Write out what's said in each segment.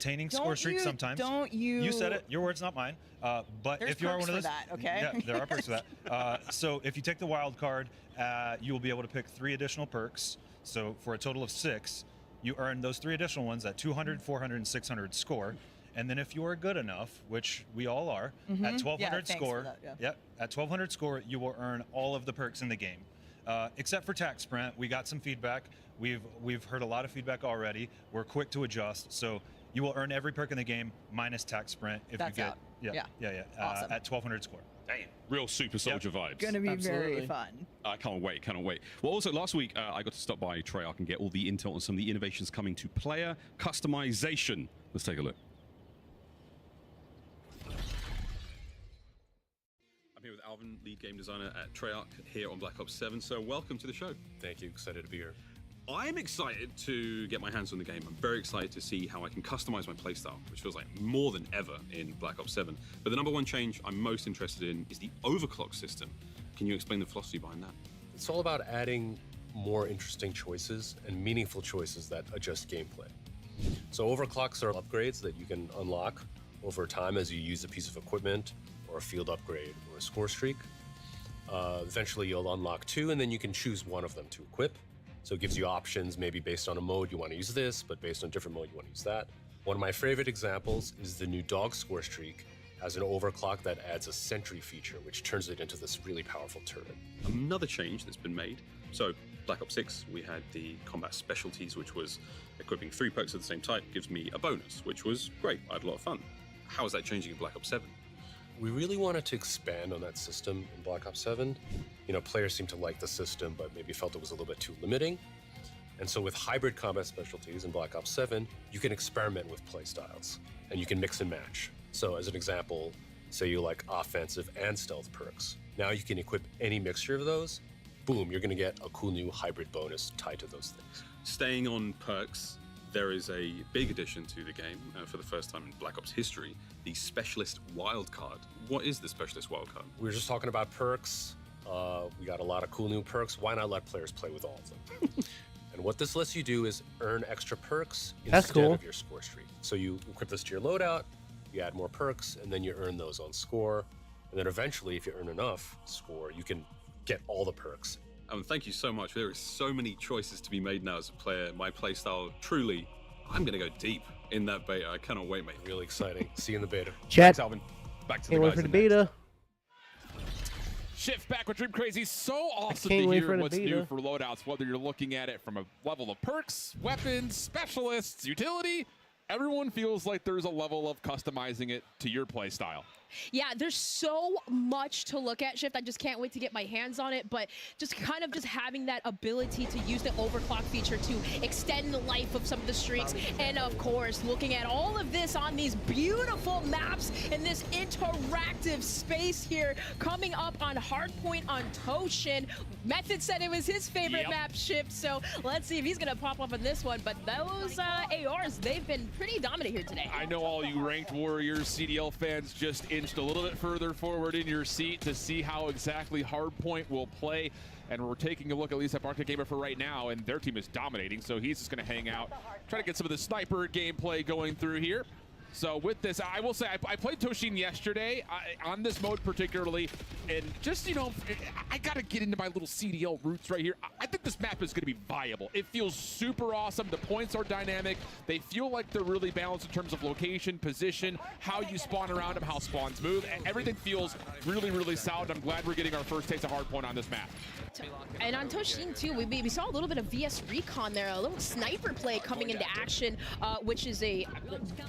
Maintaining score streaks sometimes. Don't you? You said it. Your words, not mine. But There's if you are one of those, that, okay? Yeah, there are perks for that. So if you take the wild card, you will be able to pick 3 additional perks. So for a total of 6, you earn those 3 additional ones at 200, 400, and 600 score. And then if you are good enough, which we all are, at 1200 score, at 1200 score, you will earn all of the perks in the game. Except for tax sprint, we got some feedback. We've heard a lot of feedback already. We're quick to adjust. So you will earn every perk in the game minus tax sprint if you get Awesome. at 1200 score. Damn, real super soldier vibes. Gonna be very fun. I can't wait, cannot wait. Well, also last week I got to stop by Treyarch and get all the intel on some of the innovations coming to player customization. Let's take a look. I'm here with Alvin, lead game designer at Treyarch here on Black Ops 7. So welcome to the show. Thank you, excited to be here. I'm excited to get my hands on the game. I'm very excited to see how I can customize my playstyle, which feels like more than ever in Black Ops 7. But the number one change I'm most interested in is the overclock system. Can you explain the philosophy behind that? It's all about adding more interesting choices and meaningful choices that adjust gameplay. So overclocks are upgrades that you can unlock over time as you use a piece of equipment or a field upgrade or a score streak. Eventually you'll unlock 2 and then you can choose one of them to equip. So it gives you options, maybe based on a mode you want to use this, but based on a different mode you want to use that. One of my favorite examples is the new dog score streak has an overclock that adds a sentry feature, which turns it into this really powerful turret. Another change that's been made. So Black Ops 6, we had the combat specialties, which was equipping 3 perks of the same type gives me a bonus, which was great. I had a lot of fun. How is that changing in Black Ops 7? We really wanted to expand on that system in Black Ops 7. You know, players seemed to like the system, but maybe felt it was a little bit too limiting. And so with hybrid combat specialties in Black Ops 7, you can experiment with playstyles and you can mix and match. So as an example, say you like offensive and stealth perks. Now you can equip any mixture of those. Boom, you're gonna get a cool new hybrid bonus tied to those things. Staying on perks, there is a big addition to the game for the first time in Black Ops history, the Specialist Wildcard. What is the Specialist Wildcard? We were just talking about perks. We got a lot of cool new perks. Why not let players play with all of them? And what this lets you do is earn extra perks instead of your score streak. So you equip this to your loadout, you add more perks, and then you earn those on score. And then eventually, if you earn enough score, you can get all the perks. Thank you so much. There are so many choices to be made now as a player. My playstyle, truly, I'm going to go deep in that beta. I cannot wait, mate. Really exciting. See you in the beta. Chat. Thanks, Alvin. Back to the guys for the in beta. Shift back with Dream Crazy. So awesome can't to wait for hear the what's beta. new for loadouts, whether you're looking at it from a level of perks, weapons, specialists, utility. Everyone feels like there's a level of customizing it to your play style. Yeah, there's so much to look at, Shift. I just can't wait to get my hands on it, but just kind of just having that ability to use the overclock feature to extend the life of some of the streaks. And of course, looking at all of this on these beautiful maps in this interactive space here, coming up on Hardpoint on Toshin. Method said it was his favorite map, Shift, so let's see if he's gonna pop up on this one. But those ARs, they've been pretty dominant here today. I know all you Ranked Warriors, CDL fans just inched a little bit further forward in your seat to see how exactly Hardpoint will play. And we're taking a look at least at Arctic Gamer for right now, and their team is dominating, so he's just going to hang out, try to get some of the sniper gameplay going through here. So with this, I will say, I played Toshin yesterday on this mode particularly, and just, you know, I got to get into my little CDL roots right here. I think this map is going to be viable. It feels super awesome. The points are dynamic. They feel like they're really balanced in terms of location, position, how you spawn around them, how spawns move. Everything feels really, really solid. I'm glad we're getting our first taste of Hardpoint on this map. And on Toshin too, we saw a little bit of VS Recon there, a little sniper play coming into action, which is a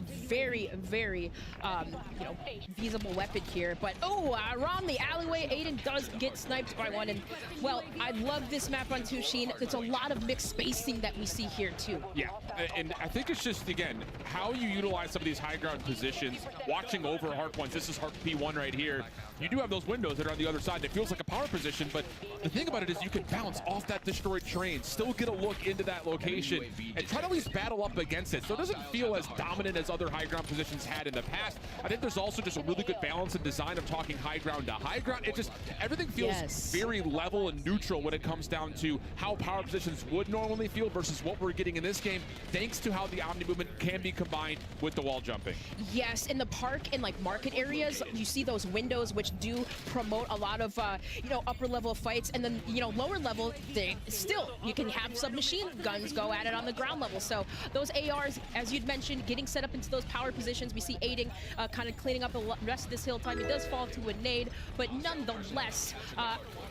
very, very, you know, feasible weapon here. But around the alleyway, Aiden does get sniped by one. And well, I love this map on Toshin. It's a lot of mixed spacing that we see here too. Yeah, and I think it's just, again, how you utilize some of these high ground positions, watching over hardpoints. This is hard P1 right here. You do have those windows that are on the other side. It feels like a power position, but the thing about it is you can bounce off that destroyed train, still get a look into that location, and try to at least battle up against it. So it doesn't feel as dominant as other high ground ground positions had in the past. I think there's also just a really good balance and design of talking high ground to high ground. It just, everything feels very level and neutral when it comes down to how power positions would normally feel versus what we're getting in this game, thanks to how the Omni movement can be combined with the wall jumping. Yes, in the park and like market areas, you see those windows which do promote a lot of you know, upper level fights, and then you know, lower level, they still, you can have submachine guns go at it on the ground level. So those ARs, as you'd mentioned, getting set up into those power positions. We see Aiden kind of cleaning up the rest of this hill time. He does fall to a nade, but nonetheless,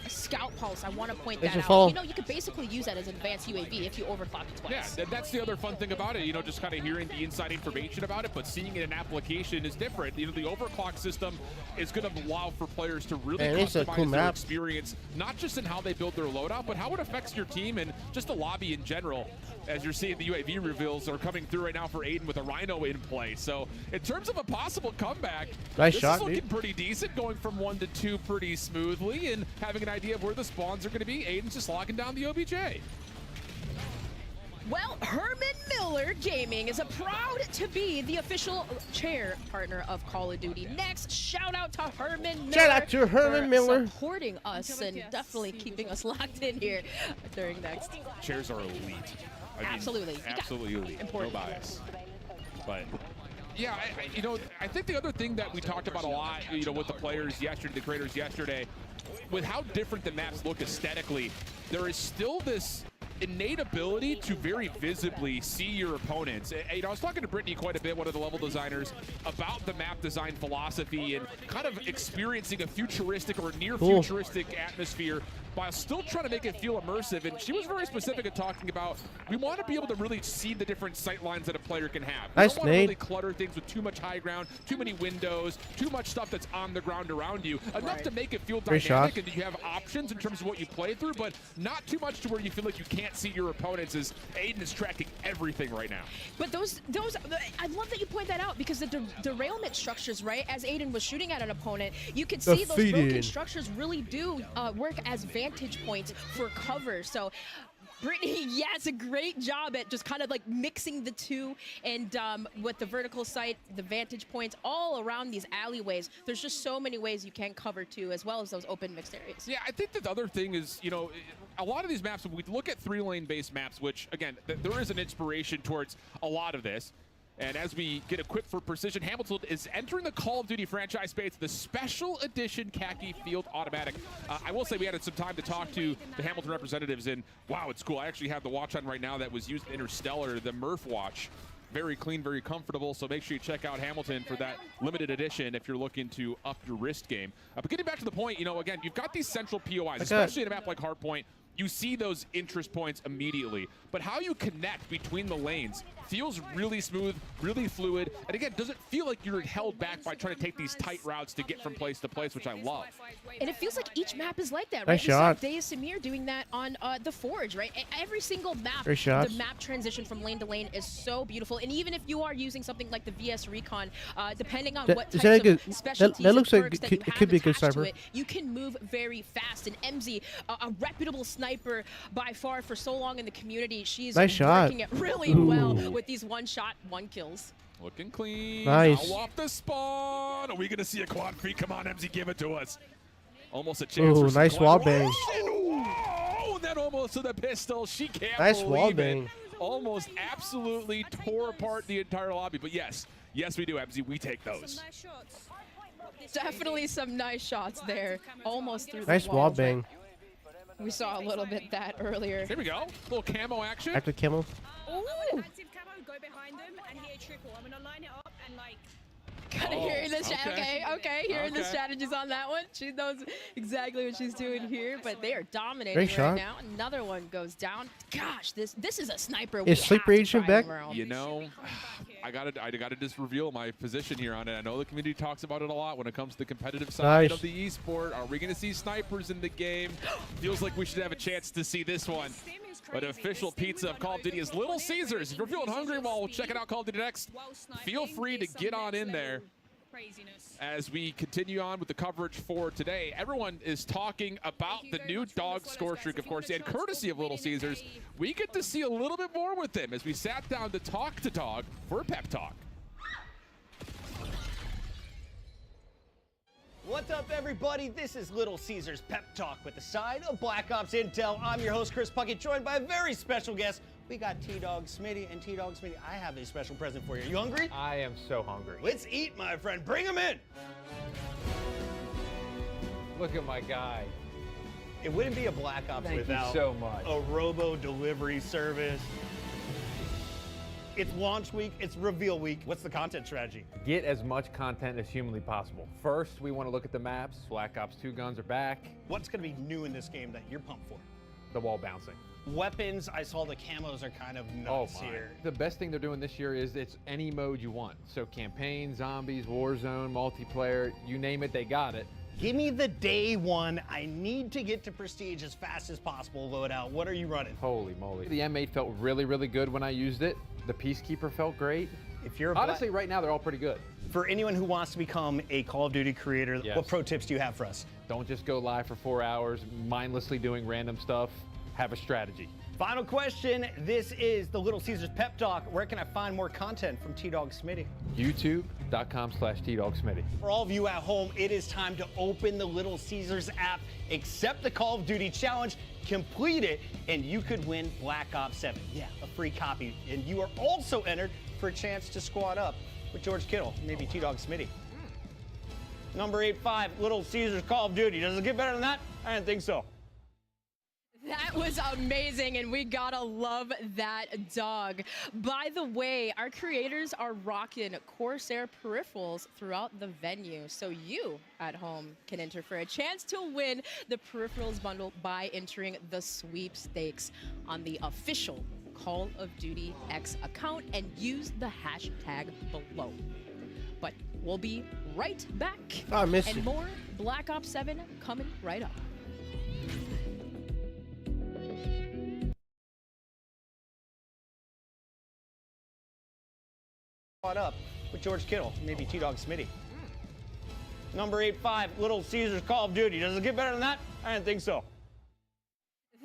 Scout Pulse, I want to point that out. You know, you could basically use that as an advanced UAV if you overclock it twice. Yeah, that's the other fun thing about it, you know, just kind of hearing the inside information about it, but seeing it in application is different. You know, the overclock system is going to allow for players to really customize their experience, not just in how they build their loadout, but how it affects your team and just the lobby in general. As you're seeing, the UAV reveals are coming through right now for Aiden with a Rhino in play. So in terms of a possible comeback, this is looking pretty decent, going from 1 to 2 pretty smoothly and having an idea of where the spawns are going to be. Aiden's just locking down the OBJ. Well, Herman Miller Gaming is proud to be the official chair partner of Call of Duty. Next, shout out to Herman Miller. Shout out to Herman Miller. Supporting us and definitely keeping us locked in here during next. Chairs are elite. I mean, absolutely elite. Important. No bias. But yeah, you know, I think the other thing that we talked about a lot, you know, with the players yesterday, the creators yesterday, with how different the maps look aesthetically, there is still this innate ability to very visibly see your opponents. You know, I was talking to Brittany quite a bit, one of the level designers, about the map design philosophy and kind of experiencing a futuristic or near futuristic atmosphere while still trying to make it feel immersive. And she was very specific in talking about, we want to be able to really see the different sight lines that a player can have. We don't want to really clutter things with too much high ground, too many windows, too much stuff that's on the ground around you. Enough to make it feel dynamic and you have options in terms of what you play through, but not too much to where you feel like you can't see your opponents, as Aiden is tracking everything right now. But those, I love that you point that out, because the derailment structures, right, as Aiden was shooting at an opponent, you could see those broken structures really do work as vantage points for cover. So Brittany, it's a great job at just kind of like mixing the two, and with the vertical sight, the vantage points all around these alleyways. There's just so many ways you can cover too, as well as those open mixed areas. Yeah, I think that the other thing is, you know, a lot of these maps, when we look at 3-lane based maps, which again, there is an inspiration towards a lot of this. And as we get equipped for precision, Hamilton is entering the Call of Duty franchise space, the special edition khaki field automatic. I will say we had some time to talk to the Hamilton representatives, and wow, it's cool. I actually have the watch on right now that was used in Interstellar, the Murph watch. Very clean, very comfortable, so make sure you check out Hamilton for that limited edition if you're looking to up your wrist game. But getting back to the point, you know, again, you've got these central POIs, especially in a map like Hardpoint. You see those interest points immediately, but how you connect between the lanes feels really smooth, really fluid, and again, doesn't feel like you're held back by trying to take these tight routes to get from place to place, which I love. And it feels like each map is like that, right? We saw Bday Samir doing that on the Forge, right? Every single map, the map transition from lane to lane is so beautiful. And even if you are using something like the VS Recon, depending on what types of specialties and perks that you have attached to it, you can move very fast. And MZ, a reputable sniper by far for so long in the community, she's working it really well with these one-shot, one-kills. Looking clean. Nice. Now off the spawn. Are we going to see a quad feed? Come on, MZ, give it to us. Almost a chance. Ooh, nice wall bang. Oh, and then almost to the pistol. She can't nice believe wall it. bang. Almost absolutely tore apart the entire lobby. But yes, we do, MZ. We take those. Definitely some nice shots there. Almost through the nice wall bang. We saw a little bit that earlier. Here we go. A little camo action. Active camo. Ooh. Active camo, go behind them and hit a triple. I'm gonna line it up and like. Kind of hearing the hearing the strategies on that one. She knows exactly what she's doing here, but they are dominating right now. Another one goes down. Gosh, this is a sniper. Is Sleeper Agent back? You know, I gotta just reveal my position here on it. I know the community talks about it a lot when it comes to the competitive side of the esport. Are we gonna see snipers in the game? Feels like we should have a chance to see this one. But official pizza of Call of Duty is Little Caesars. If you're feeling hungry while checking out Call of Duty Next, feel free to get on in there. As we continue on with the coverage for today, everyone is talking about the new dog score streak, of course, and courtesy of Little Caesars, we get to see a little bit more with them as we sat down to talk to Dog for a pep talk. What's up, everybody? This is Little Caesar's Pep Talk with the side of Black Ops Intel. I'm your host, Chris Puckett, joined by a very special guest. We got T-Dog Smitty, and T-Dog Smitty, I have a special present for you. Are you hungry? I am so hungry. Let's eat, my friend. Bring him in. Look at my guy. It wouldn't be a Black Ops Thank without you so much. a robo delivery service. It's launch week, it's reveal week. What's the content strategy? Get as much content as humanly possible. First, we want to look at the maps. Black Ops 2 guns are back. What's going to be new in this game that you're pumped for? The wall bouncing. Weapons, I saw the camos are kind of nuts here. The best thing they're doing this year is it's any mode you want. So campaign, zombies, Warzone, multiplayer, you name it, they got it. Give me the day one. I need to get to Prestige as fast as possible loadout. What are you running? Holy moly. The M8 felt really, really good when I used it. The Peacekeeper felt great. If you're honestly, right now, they're all pretty good. For anyone who wants to become a Call of Duty creator, Yes. What pro tips do you have for us? Don't just go live for 4 hours, mindlessly doing random stuff. Have a strategy. Final question. This is the Little Caesars Pep Talk. Where can I find more content from T-Dog Smitty? YouTube.com/TDogSmitty. For all of you at home, it is time to open the Little Caesars app, accept the Call of Duty challenge, complete it, and you could win Black Ops 7. Yeah, a free copy. And you are also entered for a chance to squad up with George Kittle, maybe T-Dog Smitty. Number 85, Little Caesars Call of Duty. Does it get better than that? I didn't think so. That was amazing, and we gotta love that dog. By the way, our creators are rocking Corsair peripherals throughout the venue, so you at home can enter for a chance to win the peripherals bundle by entering the sweepstakes on the official Call of Duty X account and use the hashtag below. But we'll be right back. I missed and you. more Black Ops 7 coming right up. Caught up with George Kittle, maybe T-Dog Smitty. Number 85, Little Caesars Call of Duty. Does it get better than that? I didn't think so.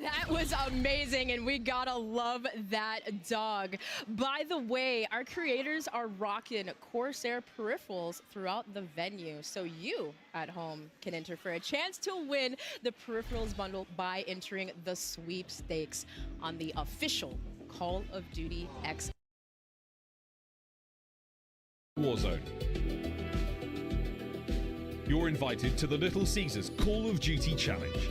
That was amazing, and we gotta love that dog. By the way, our creators are rocking Corsair peripherals throughout the venue, so you at home can enter for a chance to win the peripherals bundle by entering the sweepstakes on the official Call of Duty X. Warzone. You're invited to the Little Caesars Call of Duty Challenge.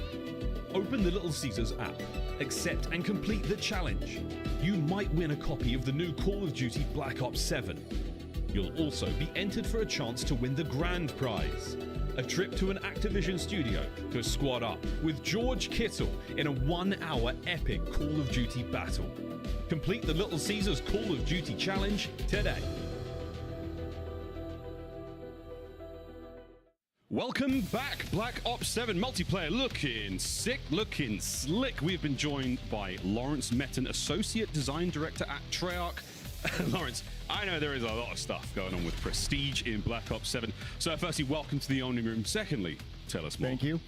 Open the Little Caesars app, accept and complete the challenge. You might win a copy of the new Call of Duty Black Ops 7. You'll also be entered for a chance to win the grand prize, a trip to an Activision studio to squad up with George Kittle in a 1-hour epic Call of Duty battle. Complete the Little Caesars Call of Duty Challenge today. Welcome back, Black Ops 7 multiplayer, looking sick, looking slick. We've been joined by Lawrence Metten, Associate Design Director at Treyarch. Lawrence, I know there is a lot of stuff going on with Prestige in Black Ops 7. So firstly, welcome to the Only Room. Secondly, tell us more. Thank you.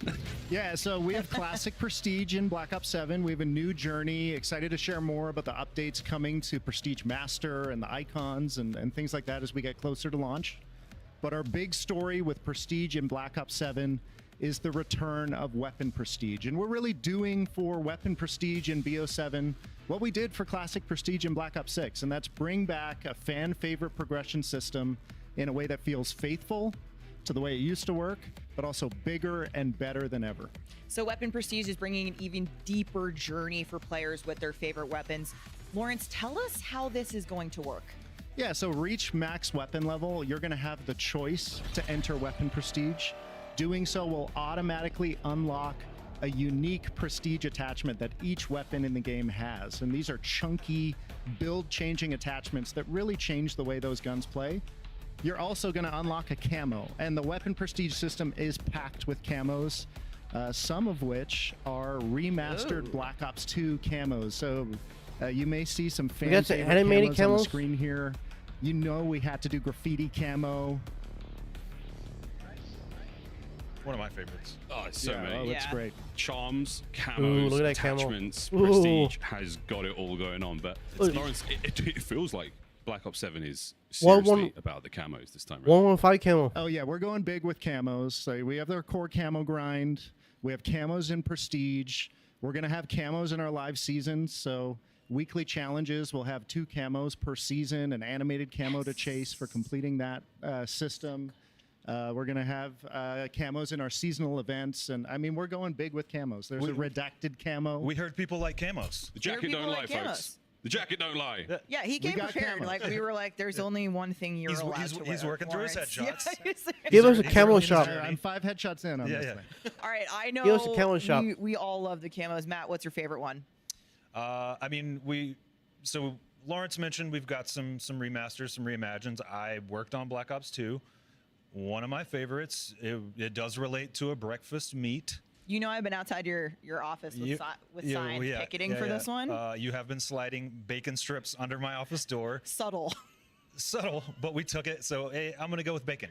Yeah, so we have classic Prestige in Black Ops 7. We have a new journey. Excited to share more about the updates coming to Prestige Master and the icons and things like that as we get closer to launch. But our big story with Prestige in Black Ops 7 is the return of Weapon Prestige. And we're really doing for Weapon Prestige in BO7 what we did for Classic Prestige in Black Ops 6, and that's bring back a fan favorite progression system in a way that feels faithful to the way it used to work, but also bigger and better than ever. So Weapon Prestige is bringing an even deeper journey for players with their favorite weapons. Lawrence, tell us how this is going to work. Yeah, so reach max weapon level, you're going to have the choice to enter Weapon Prestige. Doing so will automatically unlock a unique Prestige attachment that each weapon in the game has. And these are chunky, build-changing attachments that really change the way those guns play. You're also going to unlock a camo, and the Weapon Prestige system is packed with camos, some of which are remastered Black Ops 2 camos. So you may see some fan favorite animated camos on the camos screen here. You know we had to do graffiti camo. One of my favorites. Oh, it's so many. Oh, it's great. Charms, camos, Ooh, look at that camo. attachments, Ooh. Prestige has got it all going on. But Lawrence, it feels like Black Ops 7 is Well, seriously about the camos this time around. 115 camo. Oh yeah, we're going big with camos. So we have their core camo grind. We have camos in Prestige. We're gonna have camos in our live seasons. So weekly challenges, we'll have 2 camos per season, an animated camo to chase for completing that system. We're gonna have camos in our seasonal events, and I mean we're going big with camos. There's a redacted camo. We heard people like camos. The jacket don't lie, folks. The jacket don't lie. Yeah, he came got prepared. camo. Like we were like, there's only one thing you're allowed to wear. He's working through his Lawrence. headshots. Yeah, Give us a He's camo working shop. his I'm 5 headshots in on this thing. All right, I know. Give us a camo shop. We all love the camos. Matt, what's your favorite one? I mean, so Lawrence mentioned we've got some remasters, some reimagines. I worked on Black Ops 2. One of my favorites. It does relate to a breakfast meat. You know, I've been outside your office with, signs picketing for this one. You have been sliding bacon strips under my office door. Subtle. Subtle, but we took it. So hey, I'm gonna go with bacon.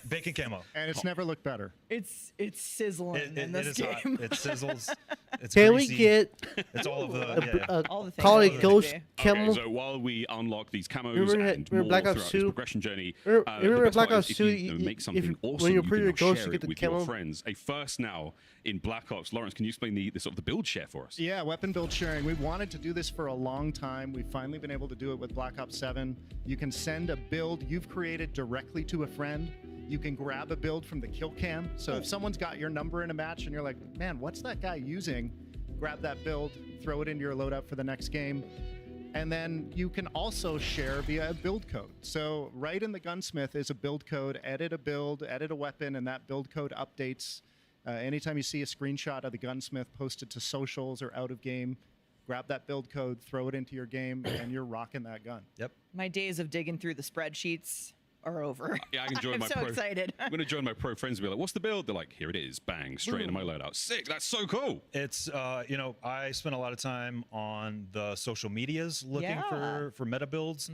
Bacon camo. And it's never looked better. It's sizzling in this it is game. hot. It sizzles. It's Can greasy. we get It's all of the all the things. call that it it ghost could camo? Okay, so while we unlock these camos Remember and more Black Ops throughout 2? this progression journey, Remember the best Black part Ops is 2, if you make something when awesome, you're you pretty can now ghost, share you it get the with camo. your friends. A first now in Black Ops. Lawrence, can you explain the sort of the build share for us? Yeah, weapon build sharing. We wanted to do this for a long time. We've finally been able to do it with Black Ops 7. You can send a build you've created directly to a friend. You can grab a build from the kill cam. So if someone's got your number in a match and you're like, man, what's that guy using? Grab that build, throw it into your loadout for the next game. And then you can also share via a build code. So right in the gunsmith is a build code. Edit a build, edit a weapon, and that build code updates. Anytime you see a screenshot of the gunsmith posted to socials or out of game, grab that build code, throw it into your game, and you're rocking that gun. Yep. My days of digging through the spreadsheets are over. Yeah, I can join I'm my so excited. I'm going to join my pro friends and be like, what's the build? They're like, here it is. Bang, straight into my loadout. Sick. That's so cool. It's I spent a lot of time on the social medias looking for meta builds.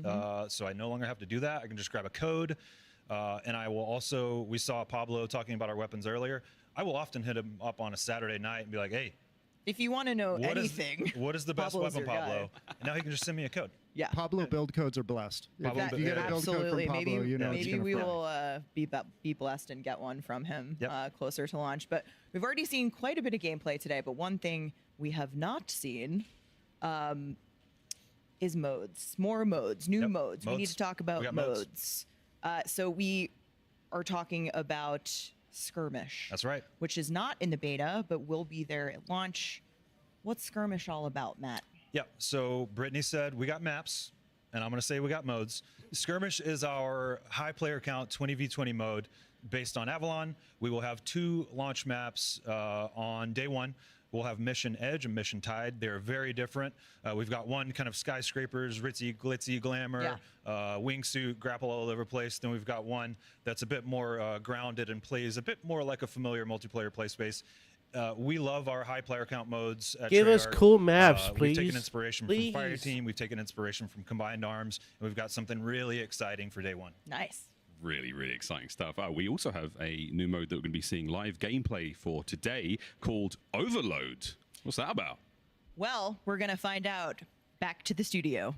So I no longer have to do that. I can just grab a code. And I will also, we saw Pablo talking about our weapons earlier. I will often hit him up on a Saturday night and be like, hey, if you want to know what anything, what is the best Pablo's weapon, your Pablo? And now he can just send me a code. Yeah. Pablo build codes are blessed. Pablo If you get a build code Absolutely. from Pablo, Maybe you know it's maybe gonna we fly. will be blessed and get one from him closer to launch. But we've already seen quite a bit of gameplay today. But one thing we have not seen is modes. More modes, new modes. We need to talk about modes. So we are talking about Skirmish. That's right. Which is not in the beta, but will be there at launch. What's Skirmish all about, Matt? Yeah, so Brittany said we got maps, and I'm going to say we got modes. Skirmish is our high player count 20v20 mode based on Avalon. We will have 2 launch maps on day 1. We'll have Mission Edge and Mission Tide. They're very different. We've got one kind of skyscrapers, ritzy, glitzy, glamour, wingsuit, grapple all over the place. Then we've got one that's a bit more grounded and plays a bit more like a familiar multiplayer play space. We love our high player count modes at Give us Treyarch. cool maps, please. We've taken inspiration from Fireteam. We've taken inspiration from Combined Arms. And we've got something really exciting for day 1. Nice. Really, really exciting stuff. We also have a new mode that we're going to be seeing live gameplay for today called Overload. What's that about? Well, we're going to find out. Back to the studio.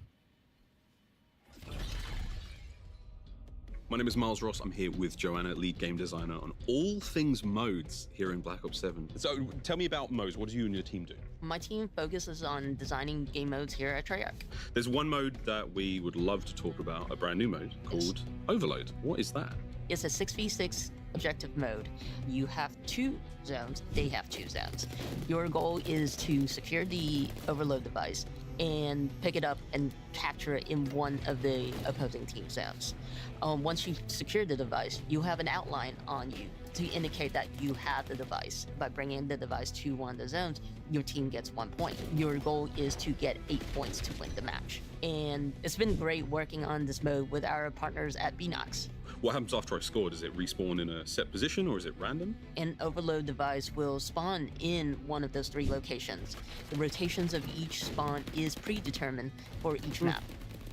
My name is Miles Ross. I'm here with Joanna, lead game designer on all things modes here in Black Ops 7. So tell me about modes. What do you and your team do? My team focuses on designing game modes here at Treyarch. There's one mode that we would love to talk about, a brand new mode called Overload. What is that? It's a 6v6 objective mode. You have 2 zones, they have 2 zones. Your goal is to secure the overload device and pick it up and capture it in one of the opposing team zones. Once you've secured the device, you have an outline on you to indicate that you have the device. By bringing the device to one of the zones, your team gets 1 point. Your goal is to get 8 points to win the match. And it's been great working on this mode with our partners at Binox. What happens after I score? Does it respawn in a set position or is it random? An overload device will spawn in one of those 3 locations. The rotations of each spawn is predetermined for each map.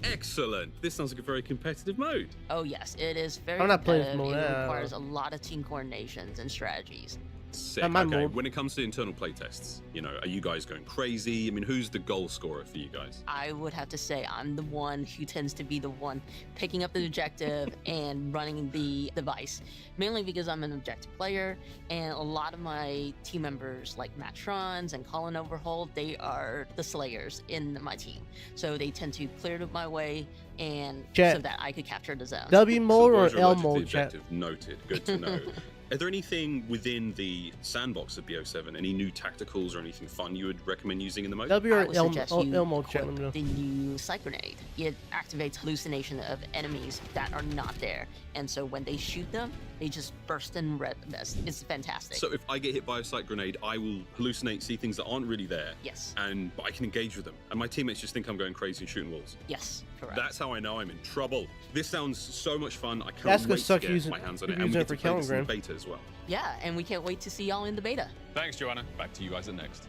Excellent. This sounds like a very competitive mode. Oh yes, it is very I'm not playing competitive. this mode It now. requires a lot of team coordinations and strategies. Sick. my Okay, mold. when it comes to internal playtests, you know, are you guys going crazy? I mean, who's the goal scorer for you guys? I would have to say I'm the one who tends to be the one picking up the objective and running the device, mainly because I'm an objective player, and a lot of my team members like Matt Trons and Colin Overhaul, they are the slayers in my team. So they tend to clear it my way and Chat. so that I could capture the zone. W mold So or boys are L allergic to mold, the chat? objective. Noted. Good to know. Are there anything within the sandbox of BO7, any new tacticals or anything fun you would recommend using in the mode? W I or would L suggest you mold, chat? Let me know. equip the new Psych Grenade. It activates hallucination of enemies that are not there. And so when they shoot them, they just burst in red mist. It's fantastic. So if I get hit by a Psych Grenade, I will hallucinate, see things that aren't really there. Yes. But I can engage with them. And my teammates just think I'm going crazy and shooting walls. Yes, correct. That's how I know I'm in trouble. This sounds so much fun. I can't That's gonna wait to suck get using- my hands on it. using And we it get for to play this in the Telegram. beta as well. Yeah, and we can't wait to see y'all in the beta. Thanks, Joanna. Back to you guys at next.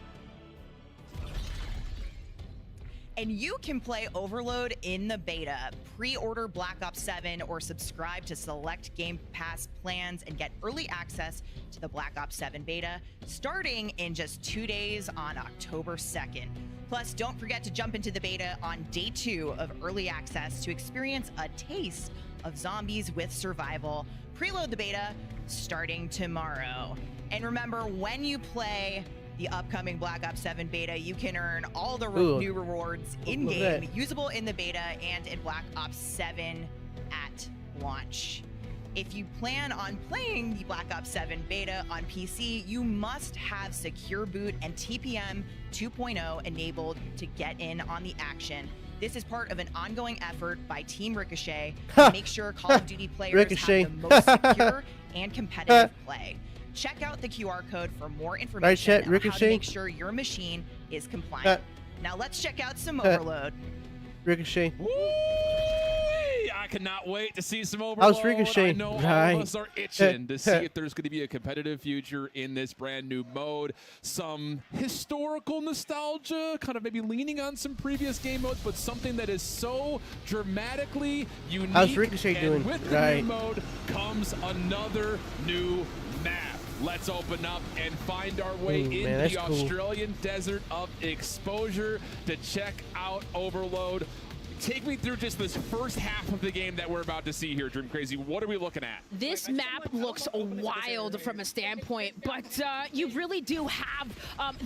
And you can play Overload in the beta. Pre-order Black Ops 7 or subscribe to select Game Pass plans and get early access to the Black Ops 7 beta starting in just 2 days on October 2nd. Plus, don't forget to jump into the beta on day 2 of early access to experience a taste of zombies with survival. Preload the beta starting tomorrow. And remember, when you play the upcoming Black Ops 7 beta, you can earn all the Ooh. new rewards What's in-game, that? usable in the beta and in Black Ops 7 at launch. If you plan on playing the Black Ops 7 beta on PC, you must have Secure Boot and TPM 2.0 enabled to get in on the action. This is part of an ongoing effort by Team Ricochet to make sure Call of Duty players Ricochet. have the most secure and competitive play. Check out the QR code for more information chat, on how to Ricochet. make sure your machine is compliant. Now let's check out some Overload. Ricochet. I cannot wait to see some How's Overload. Ricochet? I know all Right. of us are itching to see if there's going to be a competitive future in this brand new mode. Some historical nostalgia, kind of maybe leaning on some previous game modes, but something that is so dramatically unique. How's Ricochet and doing? with the Right. new mode comes another new map. Let's open up and find our way Ooh, into man, that's the cool. Australian desert of exposure to check out Overload. Take me through just this first half of the game that we're about to see here, Dream Crazy. What are we looking at? This map looks wild from a standpoint, but you really do have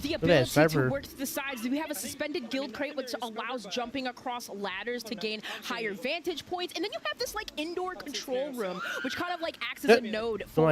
the that ability to sniper. work to the sides. We have a suspended guild crate, which allows jumping across ladders to gain higher vantage points. And then you have this like indoor control room, which kind of like acts as a node for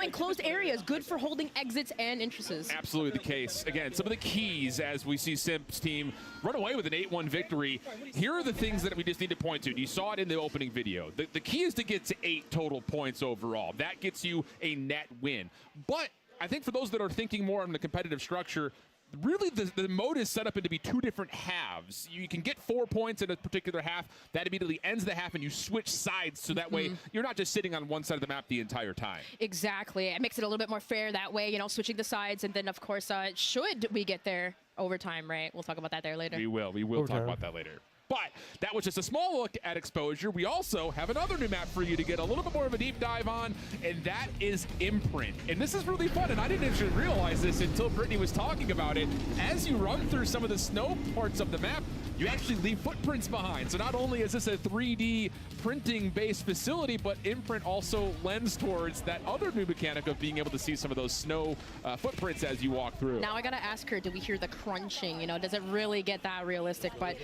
enclosed areas, good for holding exits and entrances. Absolutely the case. Again, some of the keys as we see Simp's team run away with an 8-1 victory. Here are the things that we just need to point to. You saw it in the opening video. The key is to get to 8 total points overall. That gets you a net win. But I think for those that are thinking more on the competitive structure, really the mode is set up into be 2 different halves. You can get 4 points in a particular half. That immediately ends the half and you switch sides so that way you're not just sitting on one side of the map the entire time. Exactly. It makes it a little bit more fair that way, switching the sides. And then, of course, should we get there overtime, right? We'll talk about that there later. We will talk about that later. But that was just a small look at exposure. We also have another new map for you to get a little bit more of a deep dive on, and that is Imprint. And this is really fun, and I didn't actually realize this until Brittany was talking about it. As you run through some of the snow parts of the map, you actually leave footprints behind. So not only is this a 3D printing-based facility, but Imprint also lends towards that other new mechanic of being able to see some of those snow footprints as you walk through. Now I gotta ask her, do we hear the crunching? Does it really get that realistic? But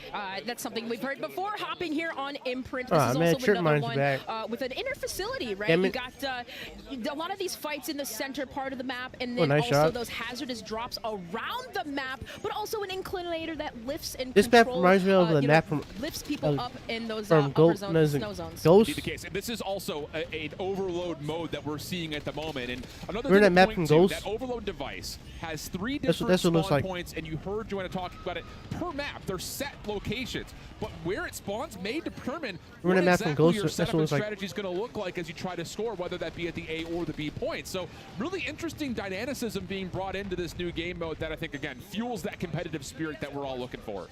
that's something we've heard before. Hopping here on Imprint, this is man, also Trip another Mine's one back. with an inner facility, right? Damn You it. got a lot of these fights in the center part of the map, and then nice also shot. those hazardous drops around the map, but also an inclinator that lifts and This map control, reminds me of the map from lifts people up in those from upper Ghost. snow zones. Ghost. Indeed the case. And this is also an overload mode that we're seeing at the moment. And another Remember thing that to map point from to, Ghost? that overload device has 3 That's different what it looks spawn like. points, and you heard Joanna talking about it per map. They're set locations, but where it spawns may determine what Remember that map from exactly Ghost? your That's setup what it and looks like. strategy is going to look like as you try to score, whether that be at the A or the B point. So really interesting dynamicism being brought into this new game mode that I think, again, fuels that competitive spirit that we're all looking for.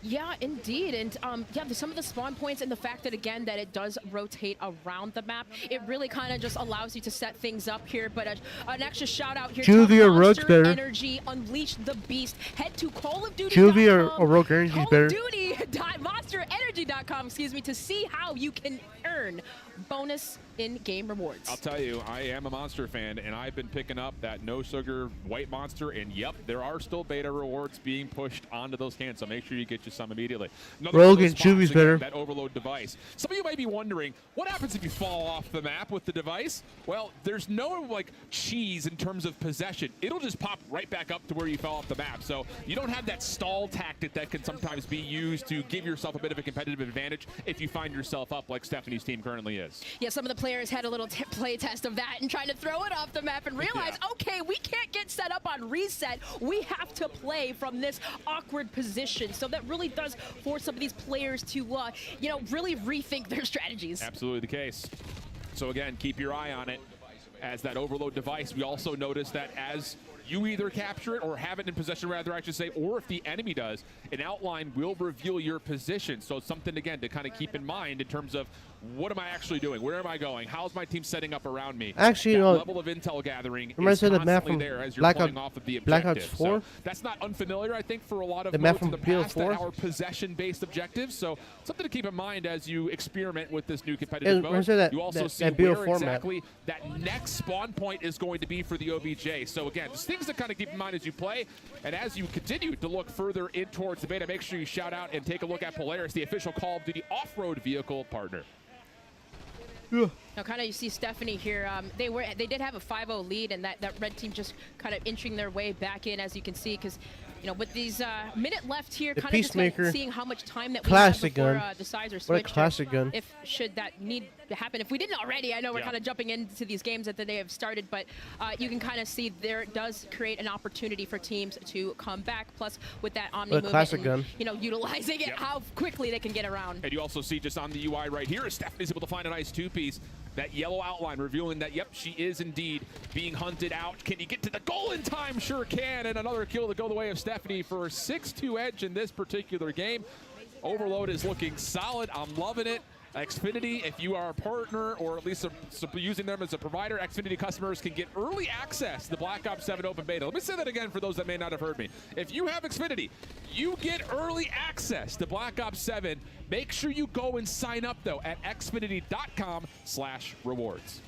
Yeah, indeed. And yeah, some of the spawn points and the fact that, again, that it does rotate around the map, it really kind of just allows you to set things up here. But an extra shout out here Juvie to or Rogue's Monster better. Energy, Unleash the Beast. Head to Call of Duty. Juvie or Rogue Energy is better. MonsterEnergy.com, excuse me, to see how you can earn bonus in-game rewards. I'll tell you, I am a Monster fan, and I've been picking up that no sugar white Monster, and yep, there are still beta rewards being pushed onto those cans, so make sure you get you some immediately. Rogue and Juvie's better. That overload device. Some of you might be wondering, what happens if you fall off the map with the device? Well, there's no like cheese in terms of possession. It'll just pop right back up to where you fell off the map, so you don't have that stall tactic that can sometimes be used to give yourself a bit of a competitive advantage if you find yourself up like Stephanie's team currently is. Yeah, some of the players had a little play test of that and trying to throw it off the map and realize, okay, we can't get set up on reset. We have to play from this awkward position. So that really does force some of these players to, you know, really rethink their strategies. Absolutely the case. So again, keep your eye on it. As that overload device, we also notice that as you either capture it or have it in possession, rather, I should say, or if the enemy does, an outline will reveal your position. So it's something, again, to kind of keep in mind in terms of what am I actually doing? Where am I going? How's my team setting up around me? Actually, that level of intel gathering is constantly there as you're playing off of the objective. Black Ops 4? So that's not unfamiliar, I think, for a lot of The map modes in from the past that PS4? are possession-based objectives. So something to keep in mind as you experiment with this new competitive mode. That, you also see that where BO4 exactly that next spawn point is going to be for the OBJ. So again, just things to kind of keep in mind as you play. And as you continue to look further in towards the beta, make sure you shout out and take a look at Polaris, the official Call of Duty off-road vehicle partner. Now, kind of, you see Stephanie here. They did have a 5-0 lead, and that red team just kind of inching their way back in, as you can see, because you know, with these minute left here, kind of just like seeing how much time that we have before the sides are switched. What a classic gun! If should that need to happen, if we didn't already, I know we're kind of jumping into these games that they have started, but you can kind of see there it does create an opportunity for teams to come back. Plus, with that Omni movement, and, you know, utilizing it, how quickly they can get around. And you also see just on the UI right here, Stephanie's able to find a nice two-piece. That yellow outline revealing that, yep, she is indeed being hunted out. Can you get to the goal in time? Sure can. And another kill to go the way of Stephanie for a 6-2 edge in this particular game. Overload is looking solid. I'm loving it. Xfinity, if you are a partner or at least using them as a provider, Xfinity customers can get early access to the Black Ops 7 open beta. Let me say that again for those that may not have heard me. If you have Xfinity, you get early access to Black Ops 7. Make sure you go and sign up, though, at xfinity.com/rewards.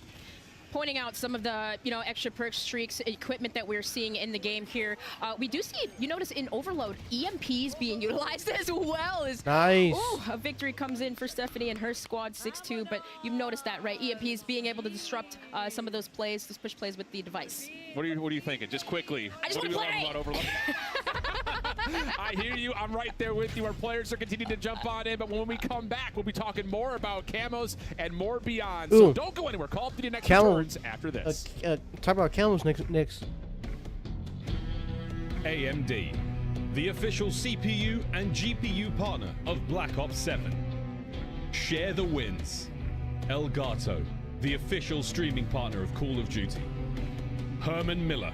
Pointing out some of the, you know, extra perks, streaks, equipment that we're seeing in the game here. We do see, you notice in Overload, EMPs being utilized as well. Nice. Ooh, a victory comes in for Stephanie and her squad, 6-2, but you've noticed that, right? EMPs being able to disrupt some of those plays, those push plays with the device. What are you thinking? Just quickly. I just want to play. About Overload? I hear you. I'm right there with you. Our players are continuing to jump on in, but when we come back, we'll be talking more about camos and more beyond. So don't go anywhere. Call of Duty next returns after this. Talk about camos next. AMD, the official CPU and GPU partner of Black Ops 7. Share the wins. Elgato, the official streaming partner of Call of Duty. Herman Miller.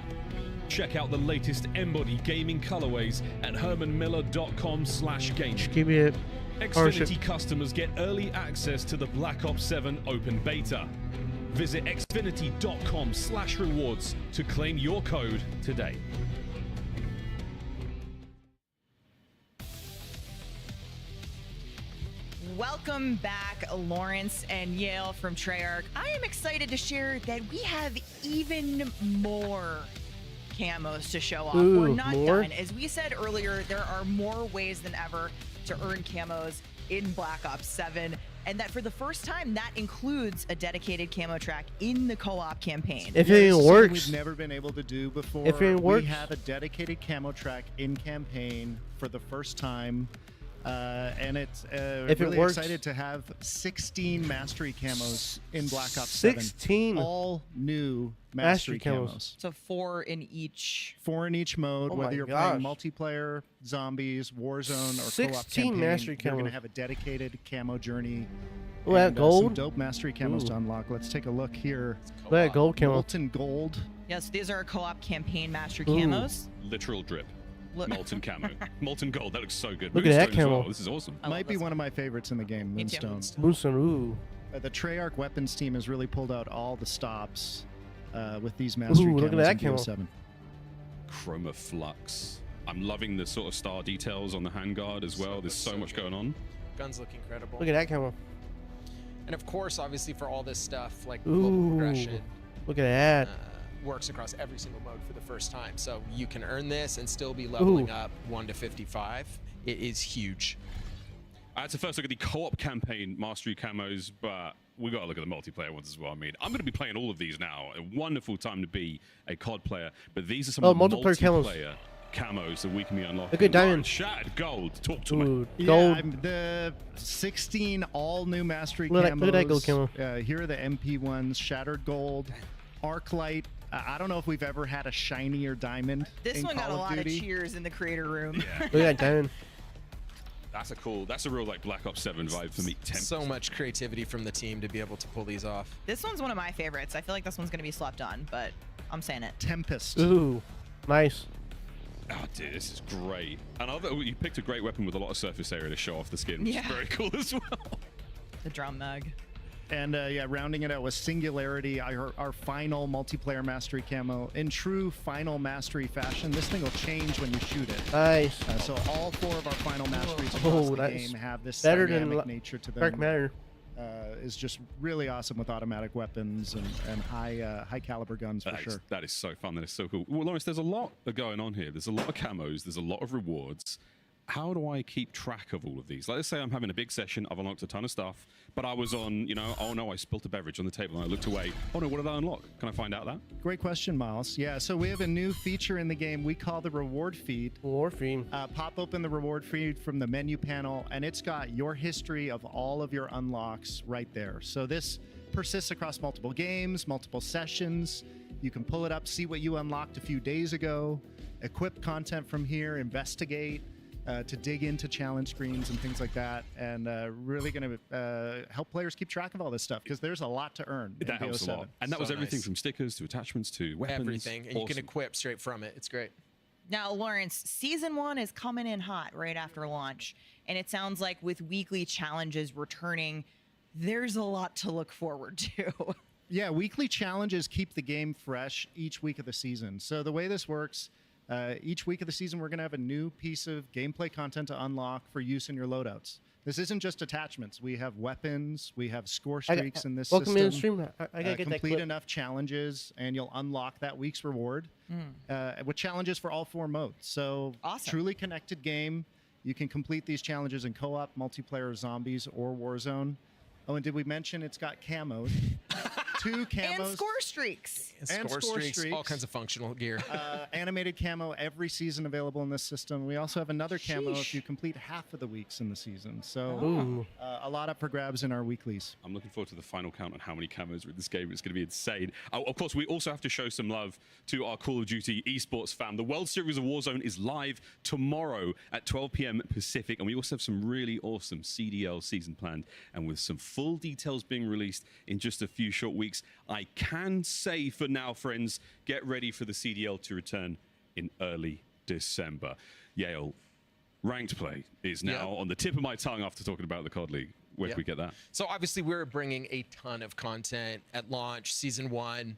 Check out the latest Embody gaming colorways at hermanmiller.com/gaming. Give me a Xfinity customers get early access to the Black Ops 7 open beta. Visit xfinity.com/rewards to claim your code today. Welcome back, Lawrence and Yale from Treyarch. I am excited to share that we have even more camos to show off. We're not done. As we said earlier, there are more ways than ever to earn camos in Black Ops 7, and that for the first time, that includes a dedicated camo track in the co-op campaign. If it works, we've never been able to do before. If it works, we have a dedicated camo track in campaign for the first time. And it's really excited to have 16 mastery camos in Black Ops 7. 16? All new mastery camos. So 4 in each. 4 in each mode, Oh whether you're playing multiplayer, zombies, Warzone, or co-op 16 campaign. mastery You're going to camos. have a dedicated camo journey. Oh, that and, gold? some dope mastery camos to unlock. Let's take a look here. That gold camo. Molten gold. Yes, these are co-op campaign mastery camos. Literal drip. Molten camo. Molten gold. That looks so good. Look at that Moonstone as camo. well. This is awesome. Might be one of my favorites in the game, Me too. Moonstone. Moonstone, ooh. The Treyarch weapons team has really pulled out all the stops with these mastery Ooh, look at camos that in camo. BO7. Chroma Flux. I'm loving the sort of star details on the handguard as well. There's so much going on. Guns look incredible. Look at that camo. And of course, obviously, for all this stuff, like Ooh, global progression look at that. works across every single mode for the first time. So you can earn this and still be leveling up 1 to 55. It is huge. I had to first look at the co-op campaign mastery camos, but we got to look at the multiplayer ones as well. I mean, I'm going to be playing all of these now. A wonderful time to be a COD player, but these are some multiplayer camos that we can be unlocking. Look at diamond. Shattered gold. Talk to Ooh, me. gold. Yeah, the 16 all-new mastery Look at camos. that- look at that gold camo. Here are the MP ones: Shattered Gold, Arclight. I don't know if we've ever had a shinier diamond. This in one got a Call lot of Duty. cheers in the creator room. Look at that diamond. That's a real like Black Ops 7 vibe for me. So much creativity from the team to be able to pull these off. This one's one of my favorites. I feel like this one's going to be slept on, but I'm saying it. Tempest. Ooh, nice. Oh, dude, this is great. And I love that you picked a great weapon with a lot of surface area to show off the skin, which is very cool as well. The drum mug. And yeah, rounding it out with Singularity, our final multiplayer mastery camo. In true final mastery fashion, this thing will change when you shoot it. Nice. So all 4 of our final masteries across the that's game have this better dynamic than nature to them. Dark Matter. Is just really awesome with automatic weapons and high caliber guns for sure. That is so fun. That is so cool. Well, Lawrence, there's a lot going on here. There's a lot of camos. There's a lot of rewards. How do I keep track of all of these? Like, let's say I'm having a big session. I've unlocked a ton of stuff, but I was on, oh no, I spilt a beverage on the table and I looked away. Oh no, what did I unlock? Can I find out that? Great question, Miles. Yeah, so we have a new feature in the game we call the reward feed. Reward feed. Pop open the reward feed from the menu panel, and it's got your history of all of your unlocks right there. So this persists across multiple games, multiple sessions. You can pull it up, see what you unlocked a few days ago, equip content from here, investigate, to dig into challenge screens and things like that, and really going to help players keep track of all this stuff because there's a lot to earn. That helps a lot. And that was everything from stickers to attachments to weapons. Everything. And you can equip straight from it. It's great. Now, Lawrence, Season 1 is coming in hot right after launch, and it sounds like with weekly challenges returning, there's a lot to look forward to. Yeah, weekly challenges keep the game fresh each week of the season. So the way this works, each week of the season, we're going to have a new piece of gameplay content to unlock for use in your loadouts. This isn't just attachments. We have weapons. We have score streaks in this welcome system. in the stream. I gotta get that complete clip. enough challenges, and you'll unlock that week's reward with challenges for all 4 modes. So awesome. Truly connected game. You can complete these challenges in co-op, multiplayer, zombies, or Warzone. Oh, and did we mention it's got camos? 2 camos. And score streaks. And score streaks, all kinds of functional gear. Animated camo every season available in this system. We also have another camo if you complete half of the weeks in the season. So a lot up for grabs in our weeklies. I'm looking forward to the final count on how many camos are in this game. It's going to be insane. Of course, we also have to show some love to our Call of Duty esports fam. The World Series of Warzone is live tomorrow at 12 p.m. Pacific, and we also have some really awesome CDL season planned, and with some full details being released in just a few short weeks. I can say for now, friends, get ready for the CDL to return in early December. Yale, ranked play is now on the tip of my tongue after talking about the COD League. Where can we get that? So obviously we're bringing a ton of content at launch, Season 1.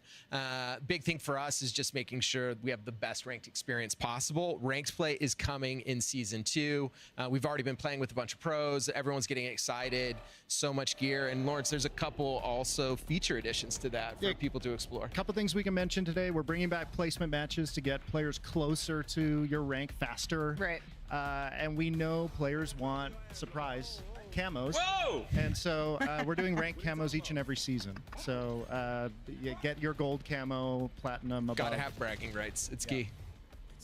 Big thing for us is just making sure we have the best ranked experience possible. Ranked play is coming in Season 2. We've already been playing with a bunch of pros. Everyone's getting excited. So much gear. And Lawrence, there's a couple also feature additions to that for people to explore. A couple things we can mention today. We're bringing back placement matches to get players closer to your rank faster. Right. And we know players want surprise camos. Whoa! And so we're doing ranked camos each and every season. So you get your gold camo, platinum above. Gotta have bragging rights. It's key.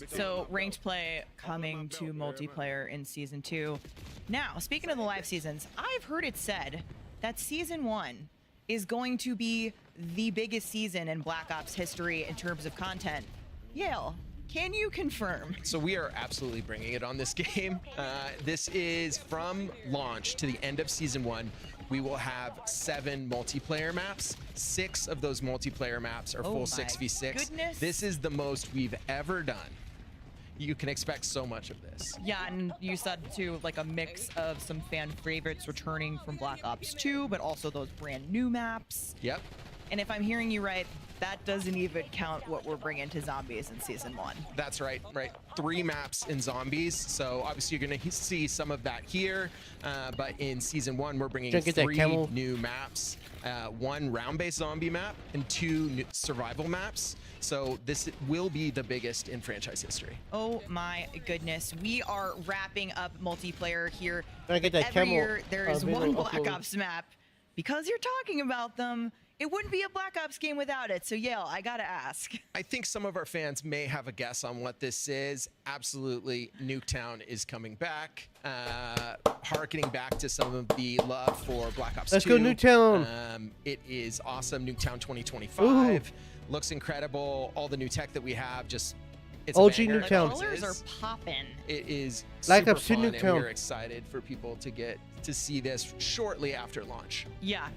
So ranked play coming to multiplayer in Season 2. Now, speaking of the live seasons, I've heard it said that Season 1 is going to be the biggest season in Black Ops history in terms of content. Yale, can you confirm? So we are absolutely bringing it on this game. This is from launch to the end of Season 1. We will have 7 multiplayer maps. 6 of those multiplayer maps are full 6v6. Goodness. This is the most we've ever done. you can expect so much of this. Yeah, and you said too, like a mix of some fan favorites returning from Black Ops 2, but also those brand new maps. Yep. And if I'm hearing you right, that doesn't even count what we're bringing to Zombies in Season 1. That's right, 3 maps in Zombies. So obviously you're going to see some of that here. But in Season 1, we're bringing 3 new maps. 1 round-based zombie map and 2 new survival maps. So this will be the biggest in franchise history. Oh my goodness. We are wrapping up multiplayer here. Can I get that Every camel, year there is one Black upload? Ops map. Because you're talking about them, it wouldn't be a Black Ops game without it. So Yale, I gotta ask. I think some of our fans may have a guess on what this is. Absolutely, Nuketown is coming back, harkening back to some of the love for Black Ops 2. Let's go Nuketown. It is awesome. Nuketown 2025 looks incredible. All the new tech that we have, just it's OG a banger. Nuketown. The colors are popping. It is Black super Ops 2 fun, and Nuketown. we're excited for people to get to see this shortly after launch. Yeah.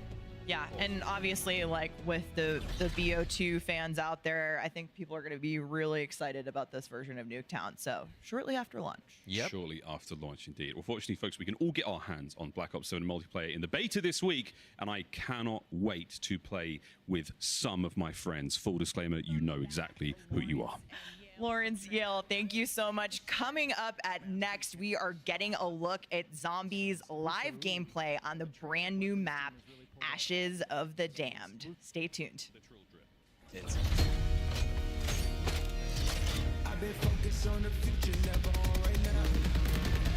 Yeah, and obviously, like with the BO2 fans out there, I think people are going to be really excited about this version of Nuketown. So shortly after launch. Shortly after launch, indeed. Well, fortunately, folks, we can all get our hands on Black Ops 7 multiplayer in the beta this week, and I cannot wait to play with some of my friends. Full disclaimer, you know exactly who you are. Lawrence, Yale, thank you so much. Coming up at next, we are getting a look at Zombies live gameplay on the brand new map, Ashes of the Damned. Stay tuned. I've been focused on the future, never on right now.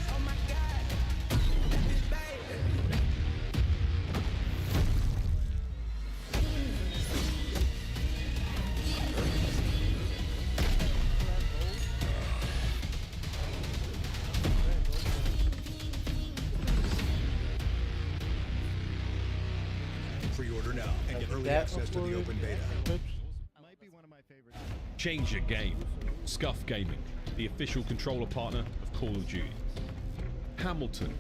Oh my God, Bday. Pre-order now and get early access to the open beta. Might be one of my favorites. Change your game. Scuff Gaming, the official controller partner of Call of Duty. Hamilton,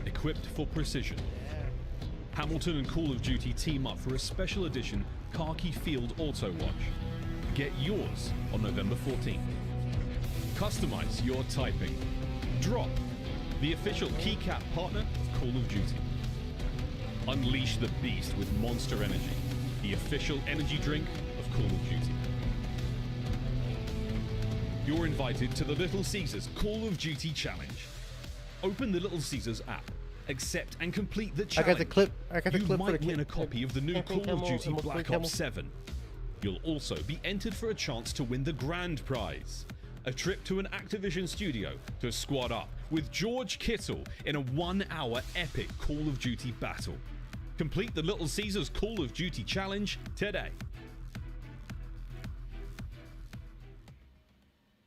equipped for precision. Hamilton and Call of Duty team up for a special edition Khaki Field Auto Watch. Get yours on November 14th. Customize your typing. Drop, the official keycap partner of Call of Duty. Unleash the beast with Monster Energy, the official energy drink of Call of Duty. You're invited to the Little Caesars Call of Duty Challenge. Open the Little Caesars app, accept and complete the challenge. I got the clip. You might win a copy of the new Campaign Call of Camel, Duty Campaign Black Camel. Ops 7. You'll also be entered for a chance to win the grand prize. A trip to an Activision studio to squad up with George Kittle in a 1-hour epic Call of Duty battle. Complete the Little Caesars Call of Duty Challenge today.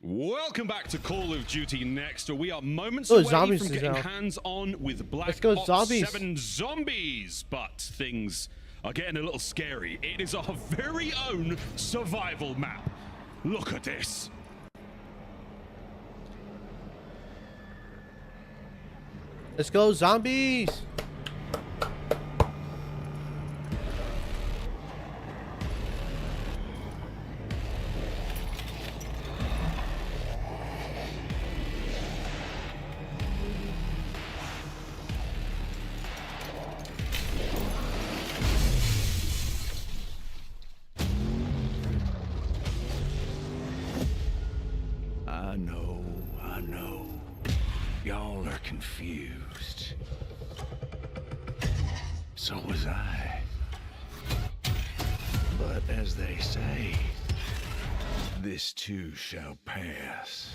Welcome back to Call of Duty Next. We are moments away Zombies from is getting out. hands-on with Black Let's go Ops Zombies. 7 Zombies, but things are getting a little scary. It is our very own survival map. Look at this. Let's go Zombies. I know. Y'all are confused. So was I. But as they say, this too shall pass.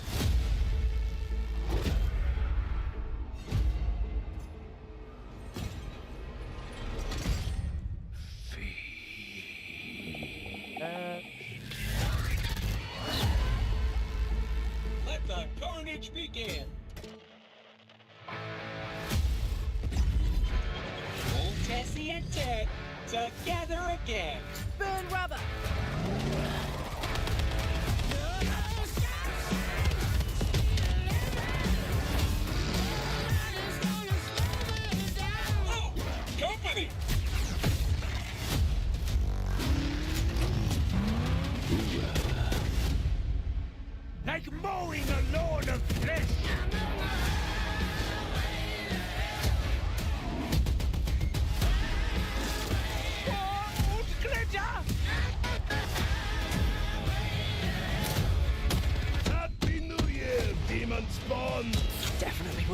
Let the carnage begin. Old Tessie and Ted together again. Burn rubber. Oh, company. Like mowing a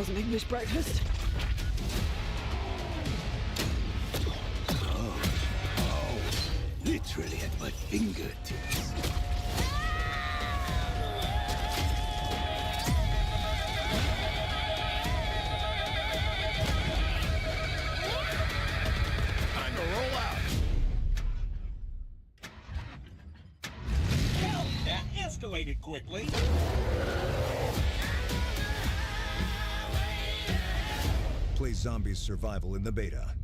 wasn't English breakfast. Literally at my fingertips. Time to roll out. Well, that escalated quickly. Play Zombies Survival in the beta.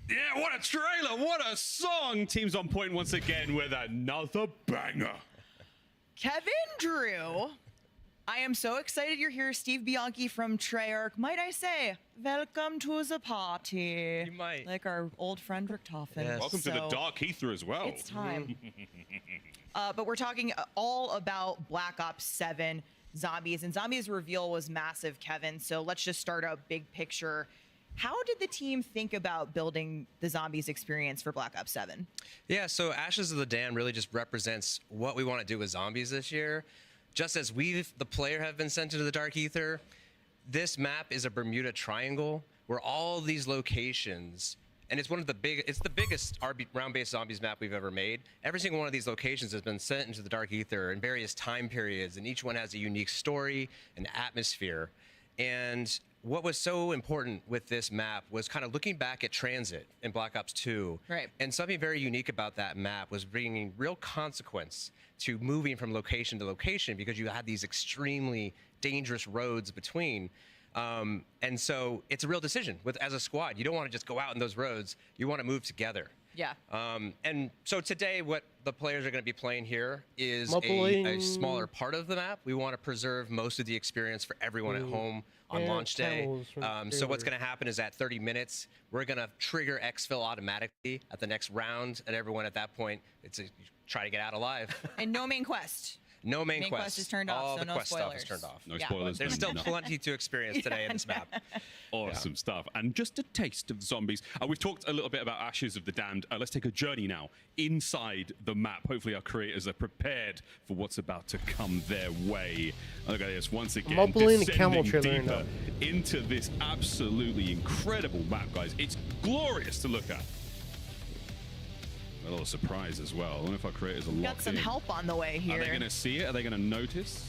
Yeah, what a trailer! What a song! Team's on point once again with another banger. Kevin Drew. I am so excited you're here, Steve Bianchi from Treyarch. Might I say, welcome to the party. You might. Like our old friend Richtofen. Yes. Welcome to the Dark Ether as well. It's time. But we're talking all about Black Ops 7 Zombies. And Zombies reveal was massive, Kevin. So let's just start out big picture. How did the team think about building the Zombies experience for Black Ops 7? Yeah, so Ashes of the Dam really just represents what we want to do with zombies this year. Just as we, the player, have been sent into the Dark Ether, this map is a Bermuda Triangle where all these locations, and it's the biggest round-based zombies map we've ever made. Every single one of these locations has been sent into the Dark Ether in various time periods, and each one has a unique story and atmosphere. And what was so important with this map was kind of looking back at Transit in Black Ops 2. Right. And something very unique about that map was bringing real consequence to moving from location to location because you had these extremely dangerous roads between. And so it's a real decision as a squad. You don't want to just go out in those roads. You want to move together. Yeah. And so today what the players are going to be playing here is a smaller part of the map. We want to preserve most of the experience for everyone at home on launch day. So what's going to happen is at 30 minutes, we're going to trigger exfil automatically at the next round, and everyone at that point, try to get out alive. And no main quest. No main quest is turned off, All so the no quest spoilers. stuff is turned off. No spoilers. There's still plenty to experience today in this map. Awesome stuff. And just a taste of the zombies. We've talked a little bit about Ashes of the Damned. Let's take a journey now inside the map. Hopefully our creators are prepared for what's about to come their way. Look at this once again. Descending deeper into this absolutely incredible map, guys. It's glorious to look at. A little surprise as well. I don't know if our creators are locked in. Got some help on the way here. Are they going to see it? Are they going to notice?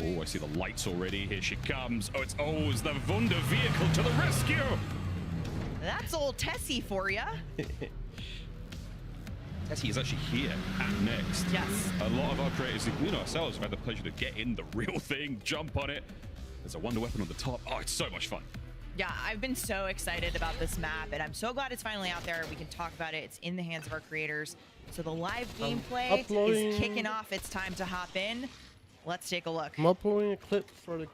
Oh, I see the lights already. Here she comes. Oh, it's the Wunder vehicle to the rescue. That's old Tessie for ya. Tessie is actually here at Next. Yes. A lot of our creators, including ourselves, have had the pleasure to get in the real thing, jump on it. There's a Wonder weapon on the top. Oh, it's so much fun. Yeah, I've been so excited about this map, and I'm so glad it's finally out there. We can talk about it. It's in the hands of our creators. So the live gameplay is kicking off. It's time to hop in. Let's take a look. I'm uploading a clip for the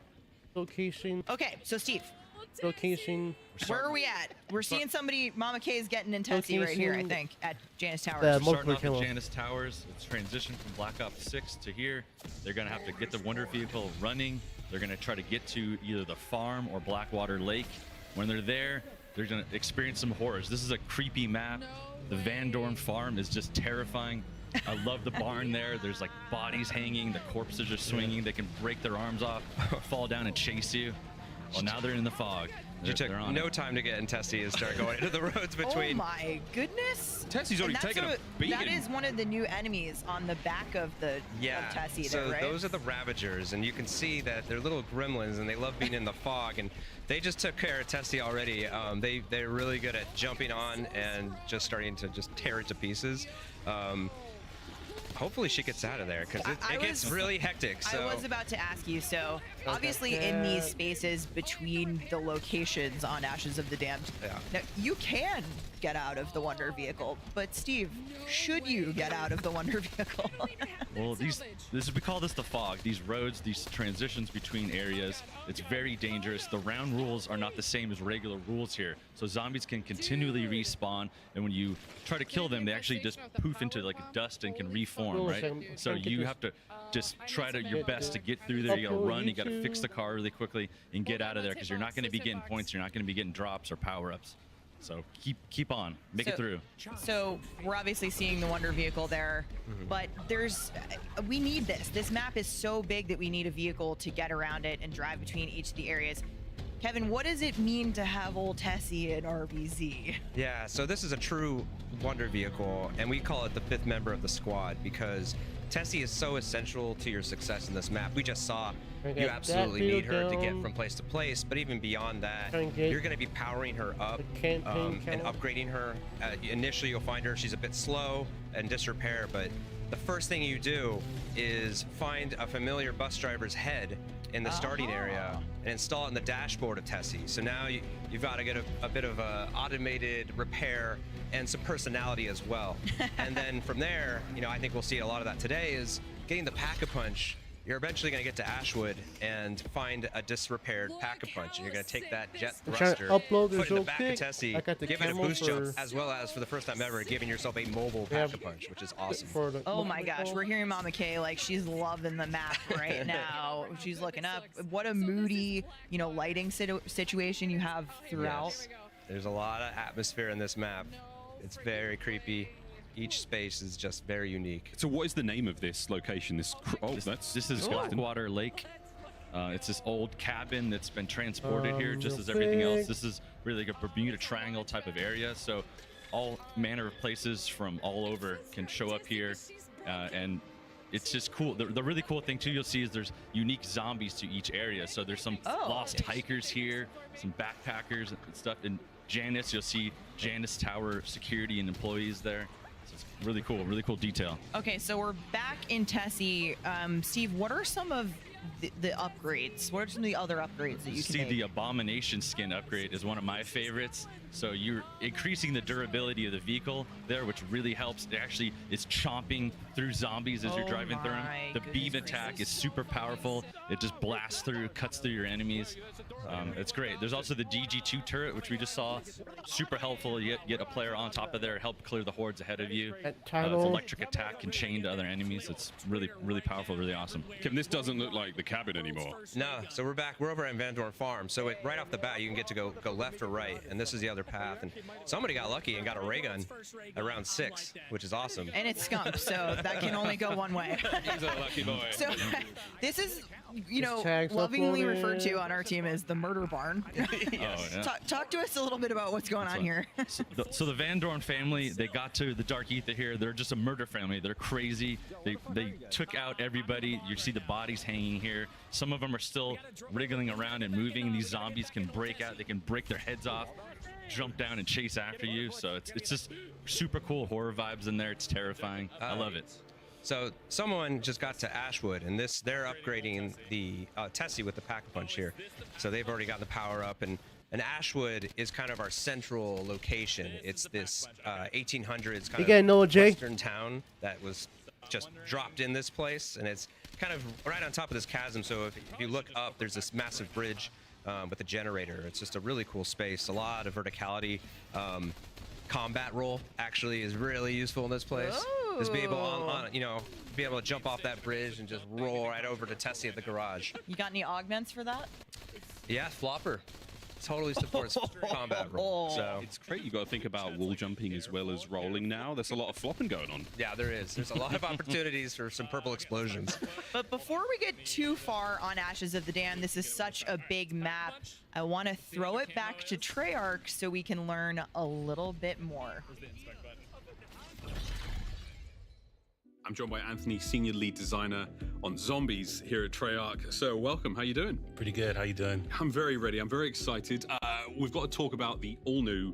location. Okay, so Steve. Location. Where are we at? We're seeing somebody, Mama K's getting in Tessie right here, I think, at Janice Towers. We're starting off at Janice Towers. It's transitioned from Black Ops 6 to here. They're going to have to get the Wonder vehicle running. They're going to try to get to either the farm or Blackwater Lake. When they're there, they're going to experience some horrors. This is a creepy map. The Van Dorn farm is just terrifying. I love the barn there. There's like bodies hanging. The corpses are swinging. They can break their arms off, fall down and chase you. Well, now they're in the fog. You took no time to get in Tessie and start going into the roads between. Oh my goodness. Tessie's already taken a beating. That is one of the new enemies on the back of the of Tessie so there, right? Those are the Ravagers, and you can see that they're little gremlins, and they love being in the fog, and they just took care of Tessie already. They're really good at jumping on and just starting to just tear it to pieces. Hopefully she gets out of there because it gets really hectic. So. I was about to ask you, so obviously in these spaces between the locations on Ashes of the Damned, now you can get out of the Wonder vehicle, but Steve, should you get out of the Wonder vehicle? Well, we call this the fog. These roads, these transitions between areas, it's very dangerous. The round rules are not the same as regular rules here. So zombies can continually respawn, and when you try to kill them, they actually just poof into like dust and can reform, right? So you have to just try your best to get through there. You gotta run, you gotta fix the car really quickly and get out of there because you're not gonna be getting points, you're not gonna be getting drops or power-ups. So keep on, make it through. So we're obviously seeing the Wonder Vehicle there, but we need this. This map is so big that we need a vehicle to get around it and drive between each of the areas. Kevin, what does it mean to have old Tessie in RVZ? Yeah, so this is a true Wonder Vehicle, and we call it the 5th member of the squad because Tessie is so essential to your success in this map. We just saw you absolutely need her to get from place to place, but even beyond that, you're going to be powering her up and upgrading her. Initially, you'll find her, she's a bit slow and disrepair, but the first thing you do is find a familiar bus driver's head in the starting area and install it in the dashboard of Tessie. So now you've got to get a bit of a automated repair and some personality as well. And then from there, I think we'll see a lot of that today is getting the Pack-a-Punch. You're eventually going to get to Ashwood and find a disrepaired Pack-a-Punch, and you're going to take that jet thruster, put it in the back of Tessie, give it a boost jump, as well as for the first time ever, giving yourself a mobile Pack-a-Punch, which is awesome. Oh my gosh, we're hearing Mama K like she's loving the map right now. She's looking up. What a moody, lighting situation you have throughout. Yes. There's a lot of atmosphere in this map. It's very creepy. Each space is just very unique. So what is the name of this location? This is Blackwater Lake. It's this old cabin that's been transported here just as everything else. This is really like a Bermuda Triangle type of area. So all manner of places from all over can show up here. And it's just cool. The really cool thing too you'll see is there's unique zombies to each area. So there's some lost hikers here, some backpackers and stuff. And Janus, you'll see Janus Tower security and employees there. It's really cool detail. Okay, so we're back in Tessie. Steve, what are some of the upgrades? What are some of the other upgrades that you can make? The Abomination skin upgrade is one of my favorites. So you're increasing the durability of the vehicle there, which really helps. It actually is chomping through zombies as you're driving through them. The beam attack is super powerful. It just blasts through, cuts through your enemies. It's great. There's also the DG2 turret, which we just saw. Super helpful. You get a player on top of there, help clear the hordes ahead of you. It's electric attack and chain to other enemies. It's really powerful, really awesome. Kevin, this doesn't look like the cabin anymore. No, so we're back. We're over at Van Dorn Farm. So right off the bat, you can get to go left or right, and this is the other path. And somebody got lucky and got a ray gun at round 6, which is awesome. And it's skunk, so that can only go one way. He's a lucky boy. So this is, lovingly referred to on our team as the murder barn. Talk to us a little bit about what's going on here. So the Van Dorn family, they got to the Dark Ether here. They're just a murder family. They're crazy. They took out everybody. You see the bodies hanging here. Some of them are still wriggling around and moving. These zombies can break out. They can break their heads off, jump down and chase after you. So it's just super cool horror vibes in there. It's terrifying. I love it. So someone just got to Ashwood, and they're upgrading the Tessie with the Pack-a-Punch here. So they've already got the power up, and Ashwood is kind of our central location. It's this 1800s kind of western town that was just dropped in this place, and it's kind of right on top of this chasm. So if you look up, there's this massive bridge with a generator. It's just a really cool space. A lot of verticality. Combat roll actually is really useful in this place. Just be able be able to jump off that bridge and just roll right over to Tessie at the garage. You got any augments for that? Yeah, Flopper totally supports combat roll. So it's great. You got to think about wall jumping as well as rolling now. There's a lot of flopping going on. Yeah, there is. There's a lot of opportunities for some purple explosions. But before we get too far on Ashes of the Dam, this is such a big map. I want to throw it back to Treyarch so we can learn a little bit more. I'm joined by Anthony, Senior Lead Designer on Zombies here at Treyarch. So welcome, how you doing? Pretty good, how you doing? I'm very ready, I'm very excited. We've got to talk about the all-new,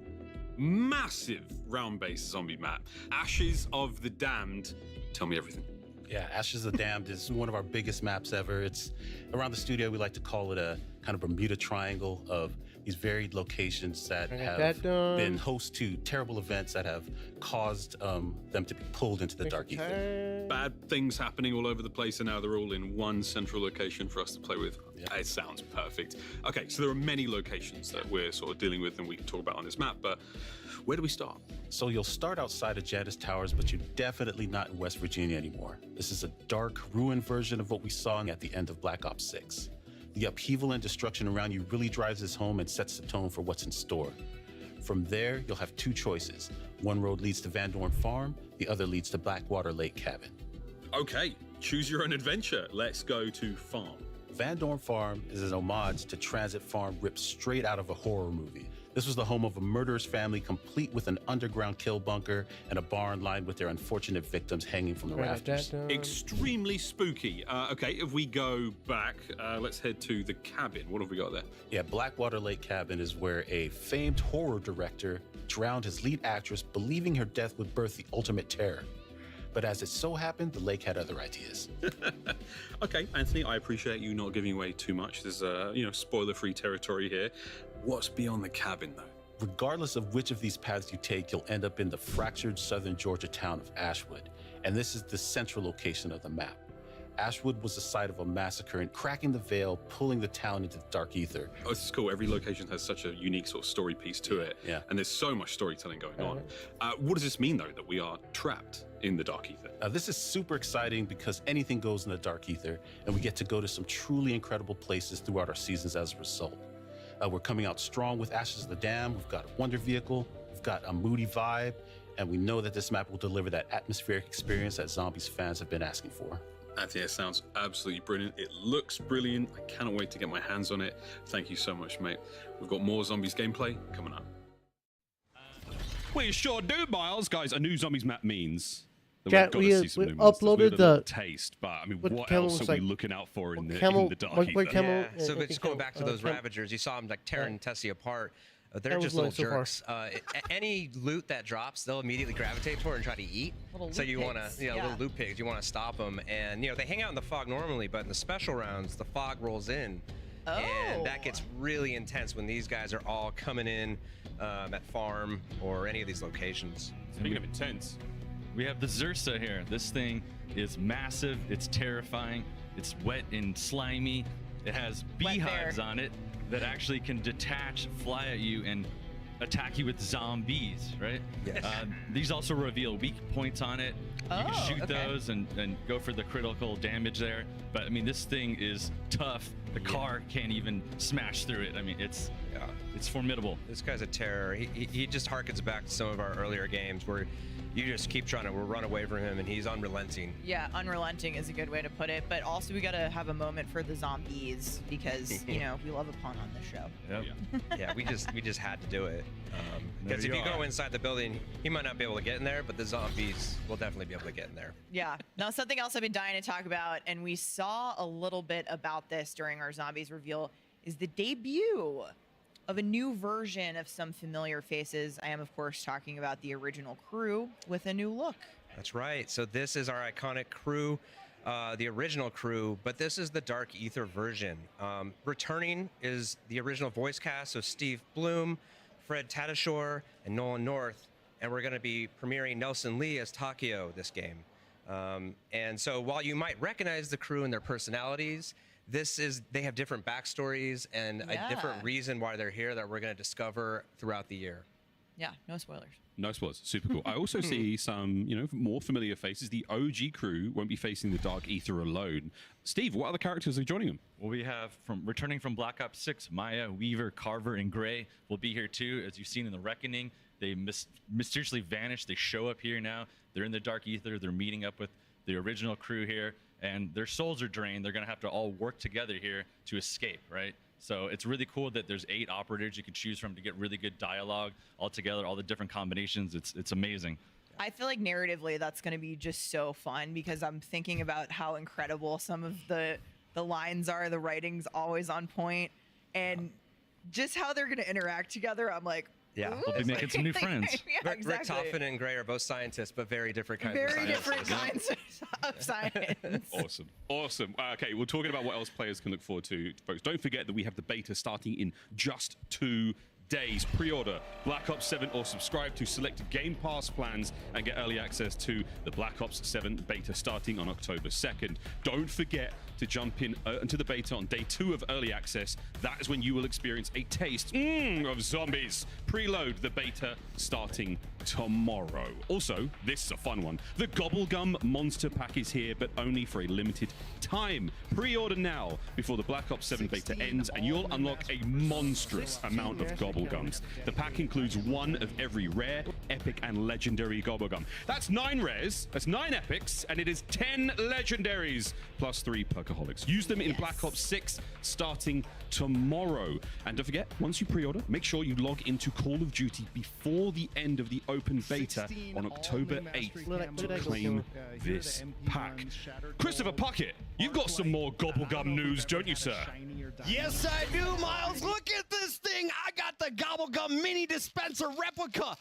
massive round-based zombie map. Ashes of the Damned, tell me everything. Yeah, Ashes of the Damned is one of our biggest maps ever. It's around the studio, we like to call it a kind of Bermuda Triangle of these varied locations that have been host to terrible events that have caused them to be pulled into the dark ether. Bad things happening all over the place, and now they're all in one central location for us to play with. Yeah. It sounds perfect. Okay, so there are many locations that we're sort of dealing with and we can talk about on this map, but where do we start? So you'll start outside of Janus Towers, but you're definitely not in West Virginia anymore. This is a dark, ruined version of what we saw at the end of Black Ops 6. The upheaval and destruction around you really drives this home and sets the tone for what's in store. From there, you'll have two choices. One road leads to Van Dorn Farm, the other leads to Blackwater Lake Cabin. Okay, choose your own adventure. Let's go to farm. Van Dorn Farm is an homage to Transit Farm ripped straight out of a horror movie. This was the home of a murderous family complete with an underground kill bunker and a barn lined with their unfortunate victims hanging from the rafters. Extremely spooky. Okay, if we go back, let's head to the cabin. What have we got there? Yeah, Blackwater Lake Cabin is where a famed horror director drowned his lead actress, believing her death would birth the ultimate terror. But as it so happened, the lake had other ideas. Okay, Anthony, I appreciate you not giving away too much. There's, spoiler-free territory here. What's beyond the cabin, though? Regardless of which of these paths you take, you'll end up in the fractured southern Georgia town of Ashwood. And this is the central location of the map. Ashwood was the site of a massacre, and cracking the veil, pulling the town into the dark ether. Oh, this is cool. Every location has such a unique sort of story piece to it. Yeah. And there's so much storytelling going on. What does this mean, though, that we are trapped in the dark ether? This is super exciting because anything goes in the dark ether, and we get to go to some truly incredible places throughout our seasons as a result. We're coming out strong with Ashes of the Dam. We've got a wonder vehicle. We've got a moody vibe. And we know that this map will deliver that atmospheric experience that Zombies fans have been asking for. Anthony, it sounds absolutely brilliant. It looks brilliant. I cannot wait to get my hands on it. Thank you so much, mate. We've got more Zombies gameplay coming up. We sure do, Miles. Guys, a new Zombies map means that Chat, we've got to see some we new monsters. uploaded We had a little the taste, but I mean, what what camel else was are we like- looking out for in the dark what ether? camel- Yeah, so it's going back to those Ravagers. You saw them like tearing Tessie apart. They're That just was little light so far. jerks. Any loot that drops, they'll immediately gravitate toward and try to eat. Little So loot you want pigs, to, little loot pigs. You want to stop them, and they hang out in the fog normally, but in the special rounds, the fog rolls in, and that gets really intense when these guys are all coming in at farm or any of these locations. Speaking of intense, we have the Zursa here. This thing is massive. It's terrifying. It's wet and slimy. It has beehives on it that actually can detach, fly at you, and attack you with zombies, right? Yes. These also reveal weak points on it. You can shoot okay. those and go for the critical damage there. But I mean, this thing is tough. The car can't even smash through it. I mean, it's formidable. This guy's a terror. He just harkens back to some of our earlier games where you just keep trying to run away from him, and he's unrelenting. Yeah, unrelenting is a good way to put it. But also, we got to have a moment for the zombies because we love a pun on this show. Yeah, we just had to do it. Because There if you you go are. inside the building, he might not be able to get in there, but the zombies will definitely be able to get in there. Yeah. Now, something else I've been dying to talk about, and we saw a little bit about this during our zombies reveal, is the debut of a new version of some familiar faces. I am, of course, talking about the original crew with a new look. That's right. So this is our iconic crew, the original crew, but this is the Dark Ether version. Returning is the original voice cast, so Steve Bloom, Fred Tatasciore, and Nolan North, and we're going to be premiering Nelson Lee as Takio this game. And so while you might recognize the crew and their personalities, they have different backstories and a different reason why they're here that we're going to discover throughout the year. Yeah, no spoilers. No spoilers. Super cool. I also see some, more familiar faces. The OG crew won't be facing the Dark Ether alone. Steve, what other characters are joining them? Well, we have returning from Black Ops 6, Maya, Weaver, Carver, and Gray will be here too. As you've seen in the Reckoning, they mysteriously vanished. They show up here now. They're in the Dark Ether. They're meeting up with the original crew here, and their souls are drained. They're going to have to all work together here to escape, right? So it's really cool that there's 8 operators you can choose from to get really good dialogue all together, all the different combinations. It's amazing. I feel like narratively that's going to be just so fun because I'm thinking about how incredible some of the lines are. The writing's always on point, and just how they're going to interact together. I'm like, yeah, we'll be making some new friends. Yeah, Rick Toffin and Gray are both scientists, but very different kinds of Very scientists. different kinds of science. Awesome. Okay, we're talking about what else players can look forward to, folks. Don't forget that we have the beta starting in just 2 days. Pre-order Black Ops 7 or subscribe to select Game Pass plans and get early access to the Black Ops 7 beta starting on October 2nd. Don't forget to jump into the beta on day 2 of early access, that is when you will experience a taste of zombies. Preload the beta starting tomorrow. Also, this is a fun one. The Gobblegum Monster Pack is here, but only for a limited time. Pre-order now before the Black Ops 7 beta ends, and you'll unlock a monstrous amount of Gobblegums. The pack includes 1 of every rare, epic, and legendary Gobblegum. That's 9 rares, that's 9 epics, and it is 10 legendaries, plus 3 perkaholics. Use them in Black Ops 6 starting tomorrow. And don't forget, once you pre-order, make sure you log into Call of Duty before the end of the open beta on October 8th to claim this pack. Christopher Puckett, you've got some more Gobblegum news, don't you, sir? Yes, I do, Miles. Look at this thing. I got the Gobblegum mini dispenser replica.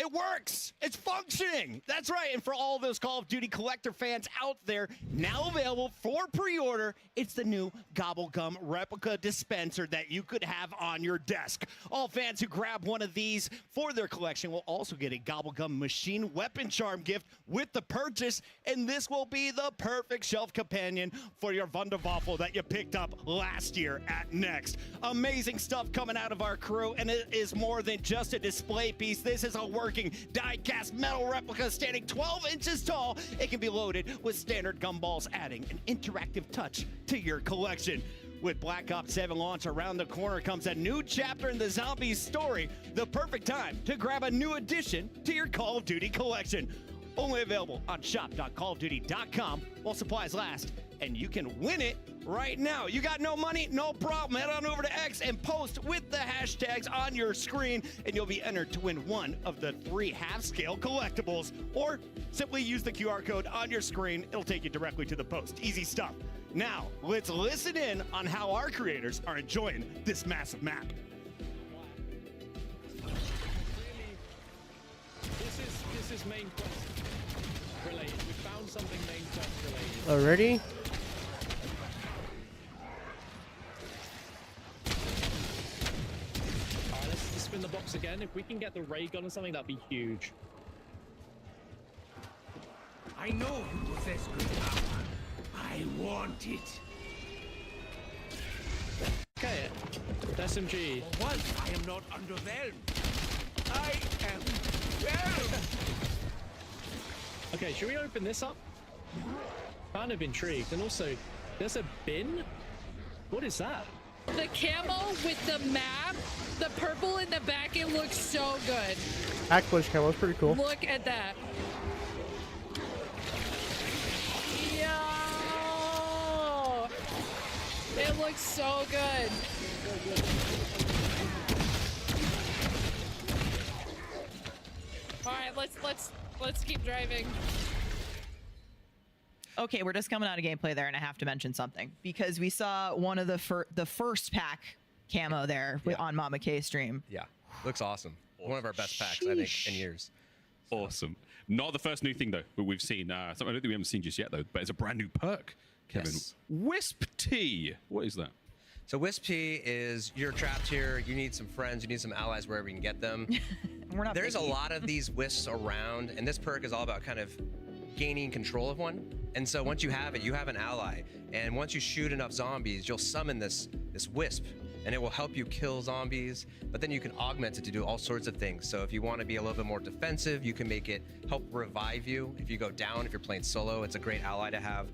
It works. It's functioning. That's right. And for all those Call of Duty collector fans out there, now available for pre-order, it's the new Gobblegum replica dispenser that you could have on your desk. All fans who grab one of these for their collection will also get a Gobblegum machine weapon charm gift with the purchase, and this will be the perfect shelf companion for your Wunderwaffel that you picked up last year at Next. Amazing stuff coming out of our crew, and it is more than just a display piece. This is a working die-cast metal replica standing 12 inches tall. It can be loaded with standard gumballs, adding an interactive touch to your collection. With Black Ops 7 launch around the corner comes a new chapter in the Zombies story. The perfect time to grab a new addition to your Call of Duty collection. Only available on shop.callofduty.com while supplies last, and you can win it right now. You got no money? No problem. Head on over to X and post with the hashtags on your screen, and you'll be entered to win one of the 3 half-scale collectibles. Or simply use the QR code on your screen. It'll take you directly to the post. Easy stuff. Now, let's listen in on how our creators are enjoying this massive map. This is main quest related. We found something main quest related. Already? Alright, let's spin the box again. If we can get the ray gun or something, that'd be huge. I know you possess great power. I want it. Okay, SMG. For once, I am not underwhelmed. I am whelmed. Okay, should we open this up? Kind of intrigued. And also, there's a bin? What is that? The camo with the map, the purple in the back, it looks so good. Hackbush camo is pretty cool. Look at that. Yo! It looks so good. All right, let's keep driving. Okay, we're just coming out of gameplay there, and I have to mention something because we saw one of the first pack camo there on Mama K stream. Yeah, looks awesome. One of our best packs, I think, in years. Awesome. Not the first new thing, though, that we've seen. Something I don't think we haven't seen just yet, though, but it's a brand new perk, Kevin. Yes. Wisp Tea. What is that? So Wisp Tea is, you're trapped here, you need some friends, you need some allies wherever you can get them. There's a lot of these wisps around, and this perk is all about kind of gaining control of one. And so once you have it, you have an ally. And once you shoot enough zombies, you'll summon this wisp, and it will help you kill zombies, but then you can augment it to do all sorts of things. So if you want to be a little bit more defensive, you can make it help revive you. If you go down, if you're playing solo, it's a great ally to have.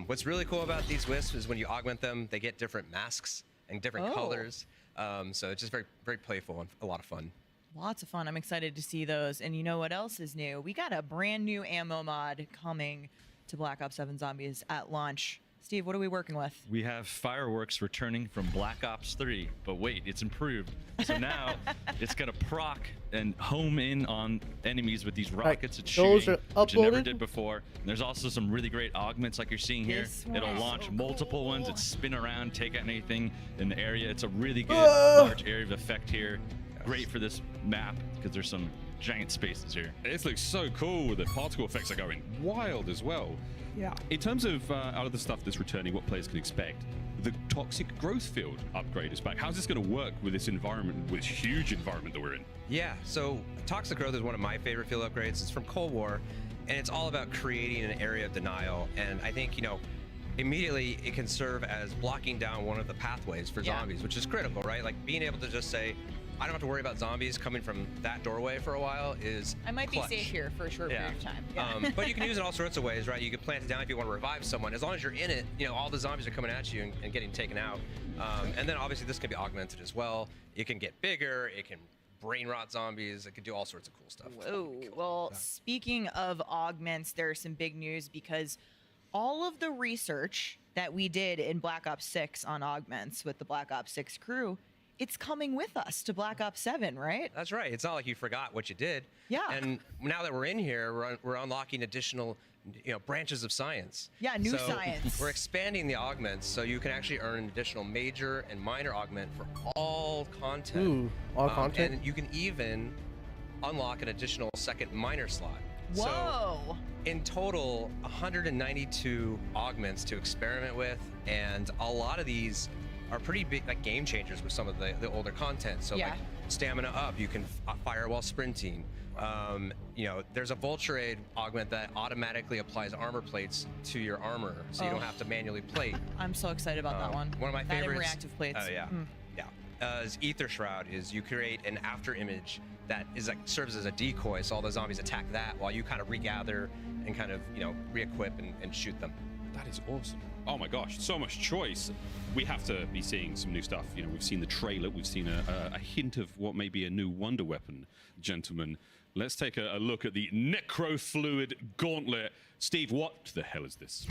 What's really cool about these wisps is when you augment them, they get different masks and different colors. So it's just very, very playful and a lot of fun. Lots of fun. I'm excited to see those. And you know what else is new? We got a brand new ammo mod coming to Black Ops 7 Zombies at launch. Steve, what are we working with? We have fireworks returning from Black Ops 3, but wait, it's improved. So now it's going to proc and home in on enemies with these rockets it's those shooting, are which it never uploaded? did before. And there's also some really great augments like you're seeing here. It'll launch multiple ones. It spin around, take out anything in the area. It's a really good large area of effect here. Great for this map because there's some giant spaces here. This looks so cool. The particle effects are going wild as well. Yeah. In terms of out of the stuff that's returning, what players can expect, the toxic growth field upgrade is back. How's this going to work with this environment, with this huge environment that we're in? Yeah, so toxic growth is one of my favorite field upgrades. It's from Cold War, and it's all about creating an area of denial. And I think, immediately it can serve as blocking down one of the pathways for Yeah. zombies, which is critical, right? Like being able to just say, I don't have to worry about zombies coming from that doorway for a while is I might clutch. be safe here for a short period of time. But you can use it all sorts of ways, right? You can plant it down if you want to revive someone. As long as you're in it, you know, all the zombies are coming at you and getting taken out. And then obviously this can be augmented as well. It can get bigger. It can brain rot zombies. It can do all sorts of cool stuff. Whoa. Well, speaking of augments, there's some big news because all of the research that we did in Black Ops 6 on augments with the Black Ops 6 crew, it's coming with us to Black Ops 7, right? That's right. It's not like you forgot what you did. Yeah. And now that we're in here, we're unlocking additional, you know, branches of science. Yeah, new So science. We're expanding the augments, so you can actually earn an additional major and minor augment for all content. Ooh, all content? And you can even unlock an additional second minor slot. Whoa. So in total, 192 augments to experiment with, and a lot of these are pretty big, like game changers with some of the older content. So Yeah. like stamina up, you can fire while sprinting. You know, there's a Vulture Aid augment that automatically applies armor plates to your armor, so you don't Oh. have to manually plate. I'm so excited about that one. One of my That and favorites. reactive plates. Oh yeah, Mm. yeah. Is Ether Shroud. Is you create an after image that is like serves as a decoy, so all the zombies attack that while you kind of regather and kind of, you know, re-equip and shoot them. That is awesome. Oh my gosh, so much choice. We have to be seeing some new stuff. You know, we've seen the trailer, we've seen a hint of what may be a new wonder weapon, gentlemen. Let's take a look at the Necrofluid Gauntlet. Steve, what the hell is this?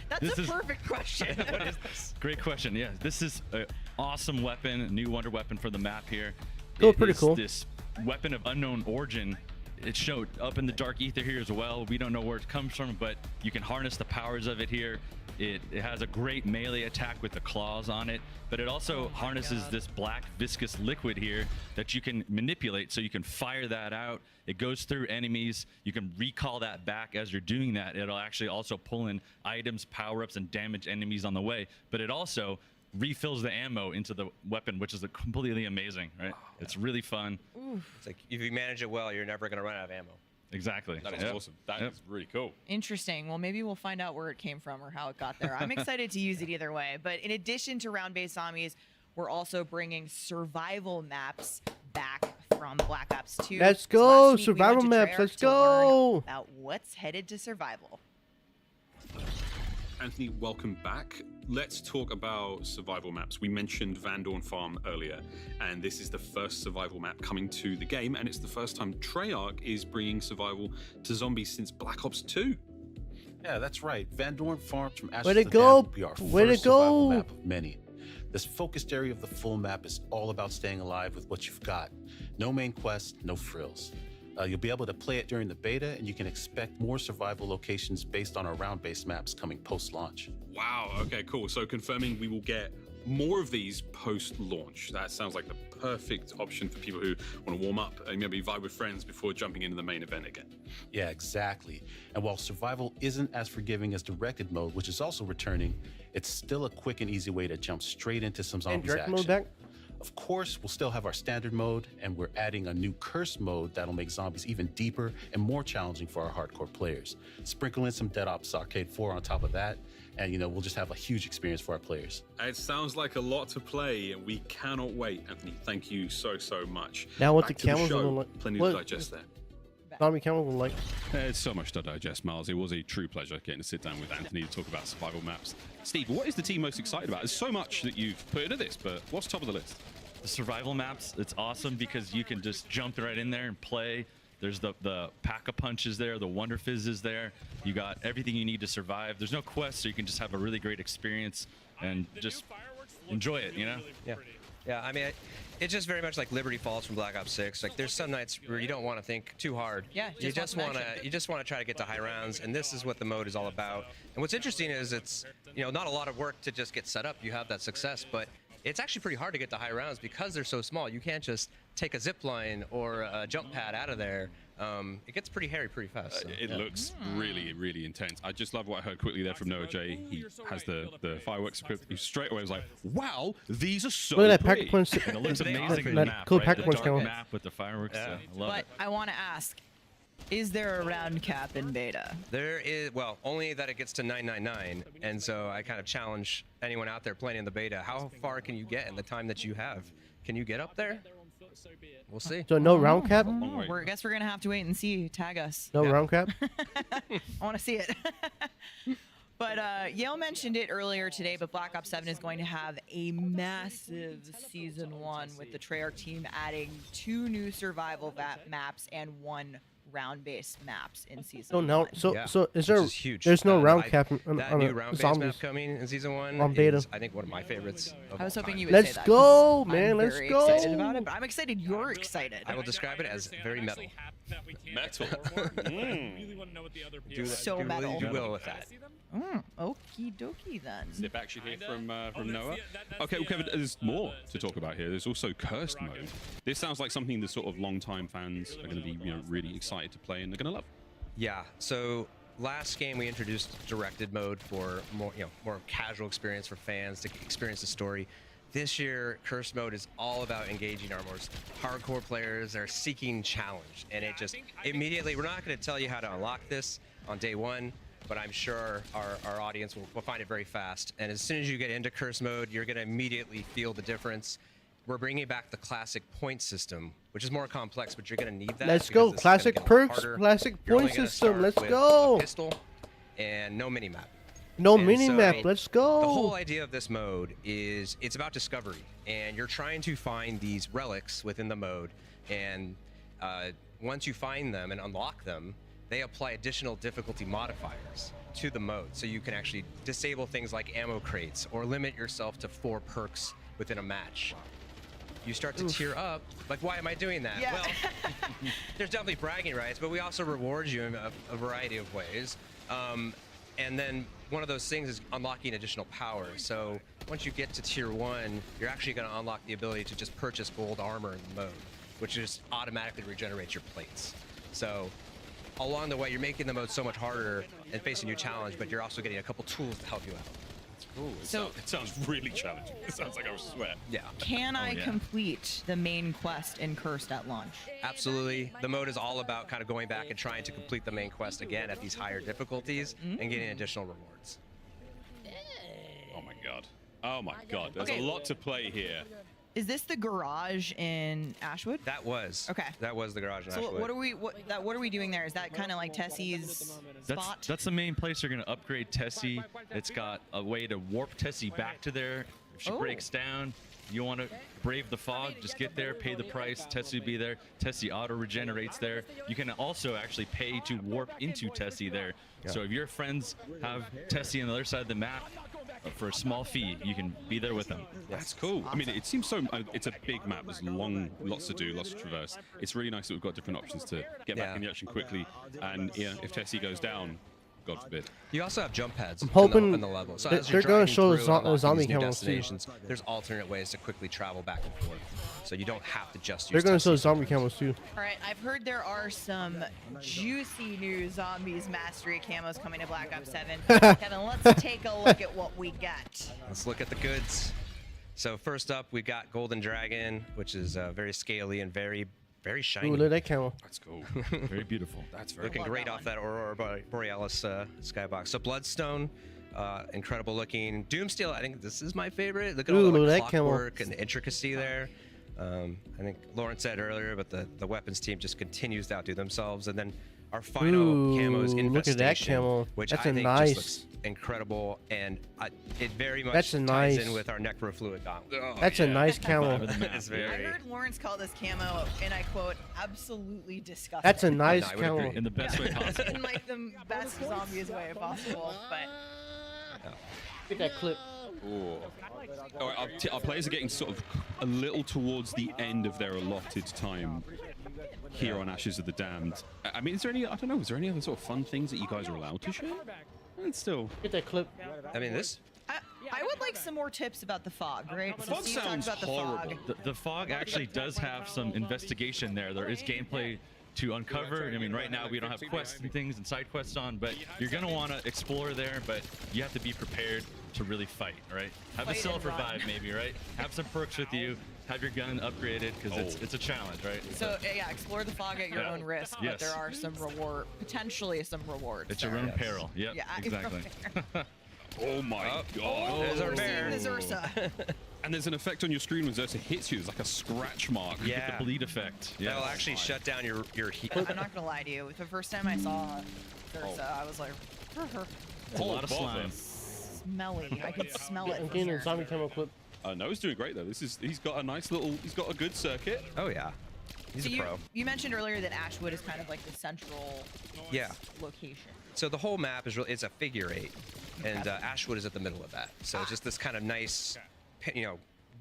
That's This a is- perfect question. What is this? Great question. Yeah, this is an awesome weapon, a new wonder weapon for the map here. Cool, It pretty is cool. This weapon of unknown origin. It showed up in the dark ether here as well. We don't know where it comes from, but you can harness the powers of it here. It has a great melee attack with the claws on it, but it also harnesses this black viscous liquid here that you can manipulate, so you can fire that out. It goes through enemies. You can recall that back as you're doing that. It'll actually also pull in items, power-ups, and damage enemies on the way, but it also refills the ammo into the weapon, which is completely amazing, right? It's really fun. It's like if you manage it well, you're never going to run out of ammo. Exactly. That is awesome. That is really cool. Interesting. Well, maybe we'll find out where it came from or how it got there. I'm excited to use it either way. But in addition to round-based zombies, we're also bringing survival maps back from Black Ops 2. Let's So go, last week we survival went to maps, Treyarch let's to learn go. about what's headed to survival. Anthony, welcome back. Let's talk about survival maps. We mentioned Van Dorn Farm earlier, and this is the first survival map coming to the game, and it's the first time Treyarch is bringing survival to zombies since Black Ops 2. Yeah, that's right. Van Dorn Farms from Ashes Way to to go. Damned will be our Way to first survival go. map of many. This focused area of the full map is all about staying alive with what you've got. No main quest, no frills. You'll be able to play it during the beta, and you can expect more survival locations based on our round-based maps coming post-launch. Wow, okay, cool. So confirming we will get more of these post-launch. That sounds like the perfect option for people who want to warm up and maybe vibe with friends before jumping into the main event again. Yeah, exactly. And while survival isn't as forgiving as directed mode, which is also returning, it's still a quick and easy way to jump straight into some And zombies direct action. mode back? Of course, we'll still have our standard mode, and we're adding a new curse mode that'll make zombies even deeper and more challenging for our hardcore players. Sprinkle in some Dead Ops Arcade 4 on top of that, and we'll just have a huge experience for our players. It sounds like a lot to play, and we cannot wait. Anthony, thank you so much. Now what Back the to camels show. look like? Plenty What- to digest there. Zombie camels look like. It's so much to digest, Miles. It was a true pleasure getting to sit down with Anthony to talk about survival maps. Steve, what is the team most excited about? There's so much that you've put into this, but what's top of the list? The survival maps, it's awesome because you can just jump right in there and play. There's the pack-a-punch is there, the Wonder Fizz is there. You got everything you need to survive. There's no quest, so you can just have a really great experience and just enjoy it, you know? Yeah. Yeah, I mean, it's just very much like Liberty Falls from Black Ops 6. Like, there's some nights where you don't want to think too hard. Yeah, you just just want want some to action. you just want to try to get to high rounds, and this is what the mode is all about. And what's interesting is it's not a lot of work to just get set up. You have that success, but it's actually pretty hard to get to high rounds because they're so small. You can't just take a zip line or a jump pad out of there. It gets pretty hairy pretty fast. So, It yeah. looks really intense. I just love what I heard quickly there from Noah J. He has the fireworks equipped. He straight away was like, wow, these are so Look at that pretty. pack-a-punch. And it looks amazing in the That map, cool right? pack-a-punch The camel. dark map with the fireworks. Yeah. I love But it. I want to ask, Is there a round cap in beta? There is, well, only that it gets to 999, and so I kind of challenge anyone out there playing in the beta. How far can you get in the time that you have? Can you get up there? We'll see. So no round cap? I guess we're gonna have to wait and see. Tag us. No round cap? I want to see it. But Yale mentioned it earlier today, but Black Ops 7 is going to have a massive Season 1 with the Treyarch team adding 2 new survival maps and 1 round-based maps in Season 1. So is there? Which is huge. There's no round cap on That new a round-based zombies map coming in Season 1 on beta. is, I think, one of my favorites. I was hoping you would Let's say that. go, 'cause man. I'm Let's very go. excited about it, but I'm excited you're excited. I will describe it as very metal. Metal. Do So do metal. what you will with that. Okie dokie then. Zip action here from Noah. Okay, well, Kevin, there's more to talk about here. There's also cursed mode. This sounds like something the sort of long-time fans are going to be, really excited to play and they're going to love. Yeah. So last game we introduced directed mode for more casual experience for fans to experience the story. This year, cursed mode is all about engaging our most hardcore players that are seeking challenge, and it just immediately. We're not going to tell you how to unlock this on day one, but I'm sure our audience will find it very fast. And as soon as you get into curse mode, you're going to immediately feel the difference. We're bringing back the classic point system, which is more complex, but you're going to need that. Let's because go. this is Classic gonna get a lot perks, harder. classic You're only point gonna system. start Let's with go. a pistol and no mini map. No And mini so map. Let's go. The whole idea of this mode is it's about discovery, and you're trying to find these relics within the mode, and once you find them and unlock them, they apply additional difficulty modifiers to the mode, so you can actually disable things like ammo crates or limit yourself to 4 perks within a match. You start to tier up. Like, why am I doing that? Yeah. Well, there's definitely bragging rights, but we also reward you in a variety of ways. And then one of those things is unlocking additional power. So once you get to tier 1, you're actually going to unlock the ability to just purchase gold armor in the mode, which just automatically regenerates your plates. So along the way, you're making the mode so much harder and facing new challenge, but you're also getting a couple tools to help you out. Cool. It sounds really challenging. It sounds like I was sweat. Yeah. Can I complete the main quest in Cursed at launch? Absolutely. The mode is all about kind of going back and trying to complete the main quest again at these higher difficulties and getting additional rewards. Oh my god. Oh my god. There's Okay. a lot to play here. Is this the garage in Ashwood? That was. Okay. That was the garage in So Ashwood. what are we doing there? Is that kind of like Tessie's spot? That's the main place you're going to upgrade Tessie. It's got a way to warp Tessie back to there. If she Oh. breaks down, you want to brave the fog, just get there, pay the price, Tessie will be there. Tessie auto regenerates there. You can also actually pay to warp into Tessie there. So if your friends have Tessie on the other side of the map, for a small fee, you can be there with them. That's cool. I mean, it seems so. It's a big map. There's lots to do, lots to traverse. It's really nice that we've got different options to get back in the action quickly. And yeah, if Tessie goes down, God forbid. You also have jump pads. I'm hoping in the level. So that as you're they're gonna driving show through the and unlocking zombie these new camos too. destinations, there's alternate ways to quickly travel back and forth. So you don't have to just They're use gonna Tessie. show zombie camos too. All right, I've heard there are some juicy new Zombies Mastery camos coming to Black Ops 7. Kevin, let's take a look at what we got. Let's look at the goods. So first up, we got Golden Dragon, which is very scaly and very shiny. Ooh, look at that camo. That's cool. Very beautiful. That's very looking great off that Aurora Borealis skybox. So Bloodstone, incredible looking. Doomsteel, I think this is my favorite. Look at all Ooh, the that clockwork and the intricacy there. I think Lauren said earlier, but the weapons team just continues to outdo themselves. And then our final camo is Ooh, look at that Infestation, camo. which That's I a think nice. just looks incredible, and it very much That's a ties nice. in with our necrofluid gauntlet. That's a nice camo. It's I very. heard Lawrence call this camo, and I quote, absolutely disgusting. That's a nice I would camo. agree. In the best way possible. In like the best zombies way possible, but Get that clip. Ooh. All right, our players are getting sort of a little towards the end of their allotted time here on Ashes of the Damned. I mean, is there any? I don't know. Is there any other sort of fun things that you guys are allowed to share? It's still. Get that clip. I mean, this. I would like some more tips about the fog, right? The fog Steve talked sounds about the horrible. fog. The fog actually does have some investigation there. There is gameplay to uncover. I mean, right now we don't have quests and things and side quests on, but you're going to want to explore there, but you have to be prepared. to really fight, right? Have Fight a and self run. revive maybe, right? Have some perks with you. Have your gun upgraded because it's a challenge, right? So yeah, explore the fog at your own risk, but Yes. there are some potentially some rewards. It's your own peril. Yep, Yeah, exactly. Oh my god. There's our bear. The Zursa. And there's an effect on your screen when Zursa hits you. It's like a scratch mark. You get the bleed effect. Yeah. That'll actually shut down your heat. I'm not gonna lie to you. The first time I saw Zursa, I was like, It's a lot of slime. smelly. I could smell it. I'm from getting a here. zombie camo clip. Noah's doing great though. He's got a nice little, he's got a good circuit. Oh yeah, he's So a pro. you mentioned earlier that Ashwood is kind of like the central Yeah. location. So the whole map is really, it's a figure 8, and Ashwood is at the middle of that. So it's just this kind of nice,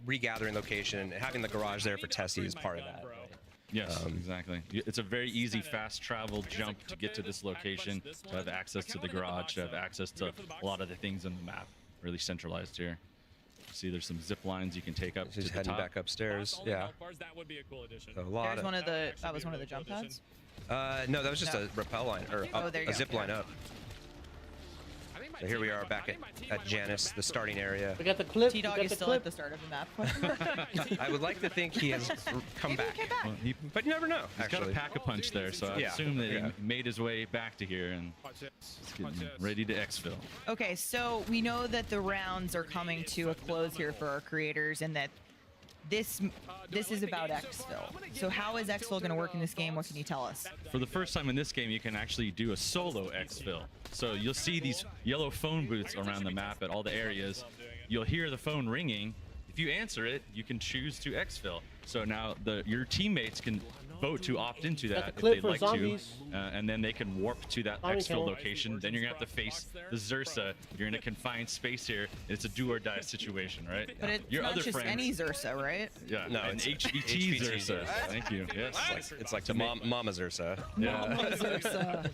regathering location, and having the garage there for Tessie is part of that. Right? Yes, exactly. It's a very easy, fast travel jump to get to this location, to have access to the garage, to have access to a lot of the things in the map. Really centralized here. See, there's some zip lines you can take up Just to the heading top. back upstairs. Yeah. That would be a cool addition. A lot There's one of the that was one of the jump pads. No, that was just No. a rappel line, or Oh, there you a go. zip line up. So here we are back at Janus, the starting area. We got the clip. T-Dog we is got the still clip. at the start of the map. I would like to think he has come back. Well, But you never know, He's got a actually. pack-a-punch there, so I Yeah. assume that Yeah. he made his way back to here and he's getting ready to exfil. Okay, so we know that the rounds are coming to a close here for our creators, and that this is about exfil. So how is exfil going to work in this game? What can you tell us? For the first time in this game, you can actually do a solo exfil. So you'll see these yellow phone booths around the map at all the areas. You'll hear the phone ringing. If you answer it, you can choose to exfil. So now your teammates can vote to opt into Got that the if clip they'd for like zombies. to, and then they can warp to that Zombie exfil camo. location. Then you're gonna have to face the Zursa. You're in a confined space here. It's a do or die situation, right? But it's Your not other just friends, any Zursa, right? yeah, No, an it's HVT Zursa. Zursa. Thank you. Yes. It's like the Mama's Ursa. Yeah. Mama Zursa.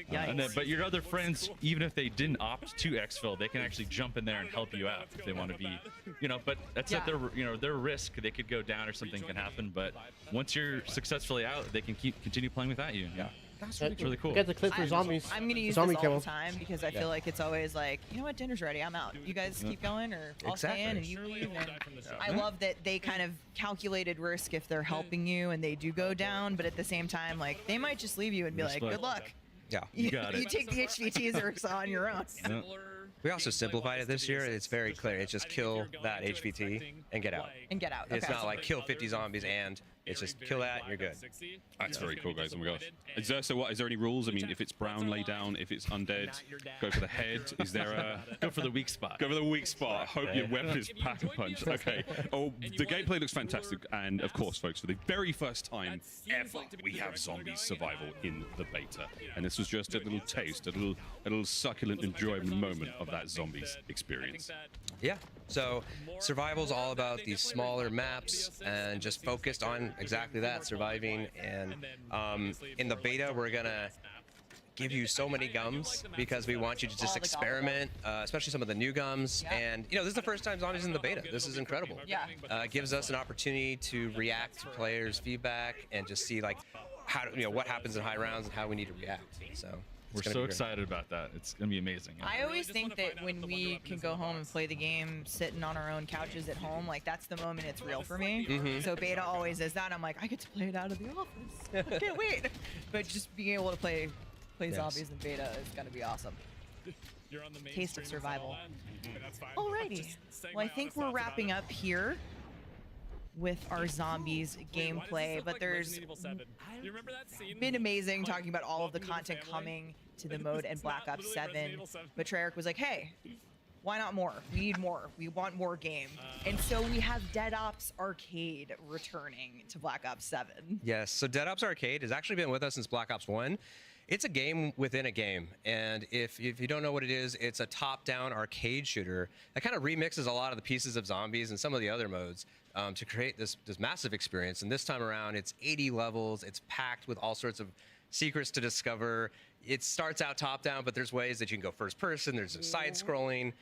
And then, but your other friends, even if they didn't opt to exfil, they can actually jump in there and help you out if they want to be, but that's at their, their risk. They could go down or something can happen. But once you're successfully out, they can continue playing without you. Yeah, that's really cool. We got the clip for zombies. I'm gonna use zombie this all camo. the time because I feel like it's always like, you know what, dinner's ready, I'm out. You guys keep going, or I'll stay in and you leave. And I love that they kind of calculated risk if they're helping you and they do go down, but at the same time, like they might just leave you and be like, Respect. good luck. Yeah. You got it. You take the HVTs or on your own. Yeah. We also simplified it this year. It's very clear. It's just kill that HVT and get out. And get out. It's Okay. not like kill 50 zombies and it's just kill that and you're good. That's very cool, guys. Oh my gosh. Zursa, what? Is there any rules? I mean, if it's brown, lay down. If it's undead, go for the head. Is there a... Go for the weak spot. Go for the weak spot. Hope your weapon is pack-a-punch. Okay. Oh, the gameplay looks fantastic. And of course, folks, for the very first time ever, we have zombie survival in the beta. And this was just a little taste, a little succulent enjoyment moment of that zombies experience. Yeah. So survival's all about these smaller maps and just focused on exactly that, surviving. And in the beta, we're gonna give you so many gums because we want you to just experiment, especially some of the new gums. And this is the first time zombies in the beta. This is incredible. Yeah. It gives us an opportunity to react to players' feedback and just see like how what happens in high rounds and how we need to react. So We're so excited about that. It's gonna be amazing. I always think that when we can go home and play the game sitting on our own couches at home, like that's the moment it's real for me. Mhm. So beta always is that. I'm like, I get to play it out of the office. I can't wait. But just being able to play Yes. zombies in beta is gonna be awesome. You're on the main Taste of screen, survival. that's fine. Alrighty. Just saying Well, I my think honest we're thoughts about wrapping it. up here with our zombies gameplay, but there's Resident Evil 7. You remember that scene? been amazing talking about all of the content coming to the mode and Black Ops 7. But Treyarch was like, hey, why not more? We need more. We want more game. And so we have Dead Ops Arcade returning to Black Ops 7. Yes, so Dead Ops Arcade has actually been with us since Black Ops 1. It's a game within a game, and if you don't know what it is, it's a top-down arcade shooter that kind of remixes a lot of the pieces of zombies and some of the other modes to create this massive experience. And this time around, it's 80 levels. It's packed with all sorts of secrets to discover. It starts out top-down, but there's ways that you can go first-person. There's a side-scrolling.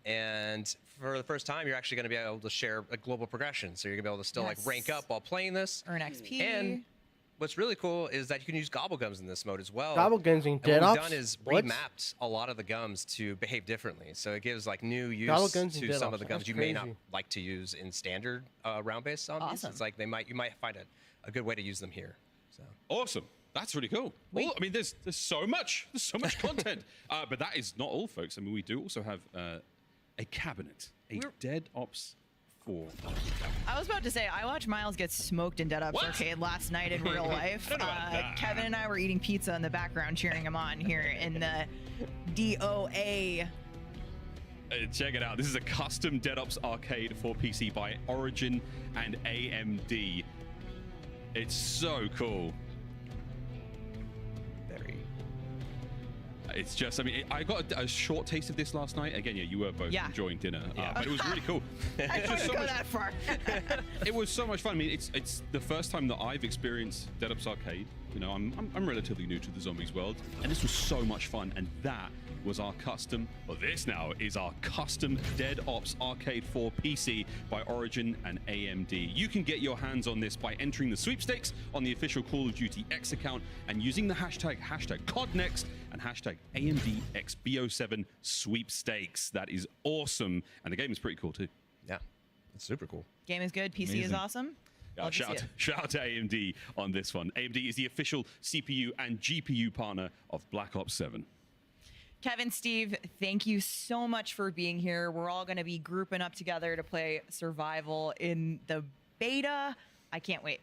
And for the first time, you're actually going to be able to share a global progression. So you're going to be able to still like rank up while playing this. Earn XP. And what's really cool is that you can use gobble gums in this mode as well. Gobble gums in And Dead what Ops? we've done is What? remapped a lot of the gums to behave differently. So it gives like new Gobble use gums in to Dead some Ops. of the gums That's you may not crazy. like to use in standard round-based zombies. Awesome. It's like you might find a good way to use them here. So Awesome. That's really cool. Well, I mean, there's so much content. But that is not all, folks. I mean, we do also have a cabinet, a Dead Ops 4 cabinet. I was about to say, I watched Miles get smoked in Dead Ops Arcade last night in real life. I don't know about that. Kevin and I were eating pizza in the background, cheering him on here in the DOA. Check it out. This is a custom Dead Ops arcade for PC by Origin and AMD. It's so cool. very. It's just, I mean, I got a short taste of this last night. Again, yeah, you were both enjoying dinner, but it was really cool. I It's don't just go so much- that far. It was so much fun. I mean, it's the first time that I've experienced Dead Ops Arcade. You know, I'm relatively new to the zombies world, and this was so much fun. And that was our custom. Well, this now is our custom Dead Ops Arcade 4 PC by Origin and AMD. You can get your hands on this by entering the sweepstakes on the official Call of Duty X account and using the hashtag CODNEXT and hashtag AMDXBO7 sweepstakes. That is awesome, and the game is pretty cool too. Yeah, it's super cool. Game is good. PC is Amazing. awesome. Love to see it. Shout out to AMD on this one. AMD is the official CPU and GPU partner of Black Ops 7. Kevin, Steve, thank you so much for being here. We're all going to be grouping up together to play Survival in the beta. I can't wait.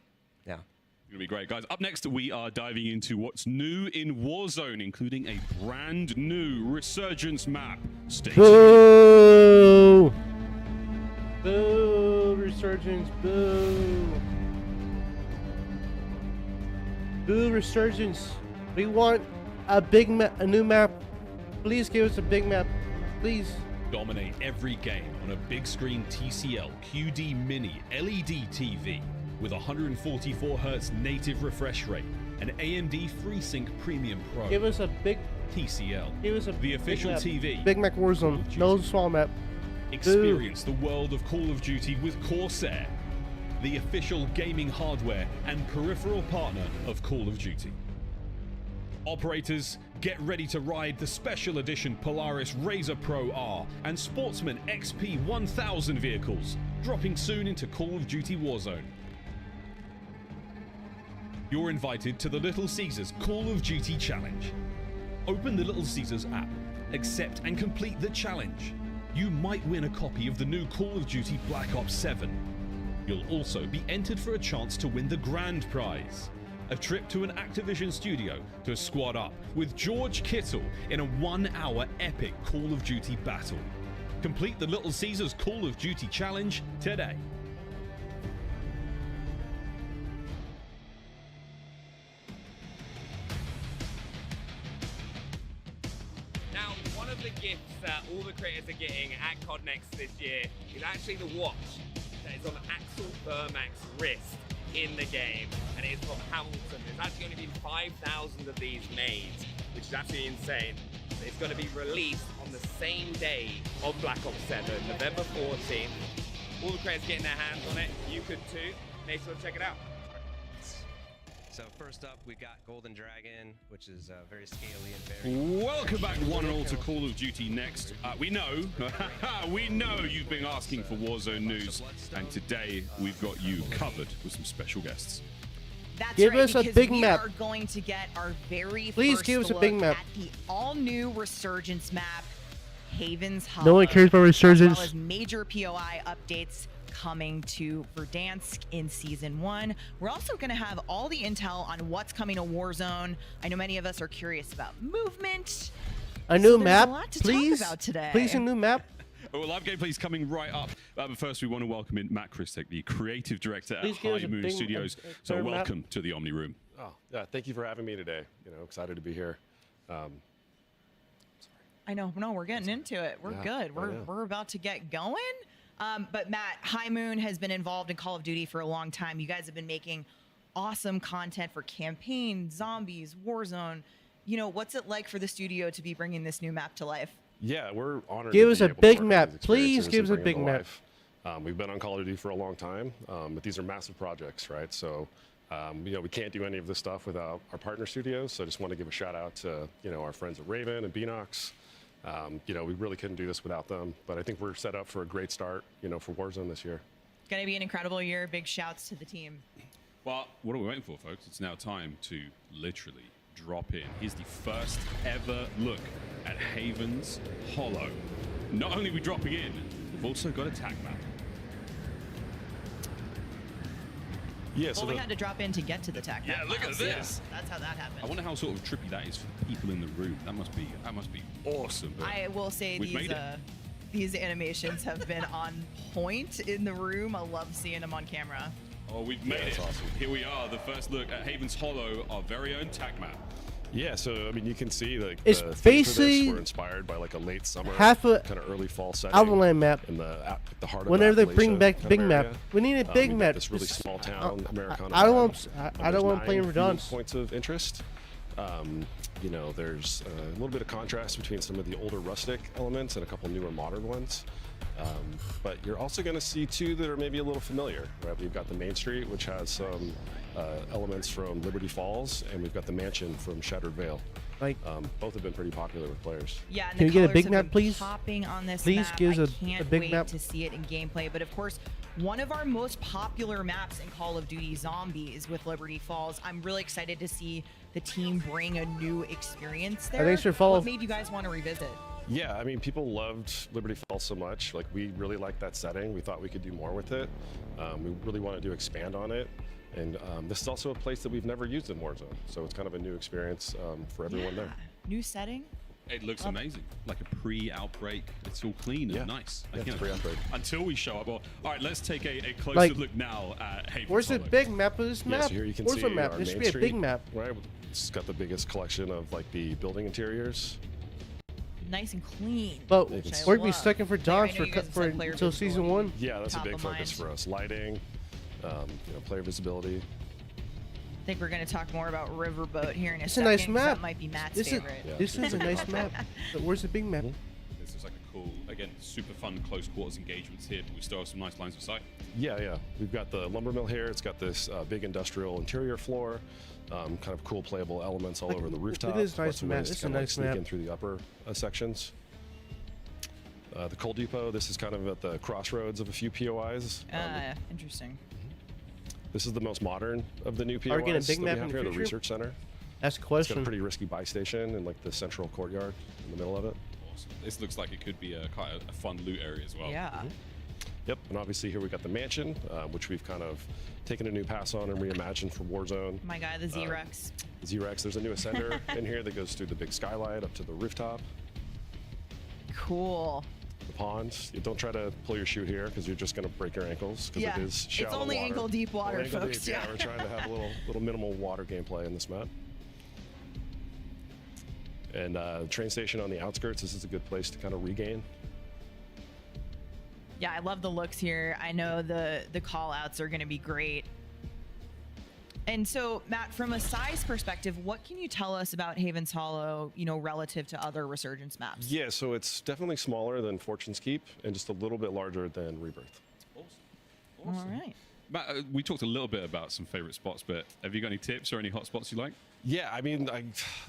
Yeah. It's going to be great. Guys, up next, we are diving into what's new in Warzone, including a brand new Resurgence map. Stay tuned. Boo! Boo! Resurgence, boo! Boo, Resurgence. We want a new map. Please give us a big map, please. Dominate every game on a big screen TCL QD Mini LED TV with 144Hz native refresh rate and AMD FreeSync Premium Pro. Give us a big TCL. Give us a the official map. TV. Big Mac Warzone. No small map. Experience the world of Call of Duty with Corsair, the official gaming hardware and peripheral partner of Call of Duty. Operators, get ready to ride the special edition Polaris Razor Pro R and Sportsman XP 1000 vehicles, dropping soon into Call of Duty Warzone. You're invited to the Little Caesars Call of Duty Challenge. Open the Little Caesars app, accept and complete the challenge. You might win a copy of the new Call of Duty Black Ops 7. You'll also be entered for a chance to win the grand prize, a trip to an Activision studio to squad up with George Kittle in a 1-hour epic Call of Duty battle. Complete the Little Caesars Call of Duty Challenge today. Now, one of the gifts that all the creators are getting at CODNEXT this year is actually the watch that is on Axel Burmak's wrist in the game, and it is from Hamilton. There's actually only been 5,000 of these made, which is absolutely insane. It's going to be released on the same day of Black Ops 7, November 14th. All the creators getting their hands on it. You could too. Make sure to check it out. So first up, we got Golden Dragon, which is very scaly and very... Welcome back, one and all, to Call of Duty Next. We know you've been asking for Warzone news, and today we've got you covered with some special guests. That's Give right, us a because big we map. are going to get our very Please first give us a look big map. at the all-new Resurgence map, Haven's Hollow. No one cares about Resurgence. As well as major POI updates coming to Verdansk in Season 1. We're also going to have all the intel on what's coming to Warzone. I know many of us are curious about movement. A new So there's map, a lot to please. talk about today. Please, a new map. Well, live gameplay is coming right up. But first, we want to welcome in Matt Christek, the creative director at Please give us High a Moon big- Studios. a So third map. welcome to the Omni Room. Oh, yeah, thank you for having me today. You know, excited to be here. I know. No, we're getting into it. We're Yeah, good. We're about to get going. But Matt, High Moon has been involved in Call of Duty for a long time. You guys have been making awesome content for campaign, zombies, Warzone. You know, what's it like for the studio to be bringing this new map to life? Yeah, we're honored. Give to us be a able to big work on map. these Please experiences give us and a bring them big to map. life. We've been on Call of Duty for a long time, but these are massive projects, right? So You know, we can't do any of this stuff without our partner studios, so I just want to give a shout out to, you know, our friends at Raven and Beanox. You know, we really couldn't do this without them, but I think we're set up for a great start, you know, for Warzone this year. It's going to be an incredible year. Big shouts to the team. Well, what are we waiting for, folks? It's now time to literally drop in. Here's the first ever look at Haven's Hollow. Not only are we dropping in, we've also got a tag map. Yeah, Well, we had to drop in to get to the tech. Yeah, look at this. That's how that happened. I wonder how sort of trippy that is for the people in the room. That must be awesome. But I will say we've made it. these animations have been on point in the room. I love seeing them on camera. Oh, we've made it. Awesome. Here we are, the first look at Haven's Hollow, our very own tag map. Yeah, so I mean, you can see like It's the themes for basically this were inspired by like a late summer, half a kind of early fall setting. Outland map. In the heart of Whenever they bring Appalachia back kind of big map, area. we need a big We've got map. This really small town Americana. I don't want. vibe. I don't There's want to play in 9 Verdance. points of interest. You know, there's a little bit of contrast between some of the older rustic elements and a couple newer modern ones. But you're also going to see two that are maybe a little familiar. Right? We've got the Main Street, which has some elements from Liberty Falls, and we've got the mansion from Shattered Vale. Like, both have been pretty popular with players. Yeah, and Can the we get a colors big have map, been please? popping on this Please map. give us I can't a big wait map. to see it in gameplay. But of course, one of our most popular maps in Call of Duty Zombies with Liberty Falls. I'm really excited to see the team bring a new experience there. Thanks for following. What made you guys want to revisit? Yeah, I mean, people loved Liberty Falls so much. Like, we really liked that setting. We thought we could do more with it. We really wanted to expand on it. And this is also a place that we've never used in Warzone. So it's kind of a new experience for everyone there. New setting. It looks amazing, like a pre-outbreak. It's all clean and nice. Yeah, Like, you know, pre-outbreak. Until we show up. Well, all right, let's take a closer Like, look now at Haven's Where's the Hollow. big map of this Yeah, map? so here you can Where's see the map? our There should Main be a Street, big map. Right, it's got the biggest collection of like the building interiors. Nice and clean. But You can we're see- gonna be stuck in for I Dons know for, you guys have for said player until season 1. Yeah, that's a Top big of focus mind. for us. Lighting, you know, player visibility. I think we're going to talk more about Riverboat here in a It's a second. nice 'cause map. That might be Matt's This is favorite. this is a nice map. But where's the big map? This is like a cool, again, super fun close quarters engagements here, but we still have some nice lines of sight. Yeah. We've got the lumber mill here. It's got this big industrial interior floor, kind of cool playable elements all Look- over the look rooftop. at this nice Lots of map. ways to This is a kinda, like, nice sneak map. in through the upper sections. The coal depot. This is kind of at the crossroads of a few POIs. Interesting. This is the most modern of the new POIs Are we getting a big that we map have in the here, the future? research center. That's the It's got question. a pretty risky buy station in like the central courtyard in the middle of it. Awesome. This looks like it could be quite a fun loot area as well. Yeah. Yep, and obviously here we got the mansion, which we've kind of taken a new pass on and reimagined for Warzone. My guy, the Z-Rex. Z-Rex, there's a new ascender in here that goes through the big skylight up to the rooftop. Cool. The ponds. You don't try to pull your chute here because you're just going to break your ankles because Yeah, it is it's shallow only water. ankle-deep water, Only ankle folks, deep, yeah. We're trying to have a little minimal water gameplay in this map. And train station on the outskirts. This is a good place to kind of regain. Yeah, I love the looks here. I know the call outs are going to be great. And so, Matt, from a size perspective, what can you tell us about Haven's Hollow, you know, relative to other Resurgence maps? Yeah, so it's definitely smaller than Fortune's Keep and just a little bit larger than Rebirth. All right. Matt, we talked a little bit about some favorite spots, but have you got any tips or any hot spots you like? Yeah, I mean,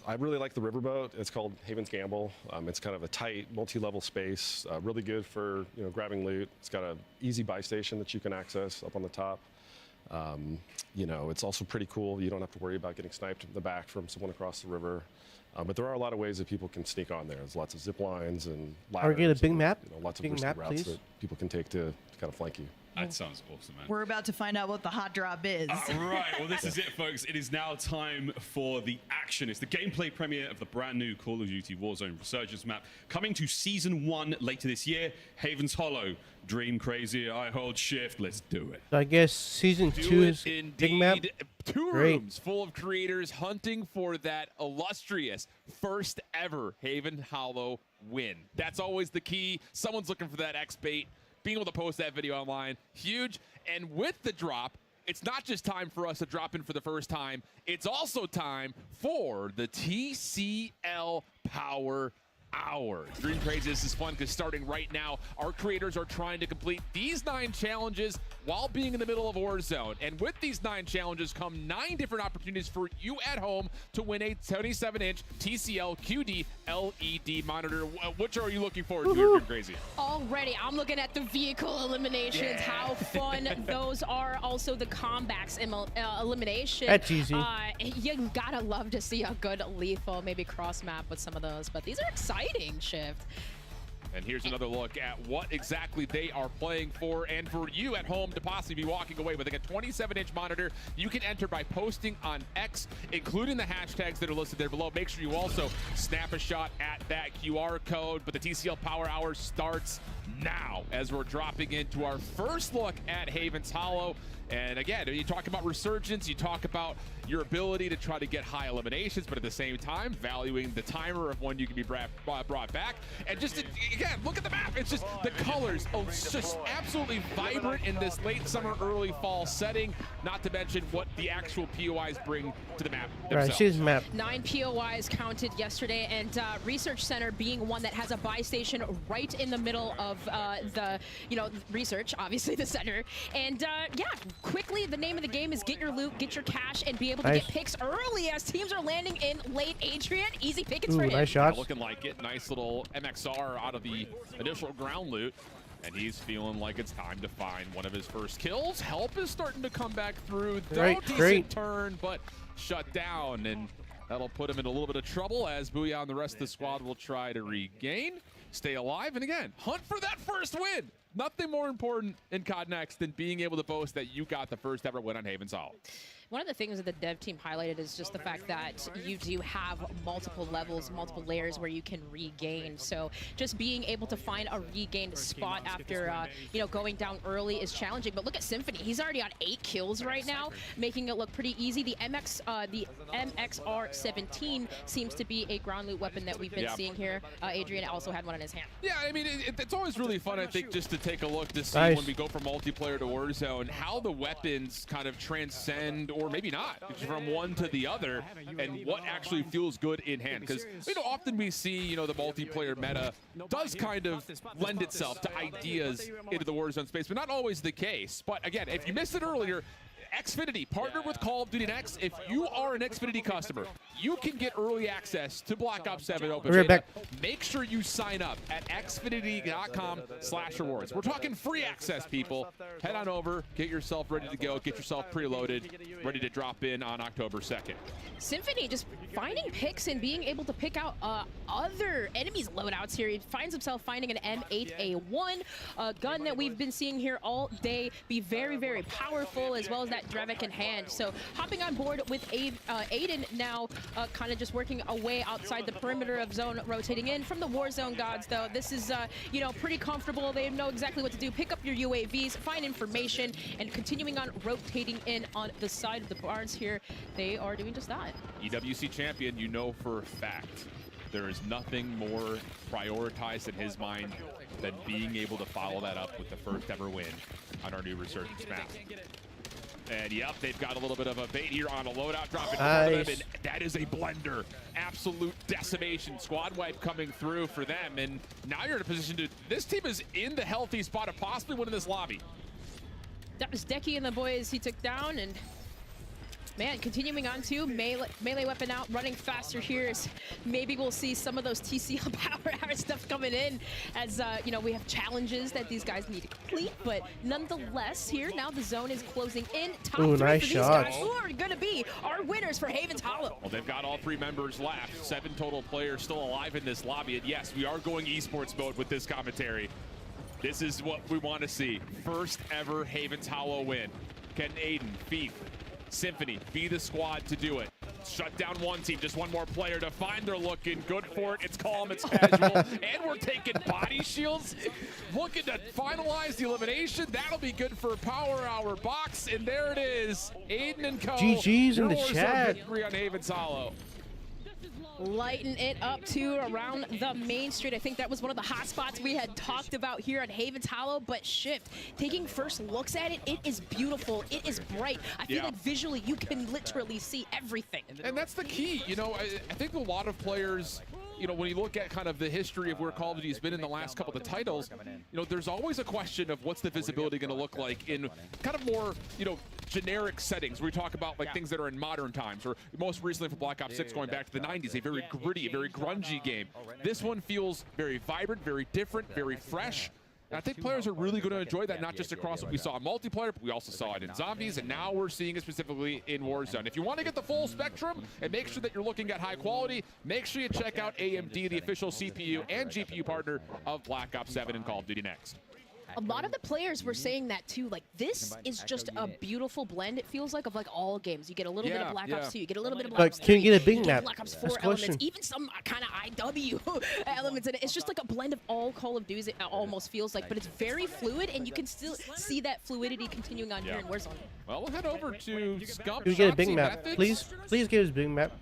I really like the riverboat. It's called Haven's Gamble. It's kind of a tight, multi-level space, really good for grabbing loot. It's got an easy buy station that you can access up on the top. It's also pretty cool. You don't have to worry about getting sniped in the back from someone across the river. But there are a lot of ways that people can sneak on there. There's lots of zip lines and ladders. Are we getting a big map? Lots of Big risky map, routes please? that people can take to kind of flank you. That sounds awesome, man. We're about to find out what the hot drop is. All right, well, this is it, folks. It is now time for the action. It's the gameplay premiere of the brand new Call of Duty Warzone Resurgence map, coming to Season 1 later this year. Haven's Hollow, Dream Crazy, I Hold Shift. Let's do it. So I guess season Do 2 it is indeed. big map. Two Great. rooms full of creators hunting for that illustrious first ever Haven Hollow win. That's always the key. Someone's looking for that X bait. Being able to post that video online, huge. And with the drop, it's not just time for us to drop in for the first time. It's also time for the TCL Power hour. Dream Crazy, this is fun because starting right now, our creators are trying to complete these 9 challenges while being in the middle of Warzone. And with these 9 challenges come 9 different opportunities for you at home to win a 27-inch TCL QD LED monitor. Which are you looking forward to, Dream Crazy? Already, I'm looking at the vehicle eliminations, how fun those are. Also, the combats elimination. That's easy. You gotta love to see a good lethal, maybe cross map with some of those, but these are exciting, Shift. And here's another look at what exactly they are playing for. And for you at home to possibly be walking away with like a 27-inch monitor, you can enter by posting on X, including the hashtags that are listed there below. Make sure you also snap a shot at that QR code. But the TCL Power Hour starts now as we're dropping into our first look at Haven's Hollow. And again, you talk about resurgence, you talk about your ability to try to get high eliminations, but at the same time, valuing the timer of when you can be brought back. And just, again, look at the map. It's just the colors, just absolutely vibrant in this late summer, early fall setting, not to mention what the actual POIs bring to the map themselves. Right, she's map. 9 POIs counted yesterday, and Research Center being one that has a buy station right in the middle of the, research, obviously the center. And yeah, quickly, the name of the game is get your loot, get your cash, and be able to get picks early as teams are landing in late. Adrian, easy pickings for him. Nice shots. Looking like it. Nice little MXR out of the initial ground loot. And he's feeling like it's time to find one of his first kills. Help is starting to come back through. Decent turn, but shut down. And that'll put him in a little bit of trouble as Booyah and the rest of the squad will try to regain, stay alive, and again, hunt for that first win. Nothing more important in COD Next than being able to boast that you got the first ever win on Haven's Hollow. One of the things that the dev team highlighted is just the fact that you do have multiple levels, multiple layers where you can regain. So just being able to find a regained spot after, going down early is challenging. But look at Symphony. He's already on 8 kills right now, making it look pretty easy. The MXR-17 seems to be a ground loot weapon that we've been seeing here. Adrian also had one in his hand. Yeah, I mean, it's always really fun, I think, just to take a look to see when we go from multiplayer to Warzone, how the weapons kind of transcend, or maybe not, from one to the other, and what actually feels good in hand. Because often we see the multiplayer meta does kind of lend itself to ideas into the Warzone space, but not always the case. But again, if you missed it earlier, Xfinity partnered with Call of Duty Next. If you are an Xfinity customer, you can get early access to Black Ops 7 Open Beta. Make sure you sign up at xfinity.com/rewards. We're talking free access, people. Head on over, get yourself ready to go, get yourself preloaded, ready to drop in on October 2nd. Symphony just finding picks and being able to pick out other enemies' loadouts here. He finds himself finding an M8A1, a gun that we've been seeing here all day, be very, very powerful, as well as that Drevik in hand. So hopping on board with Aiden now, kind of just working away outside the perimeter of zone, rotating in from the Warzone gods, though. This is, pretty comfortable. They know exactly what to do. Pick up your UAVs, find information, and continuing on rotating in on the side of the barns here. They are doing just that. EWC champion, you know for a fact, there is nothing more prioritized in his mind than being able to follow that up with the first ever win on our new Resurgence map. And yep, they've got a little bit of a bait here on a loadout drop in front of them, and that is a blender. Absolute decimation. Squad wipe coming through for them, and now you're in a position to, this team is in the healthy spot of possibly winning this lobby. That was Decky and the boys he took down, and man, continuing on to melee weapon out, running faster here. Maybe we'll see some of those TCL power hour stuff coming in as, we have challenges that these guys need to complete. But nonetheless, here now the zone is closing in. Top 3 for these guys, who are going to be our winners for Haven's Hollow. Well, they've got all 3 members left. 7 total players still alive in this lobby. And yes, we are going esports mode with this commentary. This is what we want to see. First ever Haven's Hollow win. Can Aiden, Thief, Symphony be the squad to do it? Shut down one team, just one more player to find. They're looking good for it. It's calm, it's casual, and we're taking body shields. Looking to finalize the elimination. That'll be good for Power Hour Box, and there it is. Aiden and Co. GG's in the chat. Victory on Haven's Hollow. Lighten it up to around the main street. I think that was one of the hot spots we had talked about here at Haven's Hollow, but Shift, taking first looks at it, it is beautiful, it is bright. I feel like visually you can literally see everything. And that's the key. I think a lot of players you know, when you look at kind of the history of where Call of Duty has been in the last couple of the titles, you know, there's always a question of what's the visibility going to look like in kind of more, you know, generic settings where we talk about like things that are in modern times, or most recently for Black Ops 6 going back to the 90s, a very gritty, very grungy game. This one feels very vibrant, very different, very fresh. And I think players are really going to enjoy that, not just across what we saw in multiplayer, but we also saw it in Zombies, and now we're seeing it specifically in Warzone. If you want to get the full spectrum and make sure that you're looking at high quality, make sure you check out AMD, the official CPU and GPU partner of Black Ops 7 and Call of Duty Next. A lot of the players were saying that too. Like, this is just a beautiful blend, it feels like, of like all games. You get a little bit of Black Ops 2, you get a little bit of Black Ops 3, can you get a big you map? Black Ops 4 elements, even some kind of IW elements in it. It's just like a blend of all Call of Duty, it almost feels like, but it's very fluid, and you can still see that fluidity continuing on here in Warzone. Well, we'll head over to Scump. Can we get a big map? Please give us a big map.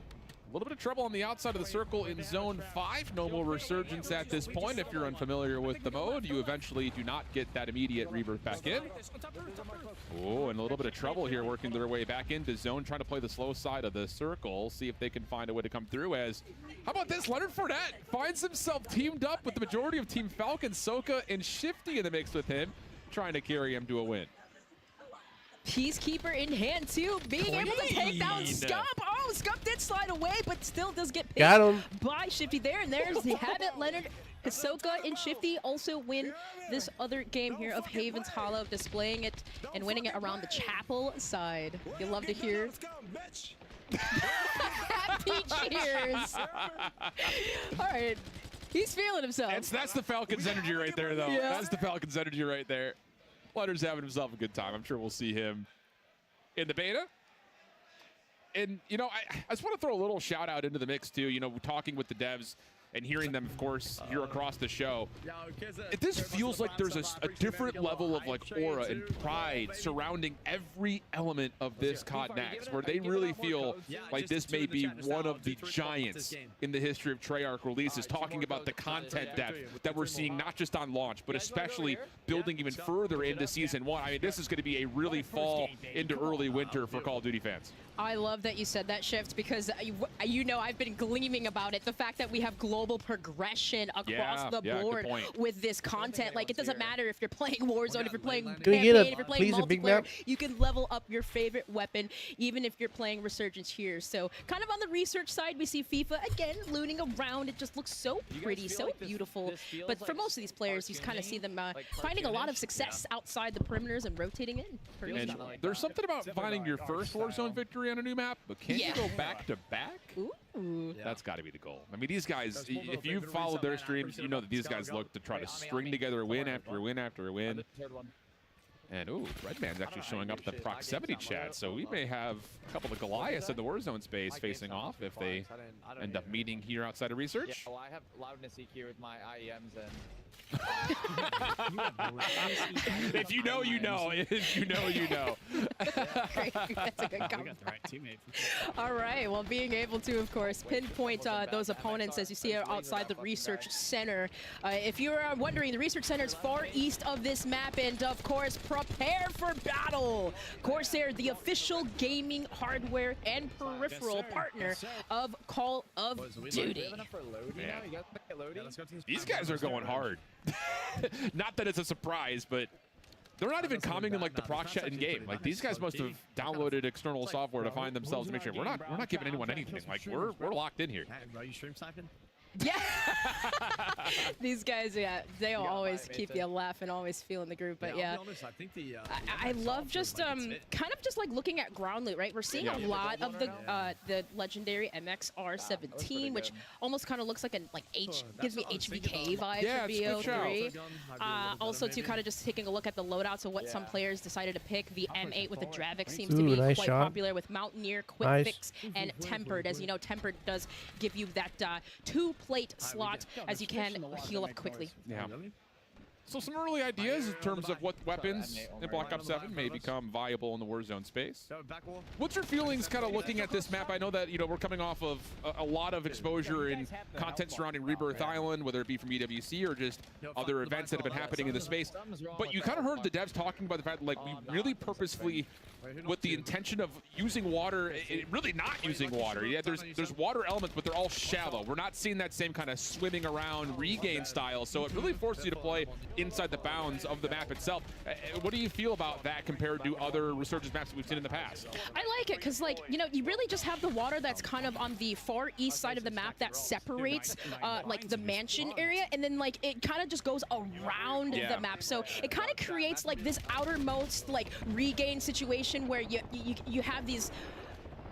A little bit of trouble on the outside of the circle in Zone 5. No more resurgence at this point. If you're unfamiliar with the mode, you eventually do not get that immediate rebirth back in. Oh, and a little bit of trouble here working their way back into Zone, trying to play the slow side of the circle, see if they can find a way to come through as... How about this? Leonard Fournette finds himself teamed up with the majority of Team Falcon, Soka, and Shifty in the mix with him, trying to carry him to a win. Peacekeeper in hand too, being able to take down Scump. Oh, Scump did slide away, but still does get picked by Shifty there. And there's the habit. Leonard, Hisoka, and Shifty also win this other game here of Haven's Hollow, displaying it and winning it around the chapel side. You'll love to hear. Happy cheers. All right. He's feeling himself. That's the Falcons energy right there, though. Yeah. That's the Falcons energy right there. Leonard's having himself a good time. I'm sure we'll see him in the beta. And, you know, I just want to throw a little shout out into the mix, too. You know, talking with the devs and hearing them, of course, here across the show. This feels like there's a different level of, like, aura and pride surrounding every element of this COD Next, where they really feel like this may be one of the giants in the history of Treyarch releases, talking about the content depth that we're seeing not just on launch, but especially building even further into Season 1. I mean, this is going to be a really fall into early winter for Call of Duty fans. I love that you said that, Shift, because you know I've been gleaming about it. The fact that we have global progression across the board with this content. Like, it doesn't matter if you're playing Warzone, if you're playing campaign, if you're playing multiplayer, you can level up your favorite weapon, even if you're playing Resurgence here. So kind of on the research side, we see FIFA, again, looning around. It just looks so pretty, so beautiful. But for most of these players, you kind of see them finding a lot of success outside the perimeters and rotating in. And there's something about finding your first Warzone victory on a new map, but can you go back to back? Ooh. That's got to be the goal. I mean, these guys, if you've followed their streams, you know that these guys look to try to string together a win after a win after a win. And, ooh, Redman's actually showing up in the proximity chat, so we may have a couple of Goliaths in the Warzone space facing off if they end up meeting here outside of research. Yeah, well, I have loudness EQ with my IEMs and... If you know, you know. If you know, you know. Great. That's a good comment. All right. Well, being able to, of course, pinpoint those opponents as you see outside the research center. If you're wondering, the research center is far east of this map, and of course, prepare for battle. Corsair, the official gaming hardware and peripheral partner of Call of Duty. Man. These guys are going hard. Not that it's a surprise, but they're not even commenting like the proc chat in game. Like, these guys must have downloaded external software to find themselves and make sure we're not giving anyone anything. Like, we're locked in here. Bro, you stream sniping? Yeah. These guys, yeah, they'll always keep you laughing, always feeling the group. But yeah, I'll be honest, I think I love just kind of just like looking at ground loot, right? We're seeing a lot of the legendary MXR17, which almost kind of looks like gives me HVK vibes for BO3. Also, too, kind of just taking a look at the loadouts of what some players decided to pick. The M8 with the Dravik seems to be quite popular with Mountaineer, Quick Fix, and Tempered. As you know, Tempered does give you that 2-plate slot as you can heal up quickly. Yeah. So some early ideas in terms of what weapons in Black Ops 7 may become viable in the Warzone space. What's your feelings kind of looking at this map? I know that, you know, we're coming off of a lot of exposure in content surrounding Rebirth Island, whether it be from EWC or just other events that have been happening in the space. But you kind of heard the devs talking about the fact that, like, we really purposefully, with the intention of using water, really not using water. Yeah, there's water elements, but they're all shallow. We're not seeing that same kind of swimming around regain style, so it really forces you to play inside the bounds of the map itself. What do you feel about that compared to other Resurgence maps that we've seen in the past? I like it because, like, you know, you really just have the water that's kind of on the far east side of the map that separates like the mansion area, and then like it kind of just goes around the map. So it kind of creates like this outermost like regain situation where you have these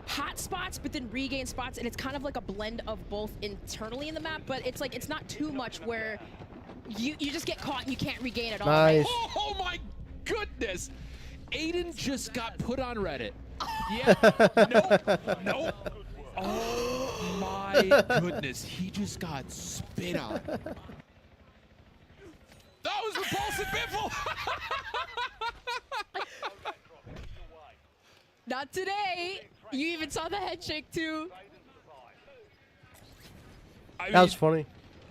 hot spots but then regain spots, and it's kind of like a blend of both internally in the map, but it's like it's not too much where you just get caught and you can't regain at all. Nice. Right? Oh my goodness! Aiden just got put on Reddit. Yeah. Nope. Oh my goodness! He just got spit on. That was Repulsive Biffle. Not today. You even saw the head shake too. That was funny.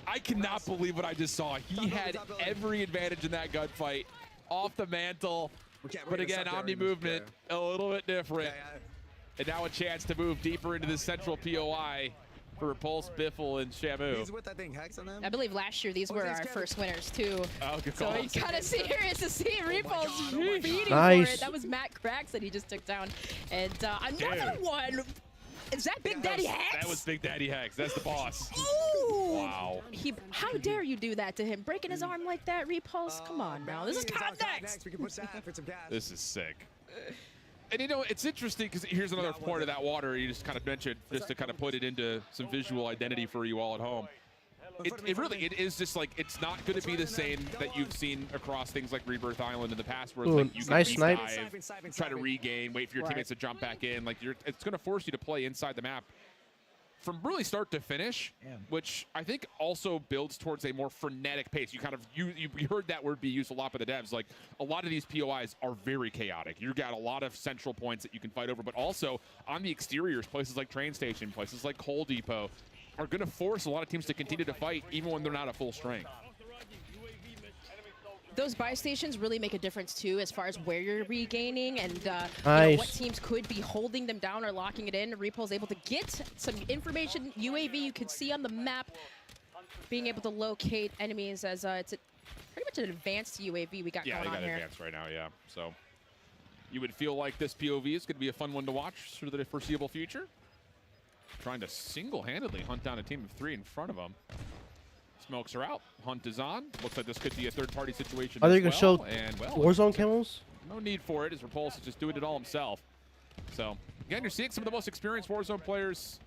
I cannot believe what I just saw. He had every advantage in that gunfight. Off the mantle. But again, Omni movement, a little bit different. And now a chance to move deeper into the central POI for Repulse, Biffle, and Shamu. I believe last year these were our first winners too. Oh, good so call. it's kind of serious to see Repulse beating Nice. for it. That was Matt Cracks that he just took down. And another one. Is that Big Daddy Hex? That was Big Daddy Hex. That's the boss. Ooh. Wow. How dare you do that to him? Breaking his arm like that, Repulse? Come on now. This is context. This is sick. And you know, it's interesting because here's another point of that water you just kind of mentioned, just to kind of put it into some visual identity for you all at home. It is just like, it's not going to be the same that you've seen across things like Rebirth Island in the past, where it's like you can nice snipe. dive, try to regain, wait for your teammates to jump back in. Like it's going to force you to play inside the map from really start to finish, which I think also builds towards a more frenetic pace. You kind of you heard that word be used a lot by the devs. Like a lot of these POIs are very chaotic. You've got a lot of central points that you can fight over, but also on the exteriors, places like train station, places like coal depot, are going to force a lot of teams to continue to fight even when they're not at full strength. Those buy stations really make a difference too, as far as where you're regaining and you know, what teams could be holding them down or locking it in. Repul's able to get some information. UAV you can see on the map, being able to locate enemies as it's pretty much an advanced UAV we got going on here. Yeah, they got advanced right now, yeah. So you would feel like this POV is going to be a fun one to watch for the foreseeable future. Trying to single-handedly hunt down a team of 3 in front of them. Smokes are out. Hunt is on. Looks like this could be a third-party situation. Are they going to show and, well, Warzone camos? No need for it, as Repulse is just doing it all himself. So, again, you're seeing some of the most experienced Warzone players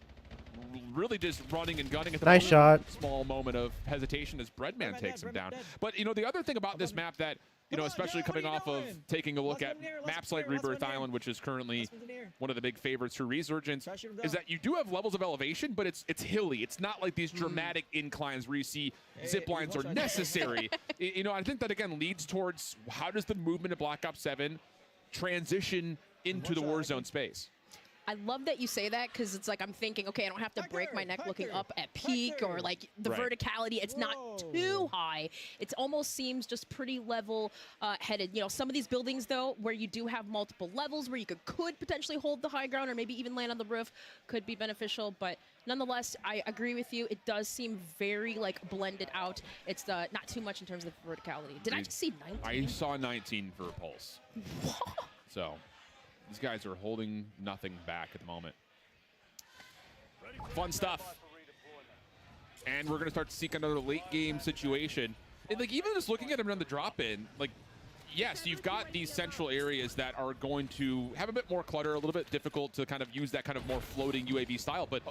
really just running and gunning at the nice shot. Small moment of hesitation as Breadman takes him down. But, you know, the other thing about this map that, you know, especially coming off of taking a look at maps like Rebirth Island, which is currently one of the big favorites for Resurgence, is that you do have levels of elevation, but it's hilly. It's not like these dramatic inclines where you see zip lines are necessary. You know, I think that, again, leads towards how does the movement of Black Ops 7 transition into the Warzone space? I love that you say that because it's like I'm thinking, okay, I don't have to break my neck looking up at peak or like the verticality. It's not too high. It almost seems just pretty level headed. You know, some of these buildings though, where you do have multiple levels where you could potentially hold the high ground or maybe even land on the roof, could be beneficial. But nonetheless, I agree with you. It does seem very like blended out. It's not too much in terms of verticality. Did I just see 19? I saw 19 for Repulse. So. These guys are holding nothing back at the moment. Fun stuff. And we're going to start to seek another late game situation. And like even just looking at them on the drop in, like, yes, you've got these central areas that are going to have a bit more clutter, a little bit difficult to kind of use that kind of more floating UAV style. But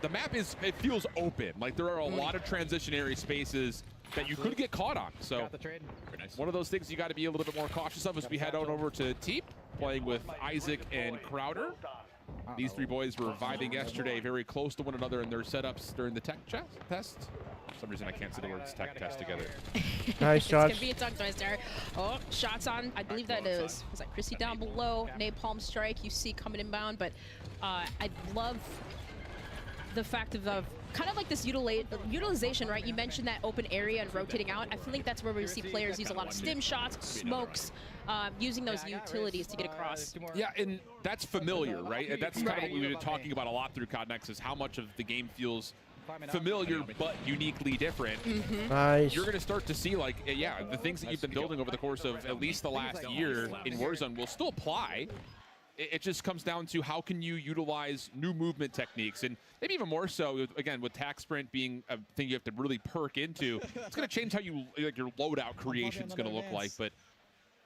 the map it feels open. Like there are a lot of transitionary spaces that you could get caught on. So one of those things you got to be a little bit more cautious of as we head on over to Teep, playing with Isaac and Crowder. These 3 boys were vibing yesterday very close to one another in their setups during the tech test. For some reason, I can't say the words tech test together. Nice shots. It's gonna be a tongue twister. Oh, shots on. I believe that was that Chrissy down below. Napalm strike. You see coming inbound, but I love the fact of kind of like this utilization, right? You mentioned that open area and rotating out. I feel like that's where we see players use a lot of stim shots, smokes, using those utilities to get across. Yeah, and that's familiar, right? And that's kind of what we've been talking about a lot through COD Next, is how much of the game feels familiar but uniquely different. Nice. You're going to start to see, like, yeah, the things that you've been building over the course of at least the last year in Warzone will still apply. It just comes down to how can you utilize new movement techniques, and maybe even more so, again, with tac sprint being a thing you have to really perk into. It's going to change how you, like, your loadout creation is going to look like. But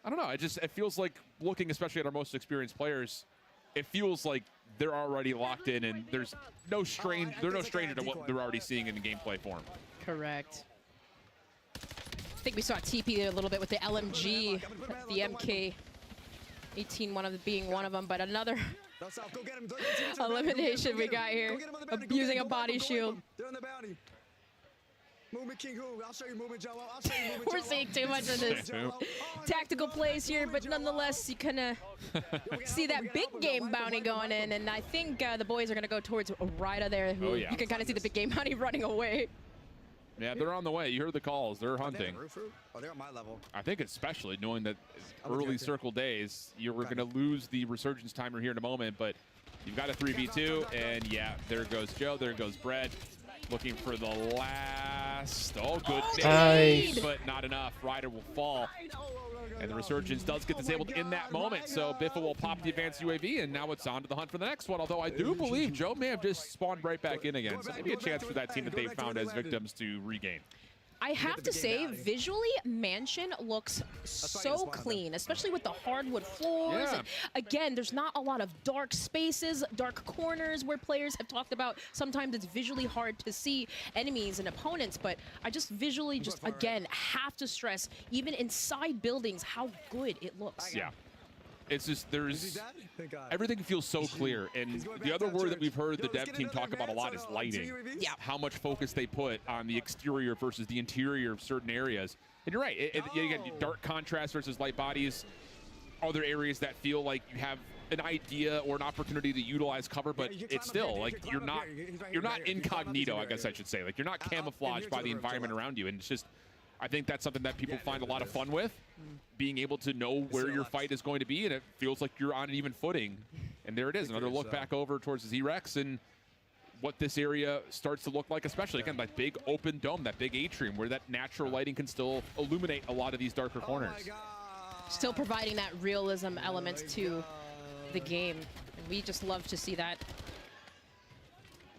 I don't know. It feels like, looking especially at our most experienced players, it feels like they're already locked in, and there's no stranger to what they're already seeing in the gameplay form. Correct. I think we saw TP there a little bit with the LMG, the MK. 18 being one of them, but another elimination we got here, using a body shield. We're seeing too much of this tactical plays here, but nonetheless, you kind of see that big game bounty going in, and I think the boys are going to go towards Ryda there, who you can kind of see the big game bounty running away. Yeah, they're on the way. You heard the calls. They're hunting. Oh, they're on my level. I think especially knowing that early circle days, you're going to lose the resurgence timer here in a moment, but you've got a 3v2, and yeah, there goes Joe, there goes Brett, looking for the last. Oh, good nice. But not enough. Ryder will fall. And the resurgence does get disabled in that moment, so Biffa will pop the advanced UAV, and now it's on to the hunt for the next one, although I do believe Joe may have just spawned right back in again, so maybe a chance for that team that they found as victims to regain. I have to say, visually, Mansion looks so clean, especially with the hardwood floors. Yeah. And again, there's not a lot of dark spaces, dark corners where players have talked about. Sometimes it's visually hard to see enemies and opponents, but I just visually again, have to stress, even inside buildings, how good it looks. Yeah. It's just, everything feels so clear. And the other word that we've heard the dev team talk about a lot is lighting. Yeah. How much focus they put on the exterior versus the interior of certain areas. And you're right, again, dark contrast versus light bodies. Other areas that feel like you have an idea or an opportunity to utilize cover, but it's still like you're not incognito, I guess I should say. Like, you're not camouflaged by the environment around you. And it's just, I think that's something that people find a lot of fun with, being able to know where your fight is going to be, and it feels like you're on an even footing. And there it is, another look back over towards the Z-Rex and what this area starts to look like, especially, again, that big open dome, that big atrium, where that natural lighting can still illuminate a lot of these darker corners. Still providing that realism element to the game. And we just love to see that.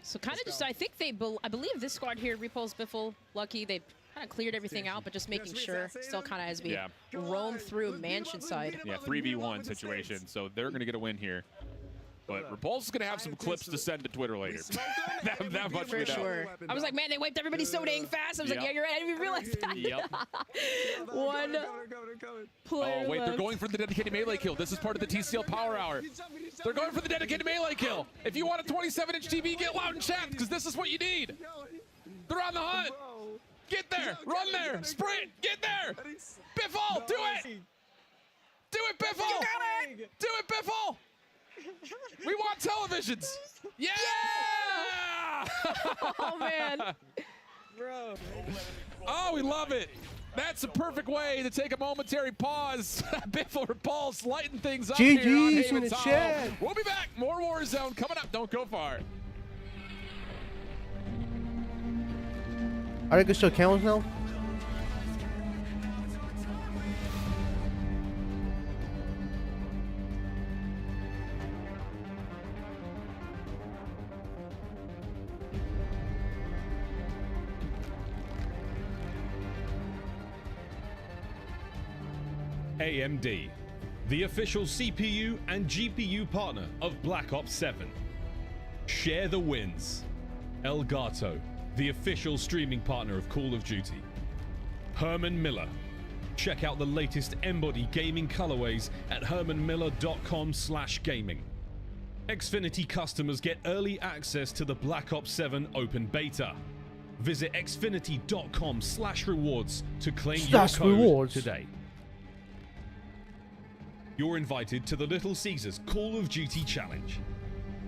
So kind of just, I think I believe this squad here, Repulse, Biffle, Lucky, they kind of cleared everything out, but just making sure, still kind of as we roam through Mansion side. Yeah, 3v1 situation, so they're going to get a win here. But Repulse is going to have some clips to send to Twitter later. that much for sure. I was like, man, they wiped everybody so dang fast. I was like, yeah, you're right. I didn't even realize that. Yep. One player Oh, wait, left. they're going for the dedicated melee kill. This is part of the TCL Power Hour. They're going for the dedicated melee kill. If you want a 27-inch TV, get loud in chat, because this is what you need. They're on the hunt. Get there. Run there. Sprint. Get there. Biffle, do it. Do it, Biffle. Do it, Biffle. We want televisions. Yeah! Oh, man. Bro. Oh, we love it. That's a perfect way to take a momentary pause. Biffle Repulse lighting things up here on GG's in Haven's the Hollow. chat. We'll be back. More Warzone coming up. Don't go far. Are they gonna show cameras now? AMD, the official CPU and GPU partner of Black Ops 7. Share the wins. Elgato, the official streaming partner of Call of Duty. Herman Miller. Check out the latest Embody gaming colorways at hermanmiller.com/gaming. Xfinity customers get early access to the Black Ops 7 open beta. Visit xfinity.com/rewards to claim your Slash code rewards. today. You're invited to the Little Caesars Call of Duty Challenge.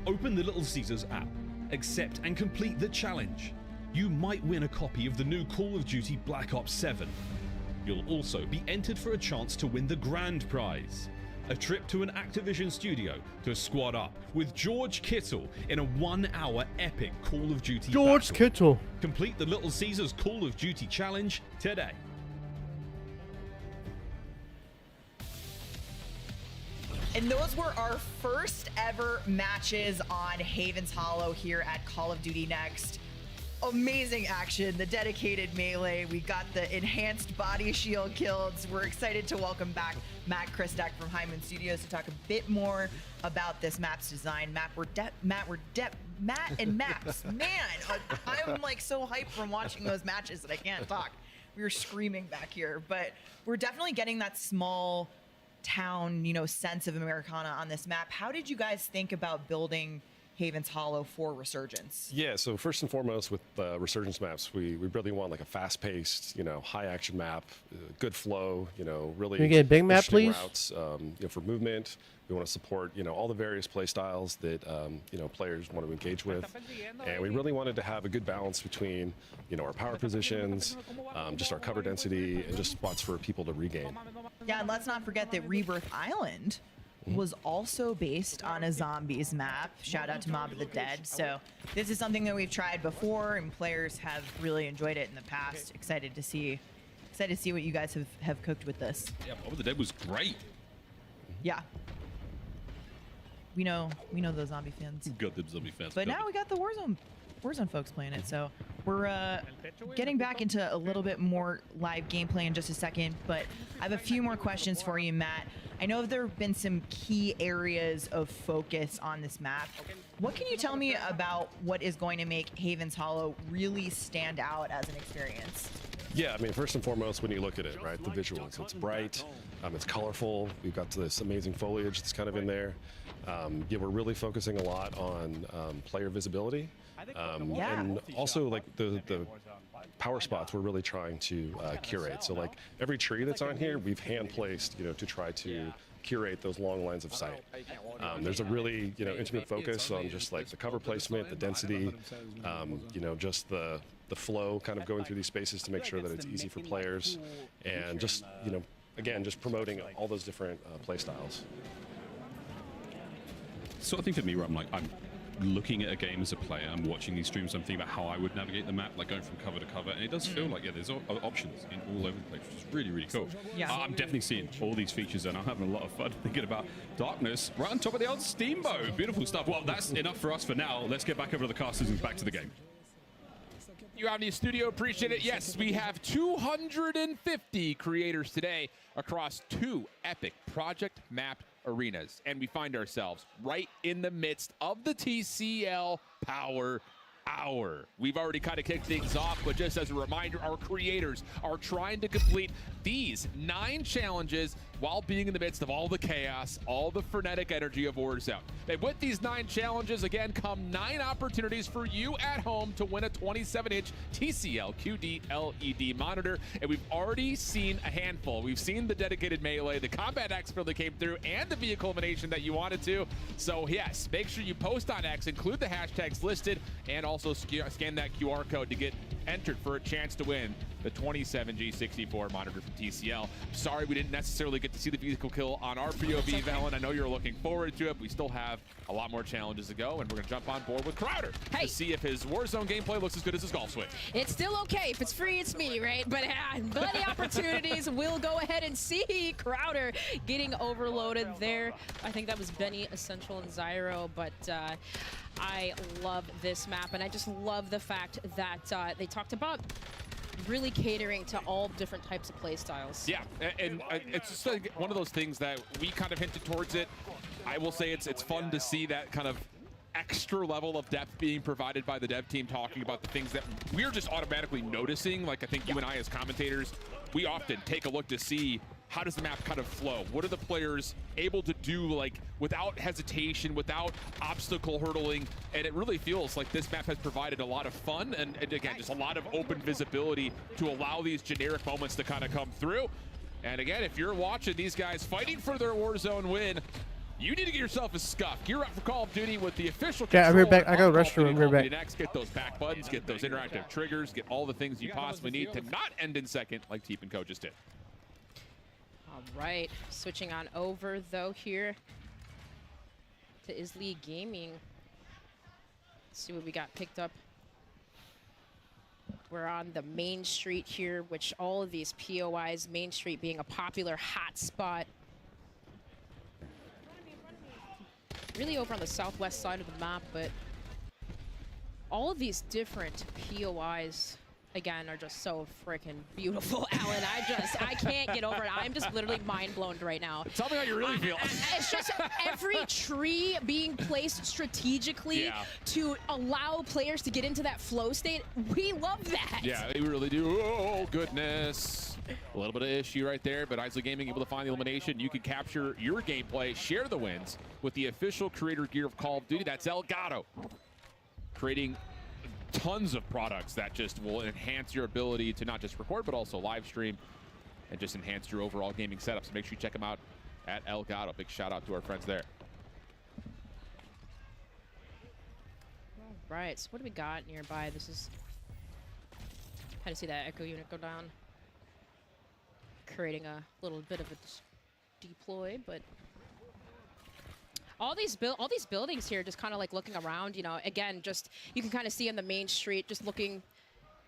Open the Little Caesars app, accept and complete the challenge. You might win a copy of the new Call of Duty Black Ops 7. You'll also be entered for a chance to win the grand prize, a trip to an Activision studio to squad up with George Kittle in a 1-hour epic Call of Duty George battle. Kittle. Complete the Little Caesars Call of Duty Challenge today. And those were our first ever matches on Haven's Hollow here at Call of Duty Next. Amazing action, the dedicated melee. We got the enhanced body shield kills. We're excited to welcome back Matt Christak from Hyman Studios to talk a bit more about this map's design. Matt and maps. Man, I'm like so hyped from watching those matches that I can't talk. We were screaming back here, but we're definitely getting that small town, sense of Americana on this map. How did you guys think about building Haven's Hollow for Resurgence? Yeah, so first and foremost with Resurgence maps, we really want like a fast-paced, high-action map, good flow, really Can we get a big map, interesting please? routes, for movement. We want to support, all the various play styles that, players want to engage with. And we really wanted to have a good balance between, our power positions, just our cover density, and just spots for people to regain. Yeah, and let's not forget that Rebirth Island was also based on a zombies map. Shout out to Mob of the Dead. So this is something that we've tried before, and players have really enjoyed it in the past. Excited to see what you guys have cooked with this. Yeah, Mob of the Dead was great. Yeah. We know those zombie fans. Got the zombie fans. But now we got the Warzone folks playing it, so we're getting back into a little bit more live gameplay in just a second, but I have a few more questions for you, Matt. I know there have been some key areas of focus on this map. What can you tell me about what is going to make Haven's Hollow really stand out as an experience? Yeah, I mean, first and foremost, when you look at it, right, the visuals, it's bright, it's colorful. We've got this amazing foliage that's kind of in there. Yeah, we're really focusing a lot on player visibility. And also like the power spots we're really trying to curate. So like every tree that's on here, we've hand placed, to try to curate those long lines of sight. There's a really, intimate focus on just like the cover placement, the density, just the flow kind of going through these spaces to make sure that it's easy for players, and just, again, just promoting all those different play styles. So I think for me, where I'm looking at a game as a player, I'm watching these streams, I'm thinking about how I would navigate the map, like going from cover to cover, and it does feel like, there's options in all over the place, which is really, really cool. Yeah. I'm definitely seeing all these features, and I'm having a lot of fun thinking about Darkness right on top of the old Steamboat. Beautiful stuff. Well, that's enough for us for now. Let's get back over to the casters and back to the game. You out in the studio, appreciate it. Yes, we have 250 creators today across 2 epic project map arenas, and we find ourselves right in the midst of the TCL Power Hour. We've already kind of kicked things off, but just as a reminder, our creators are trying to complete these 9 challenges while being in the midst of all the chaos, all the frenetic energy of Warzone. And with these 9 challenges, again, come 9 opportunities for you at home to win a 27-inch TCL QD LED monitor. And we've already seen a handful. We've seen the dedicated melee, the combat expert that came through, and the vehicle elimination that you wanted to. So yes, make sure you post on X, include the hashtags listed, and also scan that QR code to get entered for a chance to win the 27G64 monitor from TCL. Sorry we didn't necessarily get to see the vehicle kill on our POV, Valen. I know you're looking forward to it. We still have a lot more challenges to go, and we're going to jump on board with Crowder to see if his Warzone gameplay looks as good as his golf swing. It's still okay. If it's free, it's me, right? But plenty opportunities. We'll go ahead and see Crowder getting overloaded there. I think that was Benny, Essential, and Zyro, but I love this map, and I just love the fact that they talked about really catering to all different types of play styles. Yeah, and it's just like one of those things that we kind of hinted towards it. I will say it's fun to see that kind of extra level of depth being provided by the dev team, talking about the things that we're just automatically noticing. Like I think you and I as commentators, we often take a look to see how does the map kind of flow? What are the players able to do, like, without hesitation, without obstacle hurdling? And it really feels like this map has provided a lot of fun and again, just a lot of open visibility to allow these generic moments to kind of come through. And again, if you're watching these guys fighting for their Warzone win, you need to get yourself a scuff. Gear up for Call of Duty with the official Yeah, I'm here controller back. I got a of Call of restroom. Duty I'm here Call of Duty back. Next, get those back buttons, get those interactive triggers, get all the things you possibly need to not end in second like Teep and Co just did. All right, switching on over though here to Isley Gaming. Let's see what we got picked up. We're on the main street here, which all of these POIs, Main Street being a popular hot spot. Really over on the southwest side of the map, but all of these different POIs, again, are just so freaking beautiful, Alan. I can't get over it. I'm just literally mind blown right now. Tell me how you really feel. It's just every tree being placed strategically to allow players to get into that flow state. We love that. Yeah, they really do. Oh, goodness. A little bit of issue right there, but Isley Gaming able to find the elimination. You can capture your gameplay, share the wins with the official creator gear of Call of Duty. That's Elgato, creating tons of products that just will enhance your ability to not just record, but also live stream and just enhance your overall gaming setup. So make sure you check them out at Elgato. Big shout out to our friends there. All right, so what do we got nearby? This is kind of see that echo unit go down, creating a little bit of a deploy, but all these buildings here, just kind of like looking around, you know, again, just you can kind of see on the main street, just looking,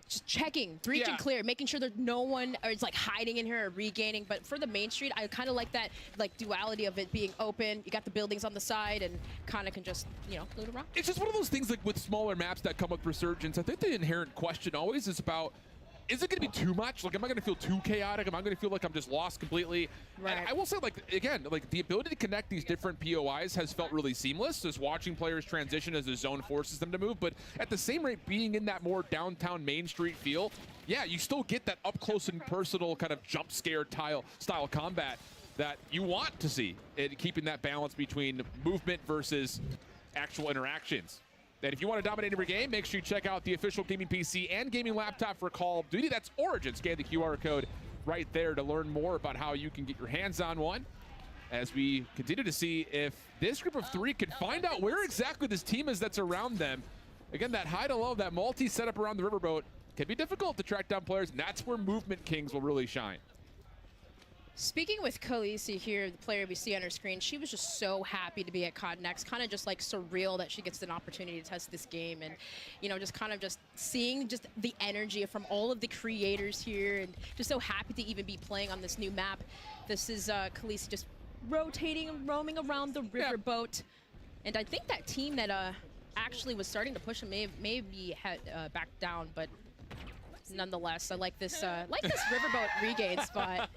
just checking, breach and clear, making sure there's no one or it's like hiding in here or regaining. But for the main street, I kind of like that like duality of it being open. You got the buildings on the side and kind of can just, you know, loot around. It's just one of those things like with smaller maps that come with Resurgence. I think the inherent question always is about, is it going to be too much? Like, am I going to feel too chaotic? Am I going to feel like I'm just lost completely? Right. And I will say, like, again, like the ability to connect these different POIs has felt really seamless. Just watching players transition as the zone forces them to move. But at the same rate, being in that more downtown Main Street feel, yeah, you still get that up close and personal kind of jump scare style combat that you want to see. And keeping that balance between movement versus actual interactions. And if you want to dominate every game, make sure you check out the official gaming PC and gaming laptop for Call of Duty. That's Origin. Scan the QR code right there to learn more about how you can get your hands on one. As we continue to see if this group of three can find out where exactly this team is that's around them. Again, that high to low, that multi setup around the riverboat can be difficult to track down players, and that's where Movement Kings will really shine. Speaking with Khaleesi here, the player we see on her screen, she was just so happy to be at COD Next, kind of just like surreal that she gets an opportunity to test this game, and you know, just kind of just seeing just the energy from all of the creators here, and just so happy to even be playing on this new map. This is Khaleesi just rotating and roaming around the riverboat, and I think that team that actually was starting to push him maybe had backed down, but nonetheless, I like this riverboat regain spot.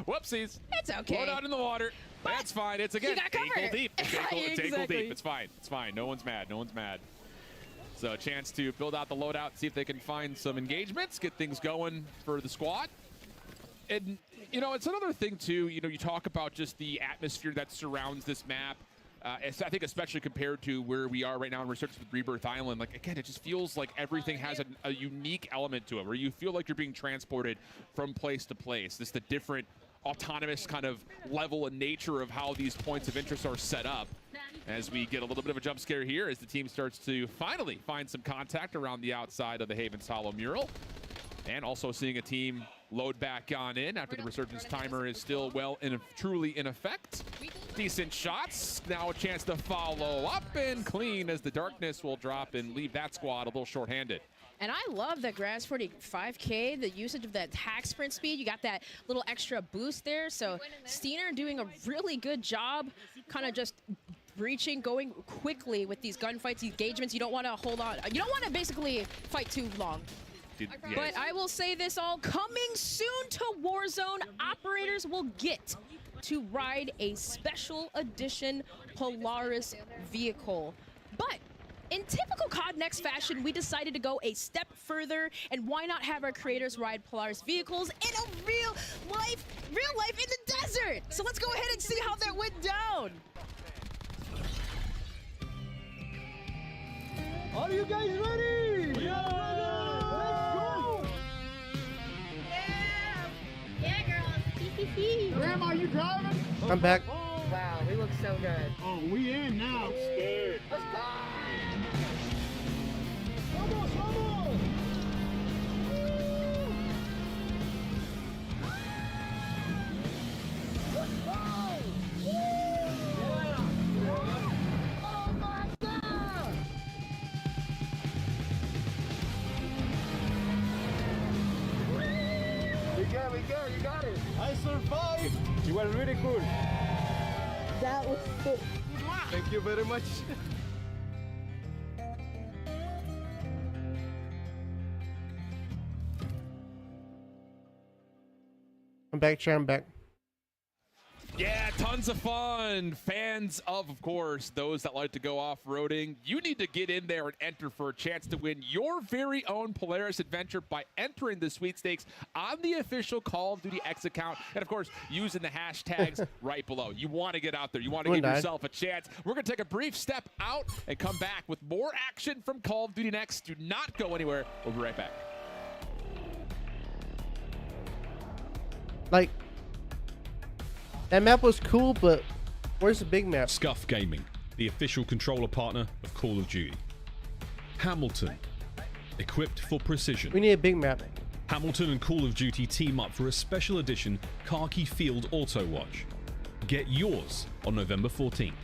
Whoopsies. It's okay. Float out in the water. That's fine. It's again ankle deep. It's ankle deep. It's fine. It's fine. No one's mad. No one's mad. So a chance to build out the loadout, see if they can find some engagements, get things going for the squad. And you know, it's another thing too. You know, you talk about just the atmosphere that surrounds this map. I think especially compared to where we are right now in Resurgence with Rebirth Island, like again, it just feels like everything has a unique element to it, where you feel like you're being transported from place to place. This the different autonomous kind of level and nature of how these points of interest are set up. As we get a little bit of a jump scare here as the team starts to finally find some contact around the outside of the Havens Hollow mural. And also seeing a team load back on in after the Resurgence timer is still truly in effect. Decent shots. Now a chance to follow up and clean as the darkness will drop and leave that squad a little short-handed. And I love that Grass 45K, the usage of that attack sprint speed. You got that little extra boost there. So Steiner doing a really good job, kind of just breaching, going quickly with these gunfights, engagements. You don't want to hold on. You don't want to basically fight too long. But I will say this all, coming soon to Warzone, operators will get to ride a special edition Polaris vehicle. But in typical COD Next fashion, we decided to go a step further, and why not have our creators ride Polaris vehicles in a real life in the desert? So let's go ahead and see how that went down. Are you guys ready? Yeah! Let's go! Yeah, girls. Grandma, are you driving? I'm back. Wow, we look so good. Oh, we in now. I'm scared. Let's go! Vamos, vamos! Let's go! Yeah! Oh my God! We go, you got it. I survived. You were really cool. That was sick. Thank you very much. I'm back, Chair. I'm back. Yeah, tons of fun. Fans of course, those that like to go off-roading, you need to get in there and enter for a chance to win your very own Polaris adventure by entering the sweepstakes on the official Call of Duty X account, and of course, using the hashtags right below. You want to get out there. You want to give yourself a chance. We're going to take a brief step out and come back with more action from Call of Duty Next. Do not go anywhere. We'll be right back. Like, that map was cool, but where's the big map? Scuff Gaming, the official controller partner of Call of Duty. Hamilton, equipped for precision. We need a big map. Hamilton and Call of Duty team up for a special edition Khaki Field Auto Watch. Get yours on November 14th.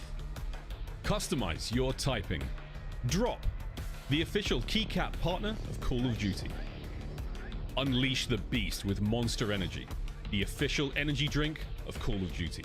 Customize your typing. Drop, the official keycap partner of Call of Duty. Unleash the beast with Monster Energy, the official energy drink of Call of Duty.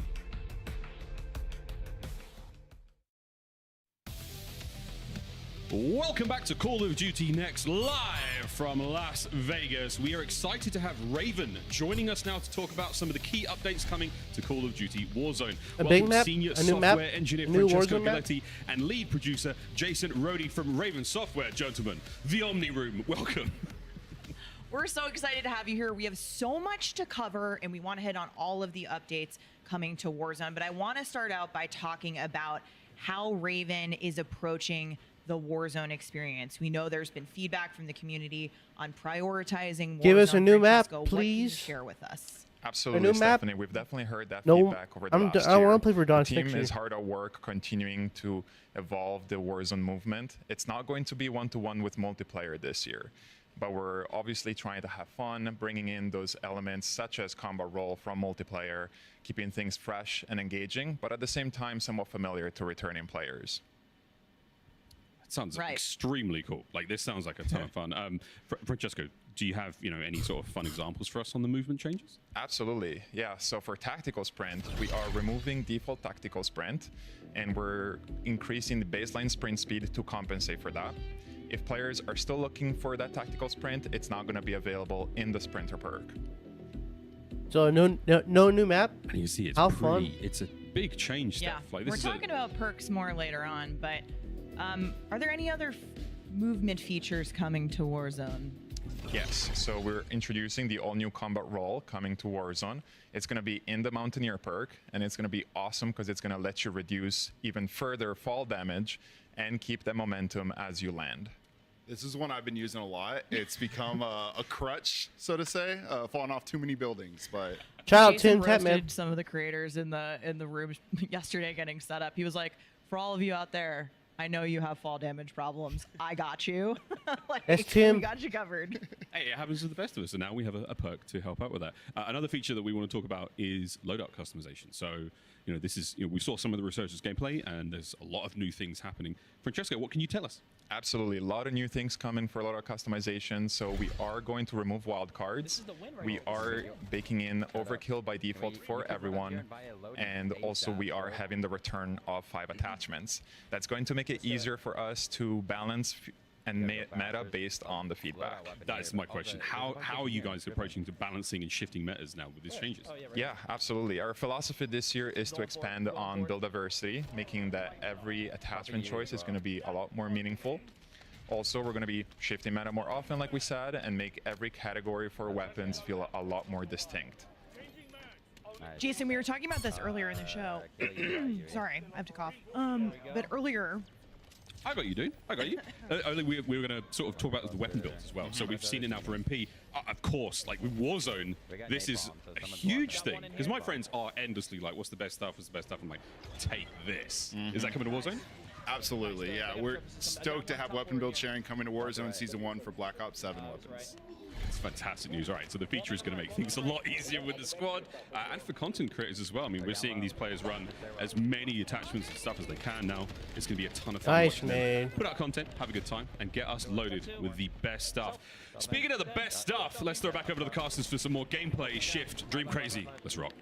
Welcome back to Call of Duty Next, live from Las Vegas. We are excited to have Raven joining us now to talk about some of the key updates coming to Call of Duty Warzone. A big map, Senior a new software map, engineer a new Francesco Warzone map. Galetti and lead producer Jason Rhodey from Raven Software. Gentlemen, the Omni Room, welcome. We're so excited to have you here. We have so much to cover, and we want to hit on all of the updates coming to Warzone. But I want to start out by talking about how Raven is approaching the Warzone experience. We know there's been feedback from the community on prioritizing Warzone. Give us a new map, Francesco, what can you please. share with us? Absolutely, A new map? Stephanie. We've definitely heard that No, feedback over the last year. I want to play for Dawn's The team Fiction. is hard at work continuing to evolve the Warzone movement. It's not going to be one-to-one with multiplayer this year, but we're obviously trying to have fun, bringing in those elements such as combat role from multiplayer, keeping things fresh and engaging, but at the same time somewhat familiar to returning players. Sounds extremely cool. Like, this sounds like a ton of fun. Francesco, do you have any sort of fun examples for us on the movement changes? Absolutely, yeah. So for tactical sprint, we are removing default tactical sprint, and we're increasing the baseline sprint speed to compensate for that. If players are still looking for that tactical sprint, it's not going to be available in the sprinter perk. So no new map. And you see, it's how pretty, fun. It's a big change. Yeah, Steph. Like, we're talking about perks more later on, but are there any other movement features coming to Warzone? Yes, so we're introducing the all-new combat role coming to Warzone. It's going to be in the Mountaineer perk, and it's going to be awesome because it's going to let you reduce even further fall damage and keep the momentum as you land. This is one I've been using a lot. It's become a crutch, so to say, falling off too many buildings. But Jason roasted some of the creators in the room yesterday getting set up. He was like, "For all of you out there, I know you have fall damage problems. I got you. Like, That's Tim. We got you covered." Hey, it happens to the best of us, and now we have a perk to help out with that. Another feature that we want to talk about is loadout customization. So, this is, we saw some of the Resurgence gameplay, and there's a lot of new things happening. Francesco, what can you tell us? Absolutely, a lot of new things coming for loadout customization. So we are going to remove wildcards. We are baking in overkill by default for everyone, and also we are having the return of 5 attachments. That's going to make it easier for us to balance and meta based on the feedback. That's my question. How are you guys approaching to balancing and shifting metas now with these changes? Yeah, absolutely. Our philosophy this year is to expand on build diversity, making that every attachment choice is going to be a lot more meaningful. Also, we're going to be shifting meta more often, like we said, and make every category for weapons feel a lot more distinct. Jason, we were talking about this earlier in the show. Sorry, I have to cough. But earlier, I got you, dude. I got you. Only we were going to sort of talk about the weapon builds as well. So we've seen it now for MP. Of course, like with Warzone, this is a huge thing. Because my friends are endlessly like, what's the best stuff? What's the best stuff? I'm like, take this. Is that coming to Warzone? Absolutely, yeah. We're stoked to have weapon build sharing coming to Warzone Season 1 for Black Ops 7 weapons. It's fantastic news. All right, so the feature is going to make things a lot easier with the squad and for content creators as well. I mean, we're seeing these players run as many attachments and stuff as they can now. It's going to be a ton of fun. Nice, man. Put out content, have a good time, and get us loaded with the best stuff. Speaking of the best stuff, let's throw it back over to the casters for some more gameplay. Shift, Dream Crazy. Let's rock.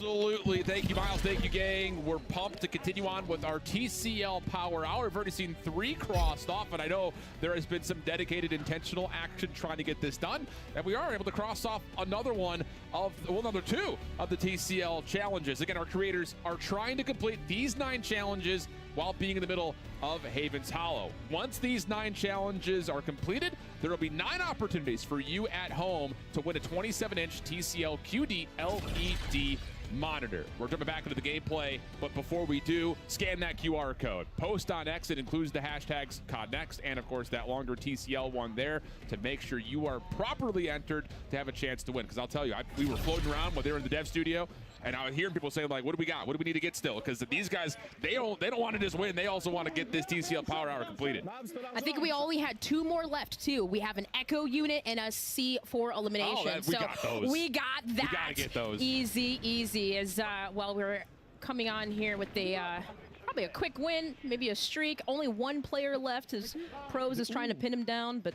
Absolutely. Thank you, Miles. Thank you, gang. We're pumped to continue on with our TCL Power Hour. We've already seen 3 crossed off, and I know there has been some dedicated, intentional action trying to get this done. And we are able to cross off another one of, well, another 2 of the TCL challenges. Again, our creators are trying to complete these 9 challenges while being in the middle of Haven's Hollow. Once these 9 challenges are completed, there will be 9 opportunities for you at home to win a 27-inch TCL QD LED monitor. We're jumping back into the gameplay, but before we do, scan that QR code. Post on X, it includes the hashtags CODNEXT and, of course, that longer TCL one there to make sure you are properly entered to have a chance to win. Because I'll tell you, we were floating around when they were in the dev studio, and I was hearing people saying, like, what do we got? What do we need to get still? Because these guys, they don't want to just win. They also want to get this TCL Power Hour completed. I think we only had 2 more left, too. We have an Echo unit and a C4 elimination. We got those. We got that. We got to get those. Easy, easy. As well, we're coming on here with probably a quick win, maybe a streak. Only 1 player left. His pros is trying to pin him down, but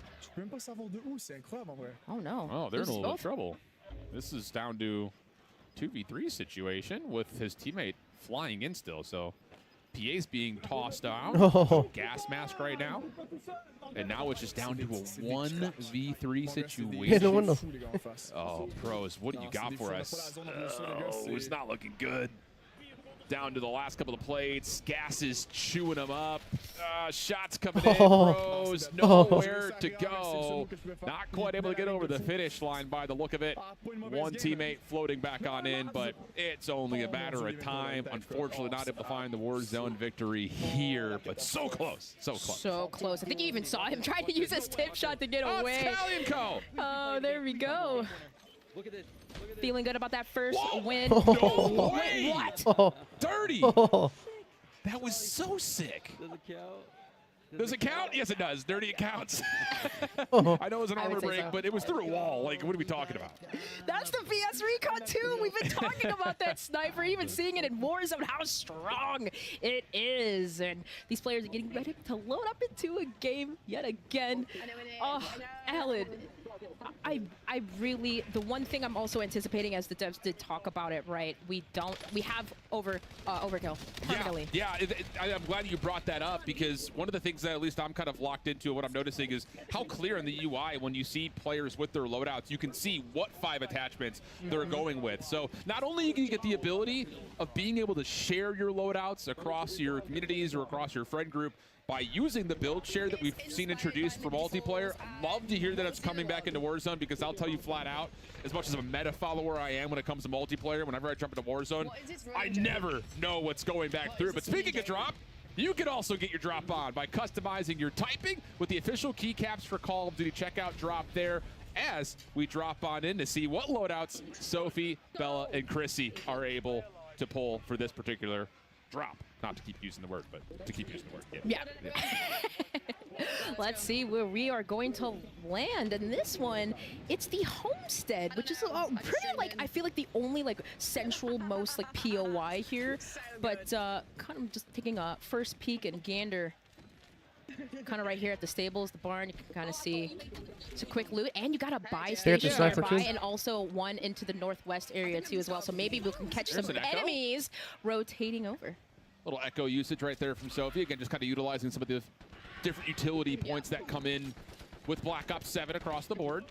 oh no. Oh, they're in a little bit of trouble. This is down to 2v3 situation with his teammate flying in still. So PA's being tossed out. Gas mask right now. And now it's just down to a 1v3 situation. Oh, pros, what do you got for us? Oh, it's not looking good. Down to the last couple of plates. Gas is chewing them up. Shots coming in, pros. Nowhere to go. Not quite able to get over the finish line by the look of it. 1 teammate floating back on in, but it's only a matter of time. Unfortunately, not able to find the Warzone victory here, but so close. So close. So close. I think you even saw him trying to use his tip shot to get away. Italian Co. Oh, there we go. Look at this. Feeling good about that first win. No way! What? Dirty! That was so sick. Does it count? Does it count? Yes, it does. Dirty, it counts. I know it was an armor break, but it was through a wall. Like, what are we talking about? That's the VS Recon 2. We've been talking about that sniper, even seeing it in Warzone, how strong it is. And these players are getting ready to load up into a game yet again. Oh, Alan. I really, the one thing I'm also anticipating, as the devs did talk about it, right? We have overkill permanently. Yeah, I'm glad you brought that up, because one of the things that at least I'm kind of locked into, what I'm noticing is how clear in the UI when you see players with their loadouts, you can see what 5 attachments they're going with. So not only can you get the ability of being able to share your loadouts across your communities or across your friend group, by using the build share that we've seen introduced for multiplayer. Love to hear that it's coming back into Warzone, because I'll tell you flat out, as much as a meta follower I am when it comes to multiplayer, whenever I jump into Warzone, I never know what's going back through. But speaking of drop, you can also get your drop on by customizing your typing with the official keycaps for Call of Duty. Check out drop there as we drop on in to see what loadouts Sophie, Bella, and Chrissy are able to pull for this particular drop. Not to keep using the word, but to keep using the word. Yeah. Let's see where we are going to land. And this one, it's the Homestead, which is pretty, like, I feel like the only, like, central most, like, POI here. But kind of just taking a first peek and gander kind of right here at the stables, the barn. You can kind of see it's a quick loot, and you got a buy station nearby, and also one into the northwest area too as well. So maybe we can catch some enemies rotating over. Little echo usage right there from Sophie. Again, just kind of utilizing some of the different utility points that come in with Black Ops 7 across the board.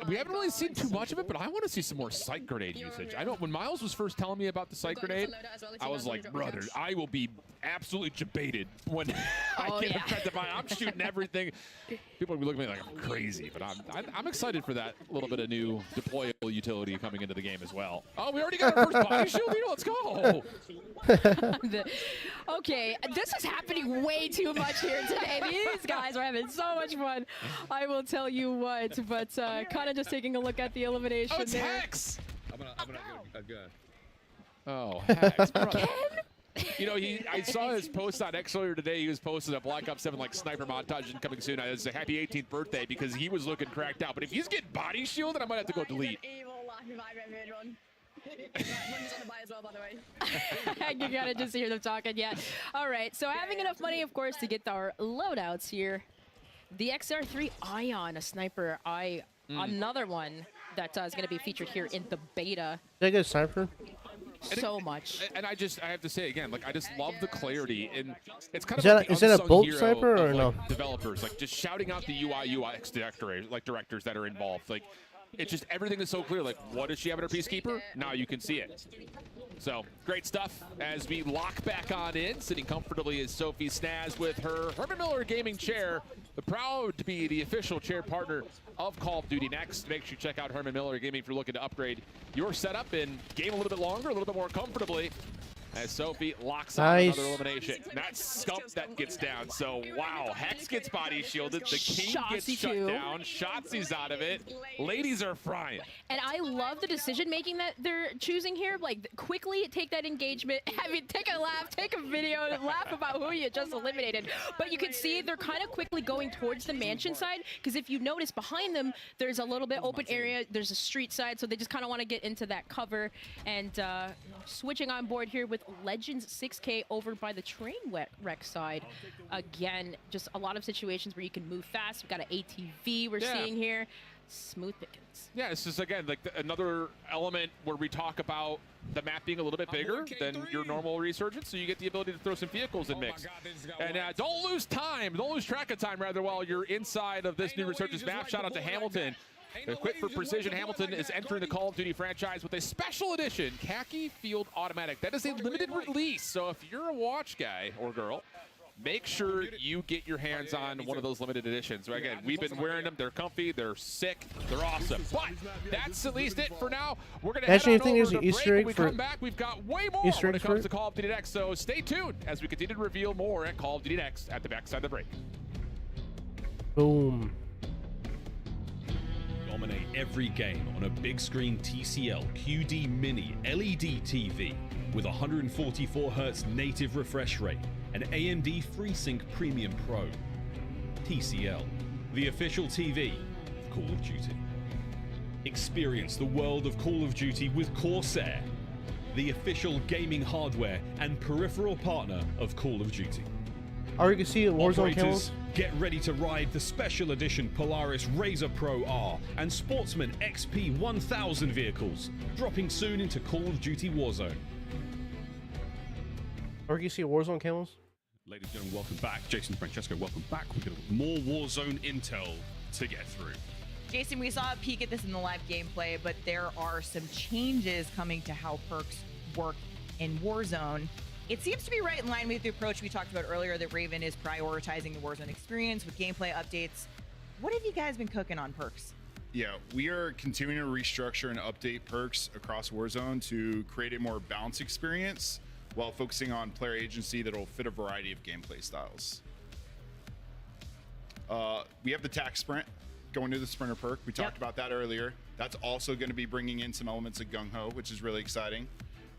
We haven't really seen too much of it, but I want to see some more sight grenade usage. I know when Miles was first telling me about the sight grenade, I was like, brother, I will be absolutely debated when I get affected by it. I'm shooting everything. People will be looking at me like I'm crazy, but I'm excited for that little bit of new deployable utility coming into the game as well. Oh, we already got our first body shield here. Let's go. Okay, this is happening way too much here today. These guys are having so much fun. I will tell you what, but kind of just taking a look at the elimination it's there. Hex! I'm gonna go. Oh, Hex, brother. You know, I saw his post on X earlier today. He was posting a Black Ops 7 like sniper montage and coming soon. It's a happy 18th birthday because he was looking cracked out. But if he's getting body shielded, I might have to go delete. You gotta just hear them talking, yeah. All right, so having enough money, of course, to get our loadouts here. The XR3 Ion, a sniper, another one that is going to be featured here in the beta. Is that a good sniper? So much. And I have to say again, like I just love the clarity, and it's kind Is of that like is that a bolt sniper or of, no? like, developers, like just shouting out the UI UX directors that are involved. Like it's just everything is so clear. Like what does she have in her Peacekeeper? Now you can see it. So great stuff as we lock back on in, sitting comfortably is Sophie Snaz with her Herman Miller gaming chair. Proud to be the official chair partner of Call of Duty Next. Make sure you check out Herman Miller Gaming if you're looking to upgrade your setup and game a little bit longer, a little bit more comfortably. As Sophie locks on another elimination. That's Scump that gets down. So, wow, Hex gets body shielded. The King gets shut down. Shotzi's out of it. Ladies are frying. And I love the decision-making that they're choosing here. Like, quickly take that engagement. I mean, take a laugh, take a video, laugh about who you just eliminated. But you can see they're kind of quickly going towards the mansion side. Because if you notice behind them, there's a little bit open area. There's a street side. So they just kind of want to get into that cover. And switching on board here with Legends 6K over by the train wreck side. Again, just a lot of situations where you can move fast. We've got an ATV we're seeing here. Smooth pickings. Yeah, it's just, again, like another element where we talk about the map being a little bit bigger than your normal resurgence, so you get the ability to throw some vehicles in mix. And don't lose time, don't lose track of time, rather, while you're inside of this new resurgence map. Shout out to Hamilton. Equipped for precision, Hamilton is entering the Call of Duty franchise with a special edition khaki field automatic. That is a limited release, so if you're a watch guy or girl, make sure you get your hands on one of those limited editions. So again, we've been wearing them. They're comfy, they're sick, they're awesome. But that's at least it for now. We're going to head on over there's to an break. Easter egg When we for come back, we've got way more Easter when it eggs comes for to Call of Duty Next. So stay tuned as we continue to reveal more at Call of Duty Next at the backside of the break. Boom. Dominate every game on a big screen TCL QD Mini LED TV with 144Hz native refresh rate and AMD FreeSync Premium Pro. TCL, the official TV of Call of Duty. Experience the world of Call of Duty with Corsair, the official gaming hardware and peripheral partner of Call of Duty. Or you can see Warzone Operators, camels. get ready to ride the special edition Polaris Razor Pro R and Sportsman XP 1000 vehicles, dropping soon into Call of Duty Warzone. Or you can see Warzone camels. Ladies and gentlemen, welcome back. Jason Francesco, welcome back. We've got more Warzone intel to get through. Jason, we saw a peek at this in the live gameplay, but there are some changes coming to how perks work in Warzone. It seems to be right in line with the approach we talked about earlier that Raven is prioritizing the Warzone experience with gameplay updates. What have you guys been cooking on perks? Yeah, we are continuing to restructure and update perks across Warzone to create a more balanced experience while focusing on player agency that will fit a variety of gameplay styles. We have the tack sprint going to the sprinter perk. We talked about that earlier. That's also going to be bringing in some elements of gung ho, which is really exciting.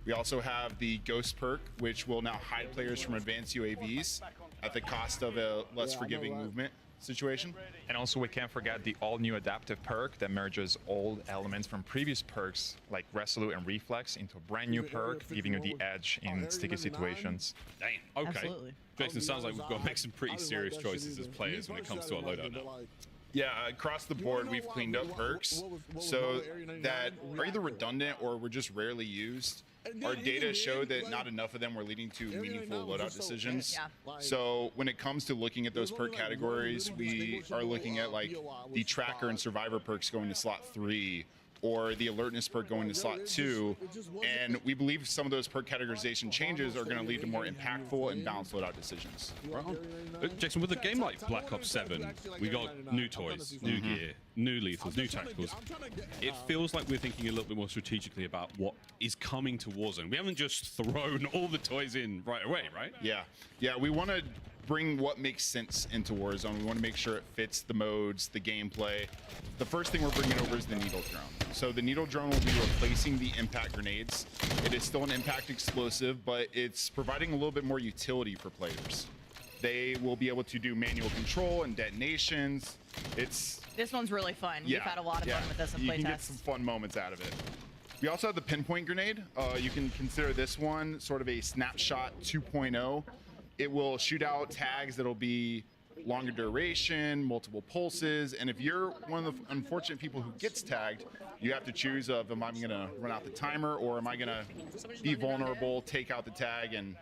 We also have the Ghost perk, which will now hide players from advanced UAVs at the cost of a less forgiving movement situation. And also we can't forget the all-new adaptive perk that merges old elements from previous perks like Resolute and Reflex into a brand new perk, giving you the edge in sticky situations. Damn, okay. Absolutely. Jason, sounds like we've got to make some pretty serious choices as players when it comes to our loadout now. Yeah, across the board, we've cleaned up perks so that are either redundant or were just rarely used. our data showed that not enough of them were leading to meaningful loadout decisions. Yeah. So when it comes to looking at those perk categories, we are looking at like the tracker and survivor perks going to slot 3, or the alertness perk going to slot 2, and we believe some of those perk categorization changes are going to lead to more impactful and balanced loadout decisions. Right on. Jason, with a game like Black Ops 7, we got new toys, new gear, new lethals, new tacticals. It feels like we're thinking a little bit more strategically about what is coming to Warzone. We haven't just thrown all the toys in right away, right? Yeah, we want to bring what makes sense into Warzone. We want to make sure it fits the modes, the gameplay. The first thing we're bringing over is the needle drone. So the needle drone will be replacing the impact grenades. It is still an impact explosive, but it's providing a little bit more utility for players. They will be able to do manual control and detonations. This one's really fun. We've had a lot of fun with this in You can get playtest. some fun moments out of it. We also have the pinpoint grenade. You can consider this one sort of a snapshot 2.0. It will shoot out tags that'll be longer duration, multiple pulses, and if you're one of the unfortunate people who gets tagged, you have to choose of, am I going to run out the timer, or am I going to be vulnerable, take out the tag, and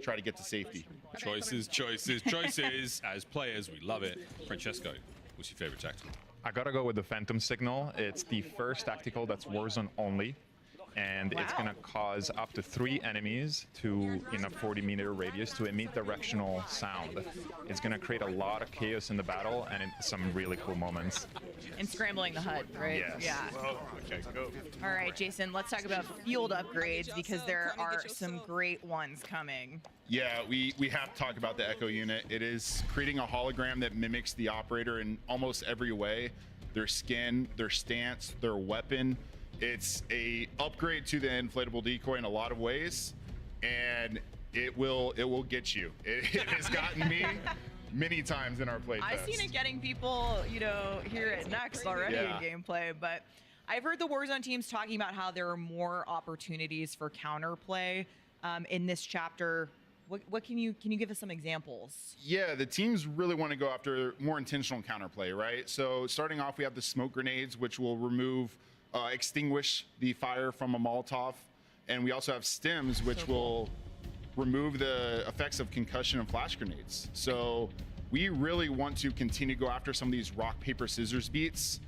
try to get to safety? Choices, choices, choices. As players, we love it. Francesco, what's your favorite tactical? I gotta go with the Phantom Signal. It's the first tactical that's Warzone only, and it's gonna cause up to 3 enemies to, in a 40-meter radius, to emit directional sound. It's gonna create a lot of chaos in the battle and some really cool moments. And scrambling the HUD, right? Yes. Yeah. Oh, okay, go. All right, Jason, let's talk about field upgrades because there are some great ones coming. Yeah, we have to talk about the Echo unit. It is creating a hologram that mimics the operator in almost every way. Their skin, their stance, their weapon. It's a upgrade to the inflatable decoy in a lot of ways, and it will get you. It has gotten me many times in our playtest. I've seen it getting people, here at Next already in gameplay, but I've heard the Warzone teams talking about how there are more opportunities for counterplay in this chapter. What can you give us some examples? Yeah, the teams really want to go after more intentional counterplay, right? So starting off, we have the smoke grenades, which will extinguish the fire from a Molotov, and we also have stems, which will remove the effects of concussion and flash grenades. So we really want to continue to go after some of these rock, paper, scissors beats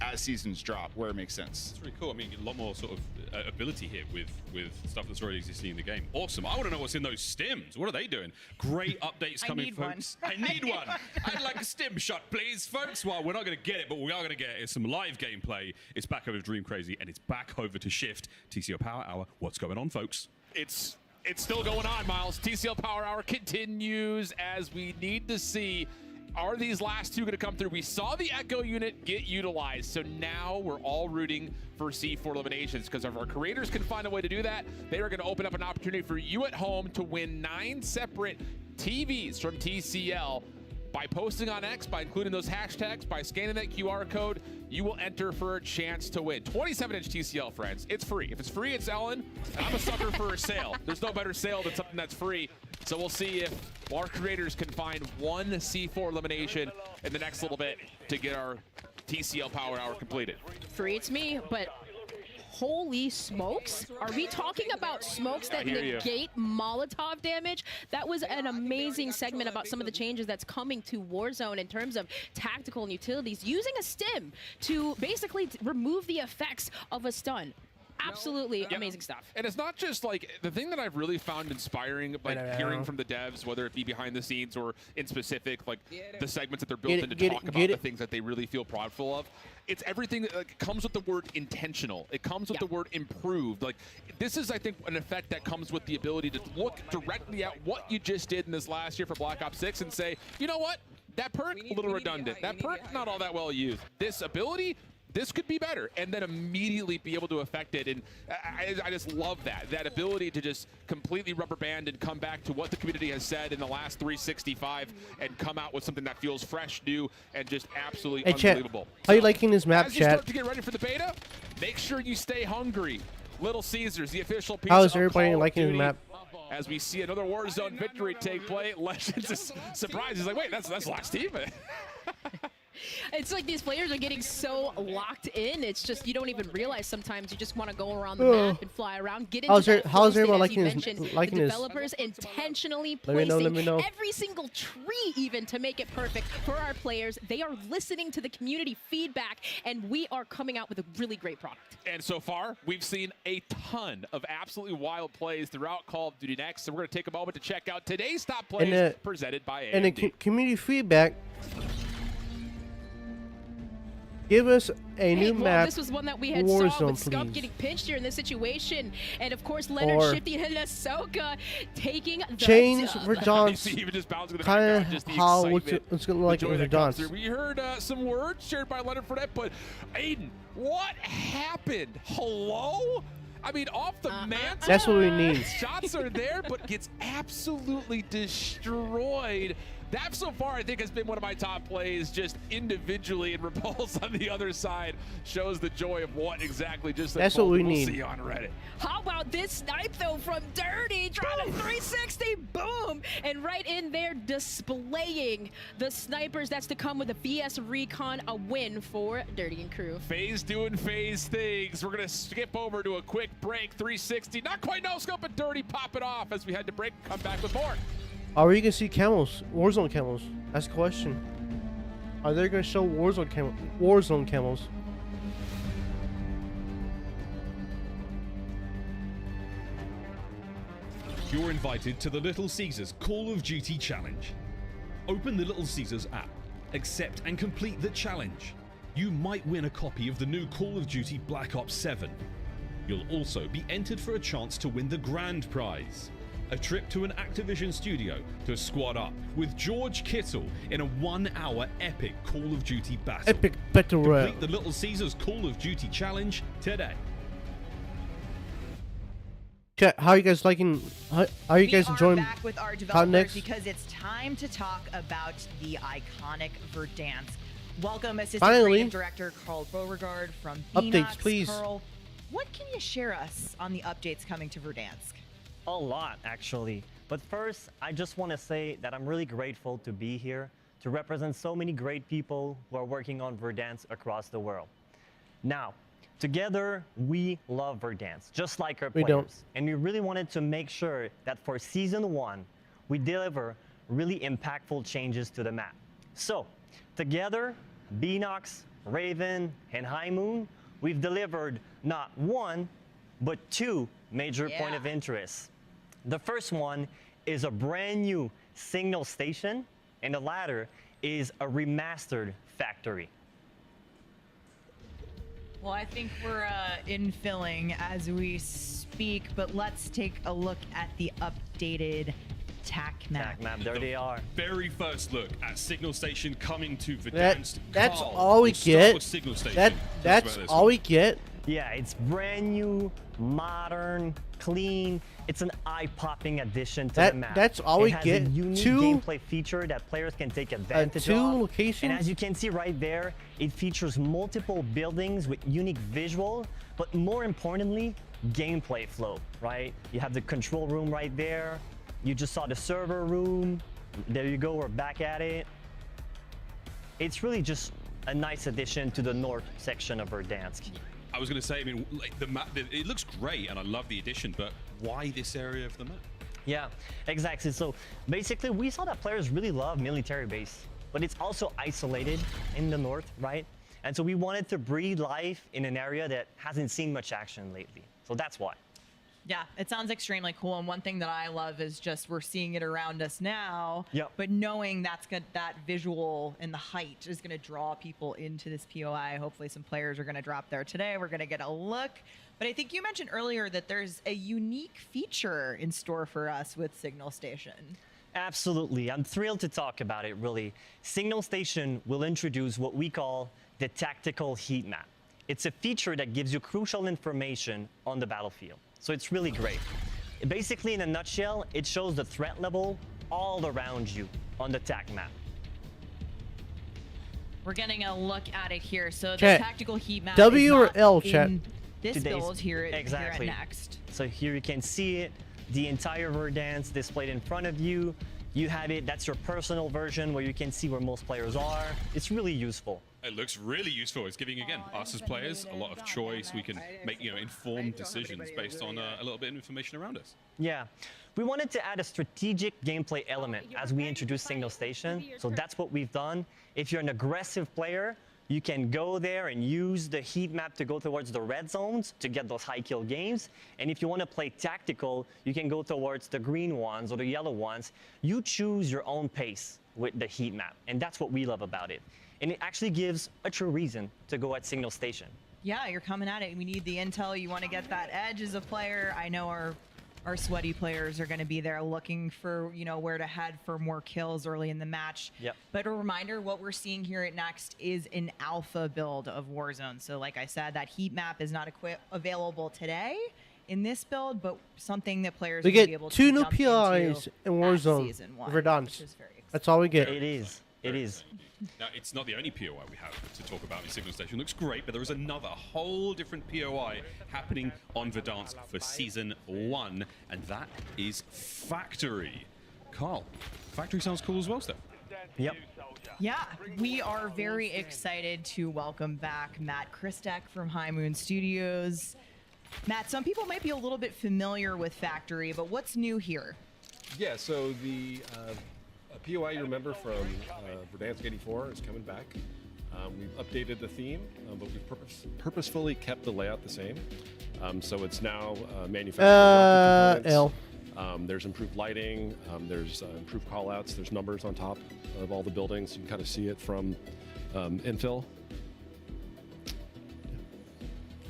as seasons drop, where it makes sense. It's really cool. I mean, a lot more sort of ability here with stuff that's already existing in the game. Awesome. I want to know what's in those stims. What are they doing? Great updates coming, folks. I need one. I'd like a stim shot, please, folks. Well, we're not going to get it, but we are going to get is some live gameplay. It's back over to Dream Crazy, and it's back over to Shift. TCL Power Hour. What's going on, folks? It's still going on, Miles. TCL Power Hour continues as we need to see, are these last two going to come through? We saw the Echo unit get utilized, so now we're all rooting for C4 eliminations, because if our creators can find a way to do that, they are going to open up an opportunity for you at home to win 9 separate TVs from TCL. By posting on X, by including those hashtags, by scanning that QR code, you will enter for a chance to win. 27-inch TCL, friends. It's free. If it's free, it's Ellen. And I'm a sucker for a sale. There's no better sale than something that's free. So we'll see if our creators can find one C4 elimination in the next little bit to get our TCL Power Hour completed. Free, it's me, but holy smokes. Are we talking about smokes that negate Molotov damage? That was an amazing segment about some of the changes that's coming to Warzone in terms of tactical and utilities, using a stim to basically remove the effects of a stun. Absolutely amazing stuff. And it's not just like, the thing that I've really found inspiring, like hearing from the devs, whether it be behind the scenes or in specific, like the segments that they're built in to talk about the things that they really feel proudful of. It's everything that comes with the word intentional. It comes with the word improved. Like, this is, I think, an effect that comes with the ability to look directly at what you just did in this last year for Black Ops 6 and say, you know what? That perk, a little redundant. That perk, not all that well used. This ability, this could be better, and then immediately be able to affect it. And I just love that ability to just completely rubber band and come back to what the community has said in the last 365 and come out with something that feels fresh, new, and just absolutely unbelievable. How are you liking this map, as you start to get ready for the beta, make sure you stay hungry. Little Caesars, the official pizza. How is everybody liking this map? As we see another Warzone victory take place, Legends is surprised. He's like, wait, that's last team. It's like these players are getting so locked in. It's just you don't even realize sometimes. You just want to go around the map and fly around. Get into How's everyone liking this? The developers intentionally let me know. every single tree even to make it perfect for our players. They are listening to the community feedback, and we are coming out with a really great product. And so far, we've seen a ton of absolutely wild plays throughout Call of Duty Next. So we're going to take a moment to check out today's top plays presented by AMD. And the community feedback. Give us a new map. This was one that we had Warzone, saw with Scump please. getting pinched here in this situation. And of course, Leonard shifting and Ahsoka taking the change dub. Verdansk. Kind of how what's going to look like in Verdansk. We heard some words shared by Leonard Fournette, but Aiden, what happened? Hello? I mean, off the mantle. That's what we need. Shots are there, but gets absolutely destroyed. That so far, I think, has been one of my top plays, just individually, and Repulse on the other side shows the joy of what exactly just that's what we need. See on Reddit. How about this snipe, though, from Dirty? Trying to 360, boom! And right in there, displaying the snipers. That's to come with a BS Recon, a win for Dirty and crew. FaZe doing FaZe things. We're going to skip over to a quick break. 360, not quite no scope, but Dirty pop it off as we head to break. Come back with more. Are we gonna see camels? Warzone camels? That's the question. Are they gonna show Warzone camels? You're invited to the Little Caesars Call of Duty Challenge. Open the Little Caesars app, accept and complete the challenge. You might win a copy of the new Call of Duty Black Ops 7. You'll also be entered for a chance to win the grand prize. A trip to an Activision studio to squad up with George Kittle in a 1-hour epic Call of Duty battle. Epic battle royale. Complete the Little Caesars Call of Duty Challenge today. Chat, how are you guys liking? How are you guys enjoying? We are back with our developers because it's time to talk about the iconic Verdansk. Welcome, Assistant Creative Director Carl Beauregard from Beanox. Updates, please. Carl, what can you share us on the updates coming to Verdansk? A lot, actually. But first, I just want to say that I'm really grateful to be here to represent so many great people who are working on Verdansk across the world. Now, together, we love Verdansk, just like our players. And we really wanted to make sure that for Season 1, we deliver really impactful changes to the map. So, together, Beanox, Raven, and High Moon, we've delivered not one, but two major point of interest. The first one is a brand new signal station, and the latter is a remastered factory. Well, I think we're infilling as we speak, but let's take a look at the updated TAC map. TAC map, there they are. Very first look at Signal Station coming to Verdansk. That's Carl, all we we'll start get. with Signal Station. That's all we get. Yeah, it's brand new, modern, clean. It's an eye-popping addition to the map. That's all we get. It has a unique gameplay feature that players can take advantage of. Locations. And as you can see right there, it features multiple buildings with unique visual, but more importantly, gameplay flow, right? You have the control room right there. You just saw the server room. There you go, we're back at it. It's really just a nice addition to the north section of Verdansk. I was going to say, I mean, like the map, it looks great, and I love the addition, but why this area of the map? Yeah, exactly. So basically, we saw that players really love military base, but it's also isolated in the north, right? And so we wanted to breathe life in an area that hasn't seen much action lately. So that's why. Yeah, it sounds extremely cool. And one thing that I love is just we're seeing it around us now. Yep. But knowing that's good, that visual and the height is going to draw people into this POI. Hopefully some players are going to drop there today. We're going to get a look. But I think you mentioned earlier that there's a unique feature in store for us with Signal Station. Absolutely. I'm thrilled to talk about it, really. Signal Station will introduce what we call the tactical heat map. It's a feature that gives you crucial information on the battlefield. So it's really great. Basically, in a nutshell, it shows the threat level all around you on the TAC map. We're getting a look at it here. So the Chat. tactical heat map W is or not L, in chat? this build here at Next. So here you can see it, the entire Verdansk displayed in front of you. You have it, that's your personal version where you can see where most players are. It's really useful. It looks really useful. It's giving, again, us as players a lot of choice. We can make, informed decisions based on a little bit of information around us. Yeah. We wanted to add a strategic gameplay element as we introduced Signal Station. So that's what we've done. If you're an aggressive player, you can go there and use the heat map to go towards the red zones to get those high kill games. And if you want to play tactical, you can go towards the green ones or the yellow ones. You choose your own pace with the heat map. And that's what we love about it. And it actually gives a true reason to go at Signal Station. Yeah, you're coming at it. We need the intel. You want to get that edge as a player. I know our sweaty players are going to be there looking for, where to head for more kills early in the match. Yep. But a reminder, what we're seeing here at Next is an alpha build of Warzone. So like I said, that heat map is not available today in this build, but something that players We will be able get to 2 new jump PIs into in Warzone. Season 1, Verdansk. which is very exciting. That's all we get. It is. It is. Now, it's not the only POI we have to talk about in Signal Station. It looks great, but there is another whole different POI happening on Verdansk for Season 1, and that is Factory. Carl, Factory sounds cool as well, Steph. Yep. Yeah, we are very excited to welcome back Matt Christek from High Moon Studios. Matt, some people might be a little bit familiar with Factory, but what's new here? Yeah, so the POI you remember from Verdansk 84 is coming back. We've updated the theme, but we've purposefully kept the layout the same. So it's now manufactured. There's improved lighting. There's improved callouts. There's numbers on top of all the buildings. You can kind of see it from infill.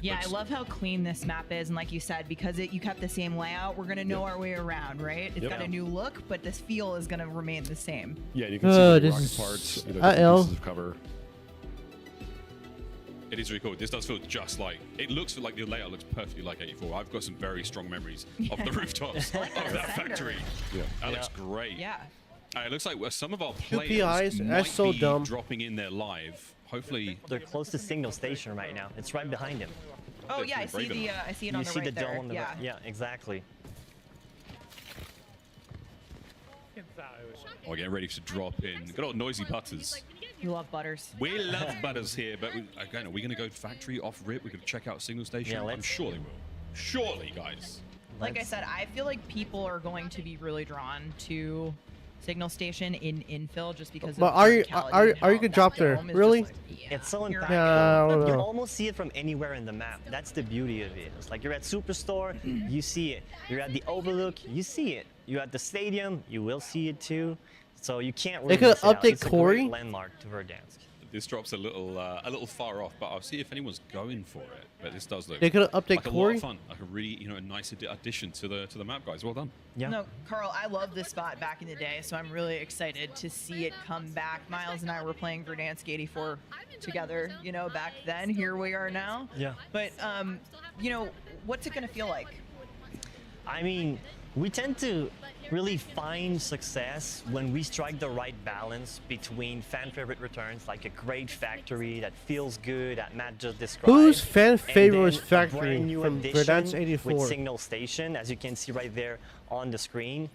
Yeah, I love how clean this map is, and like you said, because you kept the same layout, we're gonna know our way around, right? It's got a new look, but this feel is gonna remain the same. Yeah, you can see the rocket parts, different pieces of cover. It is really cool. This does feel just like, it looks like the layout looks perfectly like 84. I've got some very strong memories of the rooftops of that factory. Yeah. That looks great. Yeah. It looks like some of our PIs, players that's might so be dumb. dropping in there live. Hopefully. They're close to Signal Station right now. It's right behind him. Oh yeah, I see it on the right there. Dome on the right. Yeah, exactly. Oh, getting ready to drop in. Good old noisy butters. You love butters. We love butters here, but again, are we going to go factory off rip? We're going to check out Signal Station? Yeah, I'm sure they will. Surely, guys. Like I said, I feel like people are going to be really drawn to Signal Station in infill just because. But are you gonna drop there? Really? It's so impactful. Yeah, I don't You know. almost see it from anywhere in the map. That's the beauty of it. It's like you're at Superstore, you see it. You're at the Overlook, you see it. You're at the stadium, you will see it too. So you can't really They could miss it out. update It's a Corey? great landmark to Verdansk. This drops a little far off, but I'll see if anyone's going for it. But this does look They could update like a lot Corey? of fun, like a really a nice addition to the map, guys. Well done. Yeah. No, Carl, I loved this spot back in the day, so I'm really excited to see it come back. Miles and I were playing Verdansk 84 together, back then. Here we are now. Yeah. But, what's it going to feel like? I mean, we tend to really find success when we strike the right balance between fan favorite returns, like a great factory that feels good, that Matt just described. Whose fan and favorite then was a Factory brand new from addition Verdansk 84? with Signal Station, as you can see right there on the screen.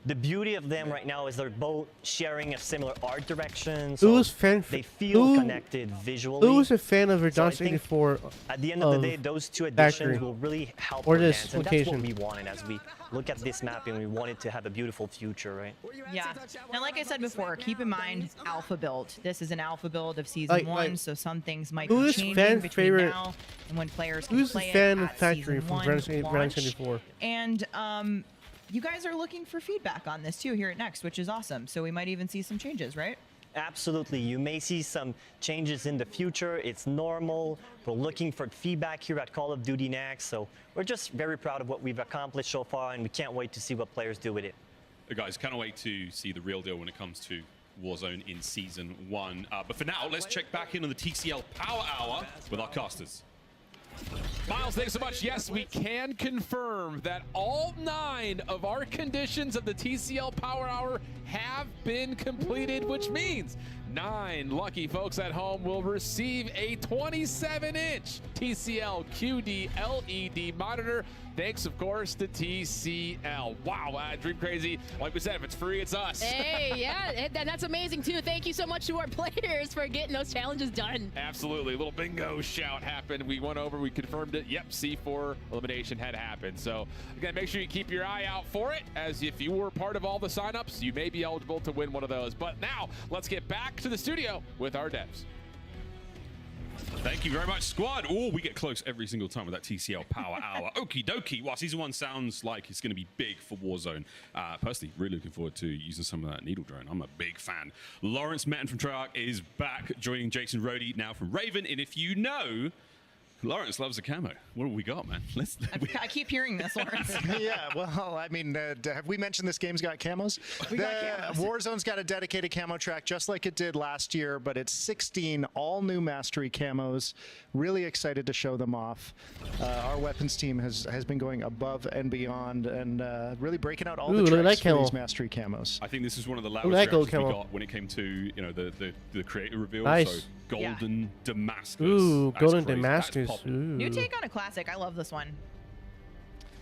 The beauty of them right now is they're both sharing a similar art direction, so Who's fan? they feel who- connected visually. Who's a fan of So I Verdansk think 84? At the end of the day, those two additions Factory? will really help Or Verdansk, this and location? that's what we wanted as we look at this map and we wanted to have a beautiful future, right? Yeah. And like I said before, keep in mind alpha build. This is an alpha build of season Like- 1, like, so some things might who's be changing fan between favorite- now and when players can Who's a play fan it of at Factory season from 1 Verdansk launch. 84? And you guys are looking for feedback on this too here at Next, which is awesome. So we might even see some changes, right? Absolutely. You may see some changes in the future. It's normal. We're looking for feedback here at Call of Duty Next. So we're just very proud of what we've accomplished so far, and we can't wait to see what players do with it. Guys, cannot wait to see the real deal when it comes to Warzone in Season 1. But for now, let's check back in on the TCL Power Hour with our casters. Miles, thanks so much. Yes, we can confirm that all 9 of our conditions of the TCL Power Hour have been completed, which means 9 lucky folks at home will receive a 27-inch TCL QD LED monitor thanks, of course, to TCL. Wow, Dream Crazy. Like we said, if it's free, it's us. Hey, yeah, and that's amazing, too. Thank you so much to our players for getting those challenges done. Absolutely. A little bingo shout happened. We went over, we confirmed it. Yep, C4 elimination had happened. So, again, make sure you keep your eye out for it, as if you were part of all the signups, you may be eligible to win one of those. But now, let's get back to the studio with our devs. Thank you very much, squad. Oh, we get close every single time with that TCL Power Hour. Okie dokie. Well, Season 1 sounds like it's going to be big for Warzone. Personally, really looking forward to using some of that needle drone. I'm a big fan. Lawrence Metten from Treyarch is back, joining Jason Rhodey now from Raven. And if you know, Lawrence loves a camo. What have we got, man? I keep hearing this, Lawrence. Yeah, well, I mean, have we mentioned this game's got camos? We got camos. Warzone's got a dedicated camo track just like it did last year, but it's 16 all new mastery camos. Really excited to show them off. Our weapons team has been going above and beyond and really breaking out all the tricks for these mastery camos. I think this is one of the loudest reactions we got when it came to, you know, the creator reveal. Nice. So golden Damascus. Ooh, That's golden crazy. Damascus. Ooh. New take on a classic. I love this one.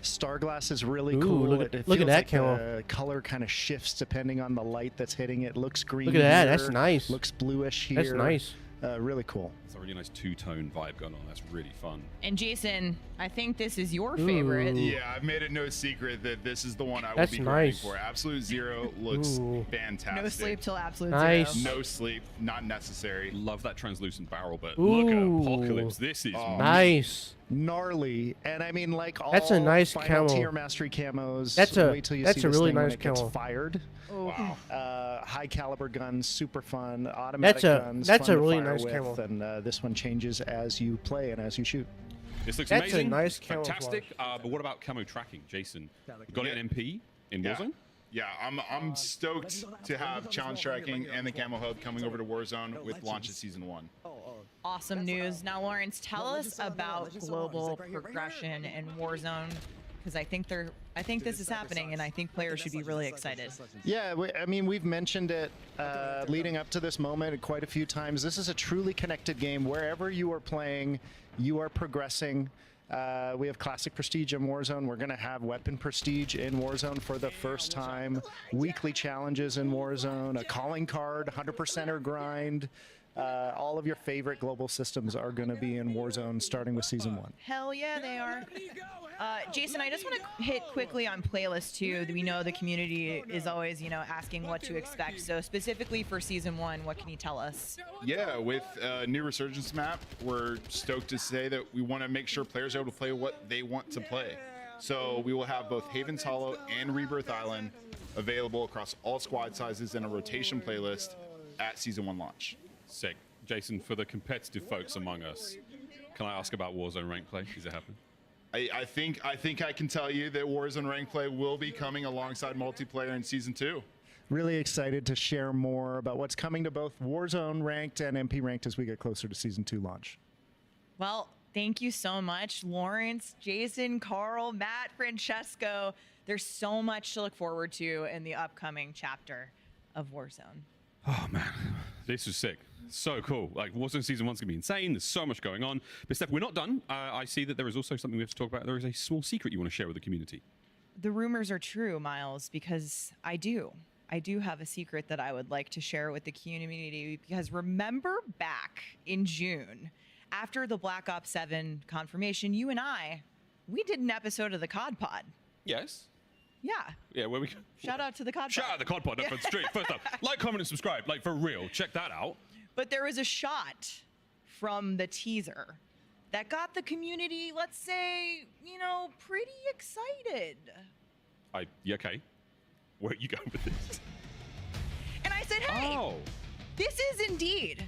Starglass is really Ooh, cool. look It at feels that like camo. the color kind of shifts depending on the light that's hitting it. Looks green. Look at that. Here, That's nice. Looks bluish here. That's nice. Really cool. It's a really nice two-tone vibe going on. That's really fun. And Jason, I think this is your favorite. Yeah, I've made it no secret that this is the one I will That's be grinding nice. for. Absolute Zero looks Ooh. fantastic. No sleep till absolute Nice. zero. No sleep, not necessary. Love that translucent barrel, but look at Ooh. Apocalypse. This is Nice. Gnarly, and I mean, like all That's a nice final camo. tier mastery camos. That's a- wait till you that's see a this really thing when nice it gets camo. fired. Wow. High caliber guns, super fun. Automatic guns. That's fun a to really fire nice with, camo. And this one changes as you play and as you shoot. This looks That's a amazing. nice camouflage. Fantastic. But what about camo tracking, Jason? Got an MP in Warzone? Yeah, I'm stoked to have challenge tracking and the camo hub coming over to Warzone with launch of Season 1. Awesome news. Now, Lawrence, tell us about global progression in Warzone, because I think this is happening, and I think players should be really excited. Yeah, I mean, we've mentioned it leading up to this moment quite a few times. This is a truly connected game. Wherever you are playing, you are progressing. We have Classic Prestige in Warzone. We're going to have Weapon Prestige in Warzone for the first time. Weekly challenges in Warzone. A calling card, 100%er grind. All of your favorite global systems are going to be in Warzone starting with Season 1. Hell yeah, they are. Jason, I just want to hit quickly on playlists too. We know the community is always, asking what to expect. So specifically for Season 1, what can you tell us? Yeah, with new Resurgence map, we're stoked to say that we want to make sure players are able to play what they want to play. So we will have both Haven's Hollow and Rebirth Island available across all squad sizes in a rotation playlist at Season 1 launch. Sick. Jason, for the competitive folks among us, can I ask about Warzone rank play? Is it happening? I think I can tell you that Warzone rank play will be coming alongside multiplayer in Season 2. Really excited to share more about what's coming to both Warzone ranked and MP ranked as we get closer to Season 2 launch. Well, thank you so much, Lawrence, Jason, Carl, Matt, Francesco. There's so much to look forward to in the upcoming chapter of Warzone. Oh, man. This was sick. So cool. Like, Warzone Season 1's going to be insane. There's so much going on. But, Steph, we're not done. I see that there is also something we have to talk about. There is a small secret you want to share with the community. The rumors are true, Miles, because I do have a secret that I would like to share with the community. Because remember back in June, after the Black Ops 7 confirmation, you and we did an episode of the COD Pod. Yes. Yeah. Yeah, where we... Shout out to the COD Pod. Shout out to the COD Pod. No, straight. First up, like, comment, and subscribe. Like, for real. Check that out. But there was a shot from the teaser that got the community, let's say, pretty excited. Yeah, okay. Where are you going with this? And I said, hey, this is indeed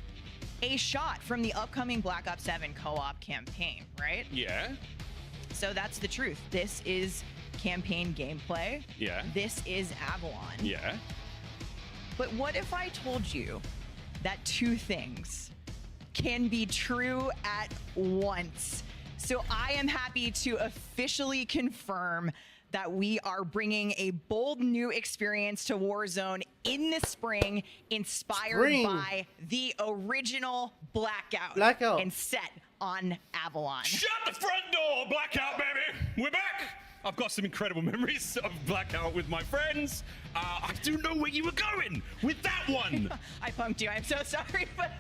a shot from the upcoming Black Ops 7 co-op campaign, right? Yeah. So that's the truth. This is campaign gameplay. Yeah. This is Avalon. Yeah. But what if I told you that two things can be true at once? So I am happy to officially confirm that we are bringing a bold new experience to Warzone in the spring, inspired by the original Blackout. And set on Avalon. Shut the front door, Blackout, baby! We're back! I've got some incredible memories of Blackout with my friends. I do know where you were going with that one. I punked you. I'm so sorry, but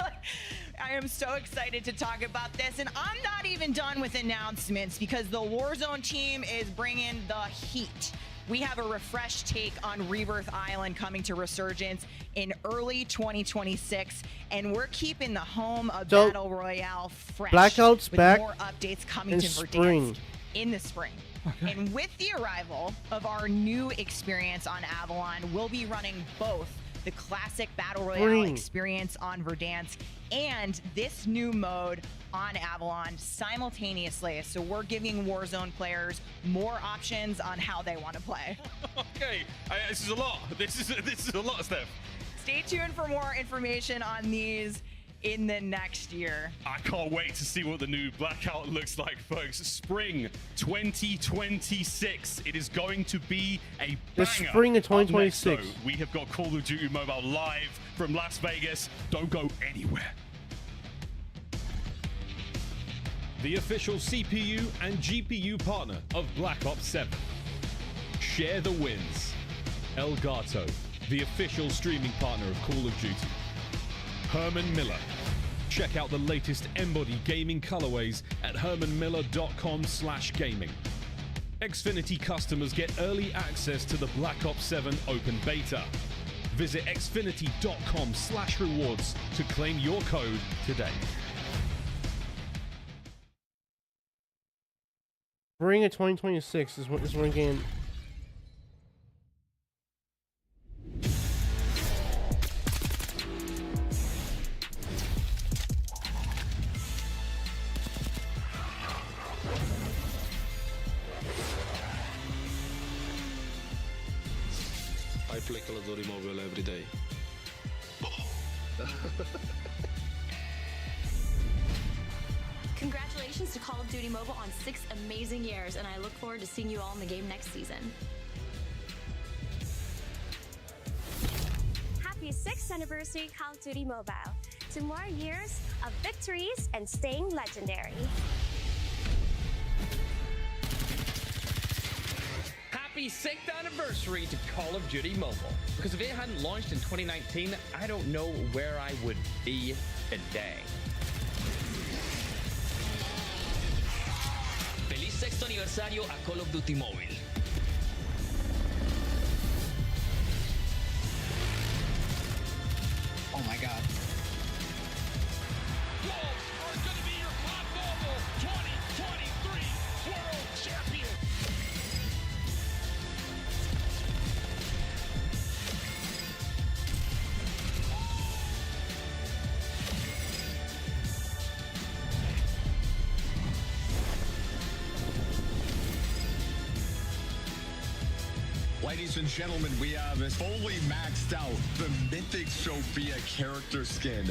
I am so excited to talk about this. And I'm not even done with announcements because the Warzone team is bringing the heat. We have a refreshed take on Rebirth Island coming to Resurgence in early 2026, and we're keeping the home of Battle Royale fresh. Blackout's with back more updates coming in to spring. Verdansk in the spring. And with the arrival of our new experience on Avalon, we'll be running both the classic Battle Royale experience on Verdansk and this new mode on Avalon simultaneously. So we're giving Warzone players more options on how they want to play. Okay, this is a lot. This is a lot, Steph. Stay tuned for more information on these in the next year. I can't wait to see what the new Blackout looks like, folks. Spring 2026. It is going to be a banger. The spring of 2026. Up next, though, we have got Call of Duty Mobile live from Las Vegas. Don't go anywhere. The official CPU and GPU partner of Black Ops 7. Share the wins. Elgato, the official streaming partner of Call of Duty. Herman Miller. Check out the latest Embody gaming colorways at hermanmiller.com/gaming. Xfinity customers get early access to the Black Ops 7 open beta. Visit xfinity.com/rewards to claim your code today. Spring of 2026 is one game. I play Call of Duty Mobile every day. Congratulations to Call of Duty Mobile on 6 amazing years, and I look forward to seeing you all in the game next season. Happy 6th anniversary Call of Duty Mobile. To more years of victories and staying legendary. Happy 6th anniversary to Call of Duty Mobile. Because if it hadn't launched in 2019, I don't know where I would be today. Feliz 6º aniversario a Call of Duty Mobile. Oh my god. Wolves are going to be your Pop Mobile 2023 World Champion. Ladies and gentlemen, we have fully maxed out the Mythic Sophia character skin.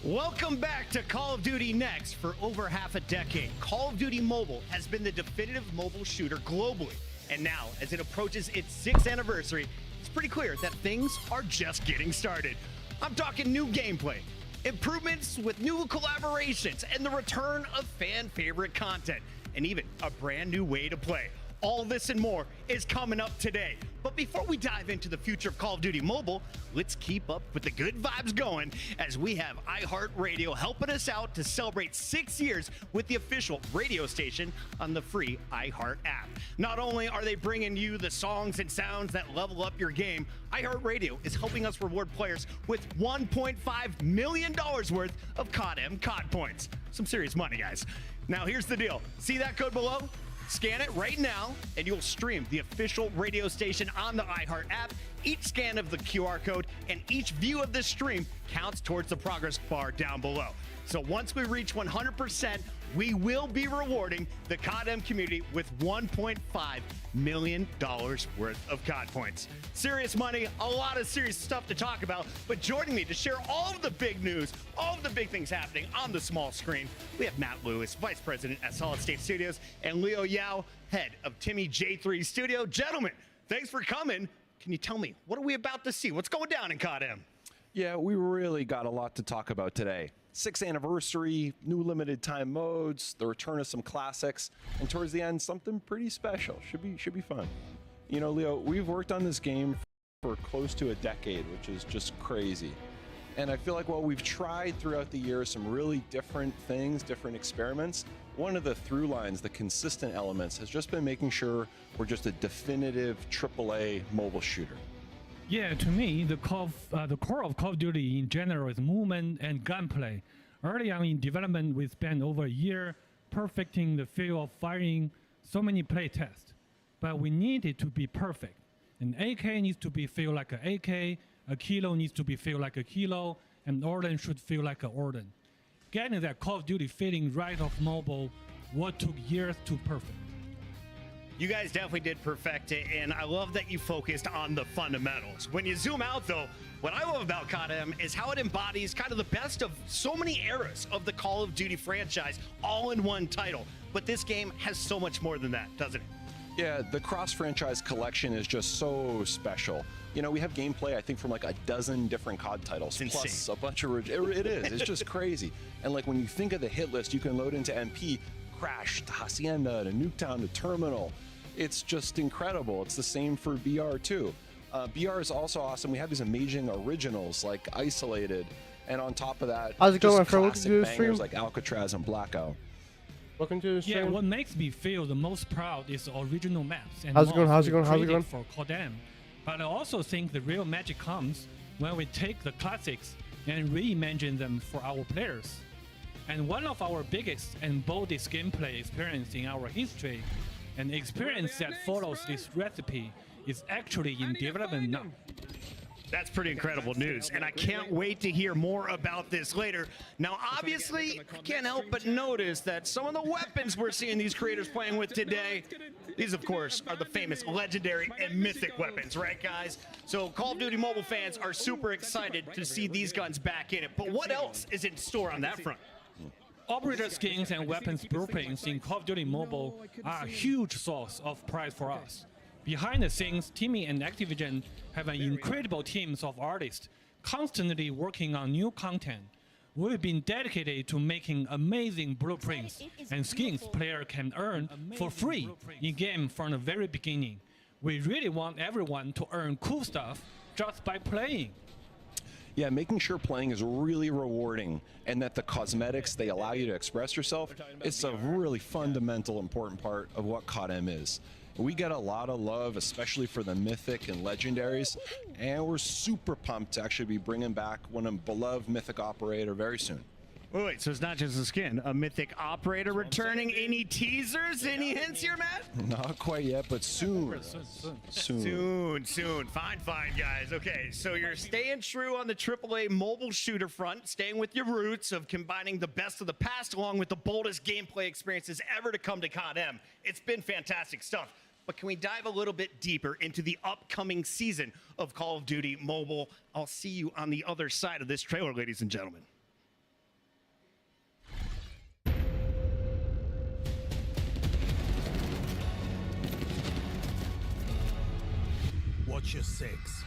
Welcome back to Call of Duty Next. For over half a decade, Call of Duty Mobile has been the definitive mobile shooter globally. And now, as it approaches its 6th anniversary, it's pretty clear that things are just getting started. I'm talking new gameplay, improvements with new collaborations, and the return of fan favorite content, and even a brand new way to play. All this and more is coming up today. But before we dive into the future of Call of Duty Mobile, let's keep up with the good vibes going as we have iHeartRadio helping us out to celebrate 6 years with the official radio station on the free iHeart app. Not only are they bringing you the songs and sounds that level up your game, iHeartRadio is helping us reward players with $1.5 million worth of COD COD points. Some serious money, guys. Now here's the deal. See that code below? Scan it right now, and you'll stream the official radio station on the iHeart app. Each scan of the QR code and each view of this stream counts towards the progress bar down below. So once we reach 100%, we will be rewarding the COD community with $1.5 million worth of COD points. Serious money, a lot of serious stuff to talk about, but joining me to share all of the big news, all of the big things happening on the small screen, we have Matt Lewis, Vice President at Solid State Studios, and Leo Yao, head of Timmy J3 Studio. Gentlemen, thanks for coming. Can you tell me, what are we about to see? What's going down in COD-M? Yeah, we really got a lot to talk about today. 6th anniversary, new limited time modes, the return of some classics, and towards the end, something pretty special. Should be fun. You know, Leo, we've worked on this game for close to a decade, which is just crazy. And I feel like while we've tried throughout the years some really different things, different experiments, one of the through lines, the consistent elements, has just been making sure we're just a definitive AAA mobile shooter. Yeah, to me, the core of Call of Duty in general is movement and gunplay. Early on in development, we spent over a year perfecting the feel of firing so many play tests. But we need it to be perfect. An AK needs to feel like an AK, a kilo needs to feel like a kilo, and Orden should feel like an Orden. Getting that Call of Duty feeling right off mobile, what took years to perfect. You guys definitely did perfect it, and I love that you focused on the fundamentals. When you zoom out, though, what I love about COD-M is how it embodies kind of the best of so many eras of the Call of Duty franchise, all in one title. But this game has so much more than that, doesn't it? Yeah, the cross-franchise collection is just so special. You know, we have gameplay, I think, from like a dozen different COD titles, plus a bunch of... It is. It's just crazy. And like when you think of the hit list, you can load into MP, Crash, to Hacienda, to Nuketown, to Terminal. It's just incredible. It's the same for BR too. BR is also awesome. We have these amazing originals like Isolated, and on top of that, how's it going, my just friend? Welcome to the classic stream. bangers like Alcatraz and Blackout. Welcome to the stream. Yeah, what makes me feel the most proud is the original maps and How's it going? mods How's it going? we How's it created going? for COD-M. But I also think the real magic comes when we take the classics and reimagine them for our players. And one of our biggest and boldest gameplay experience in our history, an experience that follows this recipe, is actually in development now. That's pretty incredible news, and I can't wait to hear more about this later. Now, obviously, I can't help but notice that some of the weapons we're seeing these creators playing with today, these, of course, are the famous legendary and mythic weapons, right, guys? So Call of Duty Mobile fans are super excited to see these guns back in it. But what else is in store on that front? Operator skins and weapons blueprints in Call of Duty Mobile are a huge source of pride for us. Behind the scenes, Timmy and Activision have an incredible teams of artists constantly working on new content. We've been dedicated to making amazing blueprints and skins players can earn for free in-game from the very beginning. We really want everyone to earn cool stuff just by playing. Yeah, making sure playing is really rewarding and that the cosmetics, they allow you to express yourself, it's a really fundamental, important part of what COD-M is. We get a lot of love, especially for the mythic and legendaries, and we're super pumped to actually be bringing back one of beloved mythic operator very soon. Wait, so it's not just a skin, a mythic operator returning. Any teasers, any hints here, Matt? Not quite yet, but soon. Soon. Fine, guys. Okay, so you're staying true on the AAA mobile shooter front, staying with your roots of combining the best of the past along with the boldest gameplay experiences ever to come to COD-M. It's been fantastic stuff. But can we dive a little bit deeper into the upcoming season of Call of Duty Mobile? I'll see you on the other side of this trailer, ladies and gentlemen. Watch your six.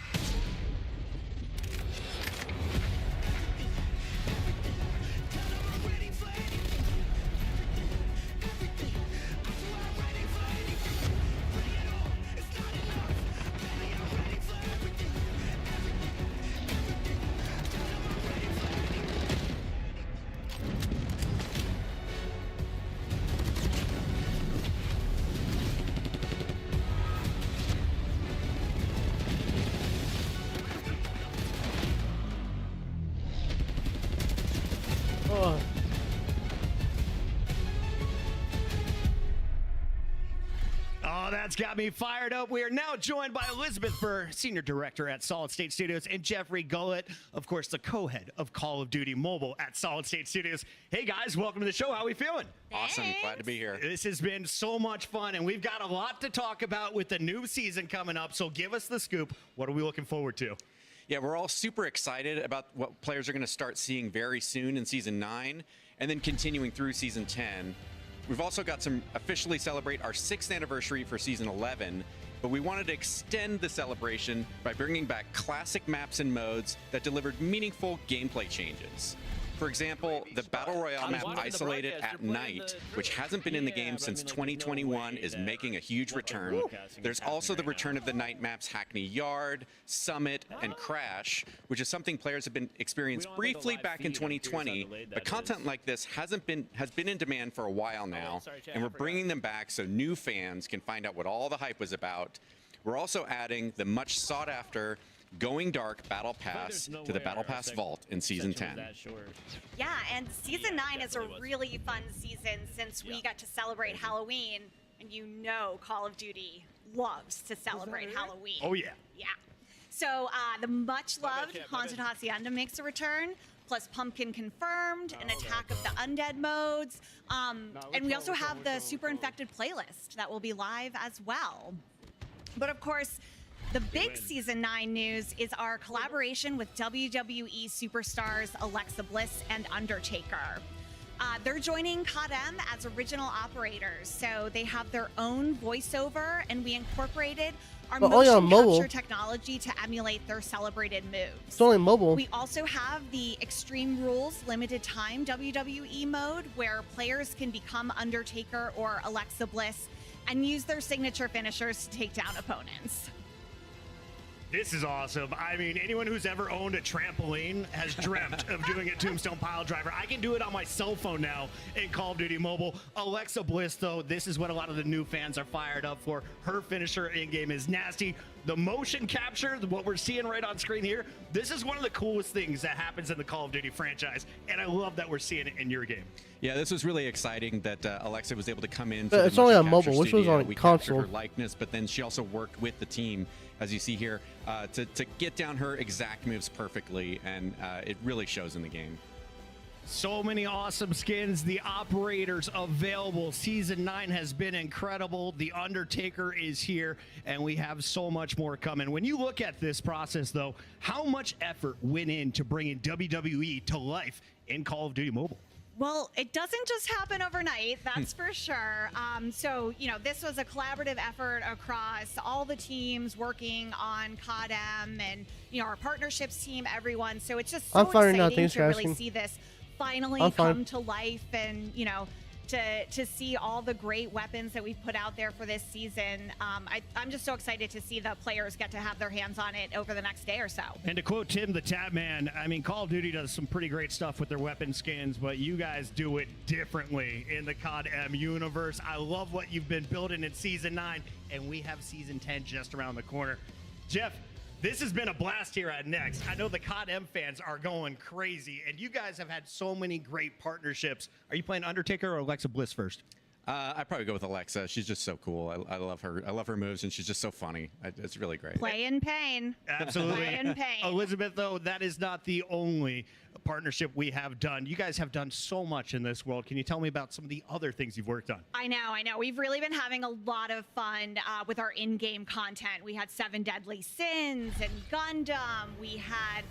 Oh, that's got me fired up. We are now joined by Elizabeth Burr, Senior Director at Solid State Studios, and Jeffrey Gullett, of course, the co-head of Call of Duty Mobile at Solid State Studios. Hey, guys, welcome to the show. How are we feeling? Awesome. Glad to be here. This has been so much fun, and we've got a lot to talk about with the new season coming up, so give us the scoop. What are we looking forward to? Yeah, we're all super excited about what players are going to start seeing very soon in Season 9, and then continuing through Season 10. We've also got some officially celebrate our 6th anniversary for Season 11, but we wanted to extend the celebration by bringing back classic maps and modes that delivered meaningful gameplay changes. For example, the Battle Royale map Isolated at Night, which hasn't been in the game since 2021, is making a huge return. There's also the return of the night maps Hackney Yard, Summit, and Crash, which is something players have been experienced briefly back in 2020, but content like this has been in demand for a while now, and we're bringing them back so new fans can find out what all the hype was about. We're also adding the much sought after Going Dark Battle Pass to the Battle Pass Vault in Season 10. Yeah, and Season 9 is a really fun season since we got to celebrate Halloween, and you know Call of Duty loves to celebrate Halloween. Oh, yeah. Yeah. So the much-loved Haunted Hacienda makes a return, plus Pumpkin Confirmed, an Attack of the Undead modes, and we also have the Super Infected playlist that will be live as well. But of course, the big Season 9 news is our collaboration with WWE superstars Alexa Bliss and Undertaker. They're joining COD-M as original operators, so they have their own voiceover, and we incorporated our motion capture technology to emulate their celebrated moves. It's only mobile. We also have the Extreme Rules limited time WWE mode, where players can become Undertaker or Alexa Bliss and use their signature finishers to take down opponents. This is awesome. I mean, anyone who's ever owned a trampoline has dreamt of doing a tombstone pile driver. I can do it on my cell phone now in Call of Duty Mobile. Alexa Bliss, though, this is what a lot of the new fans are fired up for. Her finisher in-game is nasty. The motion capture, what we're seeing right on screen here, this is one of the coolest things that happens in the Call of Duty franchise, and I love that we're seeing it in your game. Yeah, this was really exciting that Alexa was able to come in. But it's only on mobile. Which was on console. Her likeness, but then she also worked with the team, as you see here, to get down her exact moves perfectly, and it really shows in the game. So many awesome skins. The operators available. Season 9 has been incredible. The Undertaker is here, and we have so much more coming. When you look at this process, though, how much effort went into bringing WWE to life in Call of Duty Mobile? Well, it doesn't just happen overnight, that's for sure. So, you know, this was a collaborative effort across all the teams working on COD-M and, you know, our partnerships team, everyone. So it's just so exciting to really see this finally come to life and, you know, to see all the great weapons that we've put out there for this season. I'm just so excited to see the players get to have their hands on it over the next day or so. And to quote Tim the Tap Man, I mean, Call of Duty does some pretty great stuff with their weapon skins, but you guys do it differently in the COD-M universe. I love what you've been building in Season 9, and we have Season 10 just around the corner. Jeff, this has been a blast here at Next. I know the COD-M fans are going crazy, and you guys have had so many great partnerships. Are you playing Undertaker or Alexa Bliss first? I'd probably go with Alexa. She's just so cool. I love her. I love her moves, and she's just so funny. It's really great. Play in pain. Absolutely. Play in pain. Elizabeth, though, that is not the only partnership we have done. You guys have done so much in this world. Can you tell me about some of the other things you've worked on? I know. We've really been having a lot of fun with our in-game content. We had 7 Deadly Sins and Gundam. We had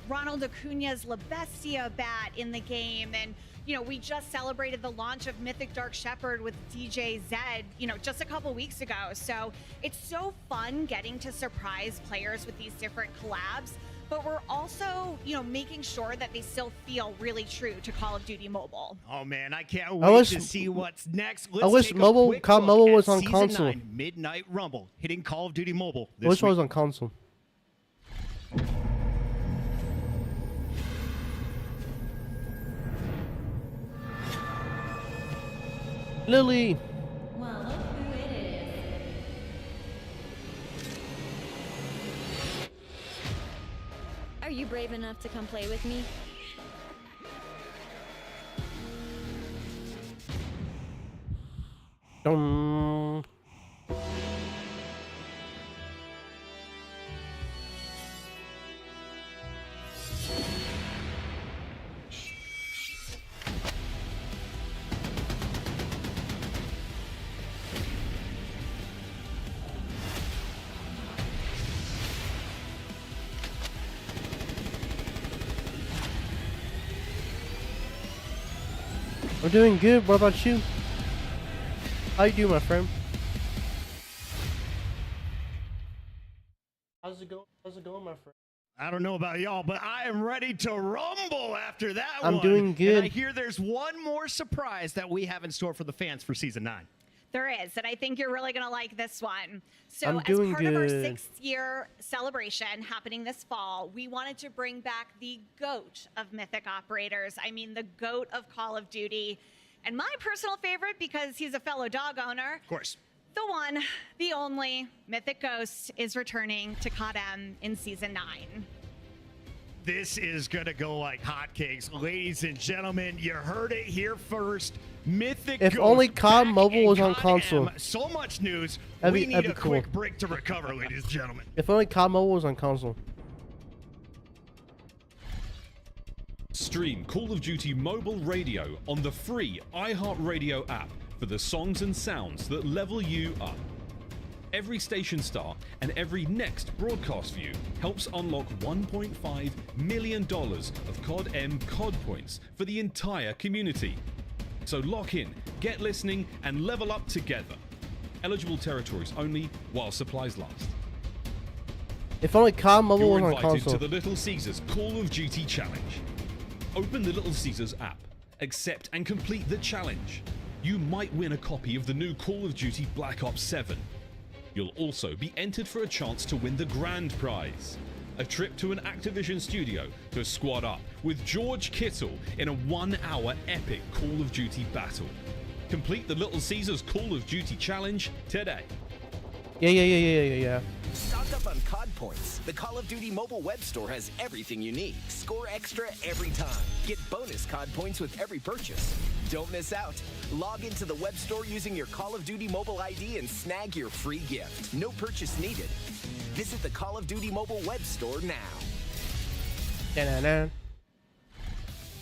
Ronald Acuna's La Bestia bat in the game. And, you know, we just celebrated the launch of Mythic Dark Shepherd with DJ Zed, you know, just a couple weeks ago. So it's so fun getting to surprise players with these different collabs. But we're also, you know, making sure that they still feel really true to Call of Duty Mobile. Oh man, I can't wait to see what's next. I wish COD Mobile was on console. 9 Midnight Rumble hitting Call of Duty Mobile. I wish it was on console. Lily. Well, look who it is. Are you brave enough to come play with me? I'm doing good. What about you? How you doing, my friend? How's it going? How's it going, my friend? I don't know about y'all, but I am ready to rumble after that I'm one. doing good. And I hear there's one more surprise that we have in store for the fans for Season 9. There is, and I think you're really going to like this one. So I'm as doing part of our good. 6th-year celebration happening this fall, we wanted to bring back the GOAT of Mythic operators. I mean, the GOAT of Call of Duty. And my personal favorite, because he's a fellow dog owner. Of course. The one, the only, Mythic Ghost is returning to COD M in Season 9. This is going to go like hotcakes. Ladies and gentlemen, you heard it here first. Mythic If Ghost only COD back Mobile in was on COD console. M. So much news. That'd We be need a cool. quick break to recover, ladies and gentlemen. If only COD Mobile was on console. Stream Call of Duty Mobile Radio on the free iHeartRadio app for the songs and sounds that level you up. Every station star and every next broadcast view helps unlock $1.5 million of COD M COD points for the entire community. So lock in, get listening, and level up together. Eligible territories only while supplies last. If only COD Mobile You're was on invited console. to the Little Caesars Call of Duty Challenge. Open the Little Caesars app, accept and complete the challenge. You might win a copy of the new Call of Duty Black Ops 7. You'll also be entered for a chance to win the grand prize, a trip to an Activision studio to squad up with George Kittle in a 1-hour epic Call of Duty battle. Complete the Little Caesars Call of Duty Challenge today. Yeah. Stock up on COD points. The Call of Duty mobile web store has everything you need. Score extra every time. Get bonus COD points with every purchase. Don't miss out. Log into the web store using your Call of Duty mobile ID and snag your free gift. No purchase needed. Visit the Call of Duty mobile web store now. Da-na-na.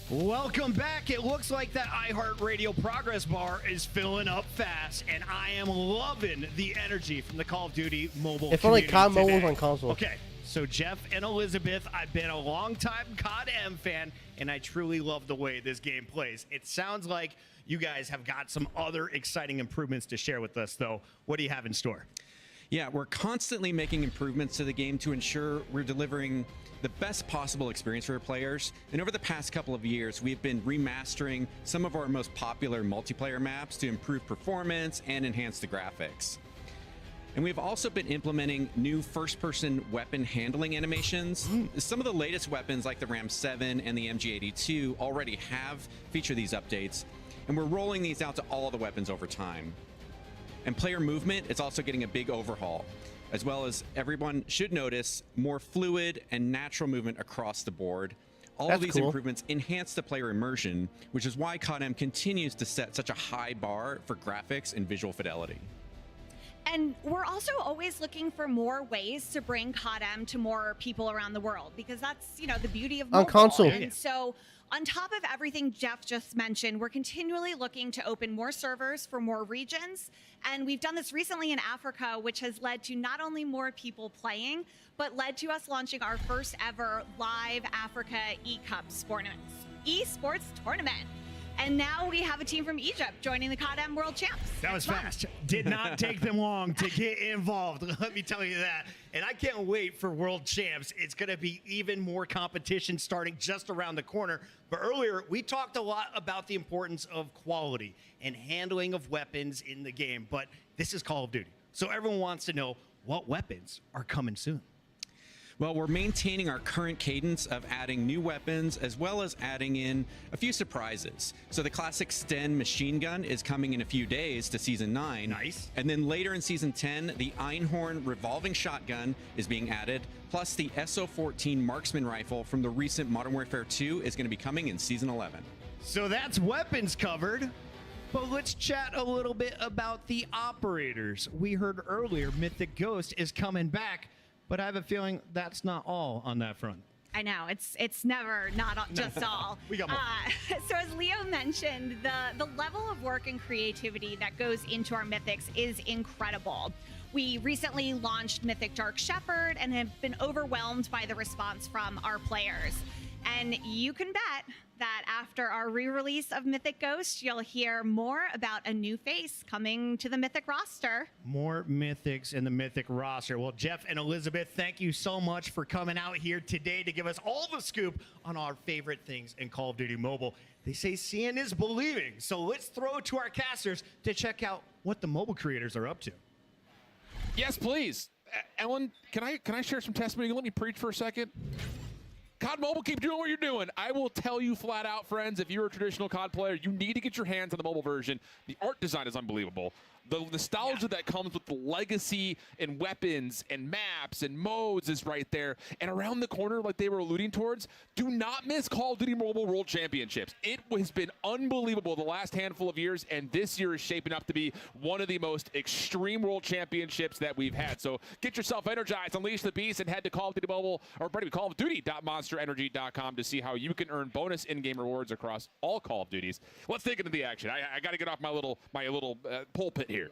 Welcome back. It looks like that iHeartRadio progress bar is filling up fast, and I am loving the energy from the Call of Duty mobile If only community COD Mobile was today. on console. Okay, so Jeff and Elizabeth, I've been a long-time COD M fan, and I truly love the way this game plays. It sounds like you guys have got some other exciting improvements to share with us, though. What do you have in store? Yeah, we're constantly making improvements to the game to ensure we're delivering the best possible experience for our players. And over the past couple of years, we've been remastering some of our most popular multiplayer maps to improve performance and enhance the graphics. And we've also been implementing new first-person weapon handling animations. Some of the latest weapons like the Ram 7 and the MG82 already have featured these updates, and we're rolling these out to all of the weapons over time. And player movement is also getting a big overhaul, as well as everyone should notice more fluid and natural movement across the board. All of these improvements enhance the player immersion, which is why COD M continues to set such a high bar for graphics and visual fidelity. And we're also always looking for more ways to bring COD M to more people around the world, because that's, you know, the beauty of mobile. On console. And so on top of everything Jeff just mentioned, we're continually looking to open more servers for more regions. And we've done this recently in Africa, which has led to not only more people playing, but led to us launching our first ever live Africa eSports tournament. And now we have a team from Egypt joining the COD M World Champs. That was fast. Did not take them long to get involved. Let me tell you that. And I can't wait for World Champs. It's going to be even more competition starting just around the corner. But earlier, we talked a lot about the importance of quality and handling of weapons in the game. But this is Call of Duty. So everyone wants to know what weapons are coming soon. Well, we're maintaining our current cadence of adding new weapons as well as adding in a few surprises. So the classic Sten machine gun is coming in a few days to Season 9. Nice. And then later in Season 10, the Einhorn revolving shotgun is being added. Plus the SO-14 marksman rifle from the recent Modern Warfare 2 is going to be coming in Season 11. So that's weapons covered. But let's chat a little bit about the operators. We heard earlier Mythic Ghost is coming back. But I have a feeling that's not all on that front. I know, it's never not just all. We got more. So as Leo mentioned, the level of work and creativity that goes into our Mythics is incredible. We recently launched Mythic Dark Shepherd and have been overwhelmed by the response from our players. And you can bet that after our re-release of Mythic Ghost, you'll hear more about a new face coming to the Mythic roster. More Mythics in the Mythic roster. Well, Jeff and Elizabeth, thank you so much for coming out here today to give us all the scoop on our favorite things in Call of Duty Mobile. They say seeing is believing, so let's throw it to our casters to check out what the mobile creators are up to. Yes, please. Ellen, can I share some testimony? Let me preach for a second. COD Mobile, keep doing what you're doing. I will tell you flat out, friends, if you're a traditional COD player, you need to get your hands on the mobile version. The art design is unbelievable. The nostalgia that comes with the legacy and weapons and maps and modes is right there. And around the corner, like they were alluding towards, do not miss Call of Duty Mobile World Championships. It has been unbelievable the last handful of years, and this year is shaping up to be one of the most extreme World Championships that we've had. So get yourself energized, unleash the beast, and head to Call of Duty Mobile, or Call of Duty.monsterenergy.com to see how you can earn bonus in-game rewards across all Call of Duties. Let's dig into the action. I got to get off my little pulpit here.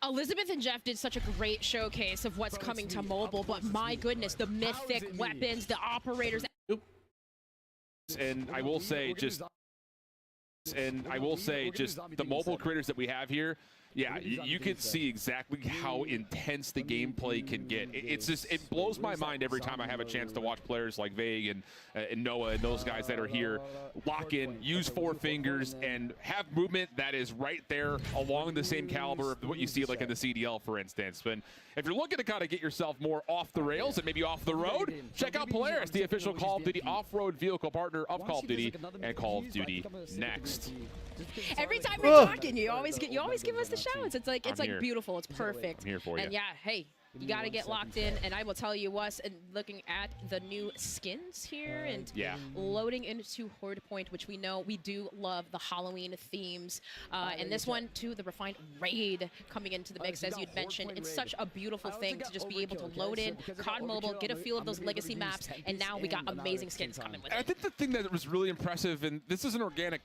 Elizabeth and Jeff did such a great showcase of what's coming to mobile, but my goodness, the mythic weapons, the operators. And I will say just the mobile creators that we have here, yeah, you can see exactly how intense the gameplay can get. It blows my mind every time I have a chance to watch players like Vague and Noah and those guys that are here lock in, use 4 fingers, and have movement that is right there along the same caliber of what you see like in the CDL, for instance. But if you're looking to kind of get yourself more off the rails and maybe off the road, check out Polaris, the official Call of Duty off-road vehicle partner of Call of Duty and Call of Duty Next. Every time we're talking, you always give us the shouts. It's like beautiful. It's perfect. I'm here for you. And yeah, hey, you got to get locked in. And I will tell you what, and looking at the new skins here and loading into Horde Point, which we know we do love the Halloween themes. And this one, too, the refined raid coming into the mix, as you'd mentioned. It's such a beautiful thing to just be able to load in COD Mobile, get a feel of those legacy maps, and now we got amazing skins coming with it. I think the thing that was really impressive, and this is an organic,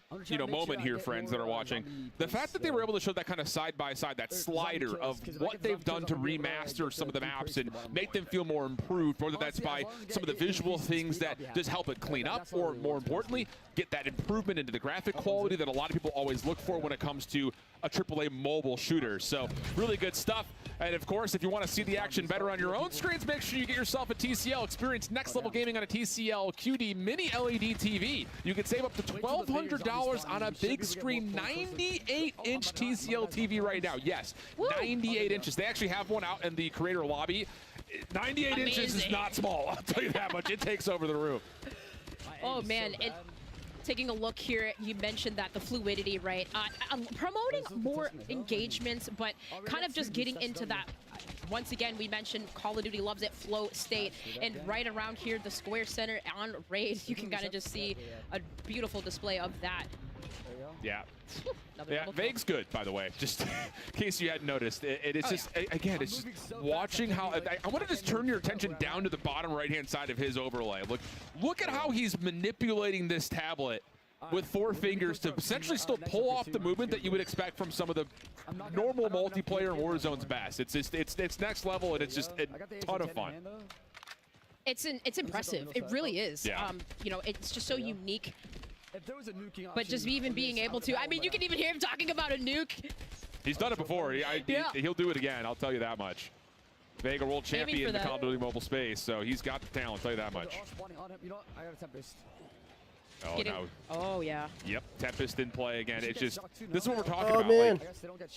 moment here, friends that are watching, the fact that they were able to show that kind of side-by-side, that slider of what they've done to remaster some of the maps and make them feel more improved, whether that's by some of the visual things that just help it clean up, or more importantly, get that improvement into the graphic quality that a lot of people always look for when it comes to a AAA mobile shooter. So really good stuff. And of course, if you want to see the action better on your own screens, make sure you get yourself a TCL. Experience next level gaming on a TCL QD mini LED TV. You can save up to $1,200 on a big screen 98-inch TCL TV right now. Yes, 98 inches. They actually have one out in the creator lobby. 98 inches is not small, I'll tell you that much. It takes over the room. Oh man, taking a look here, you mentioned that the fluidity, right? Promoting more engagements, but kind of just getting into that. Once again, we mentioned Call of Duty loves it, flow state, and right around here, the Square Center on Raid, you can kind of just see a beautiful display of that. Yeah. Vague's good, by the way, just in case you hadn't noticed. It's just, again, it's just watching how, I want to just turn your attention down to the bottom right-hand side of his overlay. Look at how he's manipulating this tablet with 4 fingers to essentially still pull off the movement that you would expect from some of the normal multiplayer in Warzone's best. It's next level, and it's just a ton of fun. It's impressive. It really is. Yeah. It's just so unique. But just even being able to, I mean, you can even hear him talking about a nuke. He's done it before. He'll do it again, I'll tell you that much. Vega world champion in the Call of Duty mobile space, so he's got the talent, I'll tell you that much. Oh, no. Oh, yeah. Yep, Tempest in play again. It's just, this is what we're talking about. Man.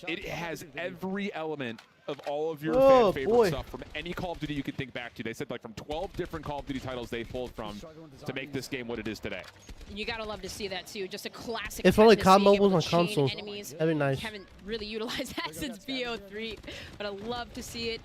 It has every element of all of your fan favorite stuff from any Call of Duty you can think back to. They said from 12 different Call of Duty titles they pulled from to make this game what it is today. You gotta love to see that too. Just a classic. If only COD Mobile on consoles, that'd be nice. Haven't really utilized that since BO3, but I love to see it.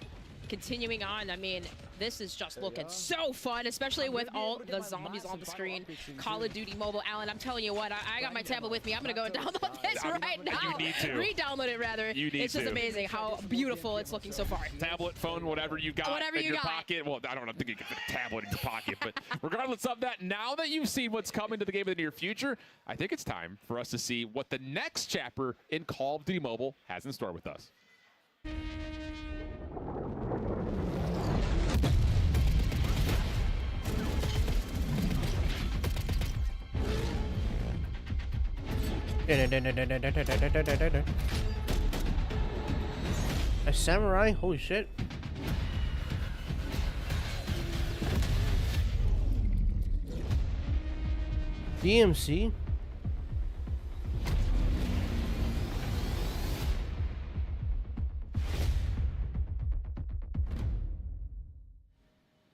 Continuing on, I mean, this is just looking so fun, especially with all the zombies on the screen. Call of Duty Mobile. Alan, I'm telling you what, I got my tablet with me. I'm going to go and download this right now. You need to. Re-download it, rather. It's just amazing how beautiful it's looking so far. Tablet, phone, whatever you got in your pocket. Well, I don't think you can fit a tablet in your pocket, but regardless of that, now that you've seen what's coming to the game in the near future, I think it's time for us to see what the next chapter in Call of Duty Mobile has in store with us. A samurai? Holy shit. DMC?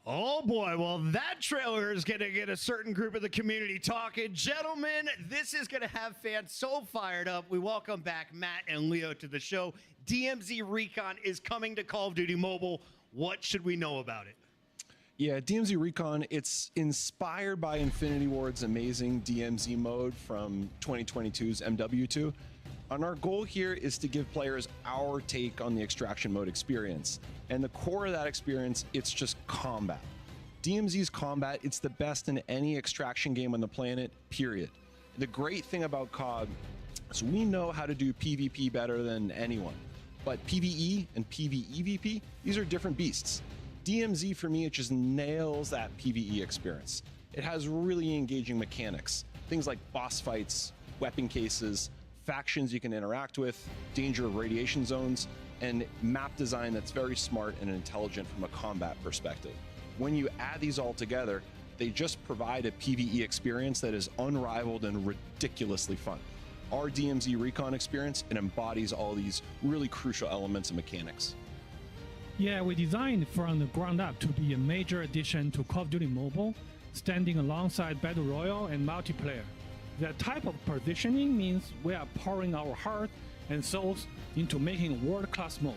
Oh boy, well that trailer is gonna get a certain group of the community talking. Gentlemen, this is gonna have fans so fired up. We welcome back Matt and Leo to the show. DMZ Recon is coming to Call of Duty Mobile. What should we know about it? Yeah, DMZ Recon, it's inspired by Infinity Ward's amazing DMZ mode from 2022's MW2. And our goal here is to give players our take on the extraction mode experience. And the core of that experience, it's just combat. DMZ's combat, it's the best in any extraction game on the planet, period. The great thing about COD is we know how to do PvP better than anyone. But PvE and PvEVP, these are different beasts. DMZ, for me, it just nails that PvE experience. It has really engaging mechanics. Things like boss fights, weapon cases, factions you can interact with, danger of radiation zones, and map design that's very smart and intelligent from a combat perspective. When you add these all together, they just provide a PvE experience that is unrivaled and ridiculously fun. Our DMZ Recon experience, it embodies all these really crucial elements and mechanics. Yeah, we designed from the ground up to be a major addition to Call of Duty Mobile, standing alongside Battle Royale and multiplayer. That type of positioning means we are pouring our heart and souls into making world-class mode.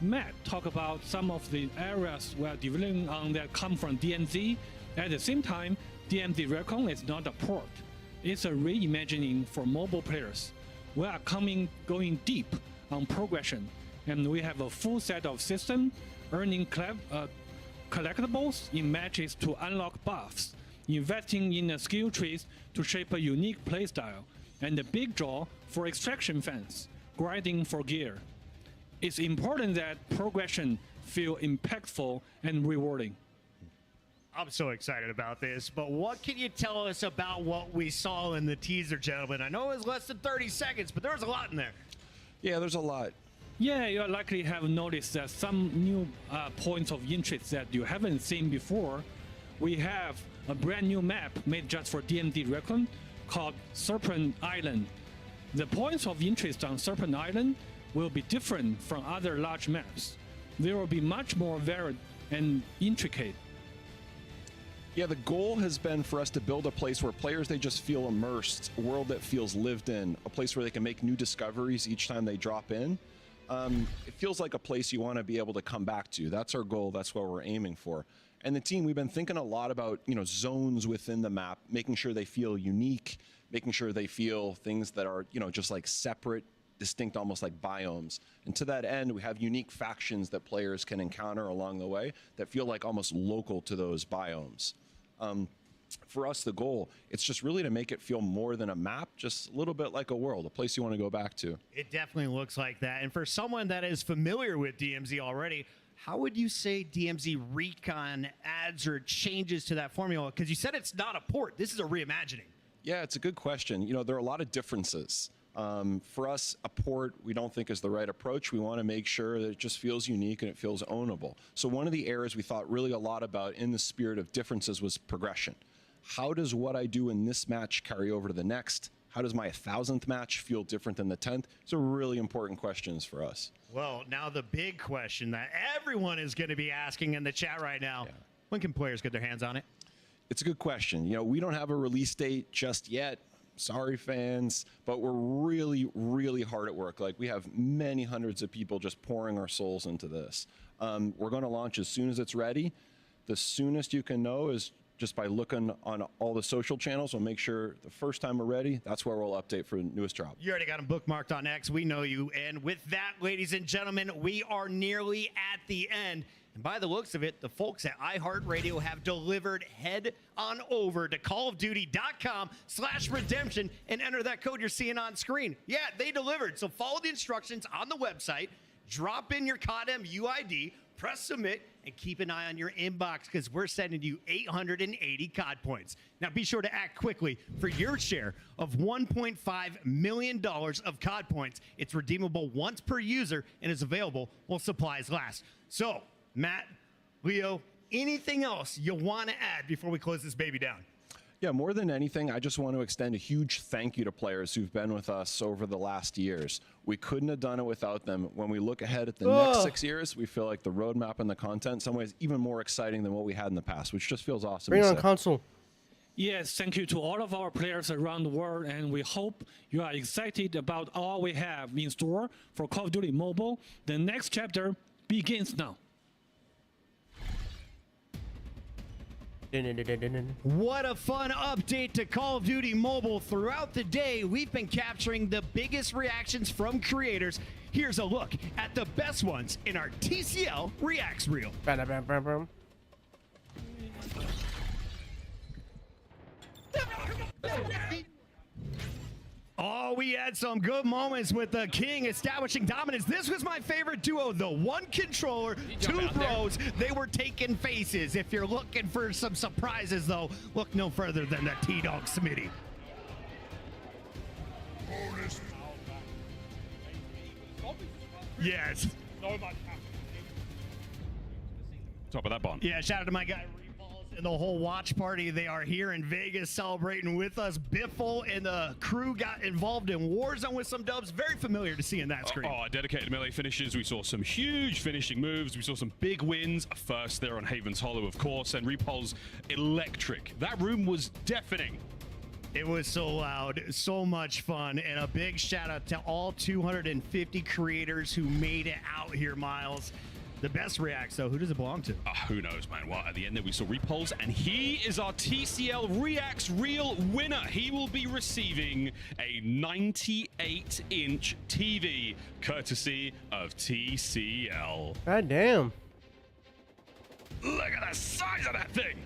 Matt talked about some of the areas we are developing on that come from DMZ. At the same time, DMZ Recon is not a port. It's a reimagining for mobile players. We are going deep on progression, and we have a full set of systems, earning collectibles in matches to unlock buffs, investing in the skill trees to shape a unique playstyle, and the big draw for extraction fans, grinding for gear. It's important that progression feel impactful and rewarding. I'm so excited about this, but what can you tell us about what we saw in the teaser, gentlemen? I know it was less than 30 seconds, but there was a lot in there. Yeah, there's a lot. Yeah, you likely have noticed that some new points of interest that you haven't seen before. We have a brand new map made just for DMZ Recon called Serpent Island. The points of interest on Serpent Island will be different from other large maps. They will be much more varied and intricate. Yeah, the goal has been for us to build a place where players, they just feel immersed, a world that feels lived in, a place where they can make new discoveries each time they drop in. It feels like a place you want to be able to come back to. That's our goal. That's what we're aiming for. And the team, we've been thinking a lot about, zones within the map, making sure they feel unique, making sure they feel things that are, just like separate, distinct, almost like biomes. And to that end, we have unique factions that players can encounter along the way that feel like almost local to those biomes. For us, the goal, it's just really to make it feel more than a map, just a little bit like a world, a place you want to go back to. It definitely looks like that. And for someone that is familiar with DMZ already, how would you say DMZ Recon adds or changes to that formula? Because you said it's not a port. This is a reimagining. Yeah, it's a good question. There are a lot of differences. For us, a port we don't think is the right approach. We want to make sure that it just feels unique and it feels ownable. So one of the areas we thought really a lot about in the spirit of differences was progression. How does what I do in this match carry over to the next? How does my 1,000th match feel different than the 10th? These are really important questions for us. Well, now the big question that everyone is going to be asking in the chat right now, when can players get their hands on it? It's a good question. We don't have a release date just yet. Sorry, fans, but we're really, really hard at work. Like, we have many hundreds of people just pouring our souls into this. We're going to launch as soon as it's ready. The soonest you can know is just by looking on all the social channels. We'll make sure the first time we're ready, that's where we'll update for the newest drop. You already got them bookmarked on X. We know you. And with that, ladies and gentlemen, we are nearly at the end. And by the looks of it, the folks at iHeartRadio have delivered. Head on over to callofduty.com/redemption and enter that code you're seeing on screen. Yeah, they delivered. So follow the instructions on the website, drop in your CODM UID, press submit, and keep an eye on your inbox because we're sending you 880 COD points. Now be sure to act quickly for your share of $1.5 million of COD points. It's redeemable once per user and is available while supplies last. So, Matt, Leo, anything else you want to add before we close this baby down? Yeah, more than anything, I just want to extend a huge thank you to players who've been with us over the last years. We couldn't have done it without them. When we look ahead at the next 6 years, we feel like the roadmap and the content in some ways even more exciting than what we had in the past, which just feels awesome. Bring it on console. Yes, thank you to all of our players around the world, and we hope you are excited about all we have in store for Call of Duty Mobile. The next chapter begins now. What a fun update to Call of Duty Mobile. Throughout the day, we've been capturing the biggest reactions from creators. Here's a look at the best ones in our TCL Reacts Reel. Oh, we had some good moments with the King establishing dominance. This was my favorite duo, the one controller, two bros. They were taking faces. If you're looking for some surprises, though, look no further than the T-Dog Smitty. Yes. Top of that bomb. Yeah, shout out to my guy and the whole watch party. They are here in Vegas celebrating with us. Biffle and the crew got involved in Warzone with some dubs. Very familiar to seeing that screen. Dedicated melee finishes. We saw some huge finishing moves. We saw some big wins. First there on Haven's Hollow, of course, and Repulse electric. That room was deafening. It was so loud, so much fun, and a big shout out to all 250 creators who made it out here, Miles. The best reacts, though, who does it belong to? Who knows, man? Well, at the end there we saw Repulse, and he is our TCL Reacts Reel winner. He will be receiving a 98-inch TV, courtesy of TCL. God damn. Look at the size of that thing.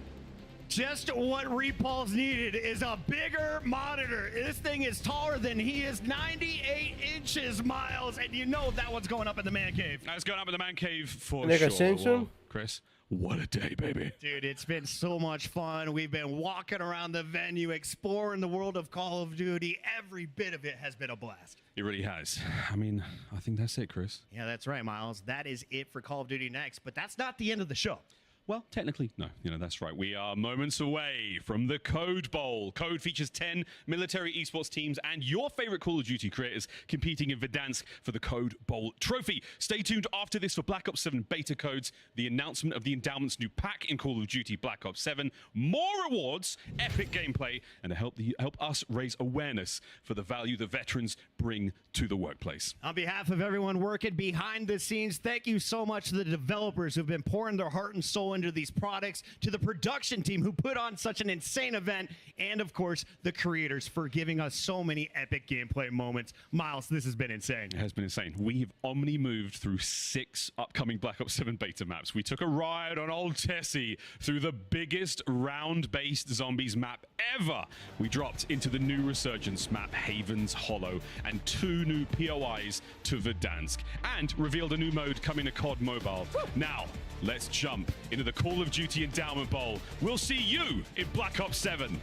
Just what Repulse needed is a bigger monitor. This thing is taller than he is, 98 inches, Miles, and you know that one's going up in the man cave. That's going up in the man cave for Nigga, sure. Simpson? Chris, what a day, baby. Dude, it's been so much fun. We've been walking around the venue, exploring the world of Call of Duty. Every bit of it has been a blast. It really has. I mean, I think that's it, Chris. Yeah, that's right, Miles. That is it for Call of Duty Next, but that's not the end of the show. Well, technically, no. That's right. We are moments away from the Code Bowl. Code features 10 military esports teams and your favorite Call of Duty creators competing in Verdansk for the Code Bowl trophy. Stay tuned after this for Black Ops 7 beta codes, the announcement of the Endowment's new pack in Call of Duty Black Ops 7, more rewards, epic gameplay, and to help us raise awareness for the value the veterans bring to the workplace. On behalf of everyone working behind the scenes, thank you so much to the developers who've been pouring their heart and soul into these products, to the production team who put on such an insane event, and of course, the creators for giving us so many epic gameplay moments. Miles, this has been insane. It has been insane. We've omni-moved through 6 upcoming Black Ops 7 beta maps. We took a ride on Old Tessie through the biggest round-based zombies map ever. We dropped into the new Resurgence map, Haven's Hollow, and 2 new POIs to Verdansk, and revealed a new mode coming to COD Mobile. Now, let's jump into the Call of Duty Endowment Bowl. We'll see you in Black Ops 7.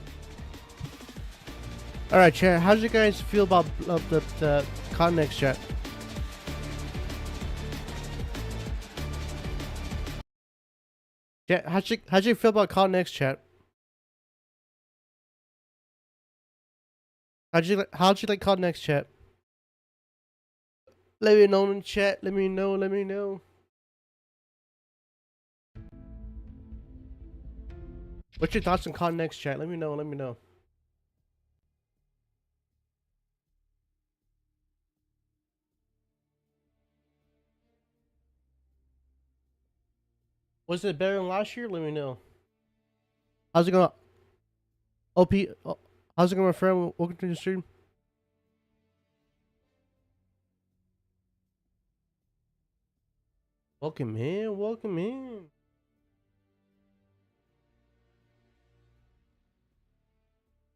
All right, chat. How do you guys feel about the COD Next chat? Yeah, how'd you feel about COD Next chat? How'd you like COD Next chat? Let me know in the chat. Let me know. What's your thoughts on COD Next chat? Let me know. Was it better than last year? Let me know. How's it going? OP, how's it going, my friend? Welcome to the stream. Welcome in.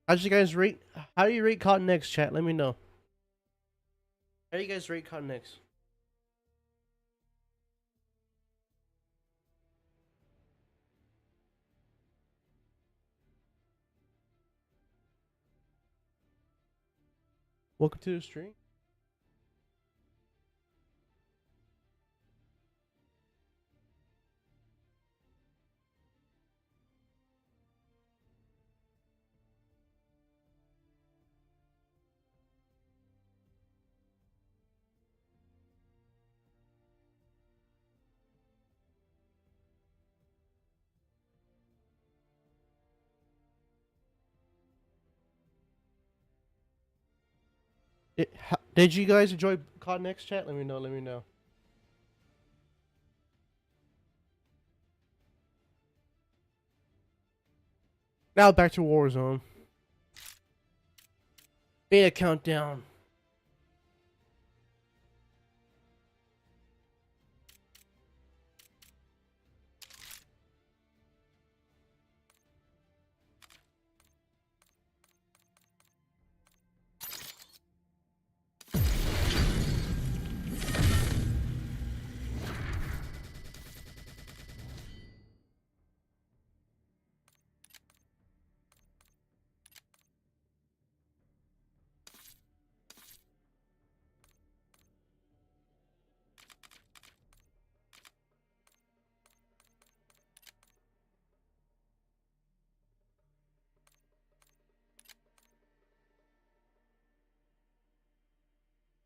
How do you rate COD Next chat? Let me know. How do you guys rate COD Next? Welcome to the stream. Did you guys enjoy COD Next chat? Let me know. Let me know. Now back to Warzone. Beta countdown.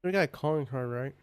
We got a calling card, right?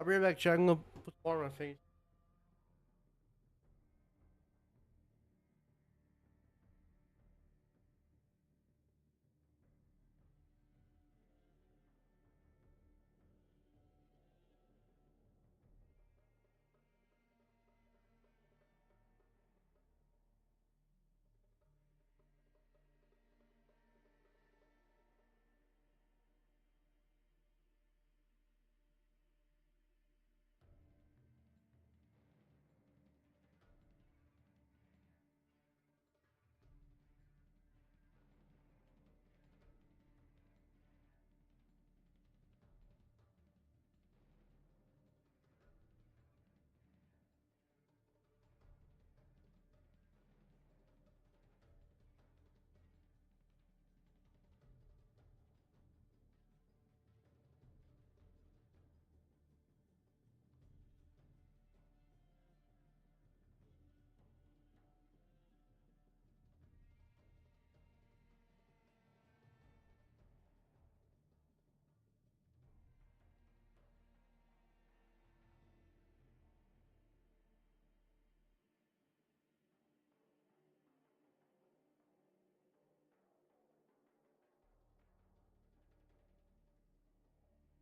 I'll be right back, chat. I'm gonna put water on my face.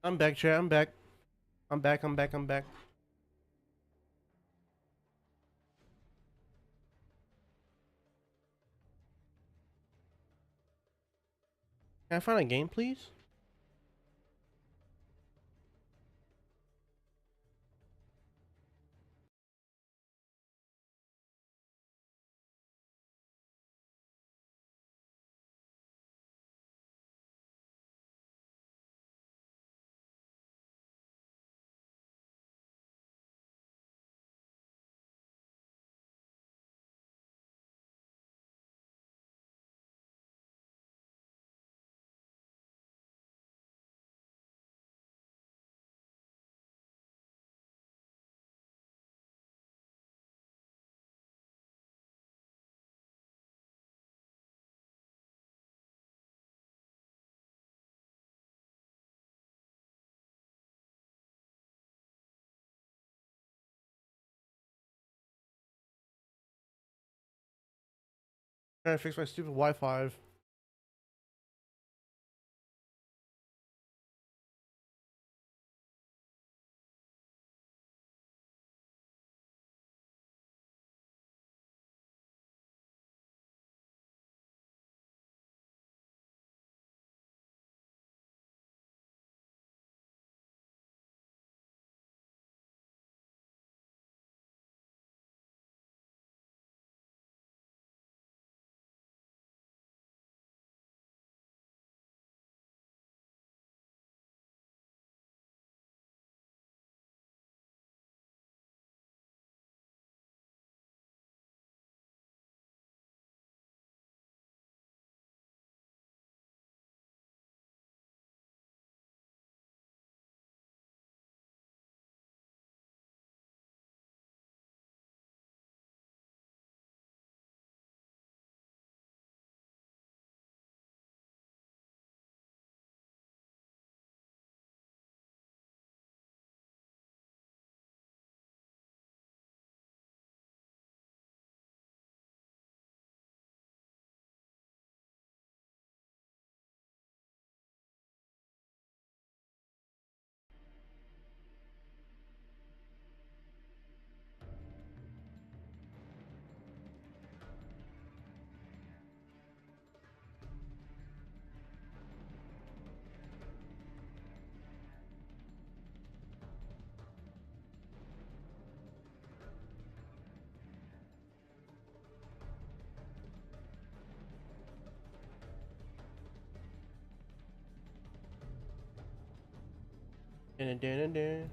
I'm back, chat. I'm back. I'm back. I'm back. I'm back. Can I find a game, please? Trying to fix my stupid Wi-Fi. Dun, dun, dun, dun.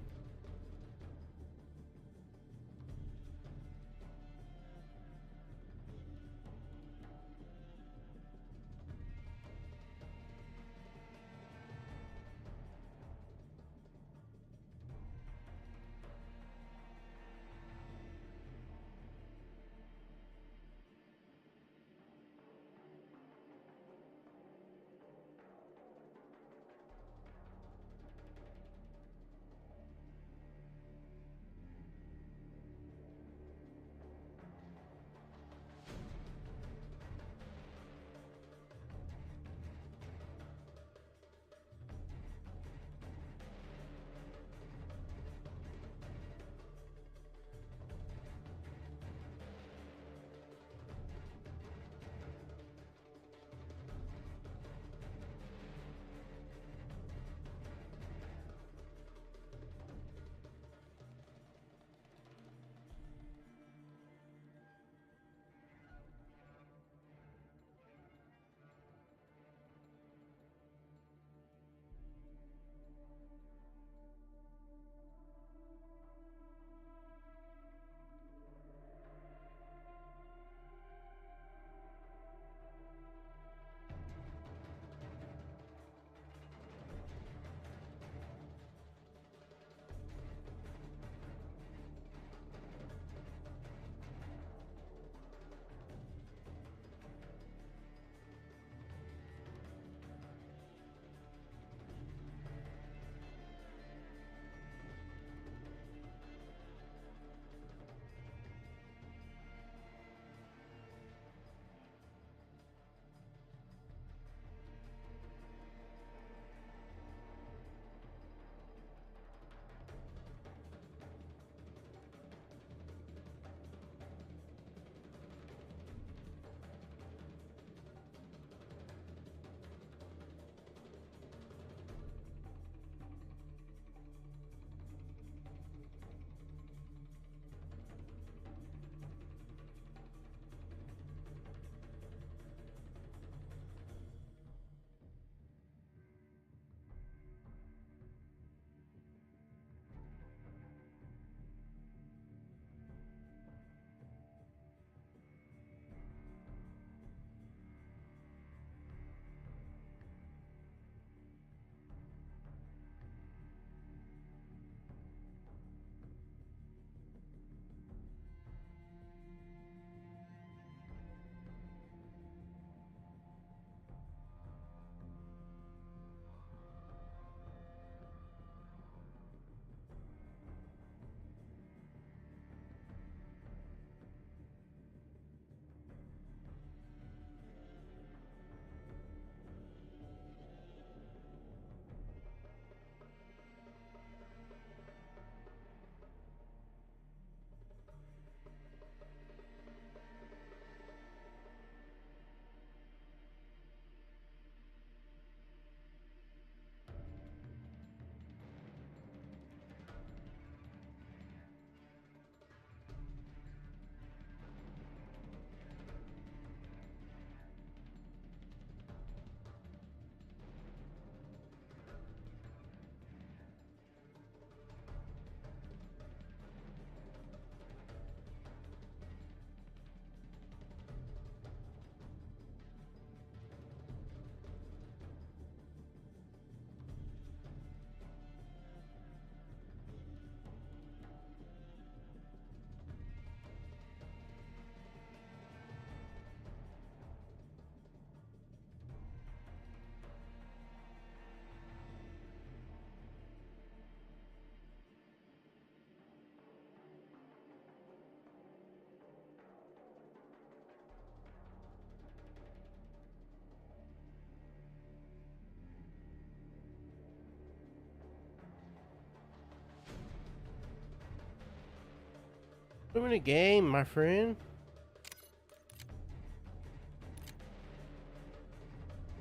Put me in a game, my friend.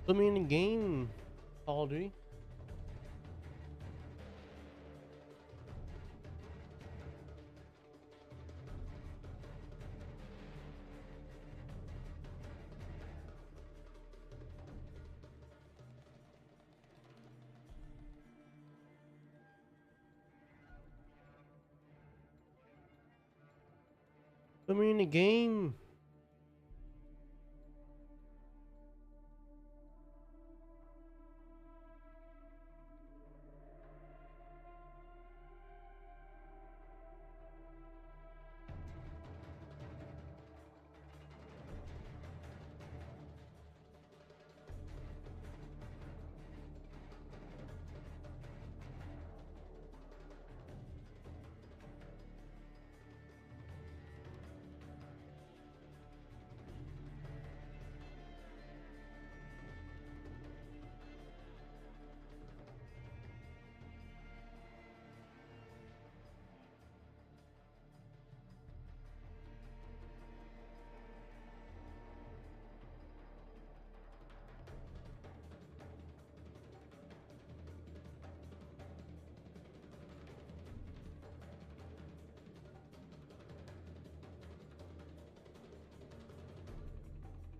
Put me in a game, Call of Duty. Put me in the game.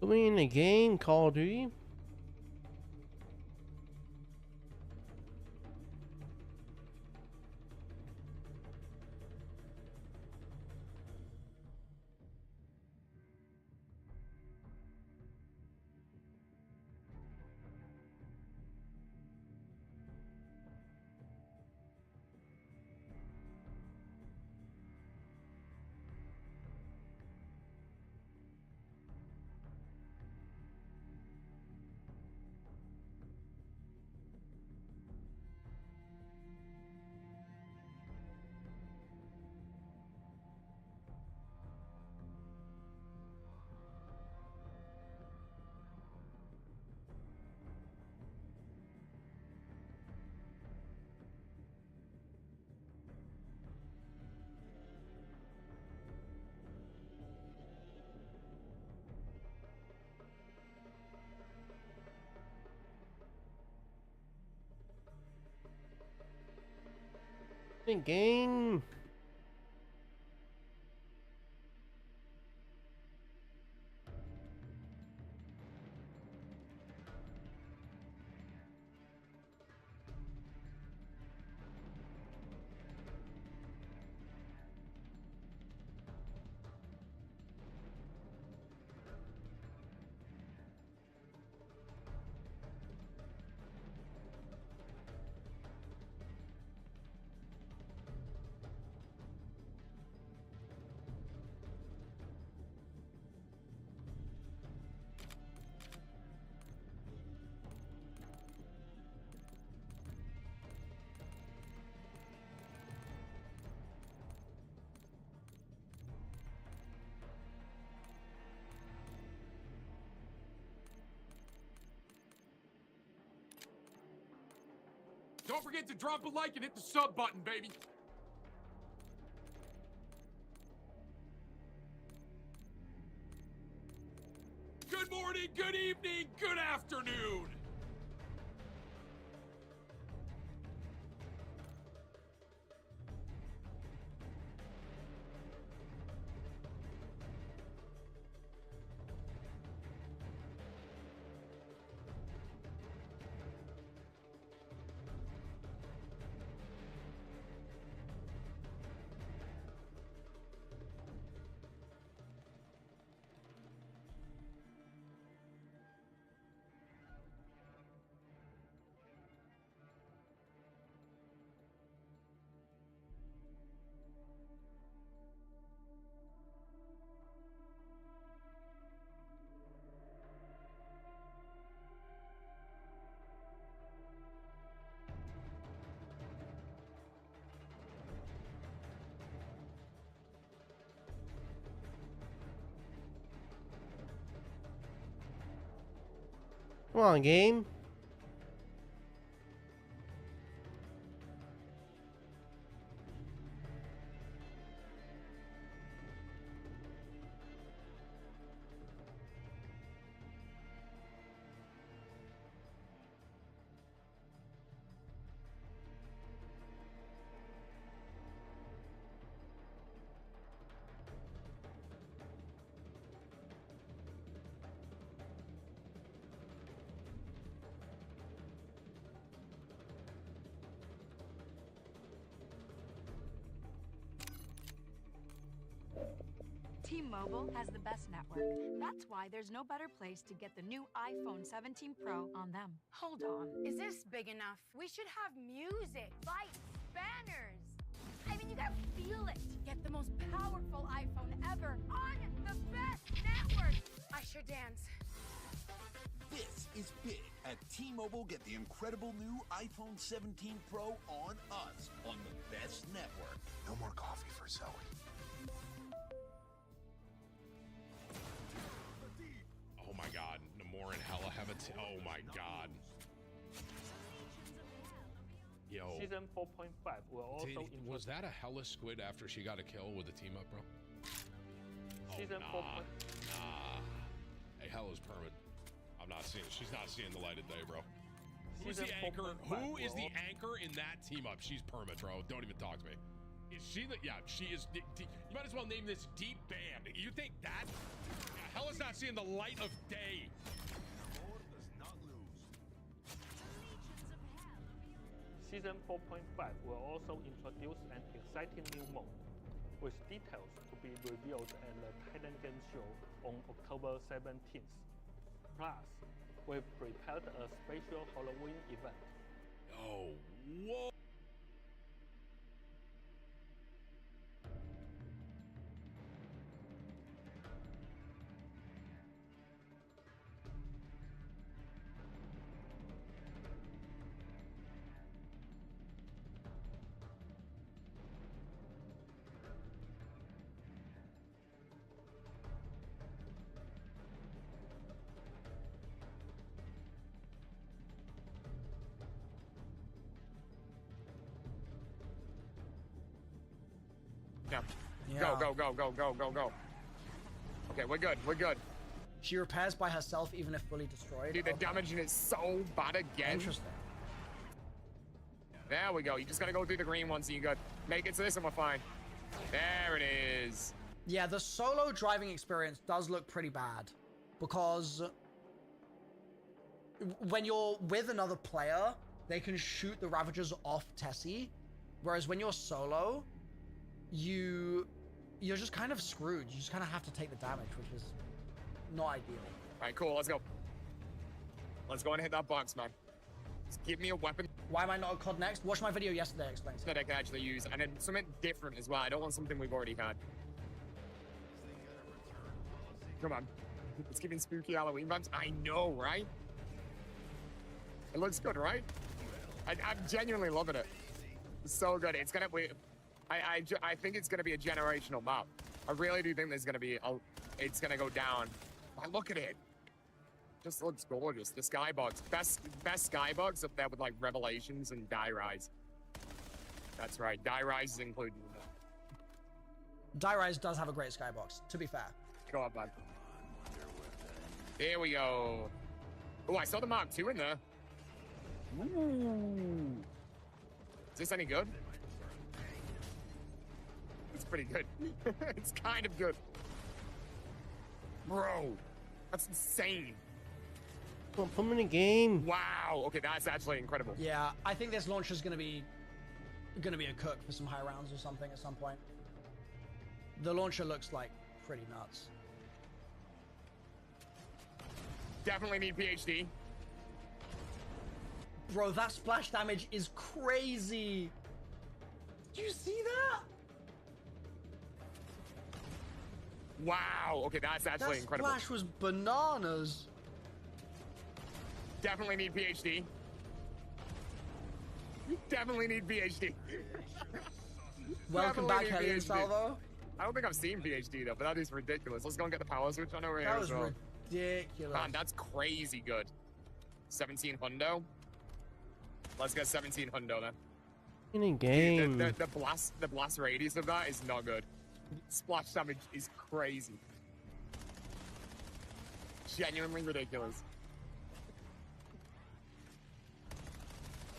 Put me in the game, Call of Duty. Game. Don't forget to drop a like and hit the sub button, baby. Good morning, good evening, good afternoon. Come on, game. T-Mobile has the best network. That's why there's no better place to get the new iPhone 17 Pro on them. Hold on. Is this big enough? We should have music, lights, banners. I mean, you gotta feel it. Get the most powerful iPhone ever on the best network. I sure dance. This is big. At T-Mobile, get the incredible new iPhone 17 Pro on us on the best network. No more coffee for Zoe. Oh my god, Namor and Hella have it. Oh my god. Yo. Season 4.5 will also Was that a Hella squid after she got a kill with the team up, bro? Season nah. 4. Nah. Hey, Hella's permit. I'm not seeing. She's not seeing the light of day, bro. Who's the anchor? Who is the anchor in that team up? She's permit, bro. Don't even talk to me. Is she the? Yeah, she is. You might as well name this Deep Band. You think that? Yeah, Hella's not seeing the light of day. Season 4.5 will also introduce an exciting new mode, with details to be revealed at the Titan Game Show on October 17th. Plus, we've prepared a special Halloween event. Oh, whoa! Go, go, go, go, go, go, go. Okay, we're good, we're good. She repairs by herself even if fully destroyed. Dude, the damage in it's so bad again. Interesting. There we go. You just gotta go through the green ones and you got make it to this and we're fine. There it is. Yeah, the solo driving experience does look pretty bad because when you're with another player, they can shoot the Ravagers off Tessie, whereas when you're solo, you're just kind of screwed. You just kind of have to take the damage, which is not ideal. All right, cool. Let's go. Let's go and hit that box, man. Just give me a weapon. Why am I not a COD next? Watch my video yesterday, explains. That I can actually use, and then something different as well. I don't want something we've already had. Come on. It's giving spooky Halloween vibes. I know, right? It looks good, right? I'm genuinely loving it. It's so good. It's gonna be. I think it's gonna be a generational map. I really do think there's gonna be it's gonna go down. But look at it. Just looks gorgeous. The skybox, best skybox up there with like Revelations and Die Rise. That's right. Die Rise is included in that. Die Rise does have a great skybox, to be fair. Go on, bud. Here we go. Oh, I saw the Mark II in there. Ooh. Is this any good? It's pretty good. It's kind of good. Bro, that's insane. Come on, put him in a game. Wow. Okay, that's actually incredible. Yeah, I think this launcher's gonna be a cook for some high rounds or something at some point. The launcher looks like pretty nuts. Definitely need PhD. Bro, that splash damage is crazy. Did you see that? Wow. Okay, that's actually incredible. That splash was bananas. Definitely need PhD. Definitely need PhD. Welcome back, Helen Salvo. I don't think I've seen PhD though, but that is ridiculous. Let's go and get the power switch on over here as well. That was ridiculous. Man, that's crazy good. 17 hundo. Let's get 17 hundo then. In a game. Dude, the blast radius of that is not good. Splash damage is crazy. Genuinely ridiculous.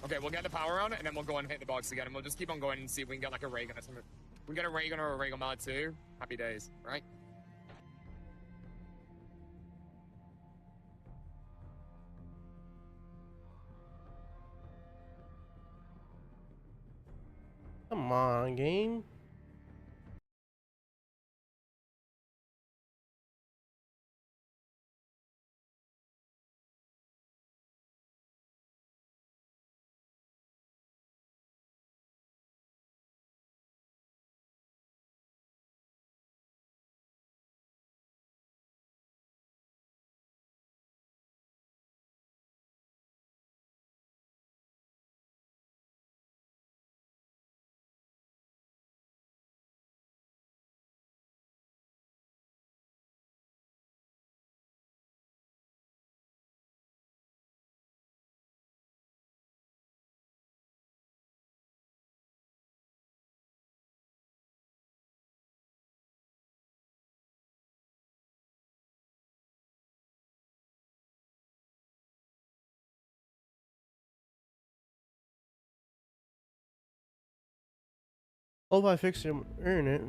Okay, we'll get the power on, and then we'll go and hit the box again, and we'll just keep on going and see if we can get like a ray gun or something. If we get a ray gun or a ray gun mod too, happy days, right? Come on, game. Hope I fix it, earn it.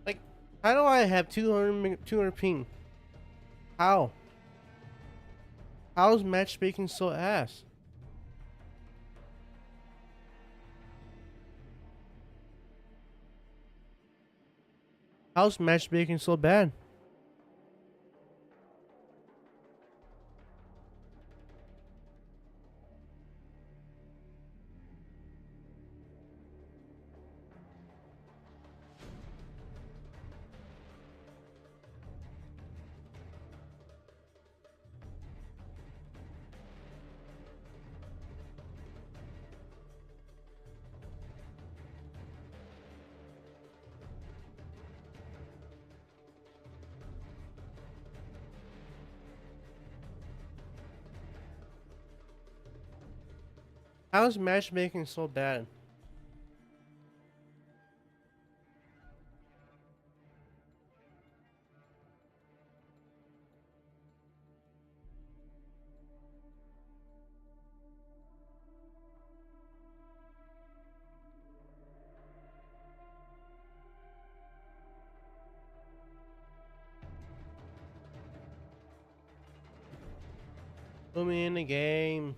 Like, how do I have 200 ping? How? How's matchmaking so ass? How's matchmaking so bad? How's matchmaking so bad? Put me in the game.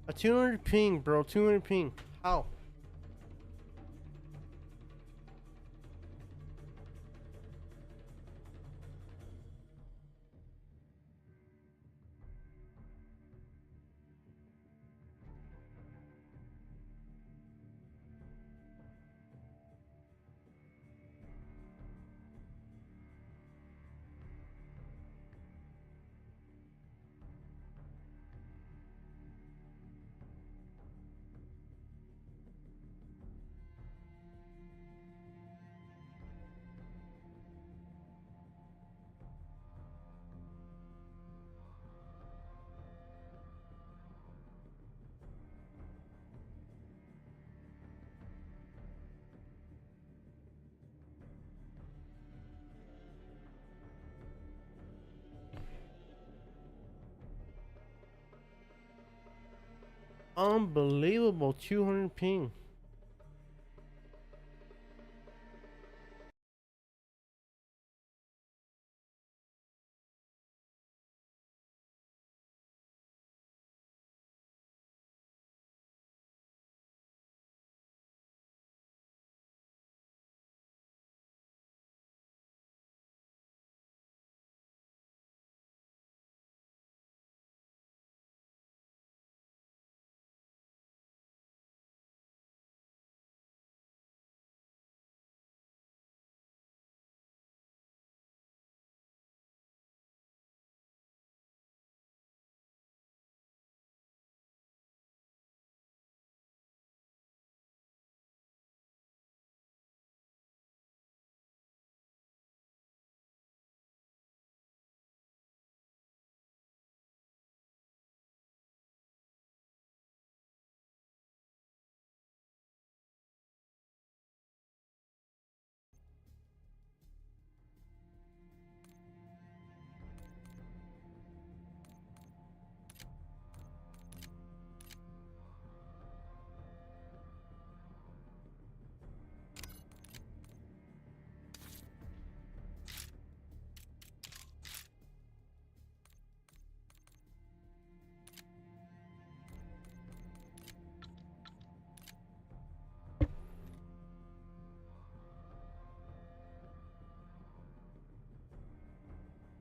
A 200 ping, bro. 200 ping. How? Unbelievable 200 ping.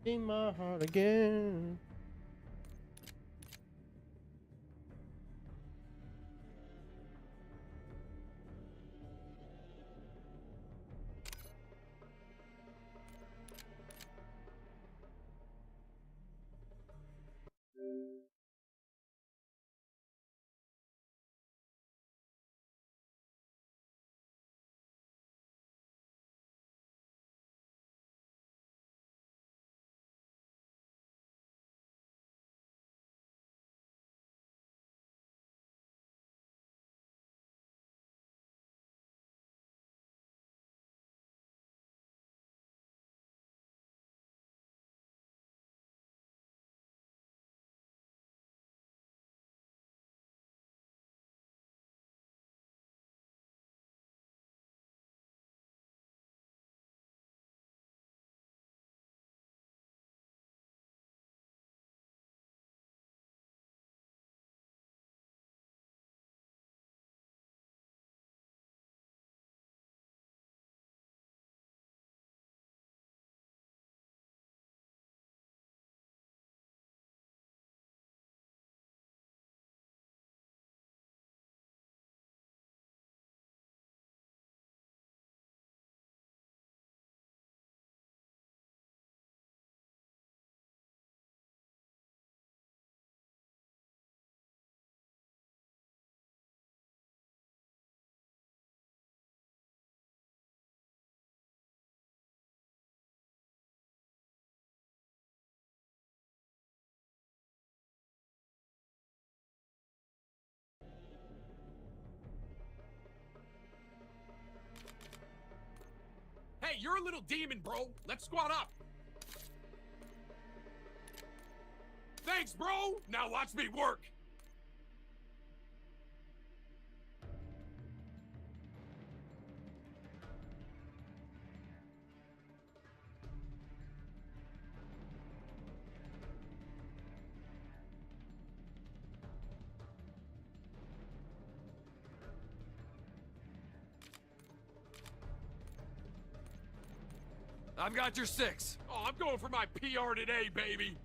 In my heart again. Hey, you're a little demon, bro. Let's squat up. Thanks, bro. Now watch me work. I've got your 6. Oh, I'm going for my PR today, baby.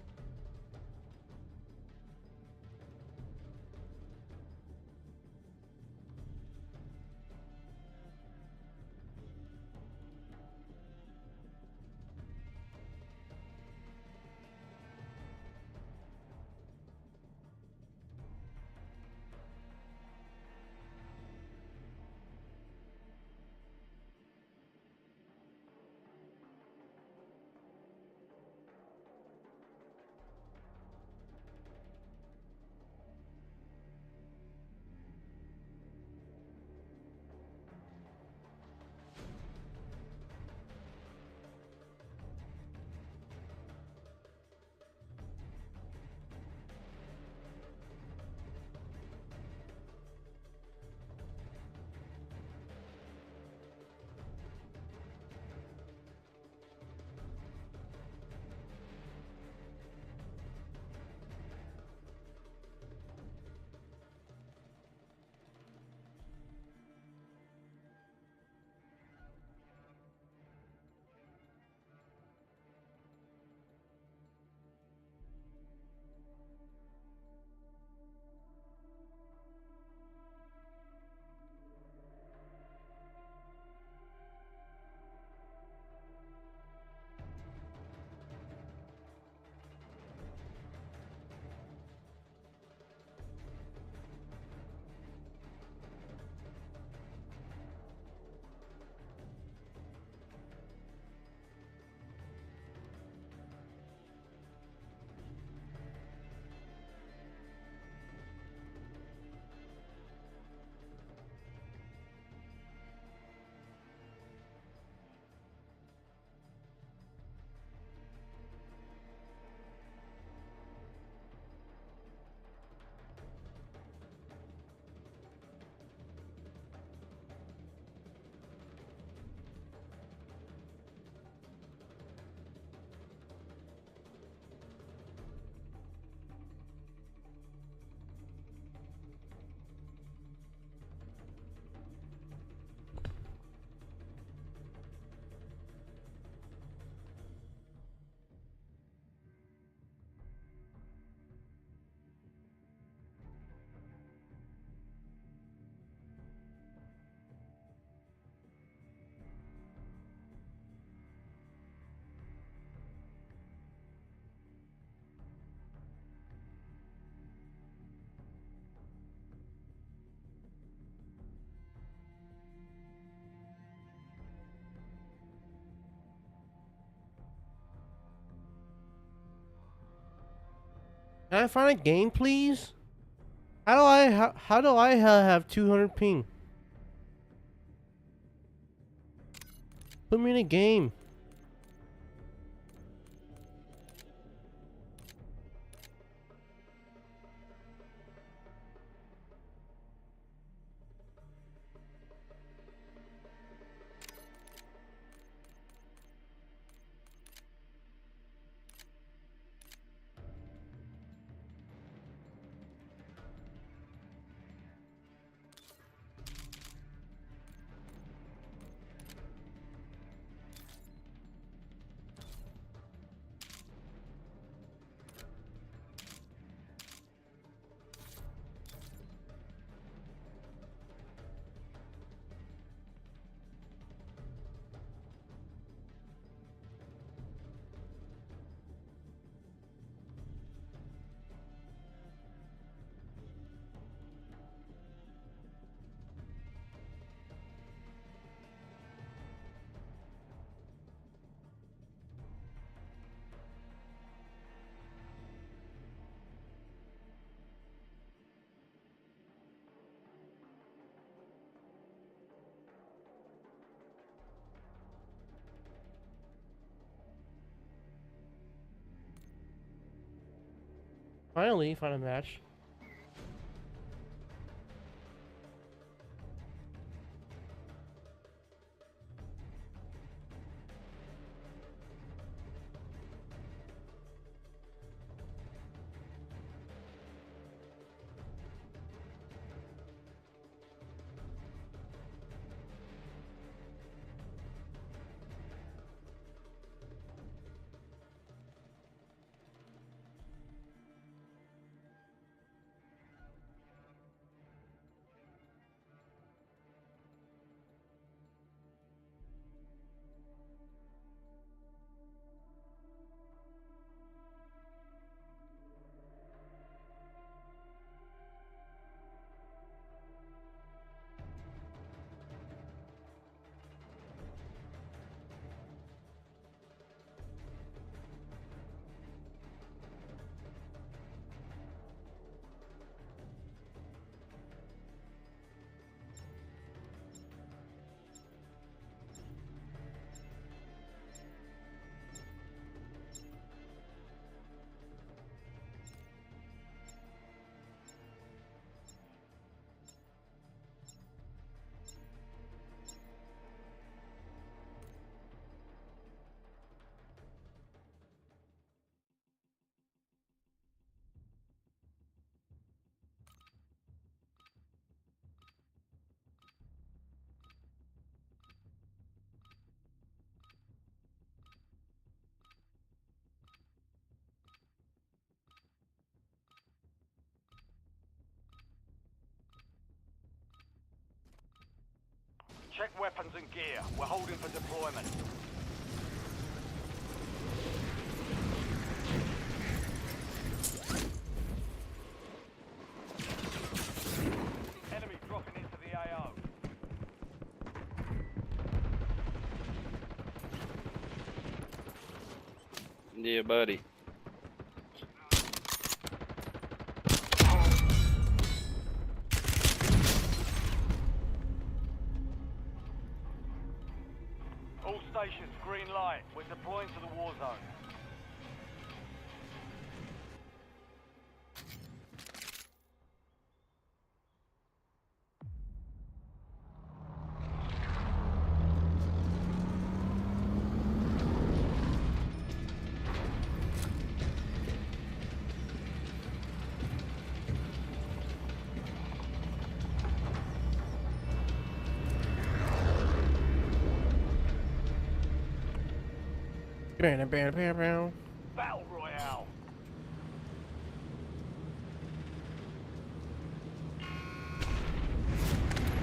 Can I find a game, please? How do I have 200 ping? Put me in a game. Finally, find a match. Check weapons and gear. We're holding for deployment. Enemy dropping into the AO. Yeah, buddy. All stations, green light. We're deploying to the war zone. Battle Royale.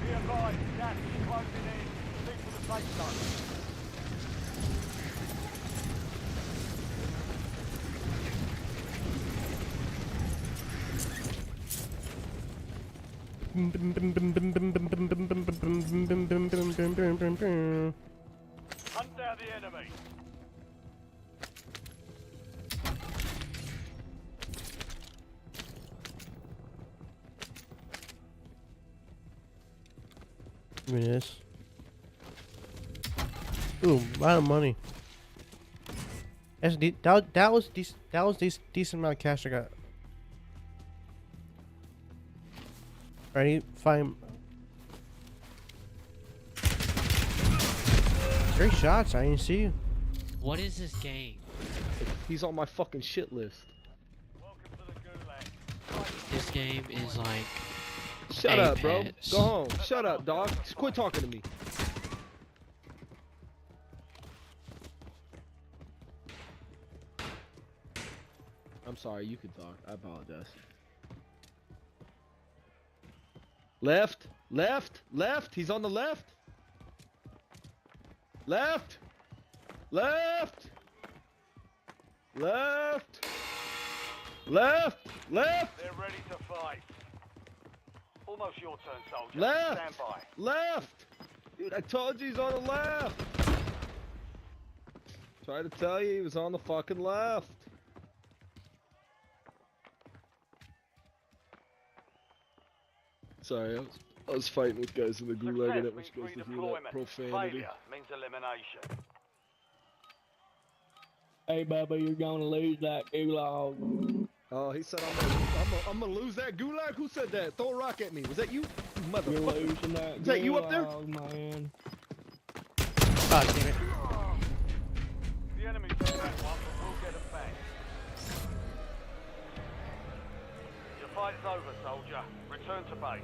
Be advised, gas is closing in. Stick to the safe zone. Hunt down the enemy. Give me this. Ooh, a lot of money. That was decent amount of cash I got. Ready? Fine. Great shots. I didn't see you. What is this game? He's on my fucking shit list. This game is like. Shut up, bro. Apex. Go home. Shut up, dog. Just quit talking to me. I'm sorry, you can talk. I apologize. Left, left, left. He's on the left. Left, left, left, left, left. They're ready to fight. Almost your turn, soldier. Left! Stand by. Left! Dude, I told you he's on the left! Tried to tell you he was on the fucking left. Sorry, I was fighting with guys in the gulag. I didn't want you guys to hear that profanity. Failure means elimination. Hey, Bubba, you're gonna lose that gulag. Oh, he said I'm gonna lose that gulag? Who said that? Throw a rock at me. Was that you? Motherfucker. You're losing that. Is that you up there? Man. God damn it. The enemy took that one, but we'll get it back. Your fight's over, soldier. Return to base.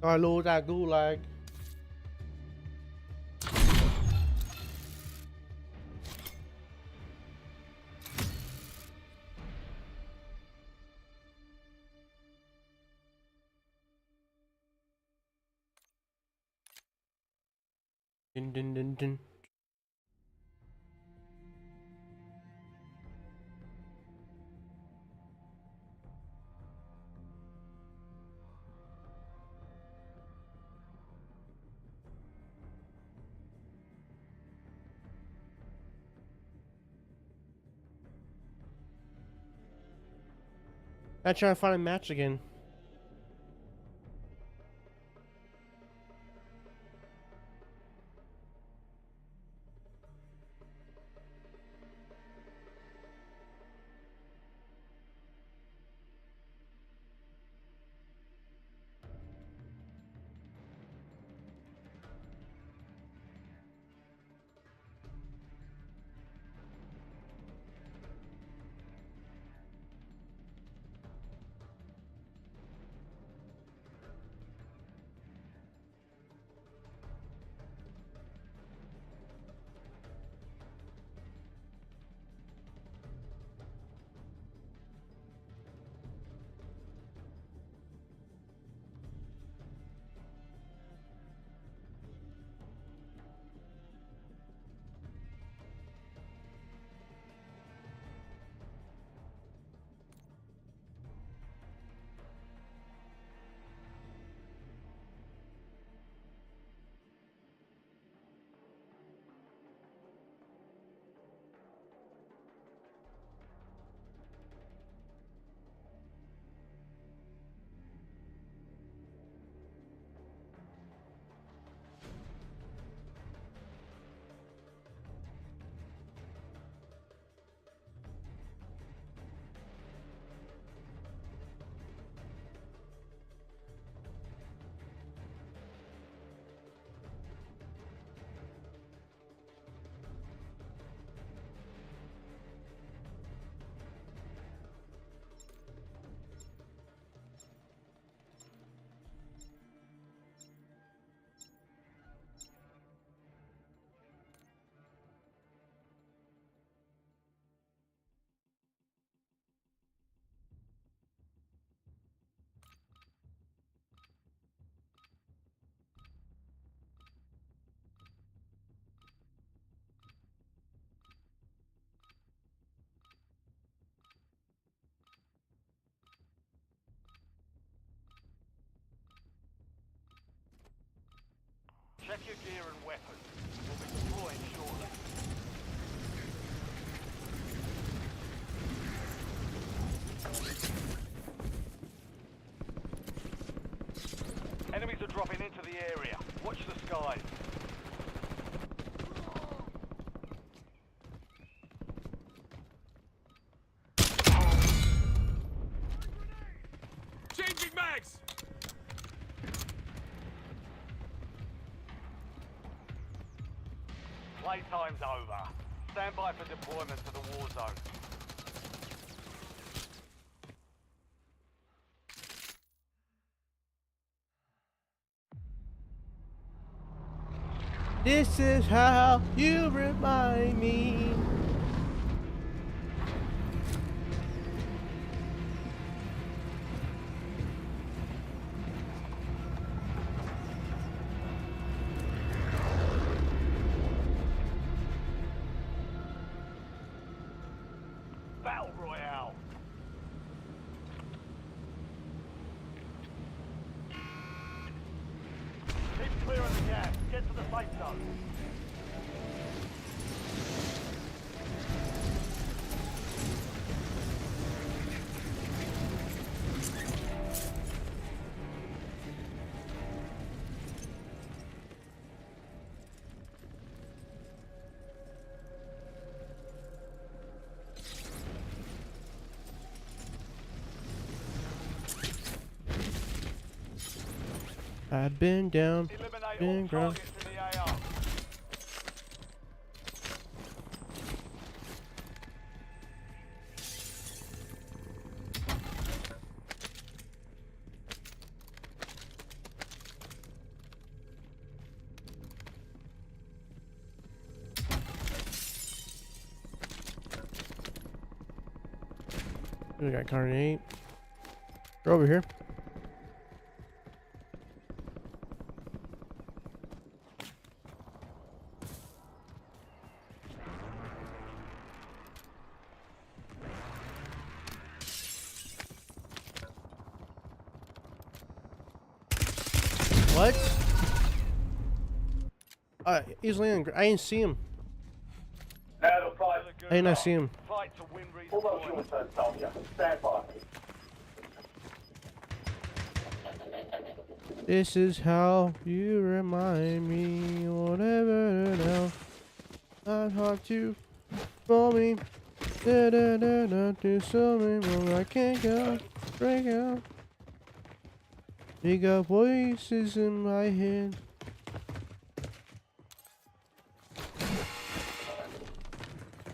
I lose that gulag. Dun dun dun dun. I'm trying to find a match again. Check your gear and weapons. We'll be deploying shortly. the area. Watch the skies. Changing mags! Playtime's over. Stand by for deployment to the war zone. This is how you remind me. Battle Royale. Keep clear of the gas. Get to the safe zone. I've been down, Eliminate been all ground. targets in the AR. We got carnate. They're over here. What? Easily on. I didn't see him. I did not see him. Fight to win redeployment. Stand by. This is how you remind me. Whatever now. Not hard to roll me. Da da da da. Do something more. I can't go. Break out. You got voices in my head.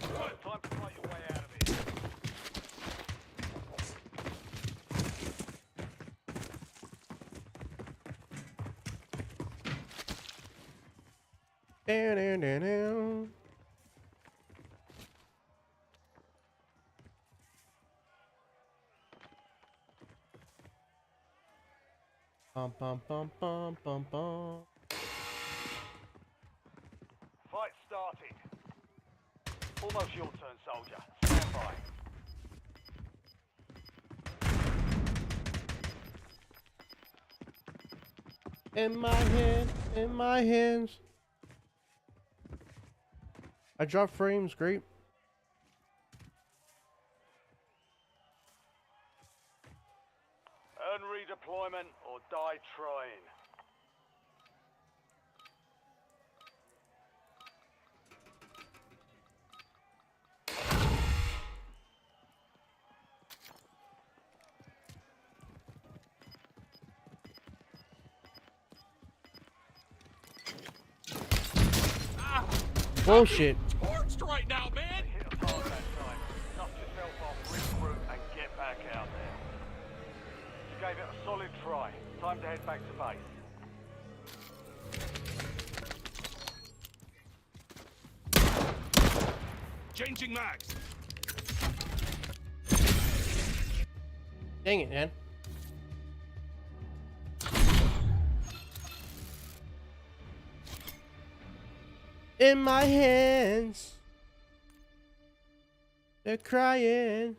Time to fight your way out of here. Down, down, down, down. Bum bum bum bum bum bum. Fight started. Almost your turn, soldier. Stand by. In my hand, in my hands. I dropped frames, great. Earn redeployment or die trying. Bullshit. Torched right now, man! Hit a target that time. Dust yourself off, regroup, and get back out there. You gave it a solid try. Time to head back to base. Changing mags! Dang it, man. In my hands. They're crying.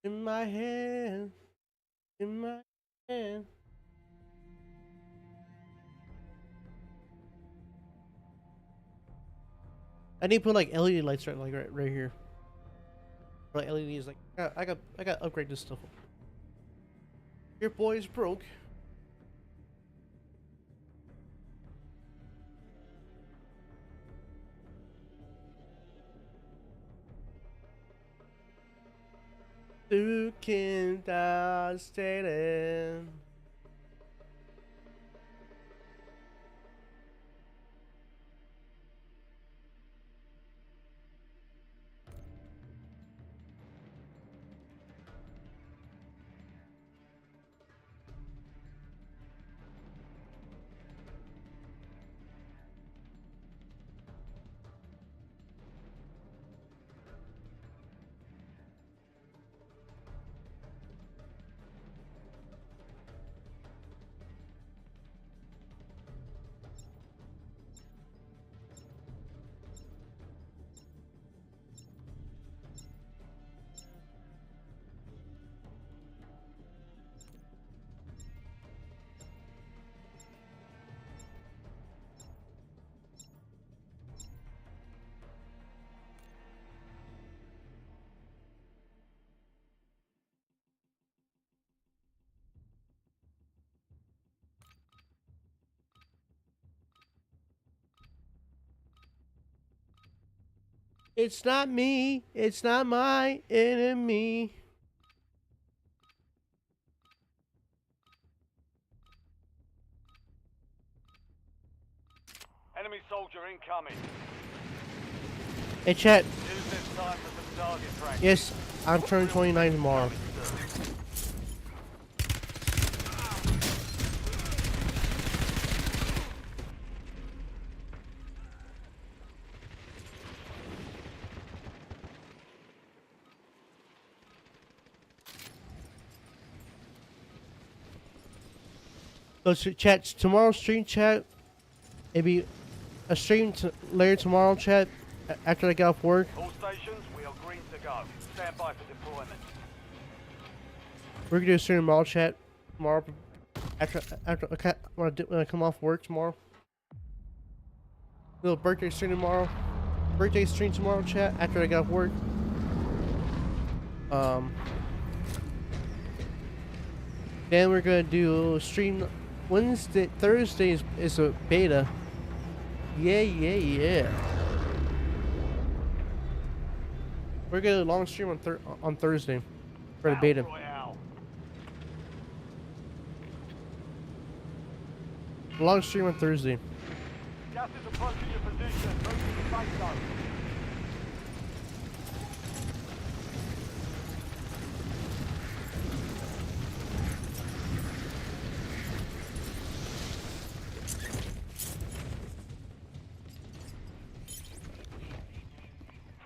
In my hand. In my hand. I need to put like LED lights right here. Like LEDs, like I got to upgrade this stuff. Your boy's broke. Du kan da stille. It's not me. It's not my enemy. Enemy soldier incoming. Hey, chat. Use this time for some target practice. Yes, I'm turning 29 tomorrow. So chat, tomorrow's stream chat, it'd be a stream later tomorrow chat after I get off work. All stations, we are green to go. Stand by for deployment. We're gonna do a stream tomorrow chat tomorrow after when I come off work tomorrow. Little birthday stream tomorrow. Birthday stream tomorrow chat after I get off work. Then we're gonna do a stream Thursday is a beta. Yeah. We're gonna do a long stream on Thursday for the beta. Long stream on Thursday. Gas is approaching your position. Move to the safe zone.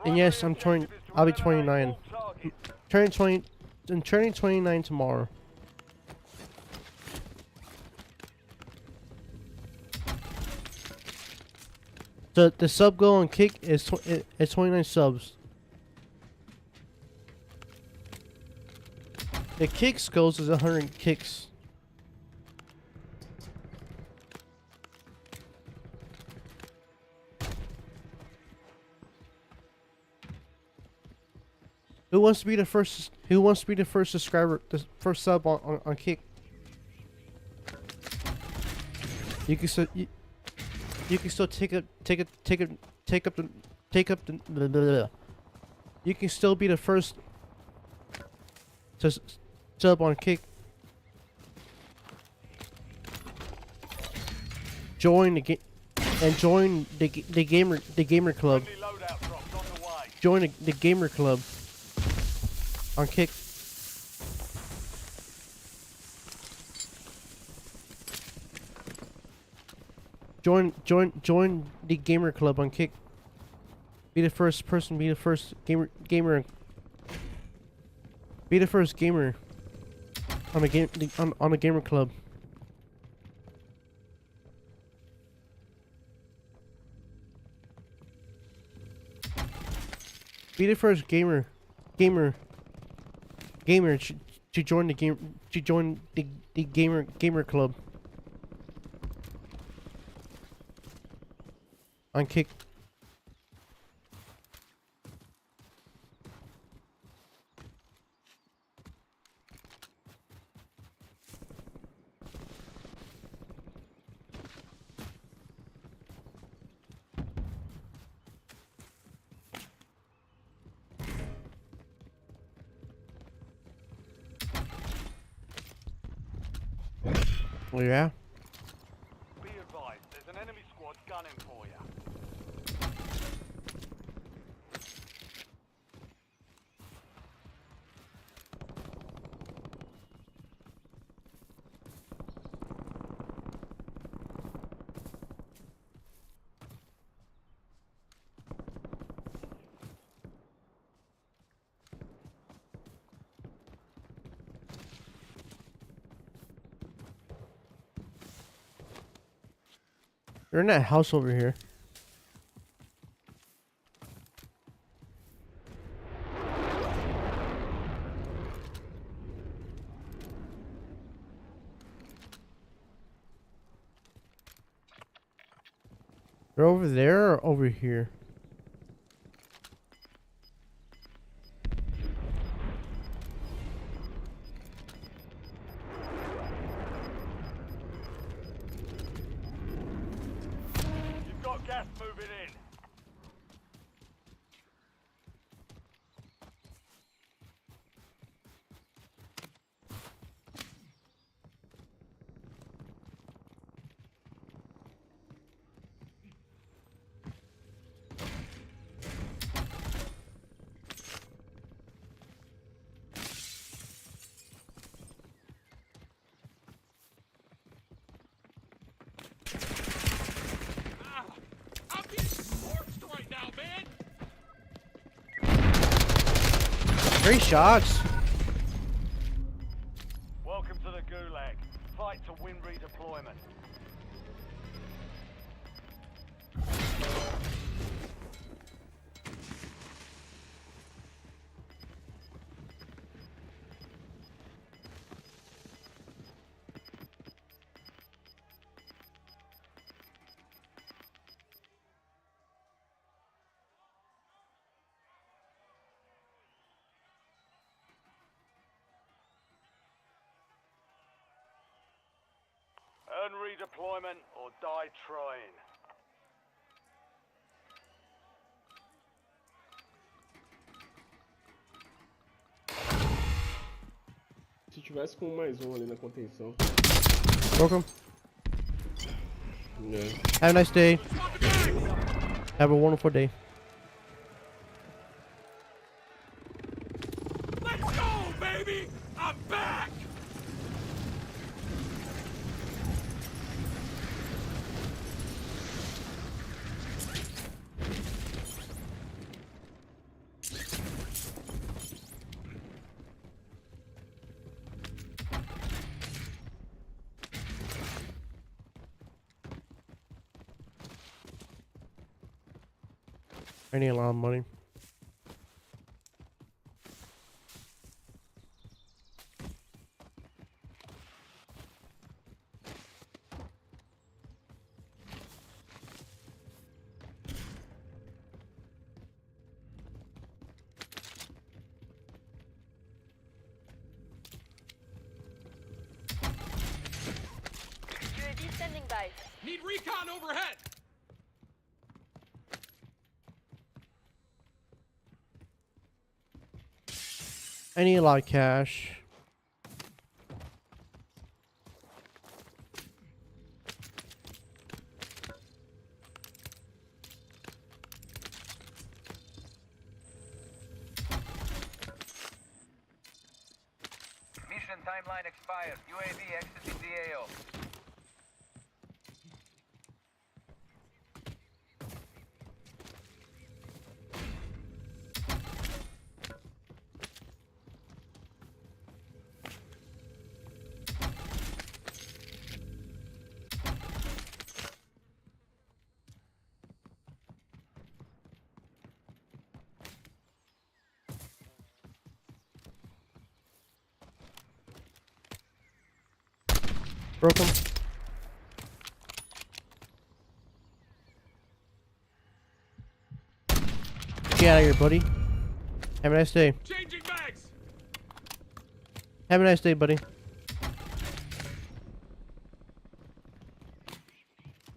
And yes, I'll be 29. I'm turning 29 tomorrow. The sub goal on Kick is 29 subs. The Kicks goals is 100 kicks. Who wants to be the first? Who wants to be the first subscriber? The first sub on Kick. You can still you can still take up the. Blah, blah, blah. You can still be the first to sub on Kick. Join the game and join the gamer club. Join the gamer club on Kick. Join the gamer club on Kick. Be the first person. Be the first gamer. Be the first gamer on the game on the gamer club. Be the first gamer to join the game the gamer club on Kick. Oh, yeah? Be advised, there's an enemy squad gunning for you. They're in that house over here. They're over there or over here? You've got gas moving in. I'm getting torched right now, man. 3 shots. Welcome to the Gulag. Fight to win redeployment. Earn redeployment or die trying. Se tivesse com mais um ali na contenção. Welcome. Yeah. Have a nice day. Have a wonderful day. Let's go, baby. I'm back. I need a lot of money. UAV standing by. Need recon overhead. I need a lot of cash. Mission timeline expired. UAV exiting the AO. Broke him. Get out of here, buddy. Have a nice day. Changing bags. Have a nice day, buddy.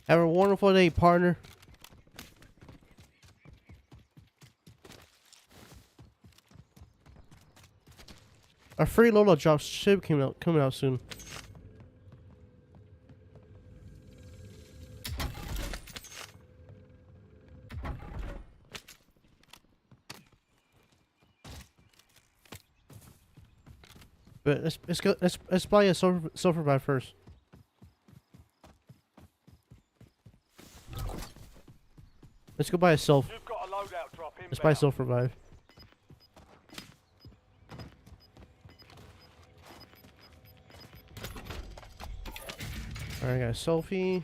Have a wonderful day, partner. A free Lola drop should coming out soon. But let's buy a silver buy first. Let's go buy a self. You've got a loadout drop inbound. Let's buy a silver buy. Alright, I got a selfie.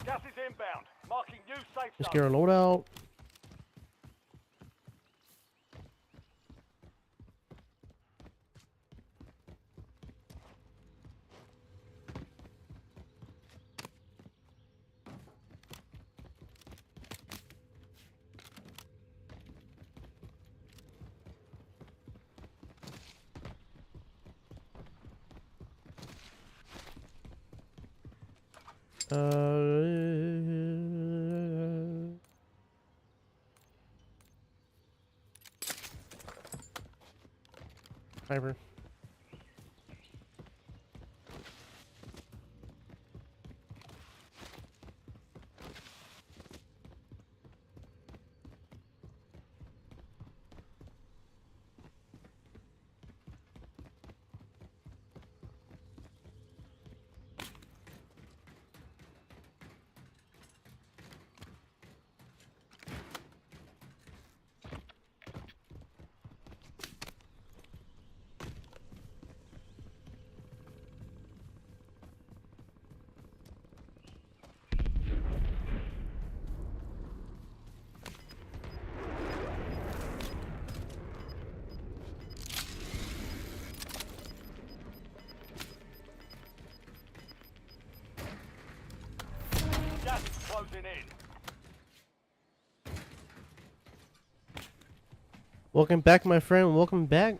Gas is inbound. Marking new safe Let's zone. get our loadout. Fiber. Gas is closing in. Welcome back, my friend. Welcome back.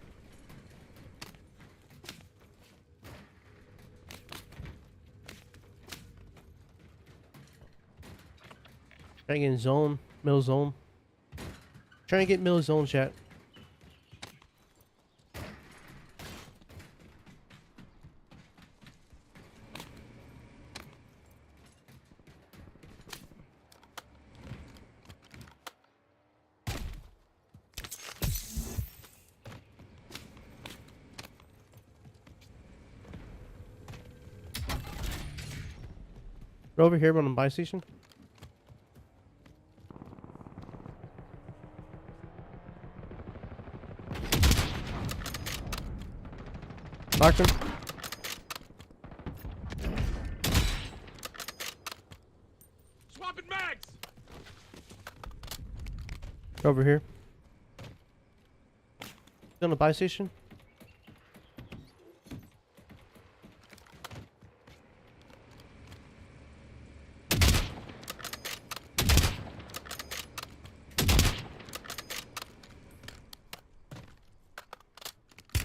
Trying to get in zone, middle zone. Trying to get middle zone, chat. We're over here on the buy station. Locked him. Swapping mags. Over here. On the buy station.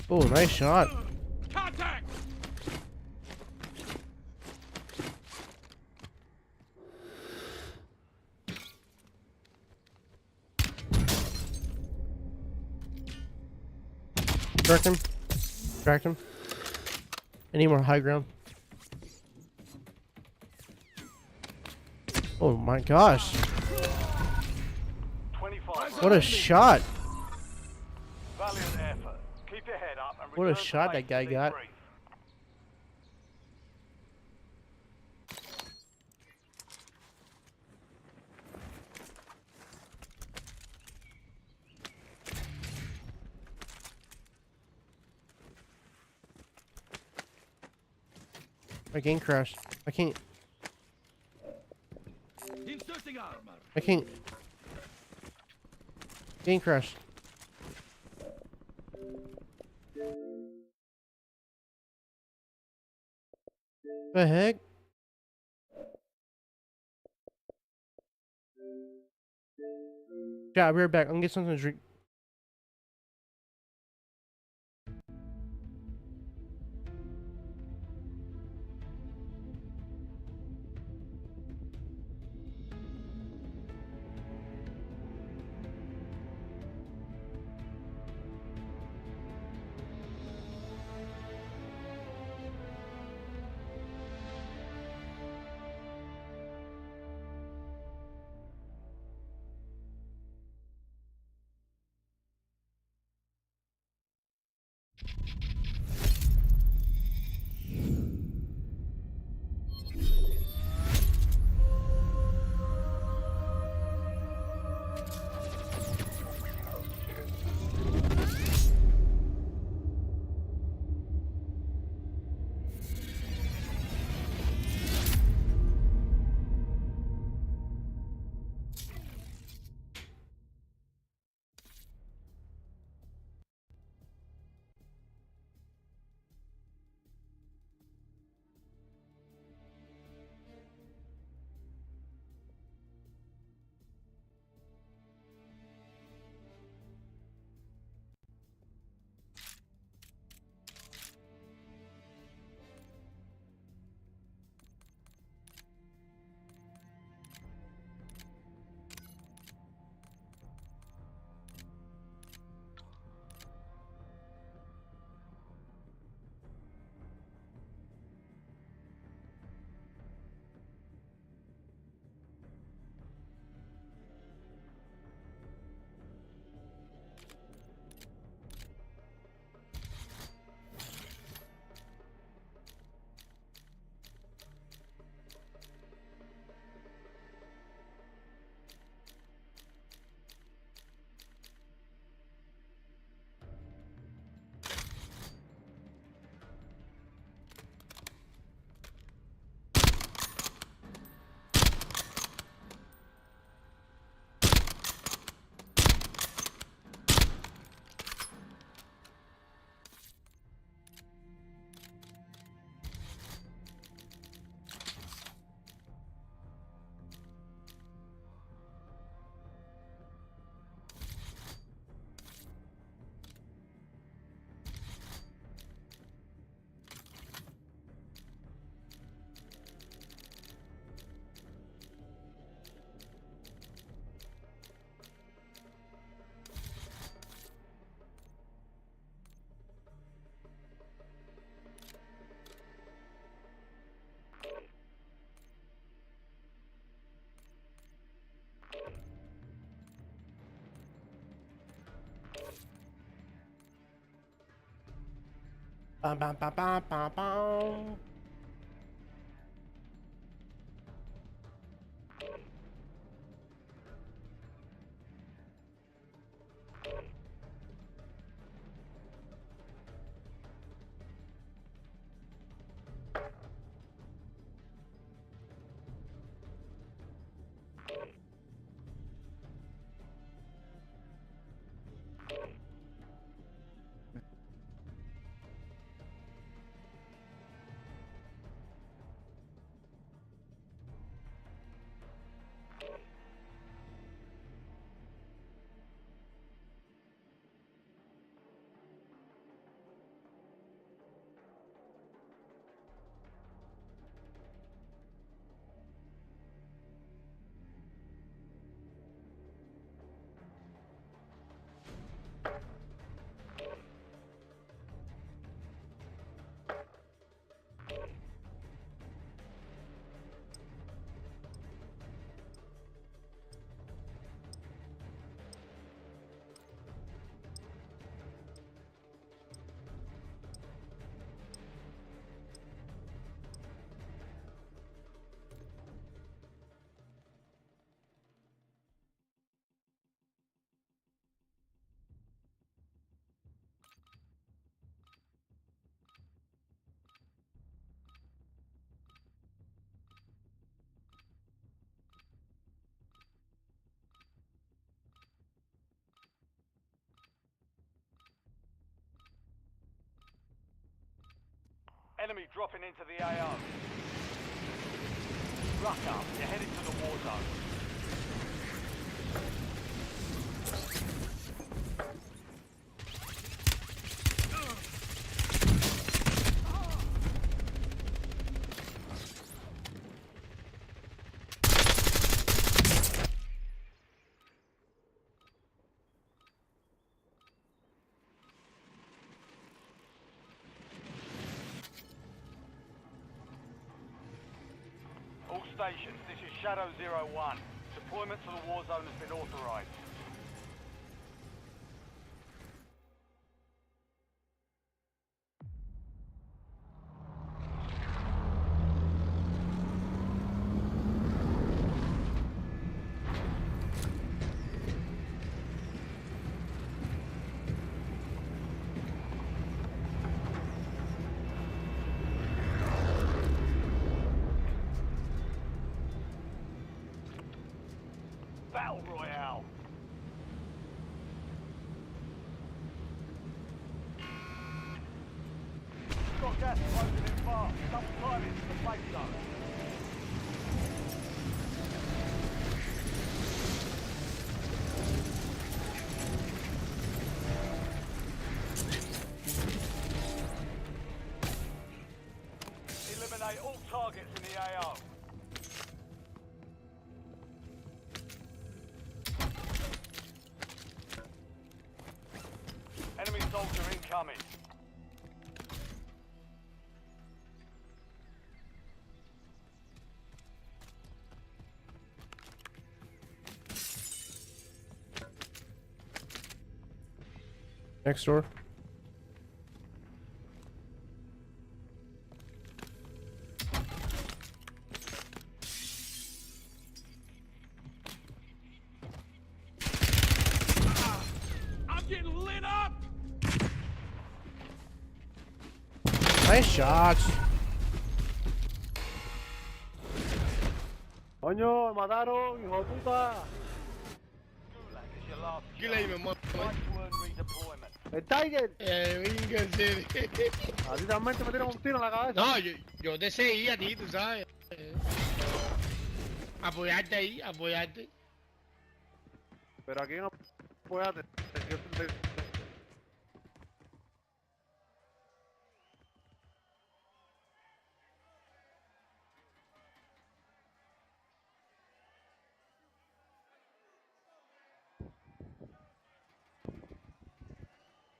Oh, nice shot. Contact. Cracked him. Cracked him. I need more high ground. Oh my gosh. 25. What a shot. Valiant effort. Keep your head up and What a return to shot base that guy to got. debrief. My game crashed. I can't. I can't. Game crashed. The heck? Yeah, I'll be right back. I'm gonna get something to drink. Bum, bum, bum, bum, bum, bum. Enemy dropping into the AO. Ruck up, you're headed to the war zone. All stations, this is Shadow 01. Deployment to the war zone has been authorized. battle royale. Got gas closing in fast. Double time into the safe zone. Eliminate all targets in the AO. Enemy soldier incoming. Next door. I'm getting lit up! Nice shots. Coño, me mataron, hijo de puta. ¿Qué le digo, El Tiger. Venga, A ti realmente me tiran un tiro en la cabeza. no, yo te seguí a ti, tú sabes. Apoyarte ahí, apoyarte. Pero aquí no puedes.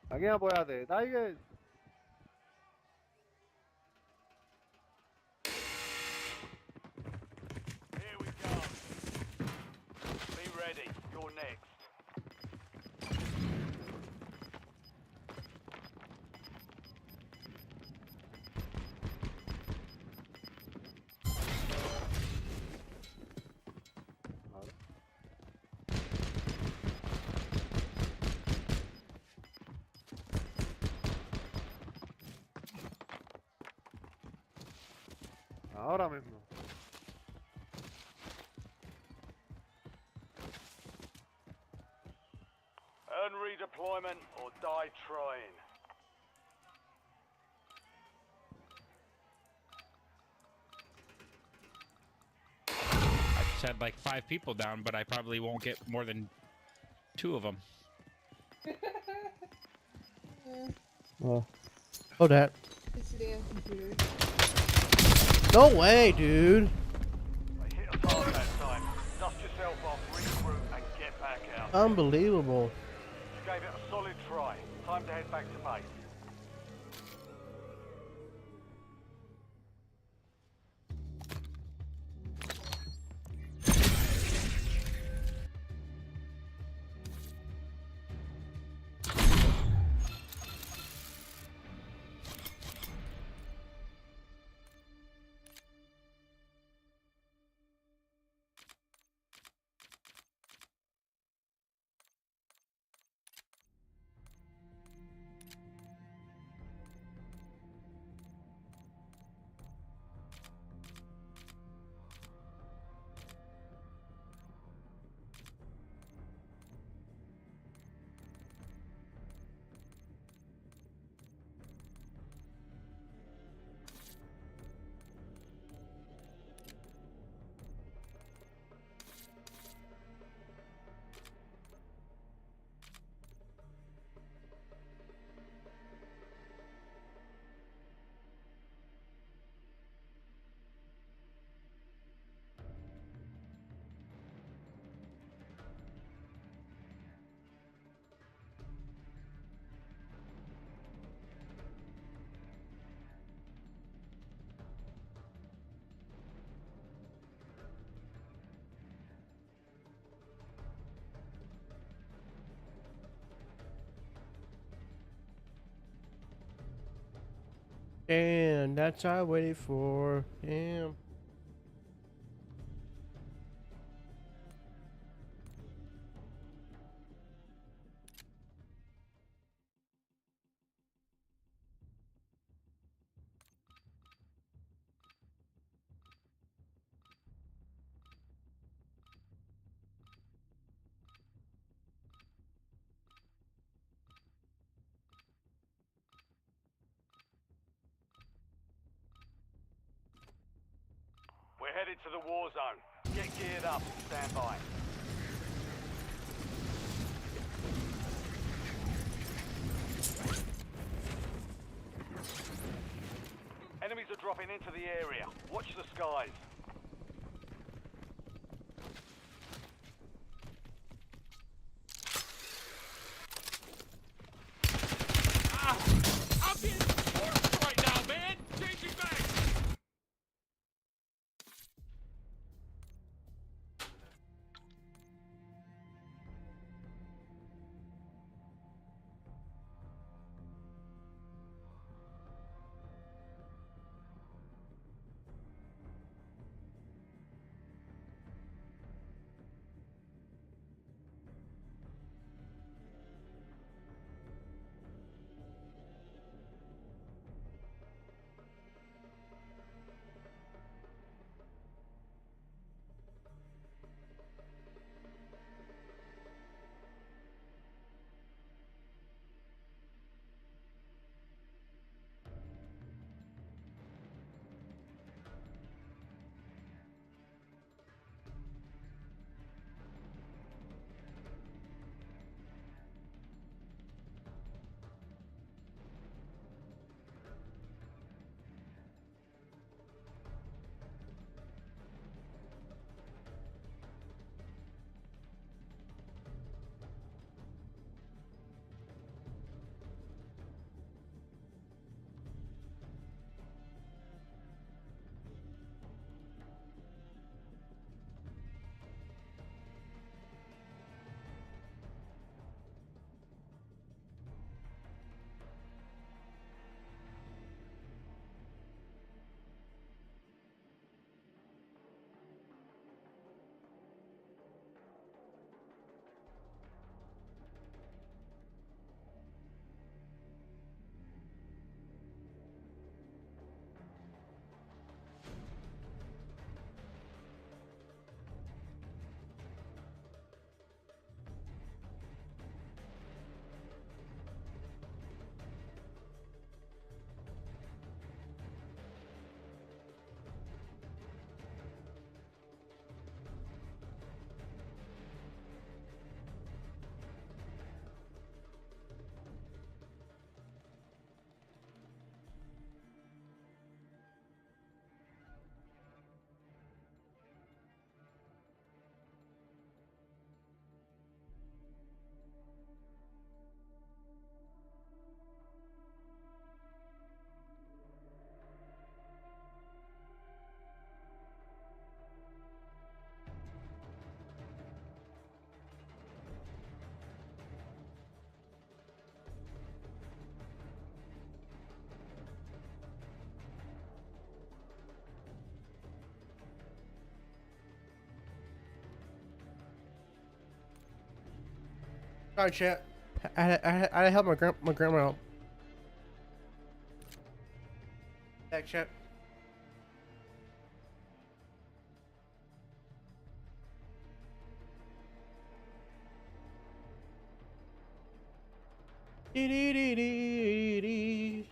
¿A quién apoyaste? Tiger. Here we go. Be ready. You're next. Ahora mismo. Earn redeployment or die trying. I just had like 5 people down, but I probably won't get more than 2 of them. Oh, that. No way, dude. Hit a target that time. Dust yourself off, regroup, and get back out. Unbelievable. You gave it a solid try. Time to head back to base. And that's what I waited for. Damn. headed to the war zone. Get geared up and stand by. Enemies are dropping into the area. Watch the skies. I'm being forced right now, man! Changing back! Sorry, chat. I had to help my grandma out. Back, chat. Dee dee dee dee dee.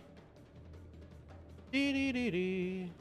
Dee dee dee dee.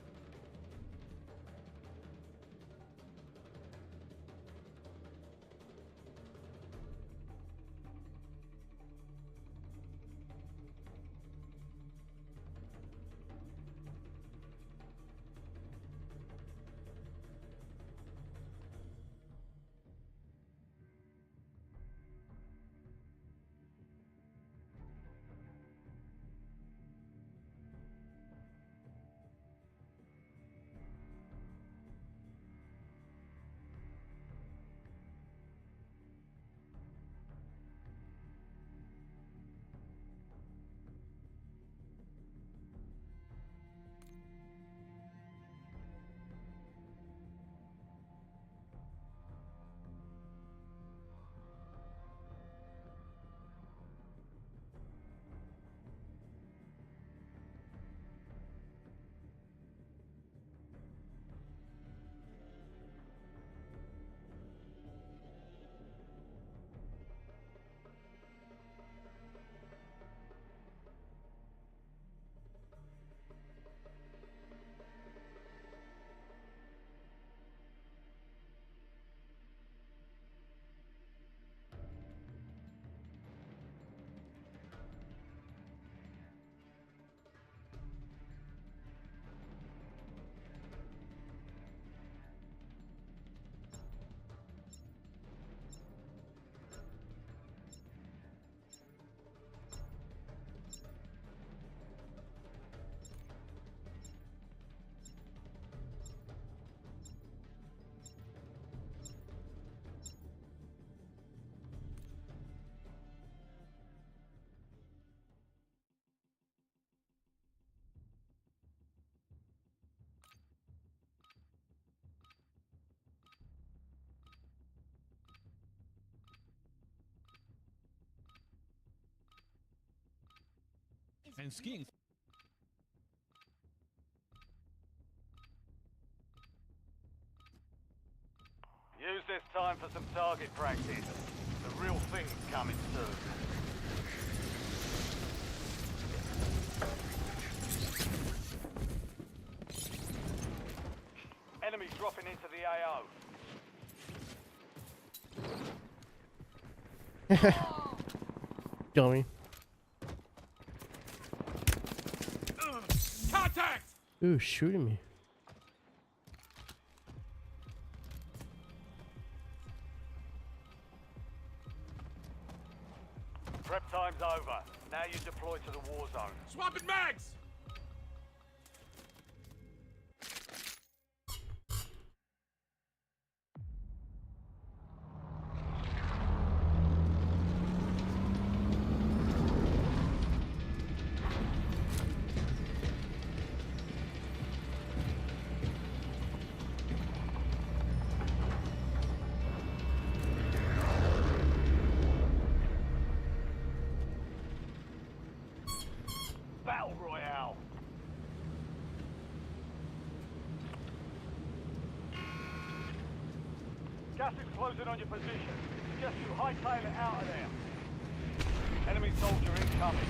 and skins. Use this time for some target practice. The real thing's coming soon. Enemies dropping into the AO. Dummy. Contact! Ooh, shooting me. Prep time's over. Now you deploy to the war zone. Swapping mags! Battle Royale. Gas is closing on your position. Suggest you hightail it out of there. Enemy soldier incoming.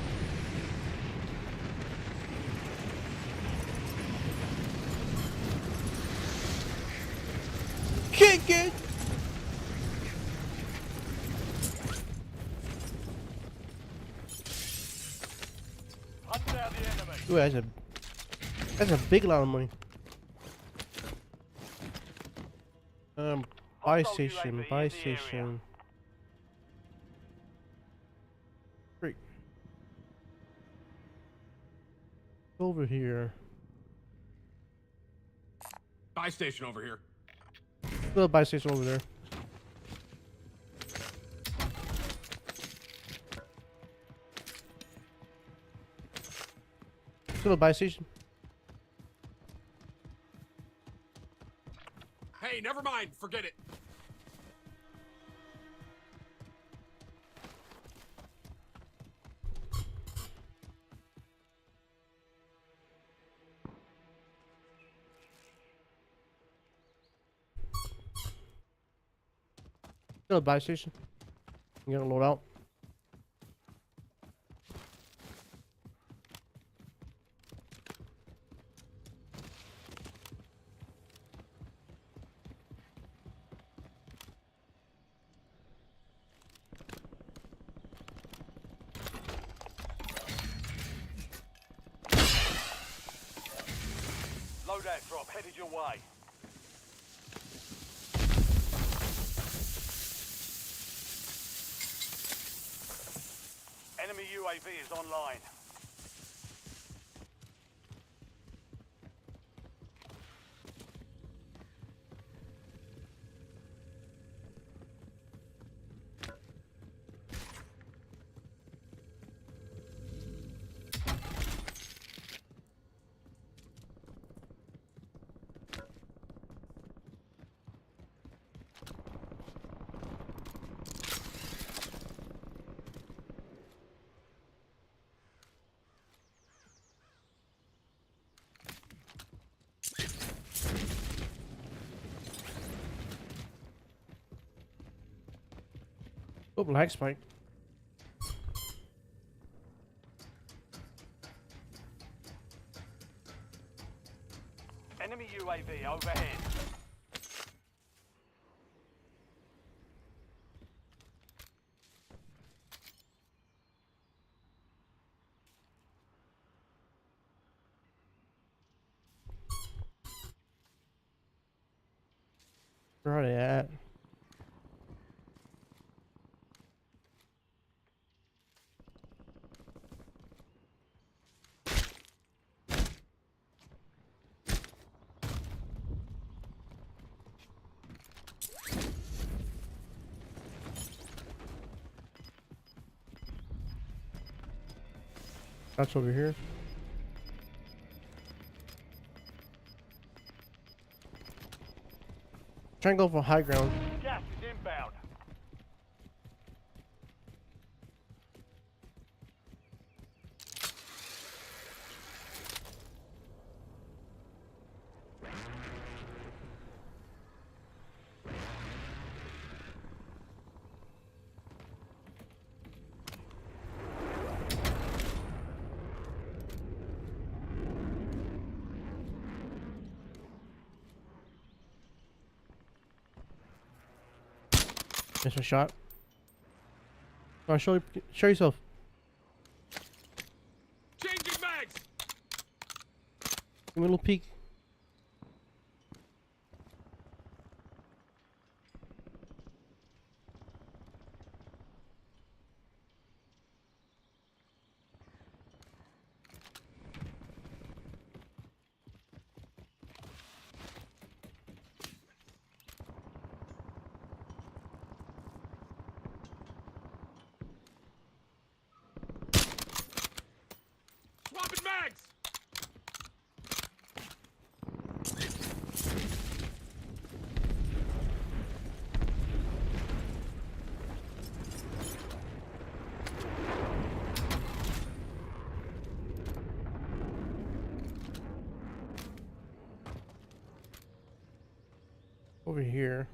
Kick it! Hunt down the enemy. Ooh, that's a big lot of money. Buy station, buy station. Great. Over here. Buy station over here. Little buy station over there. Little buy station. Hey, never mind. Forget it. Little buy station. You gotta load out. Loadout drop headed your way. Enemy UAV is online. Oh, lag spike. Enemy UAV overhead. Where are they at? That's over here. Try and go for high ground. Gas is inbound. Missed a shot. Come on, show yourself. Changing mags. Give me a little peek. Swapping mags. Over here.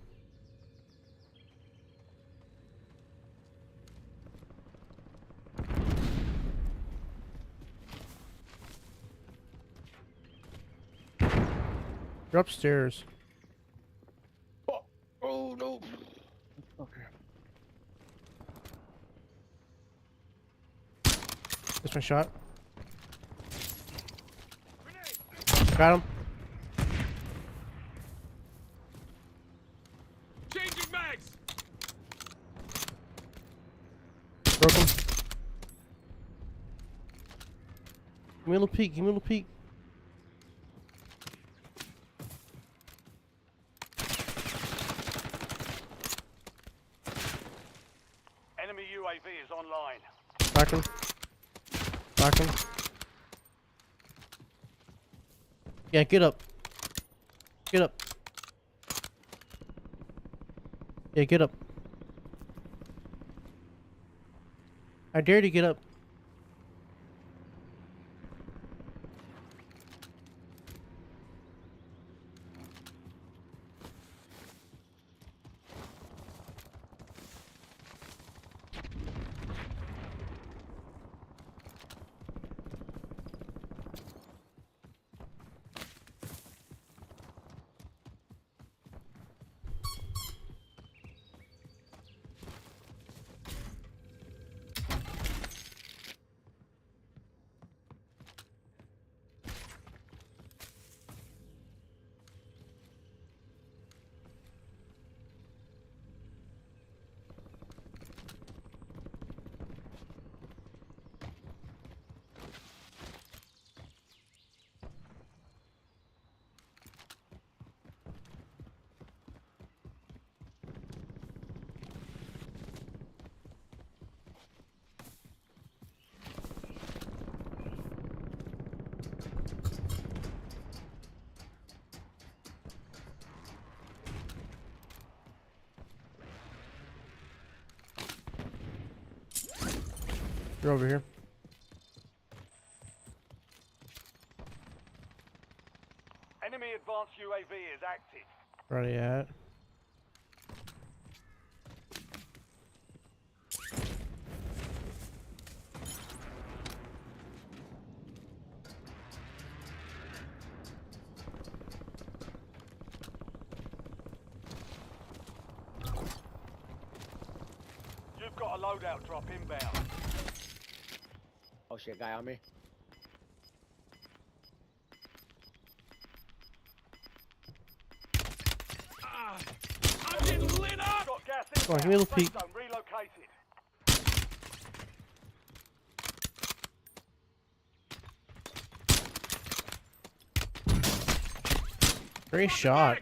You're upstairs. Oh no. Okay. That's my shot. Got him. Changing mags. Broke him. Give me a little peek. Give me a little peek. Enemy UAV is online. Back him. Back him. Yeah, get up. Get up. Yeah, get up. I dare you to get up. You're over here. Enemy advanced UAV is active. Where are you at? You've got a loadout drop inbound. Oh shit, guy on me. I'm getting lit up. Got gas Come on, give me a little peek. zone relocated. Great shot.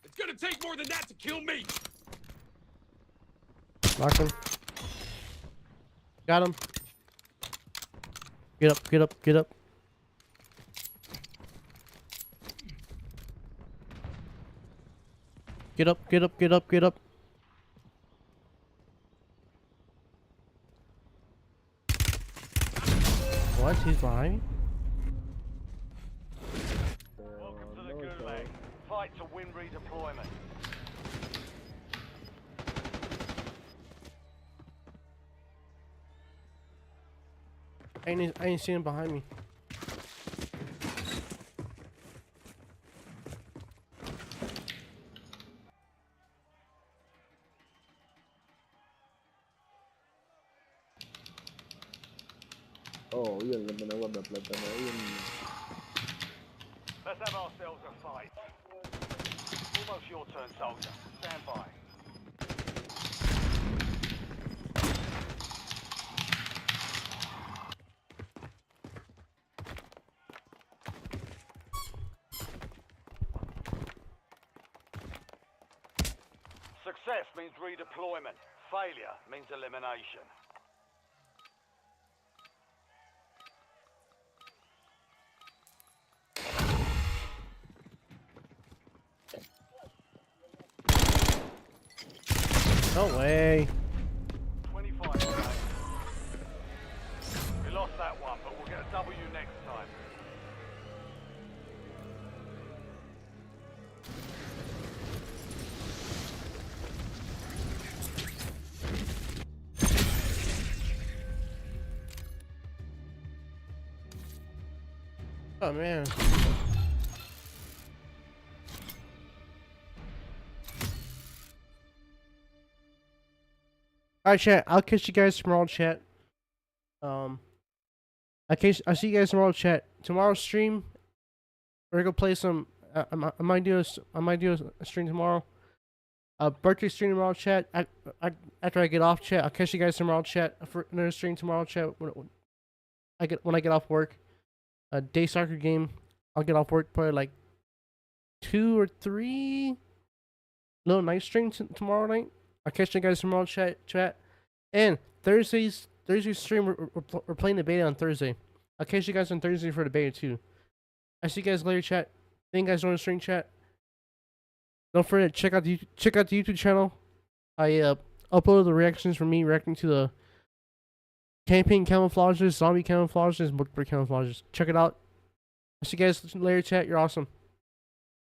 It's gonna take more than that to kill me. Knock him. Got him. Get up, get up, get up. Get up, get up, get up, get up. What? He's behind me? Welcome to the Gulag. Fight to win redeployment. I ain't seeing him behind me. Oh, yun lang na wala plata na yun. Let's have ourselves a fight. Almost your turn, soldier. Stand by. Success means redeployment. Failure means elimination. No way. 25 today. We lost that one, but we'll get a W next time. Oh man. Alright, chat. I'll catch you guys tomorrow, chat. I'll see you guys tomorrow, chat. Tomorrow's stream, we're gonna play some. I might do a stream tomorrow. Birthday stream tomorrow, chat. After I get off, chat, I'll catch you guys tomorrow, chat. For another stream tomorrow, chat. When I get off work. A day soccer game. I'll get off work probably like 2 or 3. Little night stream tomorrow night. I'll catch you guys tomorrow, chat. And Thursday's stream, we're playing the beta on Thursday. I'll catch you guys on Thursday for the beta too. I see you guys later, chat. Thank you guys for the stream, chat. Don't forget to check out the YouTube channel. I uploaded the reactions from me reacting to the campaign camouflages, zombie camouflages, and book camouflages. Check it out. I'll see you guys later, chat. You're awesome.